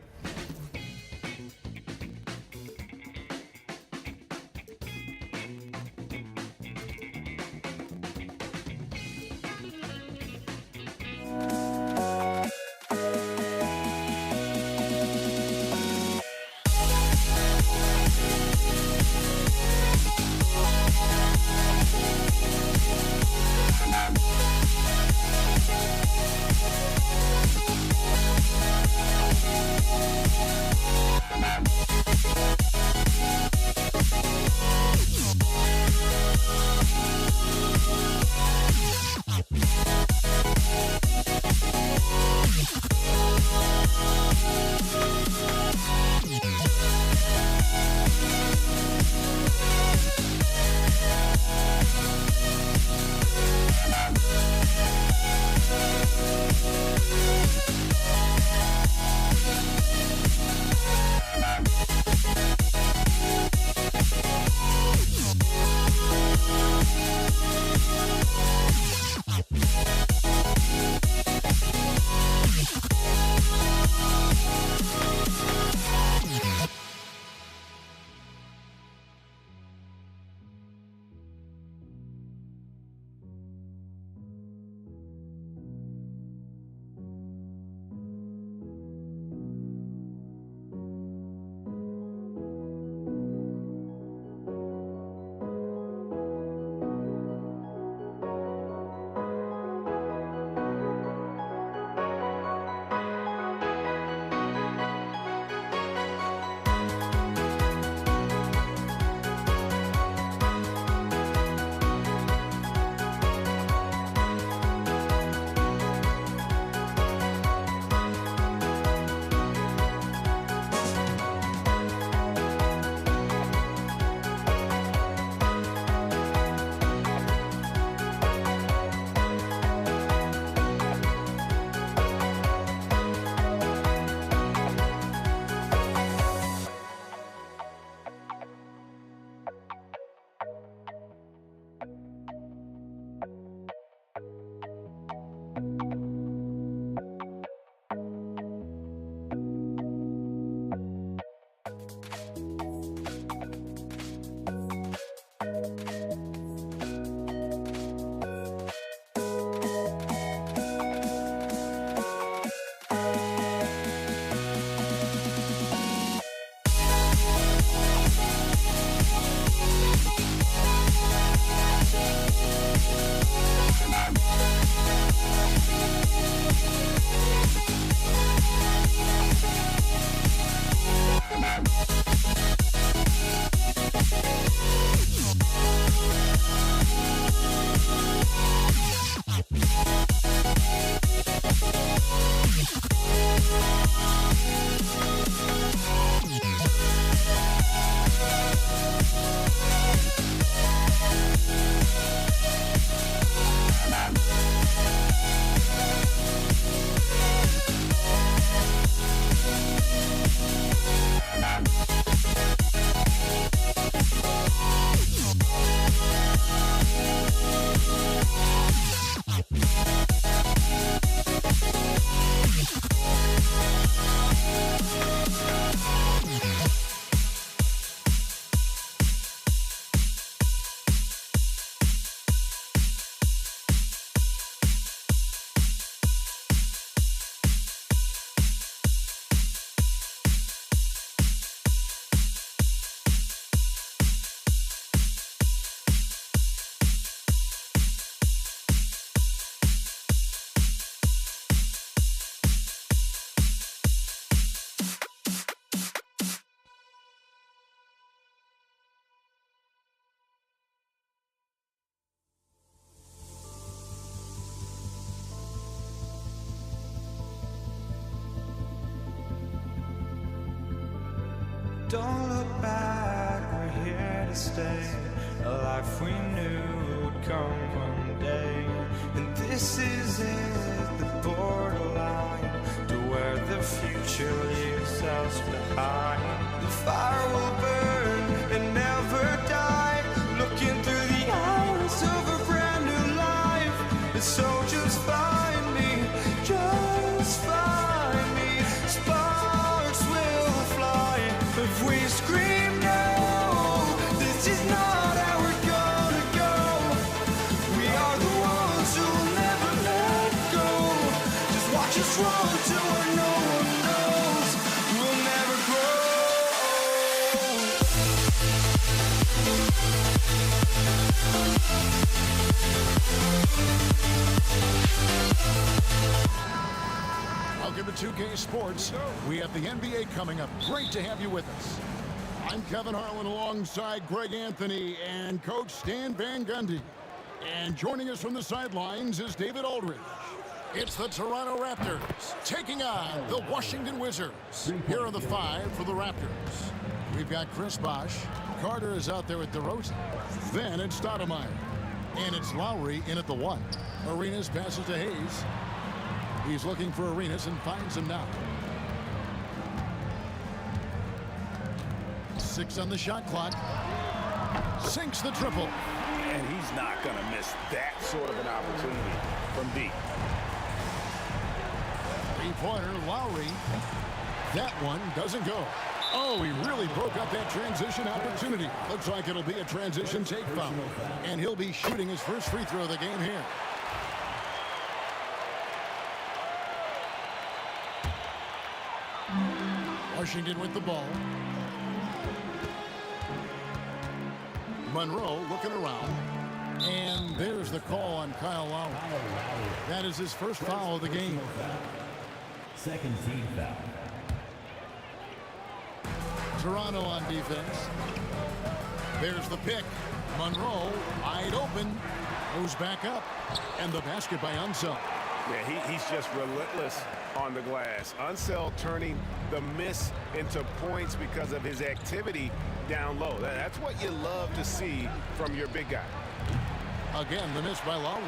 Don't look back, we're here to stay. A life we knew would come one day. And this is it, the borderline to where the future leaves us behind. The fire will burn and never die, looking through the eyes of a brand new life. And so just find me, just find me. Sparks will fly if we scream no. This is not how we're gonna go. We are the ones who'll never let go. Just watch us run to where no one knows. We'll never grow. Welcome to 2K Sports. We have the NBA coming up. Great to have you with us. I'm Kevin Harlan alongside Greg Anthony and Coach Stan Van Gundy. And joining us from the sidelines is David Aldridge. It's the Toronto Raptors taking on the Washington Wizards. Here are the 5 for the Raptors. We've got Chris Bosh. Carter is out there with DeRozan. Then it's Stoudemire. And it's Lowry in at the 1. Arenas passes to Hayes. He's looking for Arenas and finds him now. 6 on the shot clock. Sinks the triple. And he's not going to miss that sort of an opportunity from deep. Three-pointer, Lowry. That one doesn't go. Oh, he really broke up that transition opportunity. Looks like it'll be a transition take foul. And he'll be shooting his first free throw of the game here. Washington with the ball. Monroe looking around. And there's the call on Kyle Lowry. That is his first foul of the game. Second team foul. Toronto on defense. There's the pick. Monroe wide open. Goes back up. And the basket by Unseld. Yeah, he's just relentless on the glass. Unseld turning the miss into points because of his activity down low. That's what you love to see from your big guy. Again, the miss by Lowry.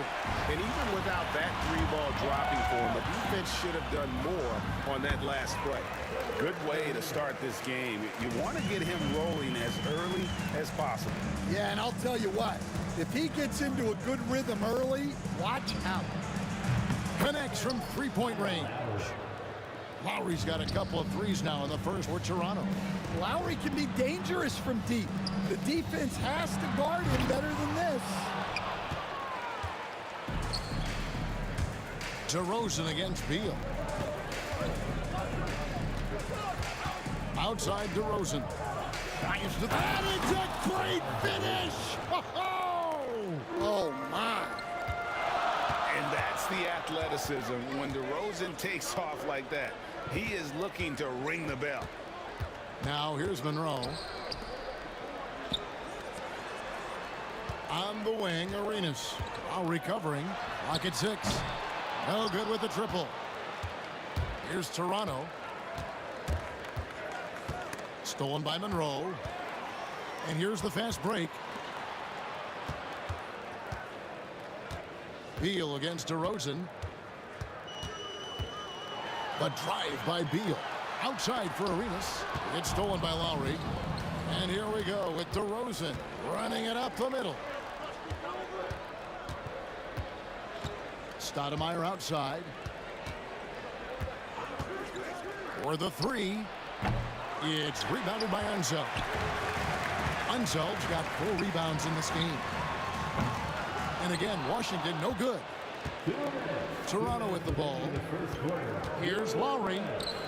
And even without that 3-ball dropping for him, the defense should have done more on that last play. Good way to start this game. You want to get him rolling as early as possible. Yeah, and I'll tell you what, if he gets into a good rhythm early, watch out. Connects from three-point range. Lowry's got a couple of threes now in the first for Toronto. Lowry can be dangerous from deep. The defense has to guard him better than this. DeRozan against Beal. Outside DeRozan. Drives to that. It's a great finish. Oh, my. And that's the athleticism. When DeRozan takes off like that, he is looking to ring the bell. Now here's Monroe. On the wing, Arenas. While recovering. Clock at 6. No good with the triple. Here's Toronto. Stolen by Monroe. And here's the fast break. Beal against DeRozan. The drive by Beal. Outside for Arenas. It's stolen by Lowry. And here we go with DeRozan running it up the middle. Stoudemire outside. For the 3. It's rebounded by Unseld. Unseld's got 4 rebounds in this game. And again, Washington no good. Toronto with the ball. Here's Lowry.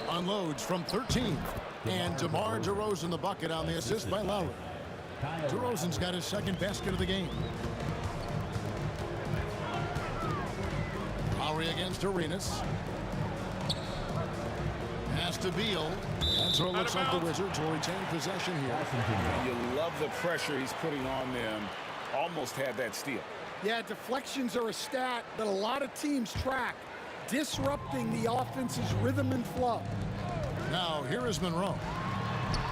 Unloads from 13. And DeMar DeRozan the bucket on the assist by Lowry. DeRozan's got his second basket of the game. Lowry against Arenas. Pass to Beal. That's what it looks like the Wizards will retain possession here. You love the pressure he's putting on them. Almost had that steal. Yeah, deflections are a stat that a lot of teams track, disrupting the offense's rhythm and flow. Now, here is Monroe.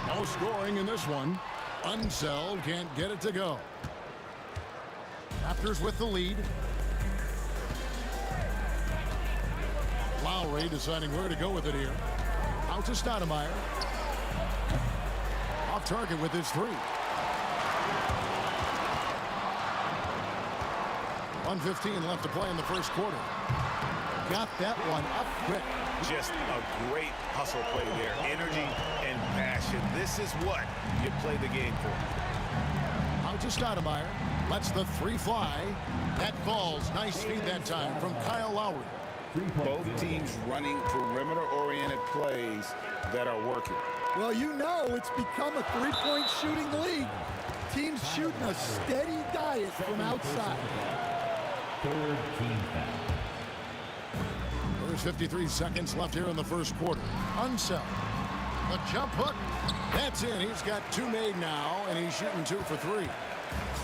No scoring in this one. Unseld can't get it to go. Raptors with the lead. Lowry deciding where to go with it here. Out to Stoudemire. Off target with his three. 1:15 left to play in the first quarter. Got that one up quick. Just a great hustle play there. Energy and passion. This is what you play the game for. Out to Stoudemire. Lets the three fly. That falls. Nice feed that time from Kyle Lowry. Both teams running perimeter-oriented plays that are working. Well, you know it's become a three-point shooting league. Teams shooting a steady diet from outside. Third team foul. There's 53 seconds left here in the first quarter. Unseld. The jump hook. That's in. He's got two made now, and he's shooting 2 for 3.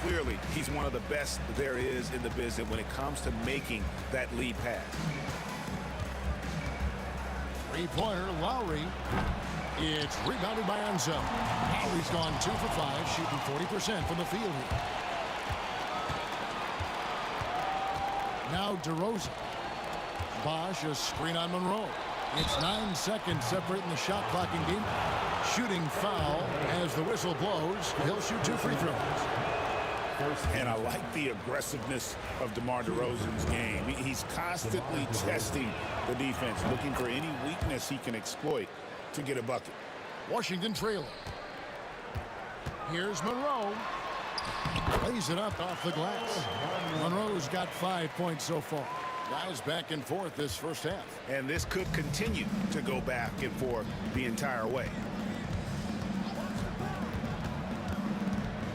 Clearly, he's one of the best there is in the business when it comes to making that lead pass. Three-pointer, Lowry. It's rebounded by Unseld. Lowry's gone 2 for 5, shooting 40% from the field here. Now DeRozan. Bosch, a screen on Monroe. It's 9 seconds separating the shot clock in game. Shooting foul as the whistle blows. He'll shoot 2 free throws. And I like the aggressiveness of DeMar DeRozan's game. He's constantly testing the defense, looking for any weakness he can exploit to get a bucket. Washington trailing. Here's Monroe. Lays it up off the glass. Monroe's got 5 points so far. Guys back and forth this first half. And this could continue to go back and forth the entire way.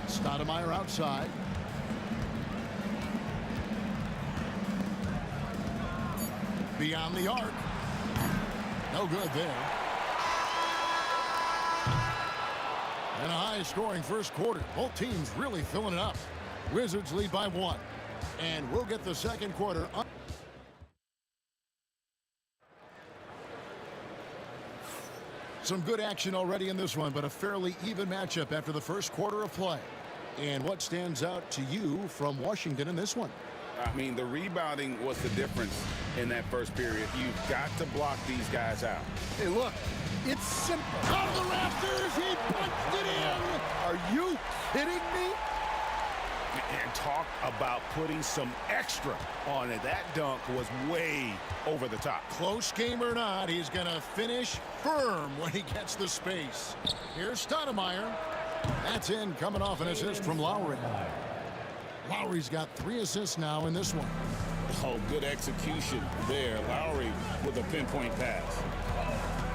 Stoudemire outside. Beyond the arc. No good there. And a high-scoring first quarter. Both teams really filling it up. Wizards lead by 1. And we'll get the second quarter. Some good action already in this one, but a fairly even matchup after the first quarter of play. And what stands out to you from Washington in this one? I mean, the rebounding was the difference in that first period. You've got to block these guys out. Hey, look, it's simple. Out of the rafters, he punched it in. Are you kidding me? And talk about putting some extra on it. That dunk was way over the top. Close game or not, he's going to finish firm when he gets the space. Here's Stoudemire. That's in, coming off an assist from Lowry. Lowry's got 3 assists now in this one. Oh, good execution there. Lowry with a pinpoint pass.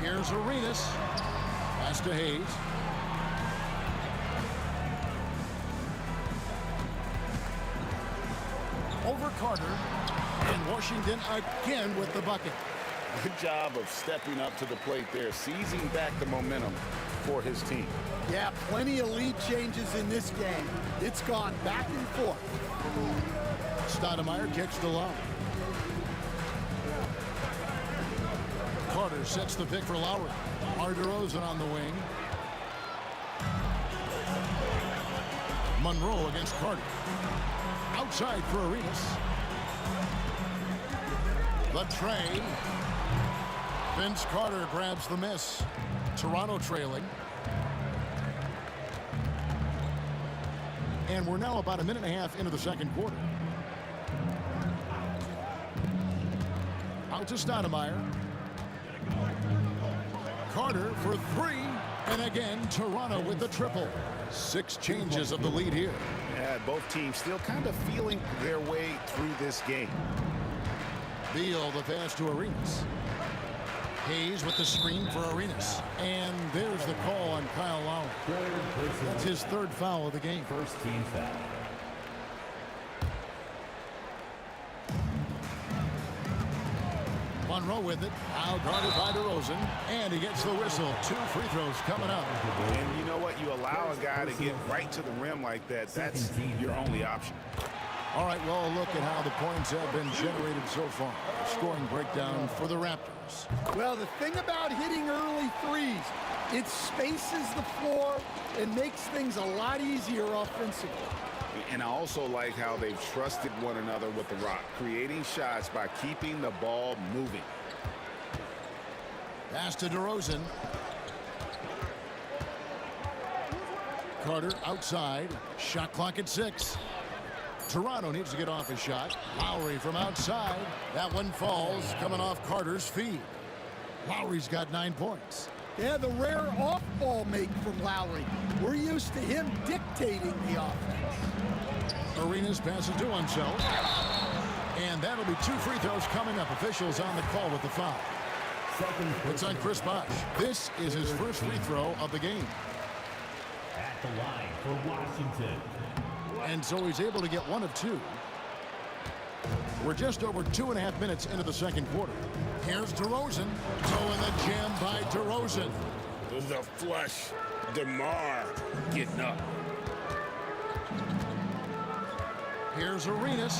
Here's Arenas. Pass to Hayes. Over Carter. And Washington again with the bucket. Good job of stepping up to the plate there, seizing back the momentum for his team. Yeah, plenty of lead changes in this game. It's gone back and forth. Stoudemire kicks to Lowry. Carter sets the pick for Lowry. DeRozan on the wing. Monroe against Carter. Outside for Arenas. The tray. Vince Carter grabs the miss. Toronto trailing. And we're now about a minute and a half into the second quarter. Out to Stoudemire. Carter for 3. And again, Toronto with the triple. 6 changes of the lead here. Yeah, both teams still kind of feeling their way through this game. Beal the pass to Arenas. Hayes with the screen for Arenas. And there's the call on Kyle Lowry. That's his 3rd foul of the game. First team foul. Monroe with it. Out guarded by DeRozan. And he gets the whistle. 2 free throws coming up. And you know what? You allow a guy to get right to the rim like that. That's your only option. All right, well, look at how the points have been generated so far. Scoring breakdown for the Raptors. Well, the thing about hitting early threes, It spaces the floor and makes things a lot easier offensively. And I also like how they've trusted one another with the rock, creating shots by keeping the ball moving. Pass to DeRozan. Carter outside. Shot clock at 6. Toronto needs to get off a shot. Lowry from outside. That one falls, coming off Carter's feet. Lowry's got 9 points. Yeah, the rare off-ball make from Lowry. We're used to him dictating the offense. Arenas passes to himself. And that'll be 2 free throws coming up. Officials on the call with the foul. It's on Chris Bosh. This is his first free throw of the game. At the line for Washington. And so he's able to get 1 of 2. We're just over 2.5 minutes into the second quarter. Here's DeRozan. Oh, and the jam by DeRozan. The flush. DeMar getting up. Here's Arenas.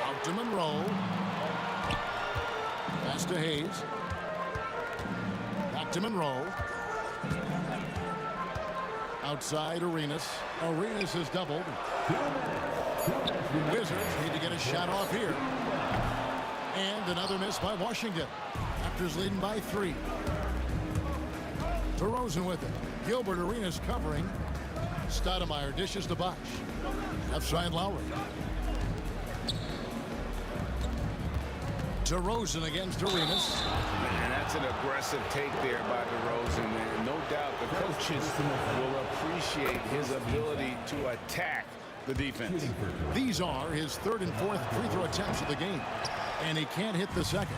Out to Monroe. Pass to Hayes. Back to Monroe. Outside Arenas. Arenas is doubled. Wizards need to get a shot off here. And another miss by Washington. Raptors leading by 3. DeRozan with it. Gilbert Arenas covering. Stoudemire dishes to Bosh. Left side Lowry. DeRozan against Arenas. And that's an aggressive take there by DeRozan. And no doubt the coaches will appreciate his ability to attack the defense. These are his 3rd and 4th free throw attempts of the game. And he can't hit the second.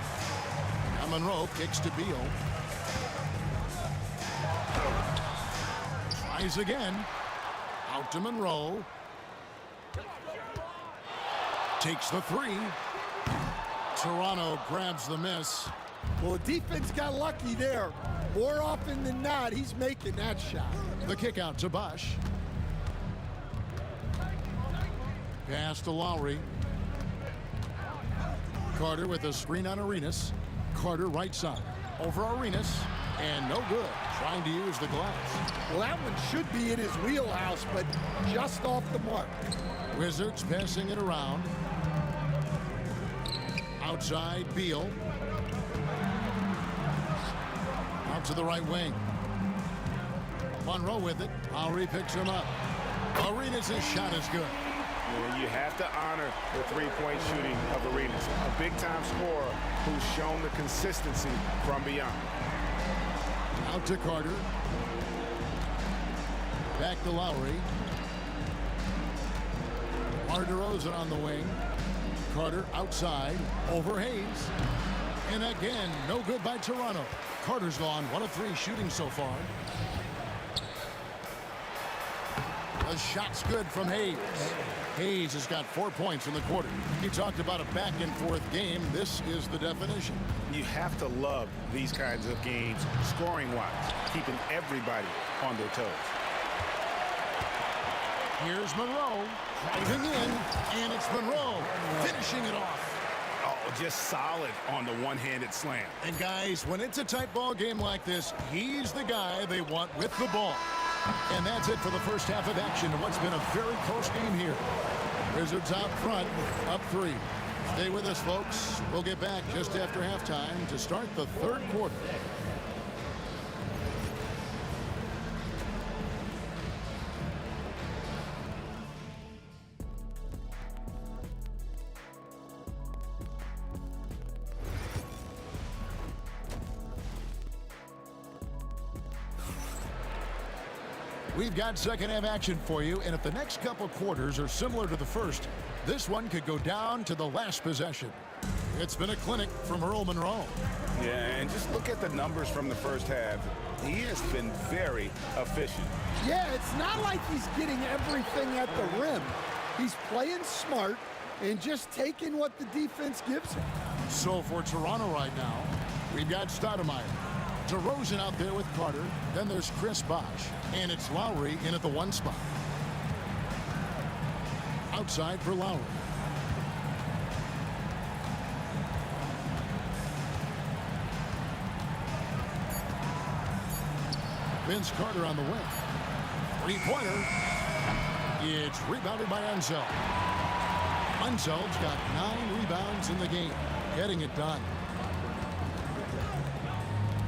Now Monroe kicks to Beal. Tries again. Out to Monroe. Takes the 3. Toronto grabs the miss. Well, defense got lucky there. More often than not, he's making that shot. The kick out to Bosh. Pass to Lowry. Carter with a screen on Arenas. Carter right side. Over Arenas. And no good. Trying to use the glass. Well, that one should be in his wheelhouse, but just off the mark. Wizards passing it around. Outside, Beal. Out to the right wing. Monroe with it. Lowry picks him up. Arenas' shot is good. Well, you have to honor the three-point shooting of Arenas. A big-time scorer who's shown the consistency from beyond. Out to Carter. Back to Lowry. DeRozan on the wing. Carter outside. Over Hayes. And again, no good by Toronto. Carter's gone 1 of 3 shooting so far. The shot's good from Hayes. Hayes has got 4 points in the quarter. He talked about a back-and-forth game. This is the definition. You have to love these kinds of games, scoring-wise, keeping everybody on their toes. Here's Monroe. Driving in, and it's Monroe finishing it off. Oh, just solid on the one-handed slam. And guys, when it's a tight ball game like this, he's the guy they want with the ball. And that's it for the first half of action in what's been a very close game here. Wizards out front, up 3. Stay with us, folks. We'll get back just after halftime to start the third quarter. We've got second half action for you, and if the next couple quarters are similar to the first, this one could go down to the last possession. It's been a clinic from Earl Monroe. Yeah, and just look at the numbers from the first half. He has been very efficient. Yeah, it's not like he's getting everything at the rim. He's playing smart and just taking what the defense gives him. So for Toronto right now, we've got Stoudemire. DeRozan out there with Carter. Then there's Chris Bosh. And it's Lowry in at the 1 spot. Outside for Lowry. Vince Carter on the wing. Three-pointer. It's rebounded by Unseld. Unseld's got 9 rebounds in the game, getting it done.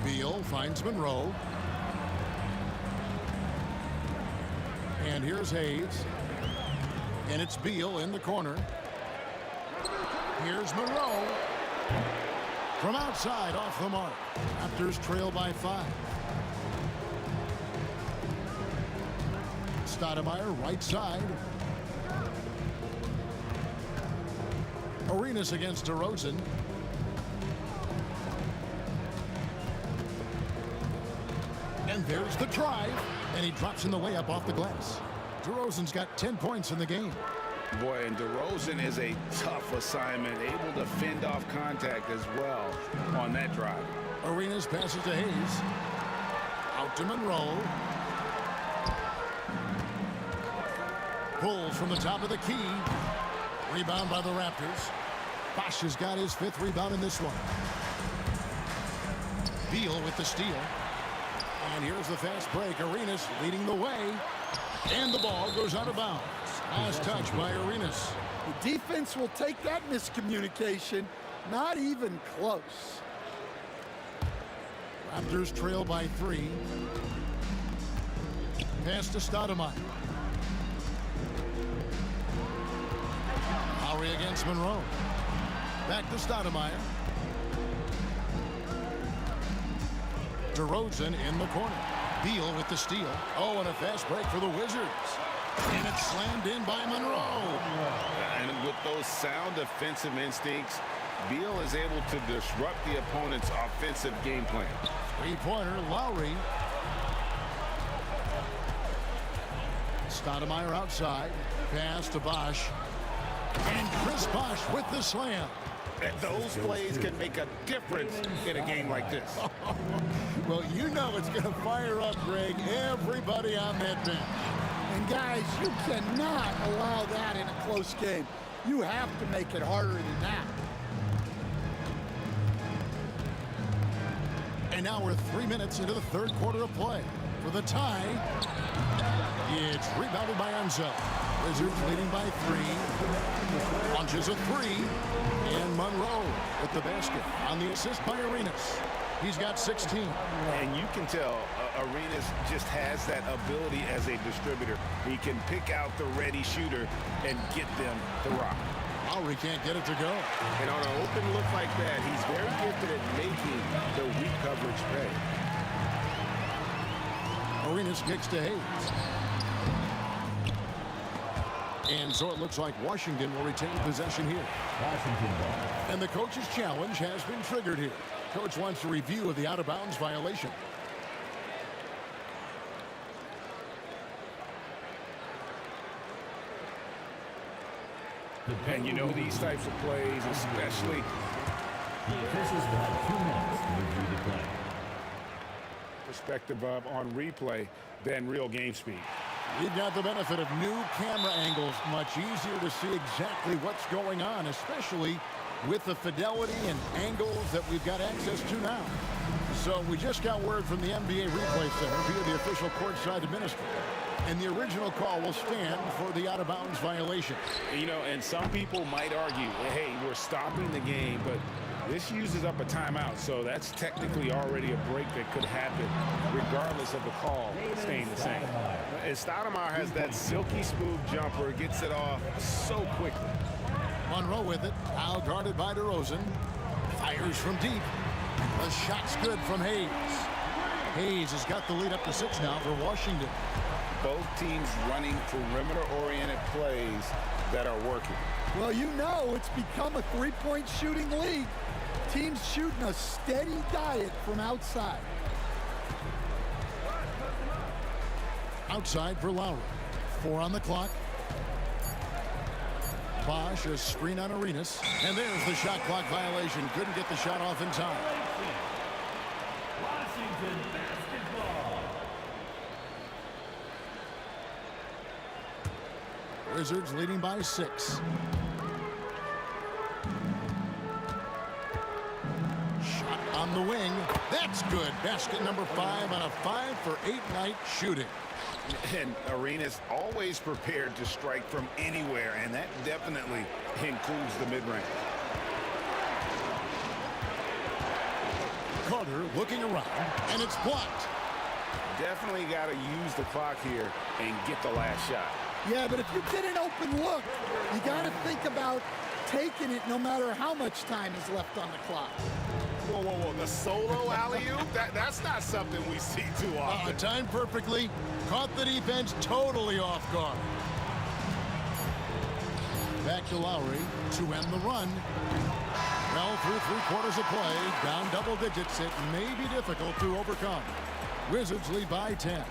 Beal finds Monroe. And here's Hayes. And it's Beal in the corner. Here's Monroe. From outside, off the mark. Raptors trail by 5. Stoudemire, right side. Arenas against DeRozan. And there's the drive. And he drops in the layup off the glass. DeRozan's got 10 points in the game. Boy, and DeRozan is a tough assignment, able to fend off contact as well on that drive. Arenas passes to Hayes. Out to Monroe. Pulls from the top of the key. Rebound by the Raptors. Bosch has got his 5th rebound in this one. Beal with the steal. And here's the fast break. Arenas leading the way. And the ball goes out of bounds. Last touch by Arenas. The defense will take that miscommunication. Not even close. Raptors trail by 3. Pass to Stoudemire. Lowry against Monroe. Back to Stoudemire. DeRozan in the corner. Beal with the steal. Oh, and a fast break for the Wizards. And it's slammed in by Monroe. And with those sound defensive instincts, Beal is able to disrupt the opponent's offensive game plan. Three-pointer, Lowry. Stoudemire outside. Pass to Bosch. And Chris Bosch with the slam. Those plays can make a difference in a game like this. Well, you know it's going to fire up, Greg, everybody on that bench. And guys, you cannot allow that in a close game. You have to make it harder than that. And now we're 3 minutes into the 3rd quarter of play. For the tie, it's rebounded by Unseld. Wizards leading by 3. Launches a 3. And Monroe with the basket on the assist by Arenas. He's got 16. And you can tell Arenas just has that ability as a distributor. He can pick out the ready shooter and get them to rock. Lowry can't get it to go. And on an open look like that, he's very gifted at making the weak coverage pay. Arenas kicks to Hayes. And so it looks like Washington will retain possession here. And the coach's challenge has been triggered here. Coach wants a review of the out-of-bounds violation. And you know these types of plays, especially. The officials will have 2 minutes to review the play. Perspective on replay than real game speed. We've got the benefit of new camera angles. Much easier to see exactly what's going on, especially with the fidelity and angles that we've got access to now. So we just got word from the NBA Replay Center via the official courtside administrator. And the original call will stand for the out-of-bounds violation. You know, and some people might argue, hey, we're stopping the game, but this uses up a timeout, so that's technically already a break that could happen regardless of the call staying the same. And Stoudemire has that silky smooth jumper, gets it off so quickly. Monroe with it, now guarded by DeRozan. Fires from deep. The shot's good from Hayes. Hayes has got the lead up to 6 now for Washington. Both teams running perimeter-oriented plays that are working. Well, you know it's become a three-point shooting league. Teams shooting a steady diet from outside. Outside for Lowry. 4 on the clock. Bosch, a screen on Arenas. And there's the shot clock violation. Couldn't get the shot off in time. Washington basketball. Wizards leading by 6. Shot on the wing. That That's good. Basket number 5 on a 5-for-8 night shooting. And Arenas always prepared to strike from anywhere, and that definitely includes the mid-range. Carter looking around, and it's blocked. Definitely got to use the clock here and get the last shot. Yeah, but if you get an open look, you got to think about taking it no matter how much time is left on the clock. Whoa, whoa, whoa, the solo alley-oop? That's not something we see too often. Timed perfectly, caught the defense totally off guard. Back to Lowry to end the run. Well, through 3/4 of play, down double digits, it may be difficult to overcome. Wizards lead by 10.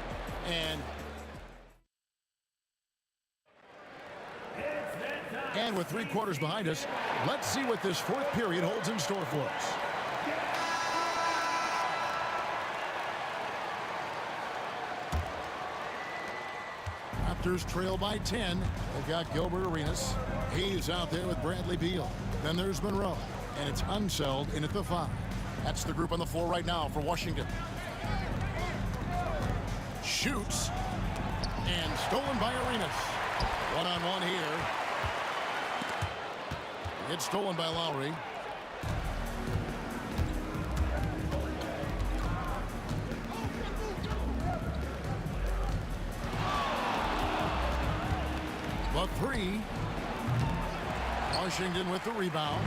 And with 3/4 behind us, let's see what this 4th period holds in store for us. Raptors trail by 10. They've got Gilbert Arenas. He's out there with Bradley Beal. Then there's Monroe. And it's Unseld in at the 5. That's the group on the floor right now for Washington. Shoots. And stolen by Arenas. One-on-one here. It's stolen by Lowry. The 3. Washington with the rebound.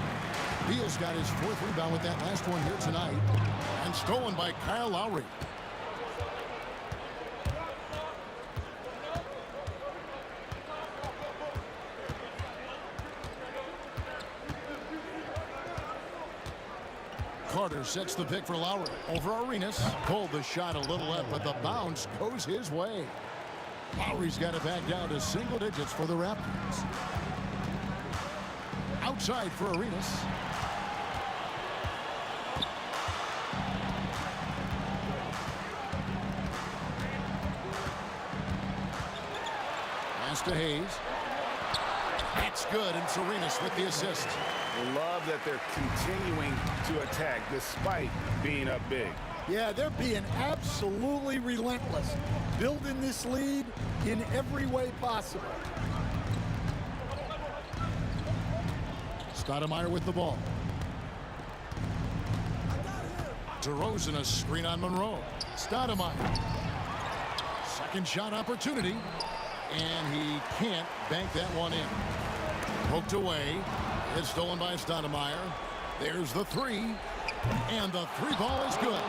Beal's got his 4th rebound with that last one here tonight. And stolen by Kyle Lowry. Carter sets the pick for Lowry. Over Arenas. Pulled the shot a little left, but the bounce goes his way. Lowry's got it back down to single digits for the Raptors. Outside for Arenas. Pass to Hayes. It's good, and Arenas with the assist. Love that they're continuing to attack despite being up big. Yeah, they're being absolutely relentless, building this lead in every way possible. Stoudemire with the ball. DeRozan a screen on Monroe. Stoudemire. Second shot opportunity. And he can't bank that one in. Poked away. It's stolen by Stoudemire. There's the 3. And the 3 ball is good.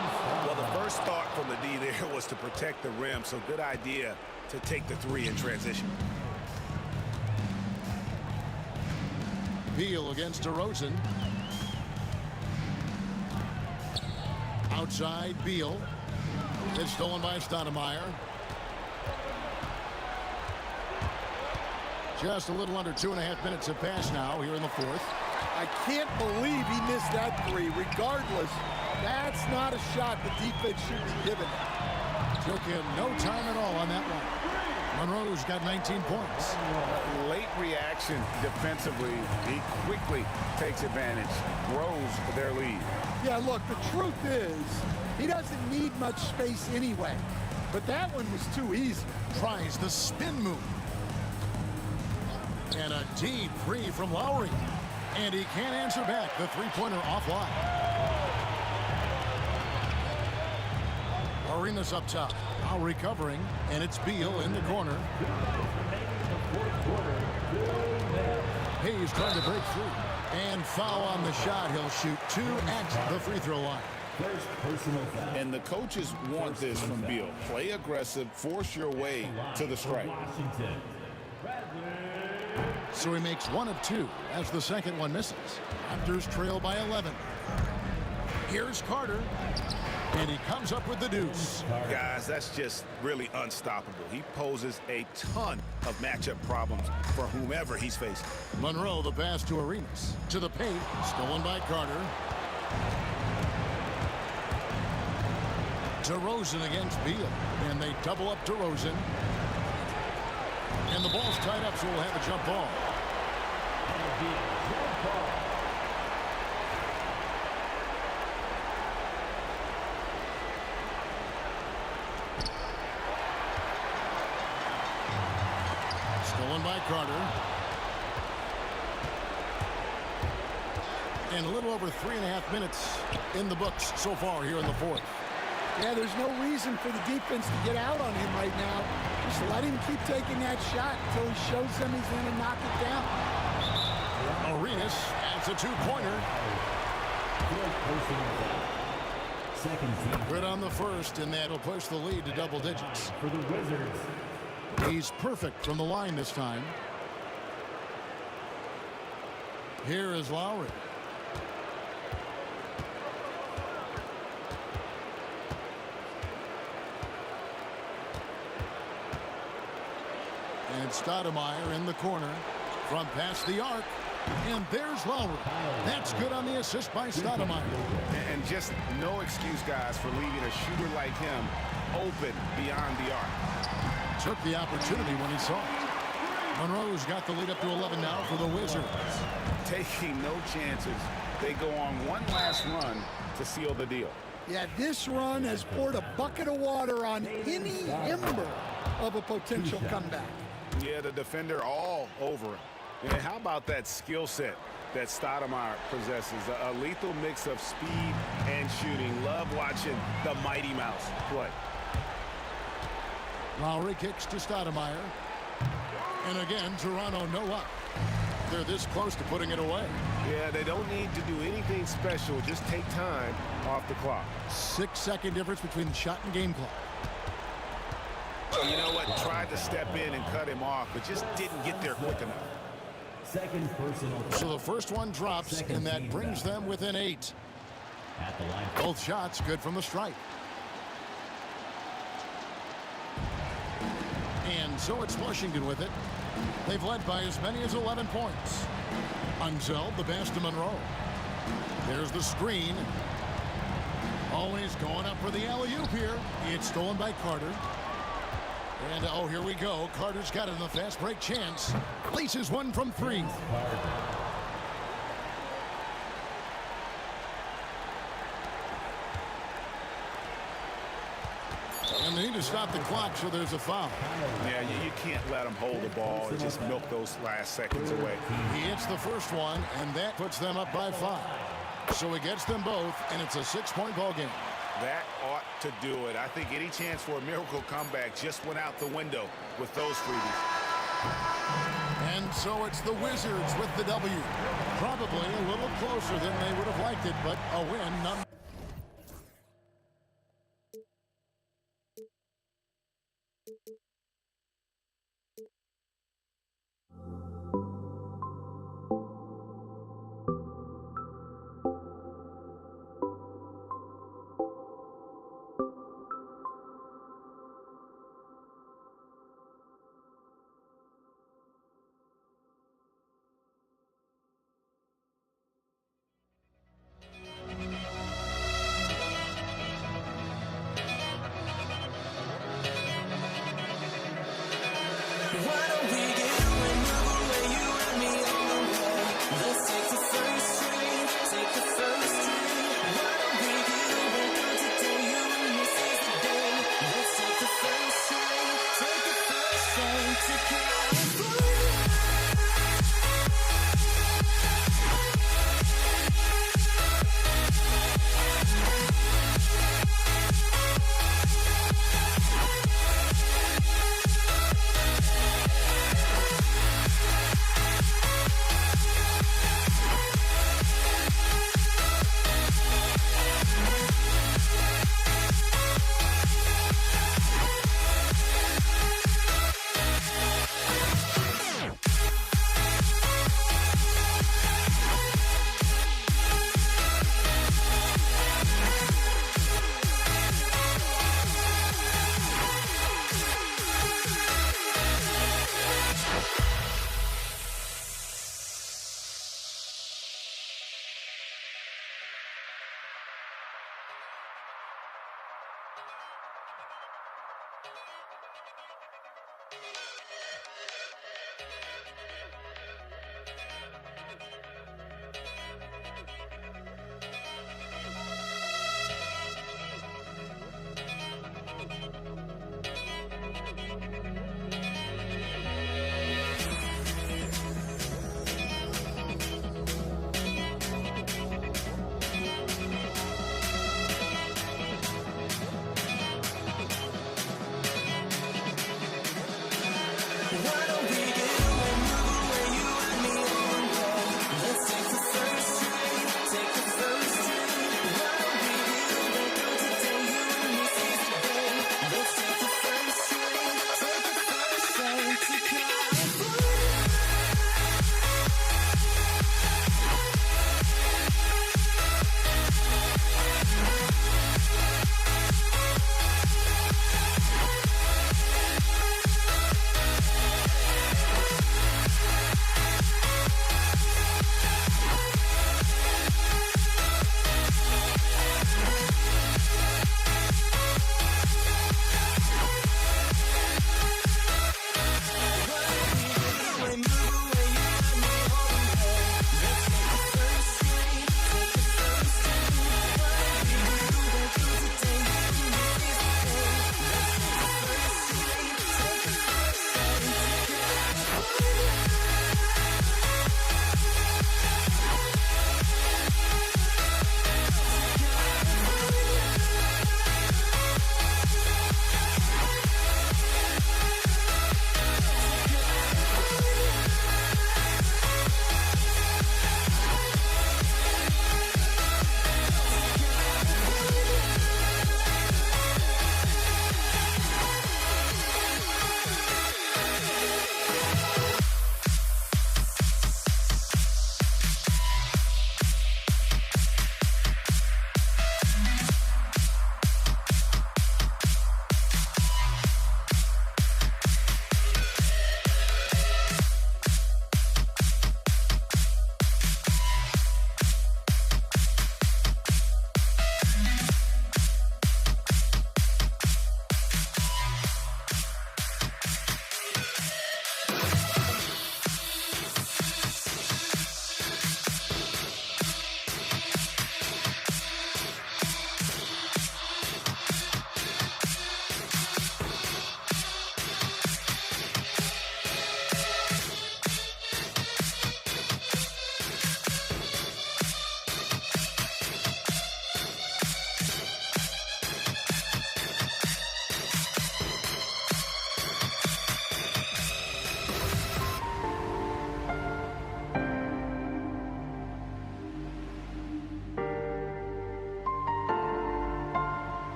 Well, the first thought from the D there was to protect the rim, so good idea to take the 3 in transition. Beal against DeRozan. Outside Beal. It's stolen by Stoudemire. Just a little under 2.5 minutes have passed now here in the 4th. I can't believe he missed that 3. Regardless, that's not a shot the defense should be given. Took him no time at all on that one. Monroe's got 19 points. Late reaction defensively. He quickly takes advantage, grows their lead. Yeah, look, the truth is, he doesn't need much space anyway. But that one was too easy. Tries the spin move. And a deep 3 from Lowry. And he can't answer back. The 3-pointer offline. Arenas up top. Lowry covering. And it's Beal in the corner. Hayes trying to break through. And foul on the shot. He'll shoot 2 at the free throw line. And the coaches want this from Beal. Play aggressive. Force your way to the strike. So he makes 1 of 2 as the second one misses. Raptors trail by 11. Here's Carter. And he comes up with the deuce. Guys, that's just really unstoppable. He poses a ton of matchup problems for whomever he's facing. Monroe, the pass to Arenas. To the paint. Stolen by Carter. DeRozan against Beal. And they double up DeRozan. And the ball's tied up, so we'll have a jump ball. by Carter. And a little over 3.5 minutes in the books so far here in the fourth. Yeah, there's no reason for the defense to get out on him right now. Just let him keep taking that shot until he shows them he's going to knock it down. Arenas adds a two-pointer. Good on the first, and that'll push the lead to double digits. For the Wizards. He's perfect from the line this time. Here is Lowry. And Stoudemire in the corner from past the arc. And there's Lowry. That's good on the assist by Stoudemire. And just no excuse, guys, for leaving a shooter like him open beyond the arc. Took the opportunity when he saw it. Monroe's got the lead up to 11 now for the Wizards. Taking no chances. They go on one last run to seal the deal. Yeah, this run has poured a bucket of water on any ember of a potential comeback. Yeah, the defender all over him. And how about that skill set that Stoudemire possesses? A lethal mix of speed and shooting. Love watching the Mighty Mouse play. Lowry kicks to Stoudemire. And again, Toronto no up. They're this close to putting it away. Yeah, they don't need to do anything special. Just take time off the clock. 6-second difference between the shot and game clock. You know what? Tried to step in and cut him off, but just didn't get there quick enough. Second personal. So the first one drops, and that brings them within 8. At the line. Both shots good from the stripe. And so it's Washington with it. They've led by as many as 11 points. Unzel, the pass to Monroe. There's the screen. Always going up for the alley-oop here. It's stolen by Carter. And, oh, here we go. Carter's got it in the fast break chance. Places one from 3. And they need to stop the clock, so there's a foul. Yeah, you can't let them hold the ball and just milk those last seconds away. He hits the first one, and that puts them up by 5. So he gets them both, and it's a 6-point ball game. That ought to do it. I think any chance for a miracle comeback just went out the window with those freebies. And so it's the Wizards with the W. Probably a little closer than they would have liked it, but a win none.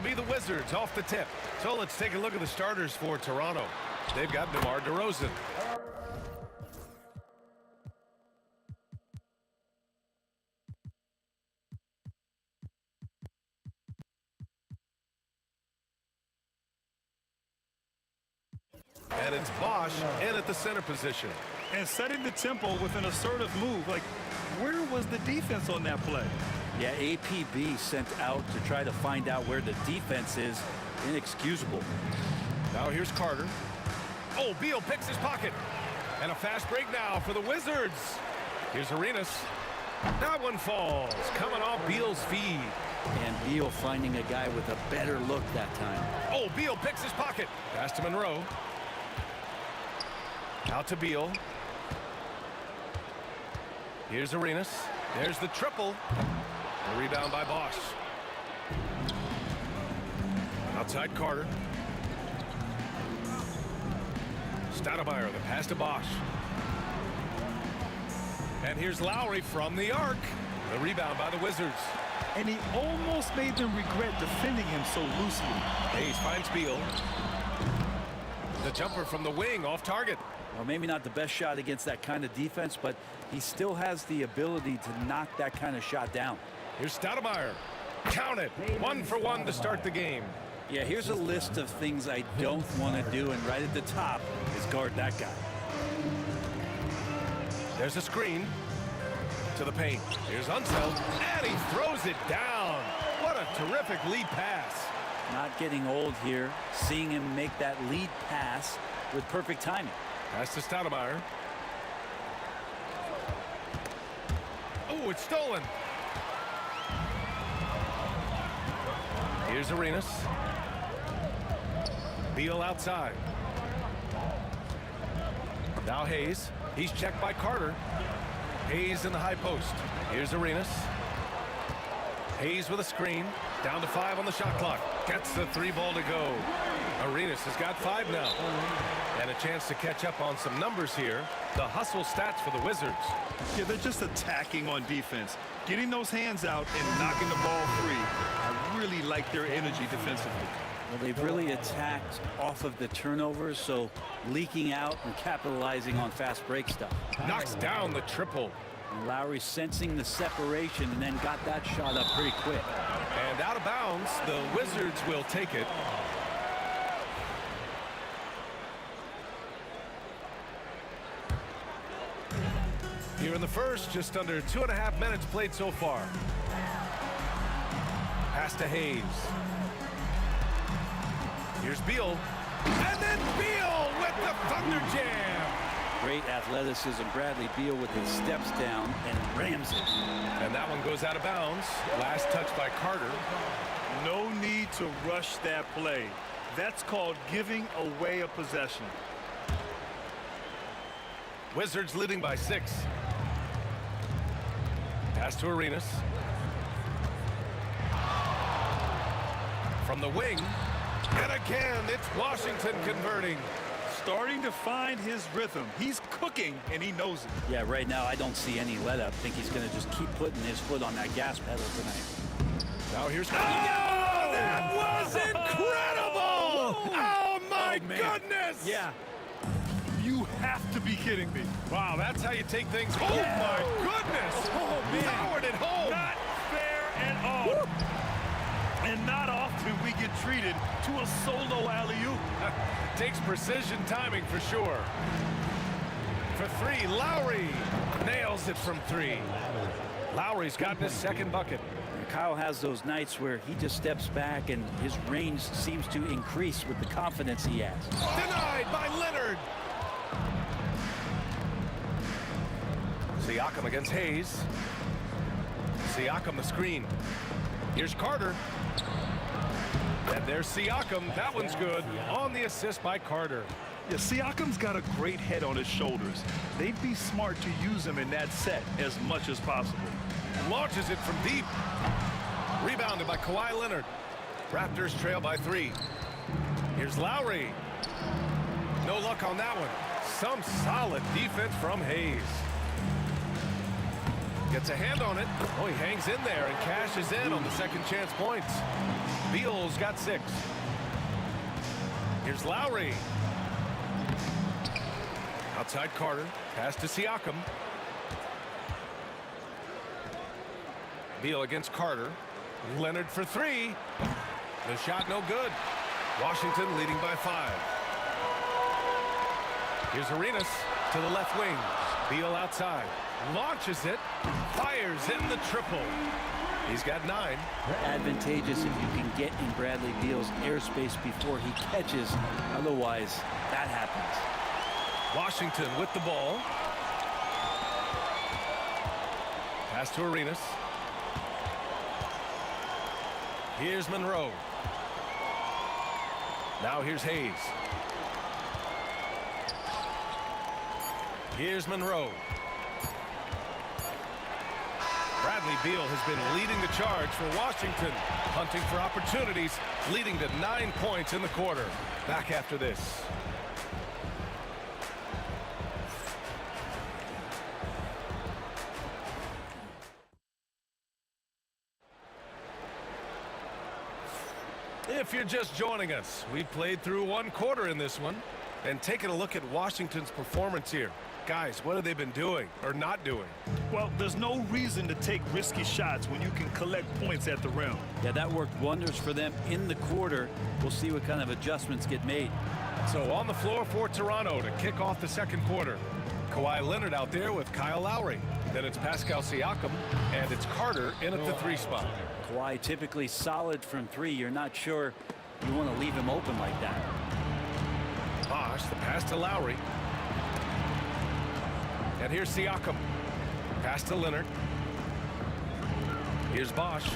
be the Wizards off the tip. So let's take a look at the starters for Toronto. They've got DeMar DeRozan. And it's Bosch in at the center position. And setting the tempo with an assertive move. Like, where was the defense on that play? Yeah, APB sent out to try to find out where the defense is. Inexcusable. Now here's Carter. Oh, Beal picks his pocket. And a fast break now for the Wizards. Here's Arenas. That one falls. Coming off Beal's feed. And Beal finding a guy with a better look that time. Oh, Beal picks his pocket. Pass to Monroe. Out to Beal. Here's Arenas. There's the triple. The rebound by Bosch. Outside Carter. Stoudemire, the pass to Bosch. And here's Lowry from the arc. The rebound by the Wizards. And he almost made them regret defending him so loosely. Hayes finds Beal. The jumper from the wing off target. Well, maybe not the best shot against that kind of defense, but he still has the ability to knock that kind of shot down. Here's Stoudemire. Count it. 1 for 1 to start the game. Yeah, here's a list of things I don't want to do, and right at the top is guard that guy. There's a screen to the paint. Here's Unseld, and he throws it down. What a terrific lead pass. Not getting old here, seeing him make that lead pass with perfect timing. Pass to Stoudemire. Oh, it's stolen. Here's Arenas. Beal outside. Now Hayes. He's checked by Carter. Hayes in the high post. Here's Arenas. Hayes with a screen. Down to 5 on the shot clock. Gets the 3 ball to go. Arenas has got 5 now. And a chance to catch up on some numbers here. The hustle stats for the Wizards. Yeah, they're just attacking on defense. Getting those hands out and knocking the ball free. I really like their energy defensively. Well, they've really attacked off of the turnovers, so leaking out and capitalizing on fast break stuff. Knocks down the triple. And Lowry sensing the separation and then got that shot up pretty quick. And out of bounds, the Wizards will take it. Here in the first, just under 2.5 minutes played so far. Pass to Hayes. Here's Beal. And then Beal with the thunder jam. Great athleticism. Bradley Beal with his steps down and rams it. And that one goes out of bounds. Last touch by Carter. No need to rush that play. That's called giving away a possession. Wizards leading by 6. Pass to Arenas. From the wing. And again, it's Washington converting. Starting to find his rhythm. He's cooking, and he knows it. Yeah, right now I don't see any let up. I think he's going to just keep putting his foot on that gas pedal tonight. Now here's... Oh, that was incredible! Oh, my goodness! Yeah. You have to be kidding me. Wow, that's how you take things. Oh, my goodness! Oh, man. Powered it home! Not fair at all. Woo. And not often we get treated to a solo alley-oop. Takes precision timing for sure. For 3, Lowry nails it from 3. Lowry's gotten his second bucket. And Kyle has those nights where he just steps back and his range seems to increase with the confidence he has. Denied by Leonard. Siakam against Hayes. Siakam the screen. Here's Carter. And there's Siakam. That one's good. On the assist by Carter. Yeah, Siakam's got a great head on his shoulders. They'd be smart to use him in that set as much as possible. Launches it from deep. Rebounded by Kawhi Leonard. Raptors trail by 3. Here's Lowry. No luck on that one. Some solid defense from Hayes. Gets a hand on it. Oh, he hangs in there and cashes in on the second chance points. Beal's got 6. Here's Lowry. Outside Carter. Pass to Siakam. Beal against Carter. Leonard for 3. The shot no good. Washington leading by 5. Here's Arenas to the left wing. Beal outside. Launches it. Fires in the triple. He's got 9. Advantageous if you can get in Bradley Beal's airspace before he catches. Otherwise, that happens. Washington with the ball. Pass to Arenas. Here's Monroe. Now here's Hayes. Here's Monroe. Bradley Beal has been leading the charge for Washington, hunting for opportunities, leading to 9 points in the quarter. Back after this. If you're just joining us, we've played through 1 quarter in this one, and taking a look at Washington's performance here. Guys, what have they been doing or not doing? Well, there's no reason to take risky shots when you can collect points at the rim. Yeah, that worked wonders for them in the quarter. We'll see what kind of adjustments get made. So on the floor for Toronto to kick off the second quarter. Kawhi Leonard out there with Kyle Lowry. Then it's Pascal Siakam, and it's Carter in at the 3 spot. Kawhi typically solid from 3. You're not sure you want to leave him open like that. Bosh, the pass to Lowry. And here's Siakam. Pass to Leonard. Here's Bosh.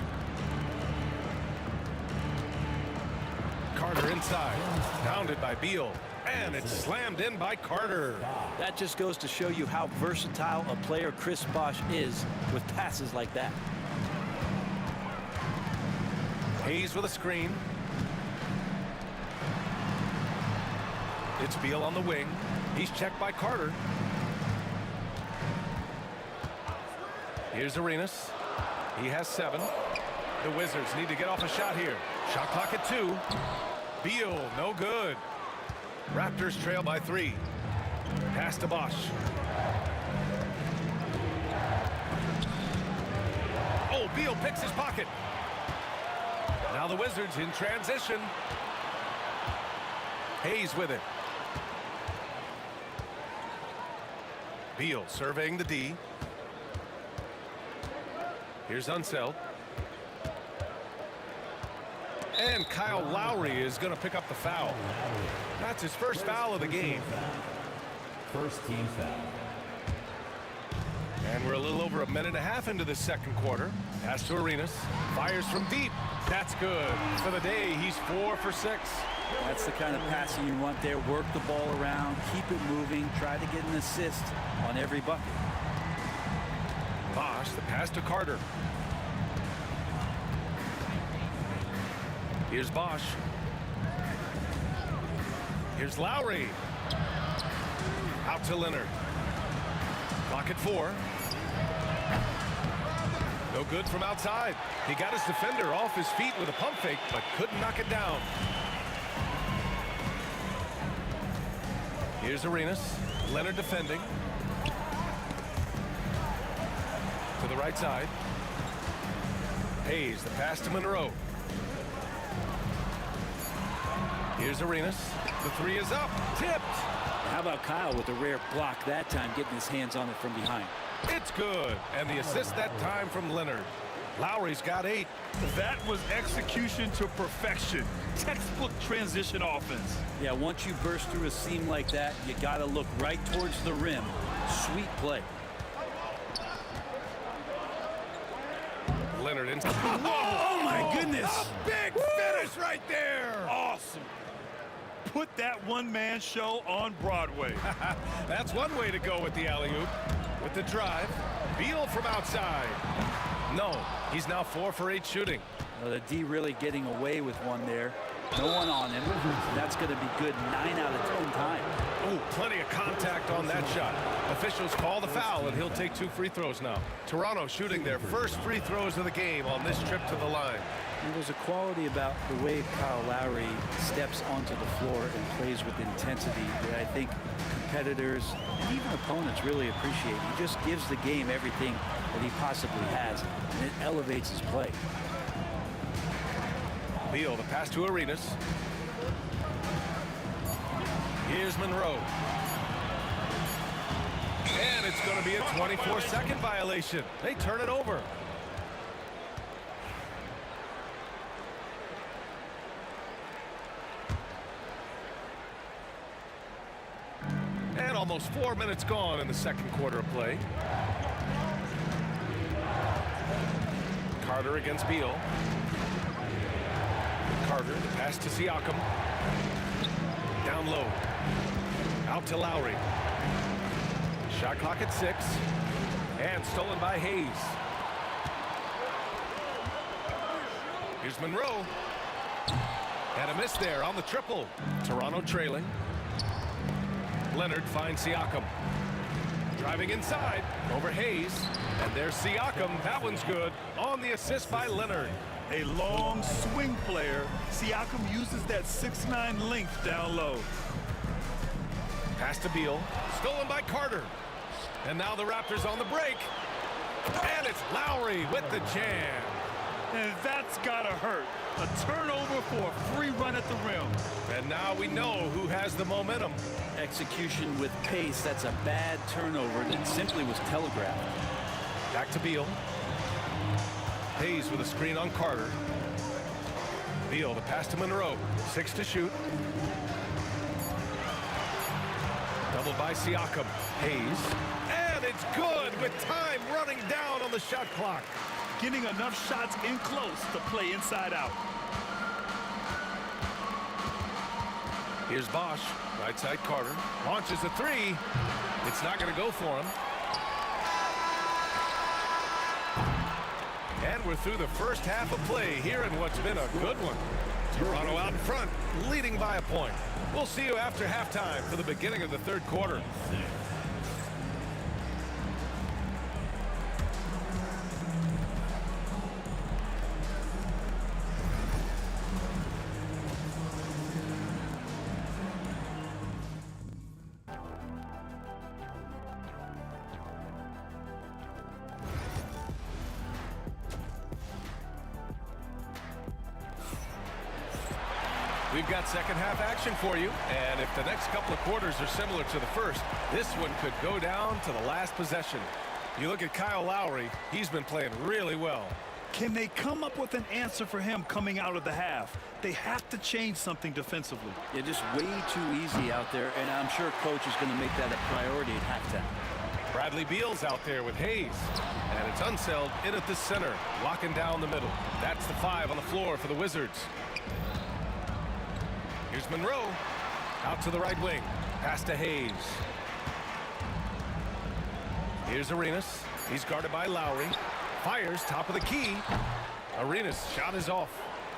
Carter inside. Pounded by Beal. And it's slammed in by Carter. That just goes to show you how versatile a player Chris Bosh is with passes like that. Hayes with a screen. It's Beal on the wing. He's checked by Carter. Here's Arenas. He has 7. The Wizards need to get off a shot here. Shot clock at 2. Beal, no good. Raptors trail by 3. Pass to Bosh. Oh, Beal picks his pocket. Now the Wizards in transition. Hayes with it. Beal surveying the D. Here's Unseld. And Kyle Lowry is going to pick up the foul. That's his first foul of the game. First team foul. And we're a little over a minute and a half into the second quarter. Pass to Arenas. Fires from deep. That's good. For the day, he's 4 for 6. That's the kind of passing you want there. Work the ball around, keep it moving, try to get an assist on every bucket. Bosh, the pass to Carter. Here's Bosh. Here's Lowry. Out to Leonard. Clock at 4. No good from outside. He got his defender off his feet with a pump fake, but couldn't knock it down. Here's Arenas. Leonard defending. To the right side. Hayes, the pass to Monroe. Here's Arenas. The 3 is up. Tipped. How about Kyle with a rare block that time, getting his hands on it from behind. It's good. And the assist that time from Leonard. Lowry's got 8. That was execution to perfection. Textbook transition offense. Yeah, once you burst through a seam like that, you got to look right towards the rim. Sweet play. Leonard in. Oh my goodness. A big finish right there. Awesome. Put that one-man show on Broadway. That's one way to go with the alley-oop. With the drive. Beal from outside. No, he's now 4 for 8 shooting. Well, the D really getting away with one there. No one on him. That's going to be good 9 out of 10 times. Oh, plenty of contact on that shot. Officials call the foul, and he'll take 2 free throws now. Toronto shooting their first free throws of the game on this trip to the line. And there's a quality about the way Kyle Lowry steps onto the floor and plays with intensity that I think competitors and even opponents really appreciate. He just gives the game everything that he possibly has, and it elevates his play. Beal, the pass to Arenas. Here's Monroe. And it's going to be a 24-second violation. They turn it over. And almost 4 minutes gone in the second quarter of play. Carter against Beal. Carter, the pass to Siakam. Down low. Out to Lowry. Shot clock at 6. And stolen by Hayes. Here's Monroe. And a miss there on the triple. Toronto trailing. Leonard finds Siakam. Driving inside over Hayes. And there's Siakam. That one's good. On the assist by Leonard. A long swing player. Siakam uses that 6'9" length down low. Pass to Beal. Stolen by Carter. And now the Raptors on the break. And it's Lowry with the jam. And that's gotta hurt. A turnover for a free run at the rim. And now we know who has the momentum. Execution with pace. That's a bad turnover that simply was telegraphed. Back to Beal. Hayes with a screen on Carter. Beal, the pass to Monroe. 6 to shoot. Doubled by Siakam. Hayes. And it's good with time running down on the shot clock. Getting enough shots in close to play inside out. Here's Bosch. Right side Carter. Launches a 3. It's not going to go for him. And we're through the first half of play here in what's been a good one. Toronto out in front, leading by a point. We'll see you after halftime for the beginning of the third quarter. We've got second half action for you, and if the next couple of quarters are similar to the first, this one could go down to the last possession. You look at Kyle Lowry, he's been playing really well. Can they come up with an answer for him coming out of the half? They have to change something defensively. They're just way too easy out there, and I'm sure coach is going to make that a priority at halftime. Bradley Beal's out there with Hayes, and it's Unseld in at the center, locking down the middle. That's the 5 on the floor for the Wizards. Here's Monroe. Out to the right wing. Pass to Hayes. Here's Arenas. He's guarded by Lowry. Fires top of the key. Arenas' shot is off.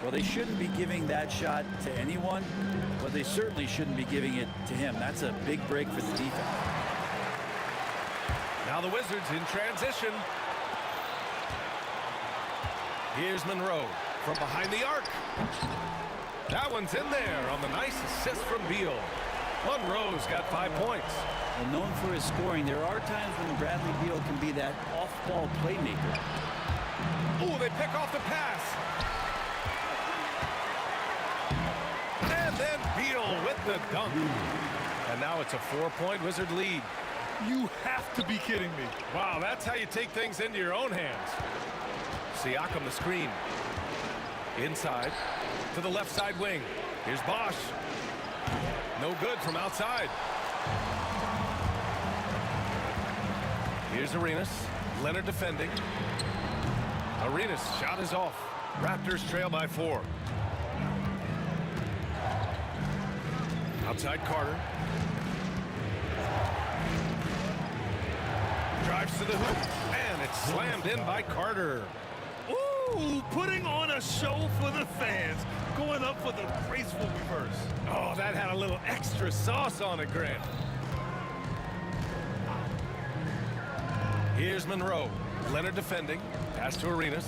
Well, they shouldn't be giving that shot to anyone, but they certainly shouldn't be giving it to him. That's a big break for the defense. Now the Wizards in transition. Here's Monroe from behind the arc. That one's in there on the nice assist from Beal. Monroe's got 5 points. And known for his scoring, there are times when Bradley Beal can be that off-ball playmaker. Ooh, they pick off the pass. And then Beal with the dunk. And now it's a 4-point Wizard lead. You have to be kidding me. Wow, that's how you take things into your own hands. Siakam the screen. Inside to the left side wing. Here's Bosch. No good from outside. Here's Arenas. Leonard defending. Arenas' shot is off. Raptors trail by 4. Outside Carter. Drives to the hoop. And it's slammed in by Carter. Ooh! Ooh, putting on a show for the fans. Going up for the graceful reverse. Oh, that had a little extra sauce on it, Grant. Here's Monroe. Leonard defending. Pass to Arenas.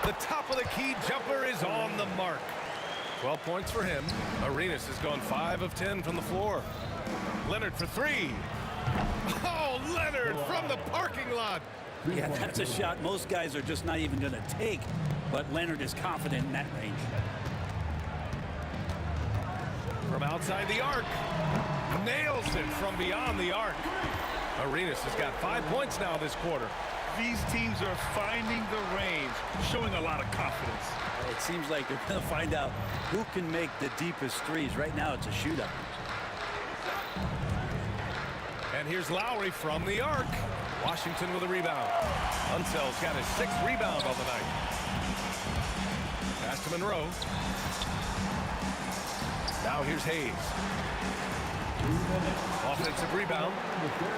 The top of the key jumper is on the mark. 12 points for him. Arenas has gone 5 of 10 from the floor. Leonard for 3. Oh, Leonard from the parking lot. Yeah, that's a shot most guys are just not even going to take, but Leonard is confident in that range. From outside the arc. Nails it from beyond the arc. Arenas has got 5 points now this quarter. These teams are finding the range, showing a lot of confidence. It seems like they're going to find out who can make the deepest threes. Right now, it's a shootout. And here's Lowry from the arc. Washington with a rebound. Unsell's got his 6th rebound on the night. Pass to Monroe. Now here's Hayes. Offensive rebound.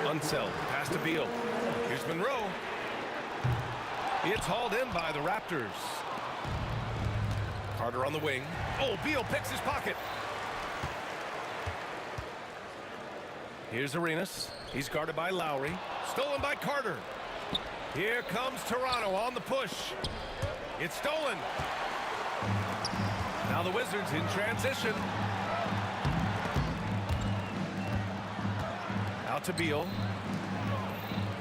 Unsell. Pass to Beal. Here's Monroe. It's hauled in by the Raptors. Carter on the wing. Oh, Beal picks his pocket. Here's Arenas. He's guarded by Lowry. Stolen by Carter. Here comes Toronto on the push. It's stolen. Now the Wizards in transition. Out to Beal.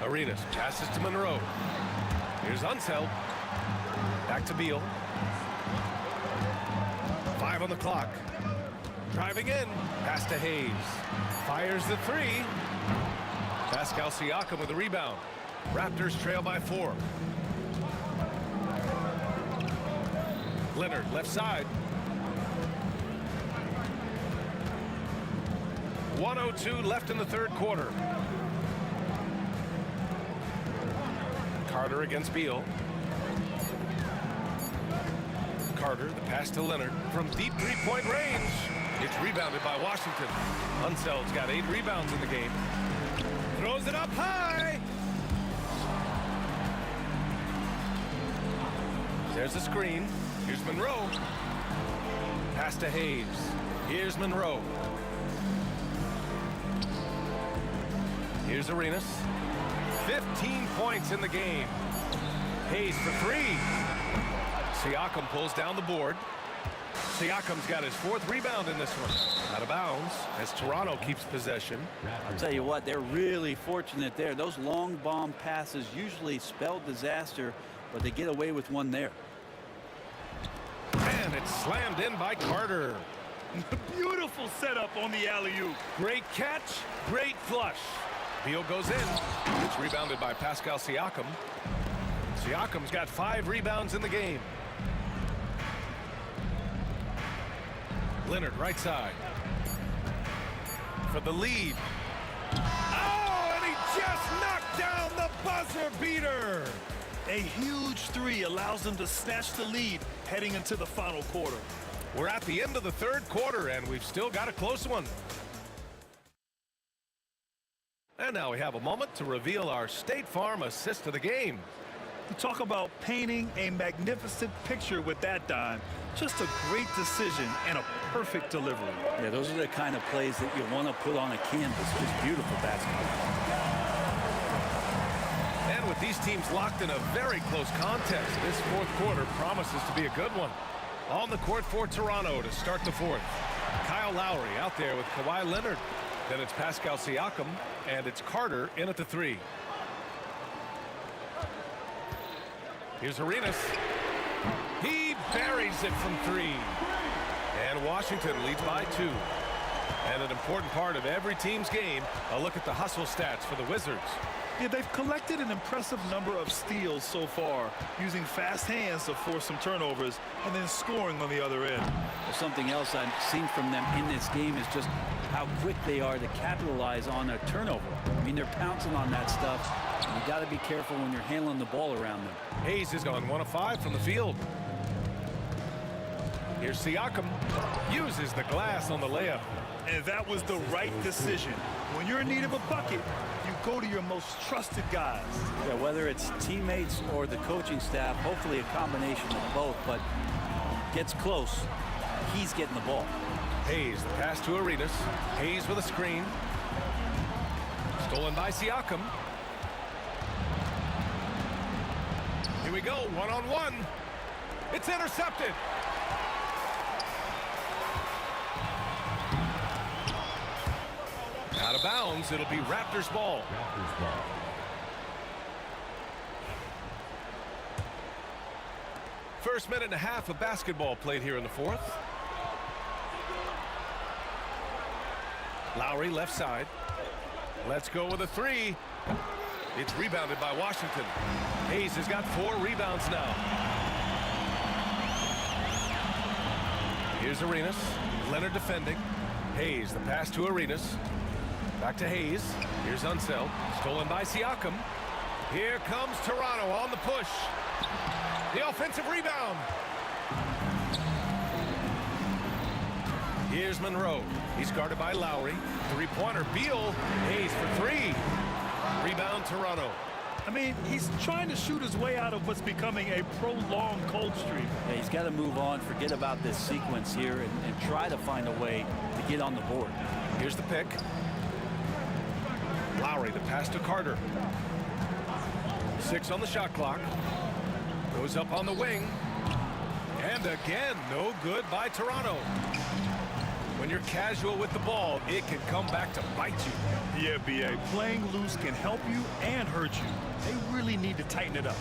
Arenas passes to Monroe. Here's Unseld. Back to Beal. 5 on the clock. Driving in. Pass to Hayes. Fires the 3. Pascal Siakam with the rebound. Raptors trail by 4. Leonard left side. 1:02 left in the 3rd quarter. Carter against Beal. Carter, the pass to Leonard from deep 3-point range. It's rebounded by Washington. Unseld's got 8 rebounds in the game. Throws it up high. There's a screen. Here's Monroe. Pass to Hayes. Here's Monroe. Here's Arenas. 15 points in the game. Hayes for 3. Siakam pulls down the board. Siakam's got his 4th rebound in this one. Out of bounds as Toronto keeps possession. I'll tell you what, they're really fortunate there. Those long bomb passes usually spell disaster, but they get away with one there. And it's slammed in by Carter. Beautiful setup on the alley-oop. Great catch, great flush. Beal goes in. It's rebounded by Pascal Siakam. Siakam's got 5 rebounds in the game. Leonard right side. For the lead. Oh, and he just knocked down the buzzer beater. A huge 3 allows them to snatch the lead heading into the final quarter. We're at the end of the 3rd quarter, and we've still got a close one. And now we have a moment to reveal our State Farm assist of the game. You talk about painting a magnificent picture with that dime. Just a great decision and a perfect delivery. Yeah, those are the kind of plays that you want to put on a canvas. Just beautiful basketball. And with these teams locked in a very close contest, this 4th quarter promises to be a good one. On the court for Toronto to start the 4th. Kyle Lowry out there with Kawhi Leonard. Then it's Pascal Siakam, and it's Carter in at the 3. Here's Arenas. He buries it from 3. And Washington leads by 2. And an important part of every team's game, a look at the hustle stats for the Wizards. Yeah, they've collected an impressive number of steals so far, using fast hands to force some turnovers and then scoring on the other end. Well, something else I've seen from them in this game is just how quick they are to capitalize on a turnover. I mean, they're pouncing on that stuff. You got to be careful when you're handling the ball around them. Hayes has gone 1 of 5 from the field. Here's Siakam. Uses the glass on the layup. And that was the right decision. When you're in need of a bucket, you go to your most trusted guys. Yeah, whether it's teammates or the coaching staff, hopefully a combination of both, but gets close, he's getting the ball. Hayes, the pass to Arenas. Hayes with a screen. Stolen by Siakam. Here we go, one-on-one. It's intercepted. Out of bounds, it'll be Raptors ball. First minute and a half of basketball played here in the fourth. Lowry left side. Let's go with a three. It's rebounded by Washington. Hayes has got 4 rebounds now. Here's Arenas. Leonard defending. Hayes, the pass to Arenas. Back to Hayes. Here's Unseld. Stolen by Siakam. Here comes Toronto on the push. The offensive rebound. Here's Monroe. He's guarded by Lowry. Three-pointer. Beal. Hayes for 3. Rebound Toronto. I mean, he's trying to shoot his way out of what's becoming a prolonged cold streak. Yeah, he's got to move on, forget about this sequence here, and try to find a way to get on the board. Here's the pick. Lowry, the pass to Carter. 6 on the shot clock. Goes up on the wing. And again, no good by Toronto. When you're casual with the ball, it can come back to bite you. Yeah, B.A. Playing loose can help you and hurt you. They really need to tighten it up.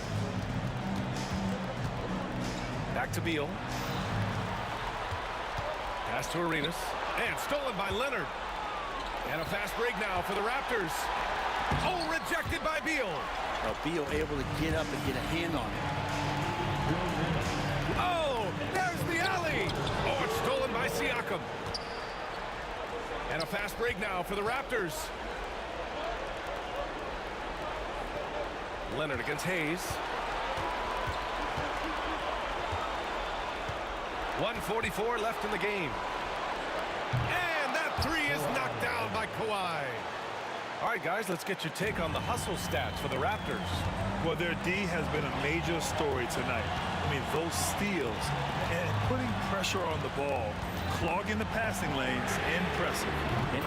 Back to Beal. Pass to Arenas. And stolen by Leonard. And a fast break now for the Raptors. Oh, rejected by Beal. Well, Beal able to get up and get a hand on it. Oh, there's the alley. Oh, it's stolen by Siakam. And a fast break now for the Raptors. Leonard against Hayes. 1:44 left in the game. And that 3 is knocked down by Kawhi. All right, guys, let's get your take on the hustle stats for the Raptors. Well, their D has been a major story tonight. I mean, those steals and putting pressure on the ball, clogging the passing lanes, impressive.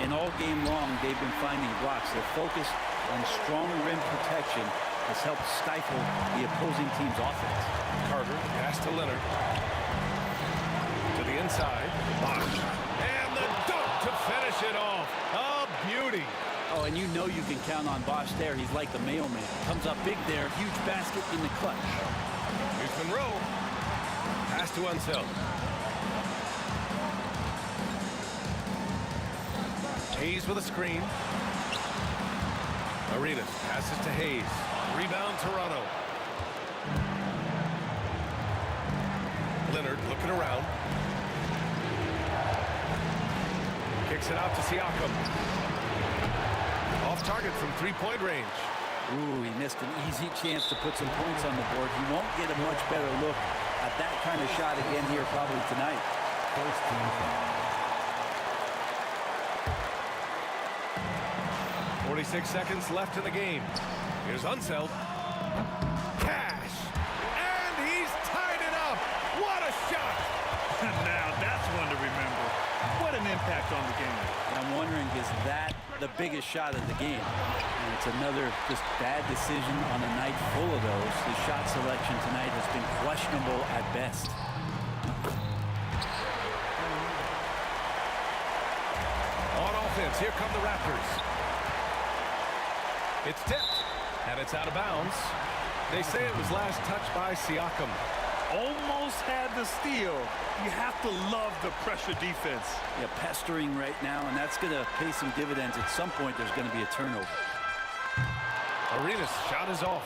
And all game long, they've been finding blocks. Their focus on strong rim protection has helped stifle the opposing team's offense. Carter, pass to Leonard. To the inside. Bosh. And the dunk to finish it off. A beauty. Oh, and you know you can count on Bosh there. He's like the mailman. Comes up big there. Huge basket in the clutch. Here's Monroe. Pass to Unseld. Hayes with a screen. Arenas passes to Hayes. Rebound Toronto. Leonard looking around. Kicks it out to Siakam. Off target from 3-point range. Ooh, he missed an easy chance to put some points on the board. He won't get a much better look at that kind of shot again here probably tonight. 46 seconds left in the game. Here's Unseld. Cash. And he's tied it up. What a shot. Now that's one to remember. What an impact on the game. And I'm wondering, is that the biggest shot of the game? And it's another just bad decision on a night full of those. His shot selection tonight has been questionable at best. On offense, here come the Raptors. It's tipped, and it's out of bounds. They say it was last touched by Siakam. Almost had the steal. You have to love the pressure defense. Yeah, pestering right now, and that's going to pay some dividends. At some point, there's going to be a turnover. Arenas' shot is off.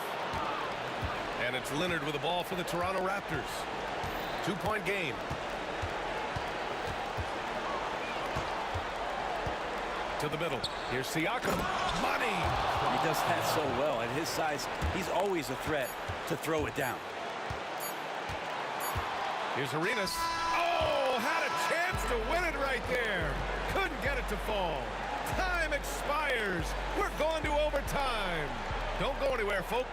And it's Leonard with the ball for the Toronto Raptors. 2-point game. To the middle. Here's Siakam. Money! He does that so well. At his size, he's always a threat to throw it down. Here's Arenas. Oh, had a chance to win it right there. Couldn't get it to fall. Time expires. We're going to overtime. Don't go anywhere, folks.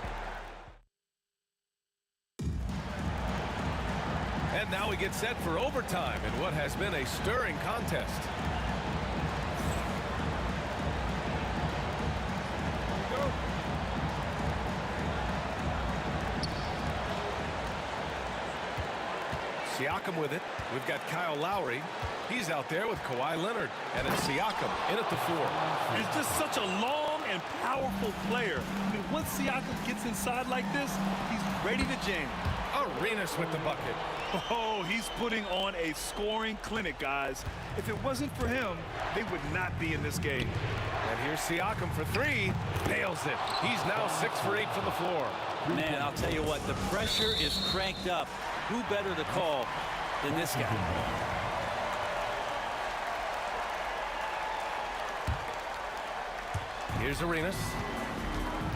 And now we get set for overtime in what has been a stirring contest. Siakam with it. We've got Kyle Lowry. He's out there with Kawhi Leonard. And it's Siakam in at the 4. He's just such a long and powerful player. I mean, once Siakam gets inside like this, he's ready to jam. Arenas with the bucket. Oh, he's putting on a scoring clinic, guys. If it wasn't for him, they would not be in this game. And here's Siakam for 3. Nails it. He's now 6 for 8 from the floor. Man, I'll tell you what, the pressure is cranked up. Who better to call than this guy? Here's Arenas.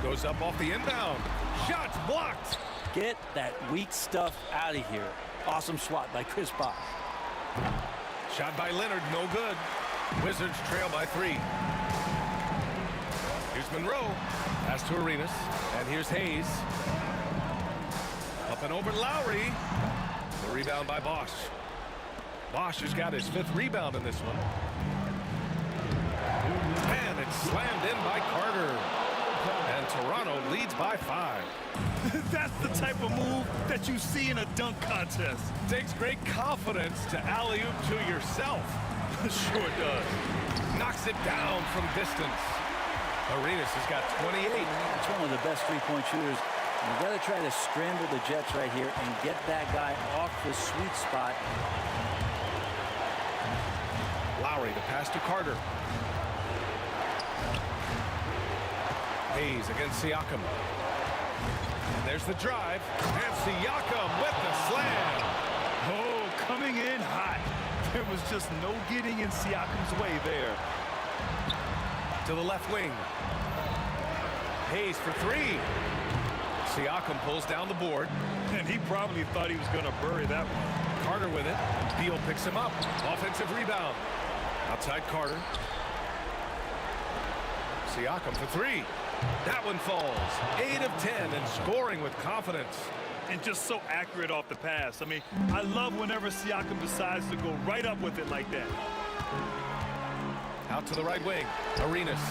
Goes up off the inbound. Shots blocked. Get that weak stuff out of here. Awesome swat by Chris Bosh. Shot by Leonard, no good. Wizards trail by 3. Here's Monroe. Pass to Arenas. And here's Hayes. Up and over Lowry. The rebound by Bosh. Bosh has got his 5th rebound in this one. And it's slammed in by Carter. And Toronto leads by 5. That's the type of move that you see in a dunk contest. Takes great confidence to alley-oop to yourself. Sure does. Knocks it down from distance. Arenas has got 28. It's one of the best three-point shooters. You got to try to scramble the Jets right here and get that guy off the sweet spot. Lowry to pass to Carter. Hayes against Siakam. And there's the drive. And Siakam with the slam. Oh, coming in hot. There was just no getting in Siakam's way there. To the left wing. Hayes for 3. Siakam pulls down the board. And he probably thought he was going to bury that one. Carter with it. Beal picks him up. Offensive rebound. Outside Carter. Siakam for 3. That one falls. 8 of 10 and scoring with confidence. And just so accurate off the pass. I mean, I love whenever Siakam decides to go right up with it like that. Out to the right wing. Arenas.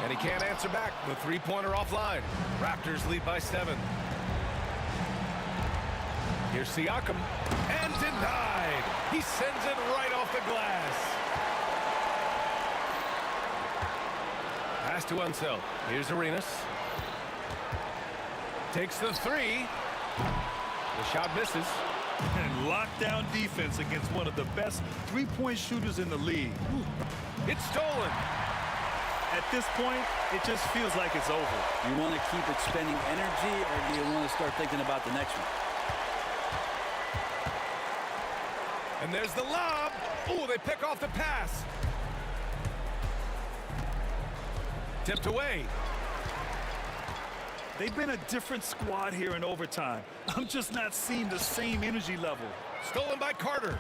And he can't answer back. The three-pointer offline. Raptors lead by 7. Here's Siakam. And denied. He sends it right off the glass. Pass to Unseld. Here's Arenas. Takes the 3. The shot misses. And lockdown defense against one of the best three-point shooters in the league. It's stolen. At this point, it just feels like it's over. You want to keep expending energy, or do you want to start thinking about the next one? And there's the lob. Oh, they pick off the pass. Tipped away. They've been a different squad here in overtime. I'm just not seeing the same energy level. Stolen by Carter.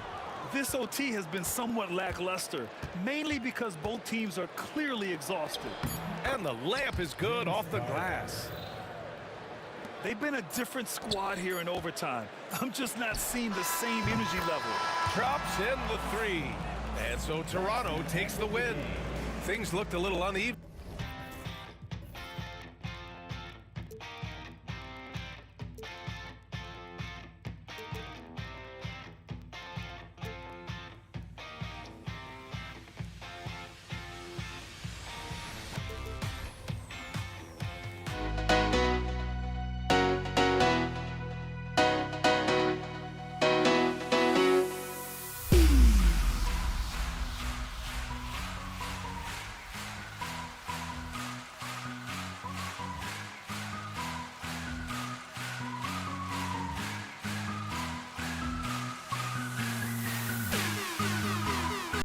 This OT has been somewhat lackluster, mainly because both teams are clearly exhausted. And the layup is good off the glass. They've been a different squad here in overtime. I'm just not seeing the same energy level. Drops in the 3. And so Toronto takes the win. Things looked a little uneven.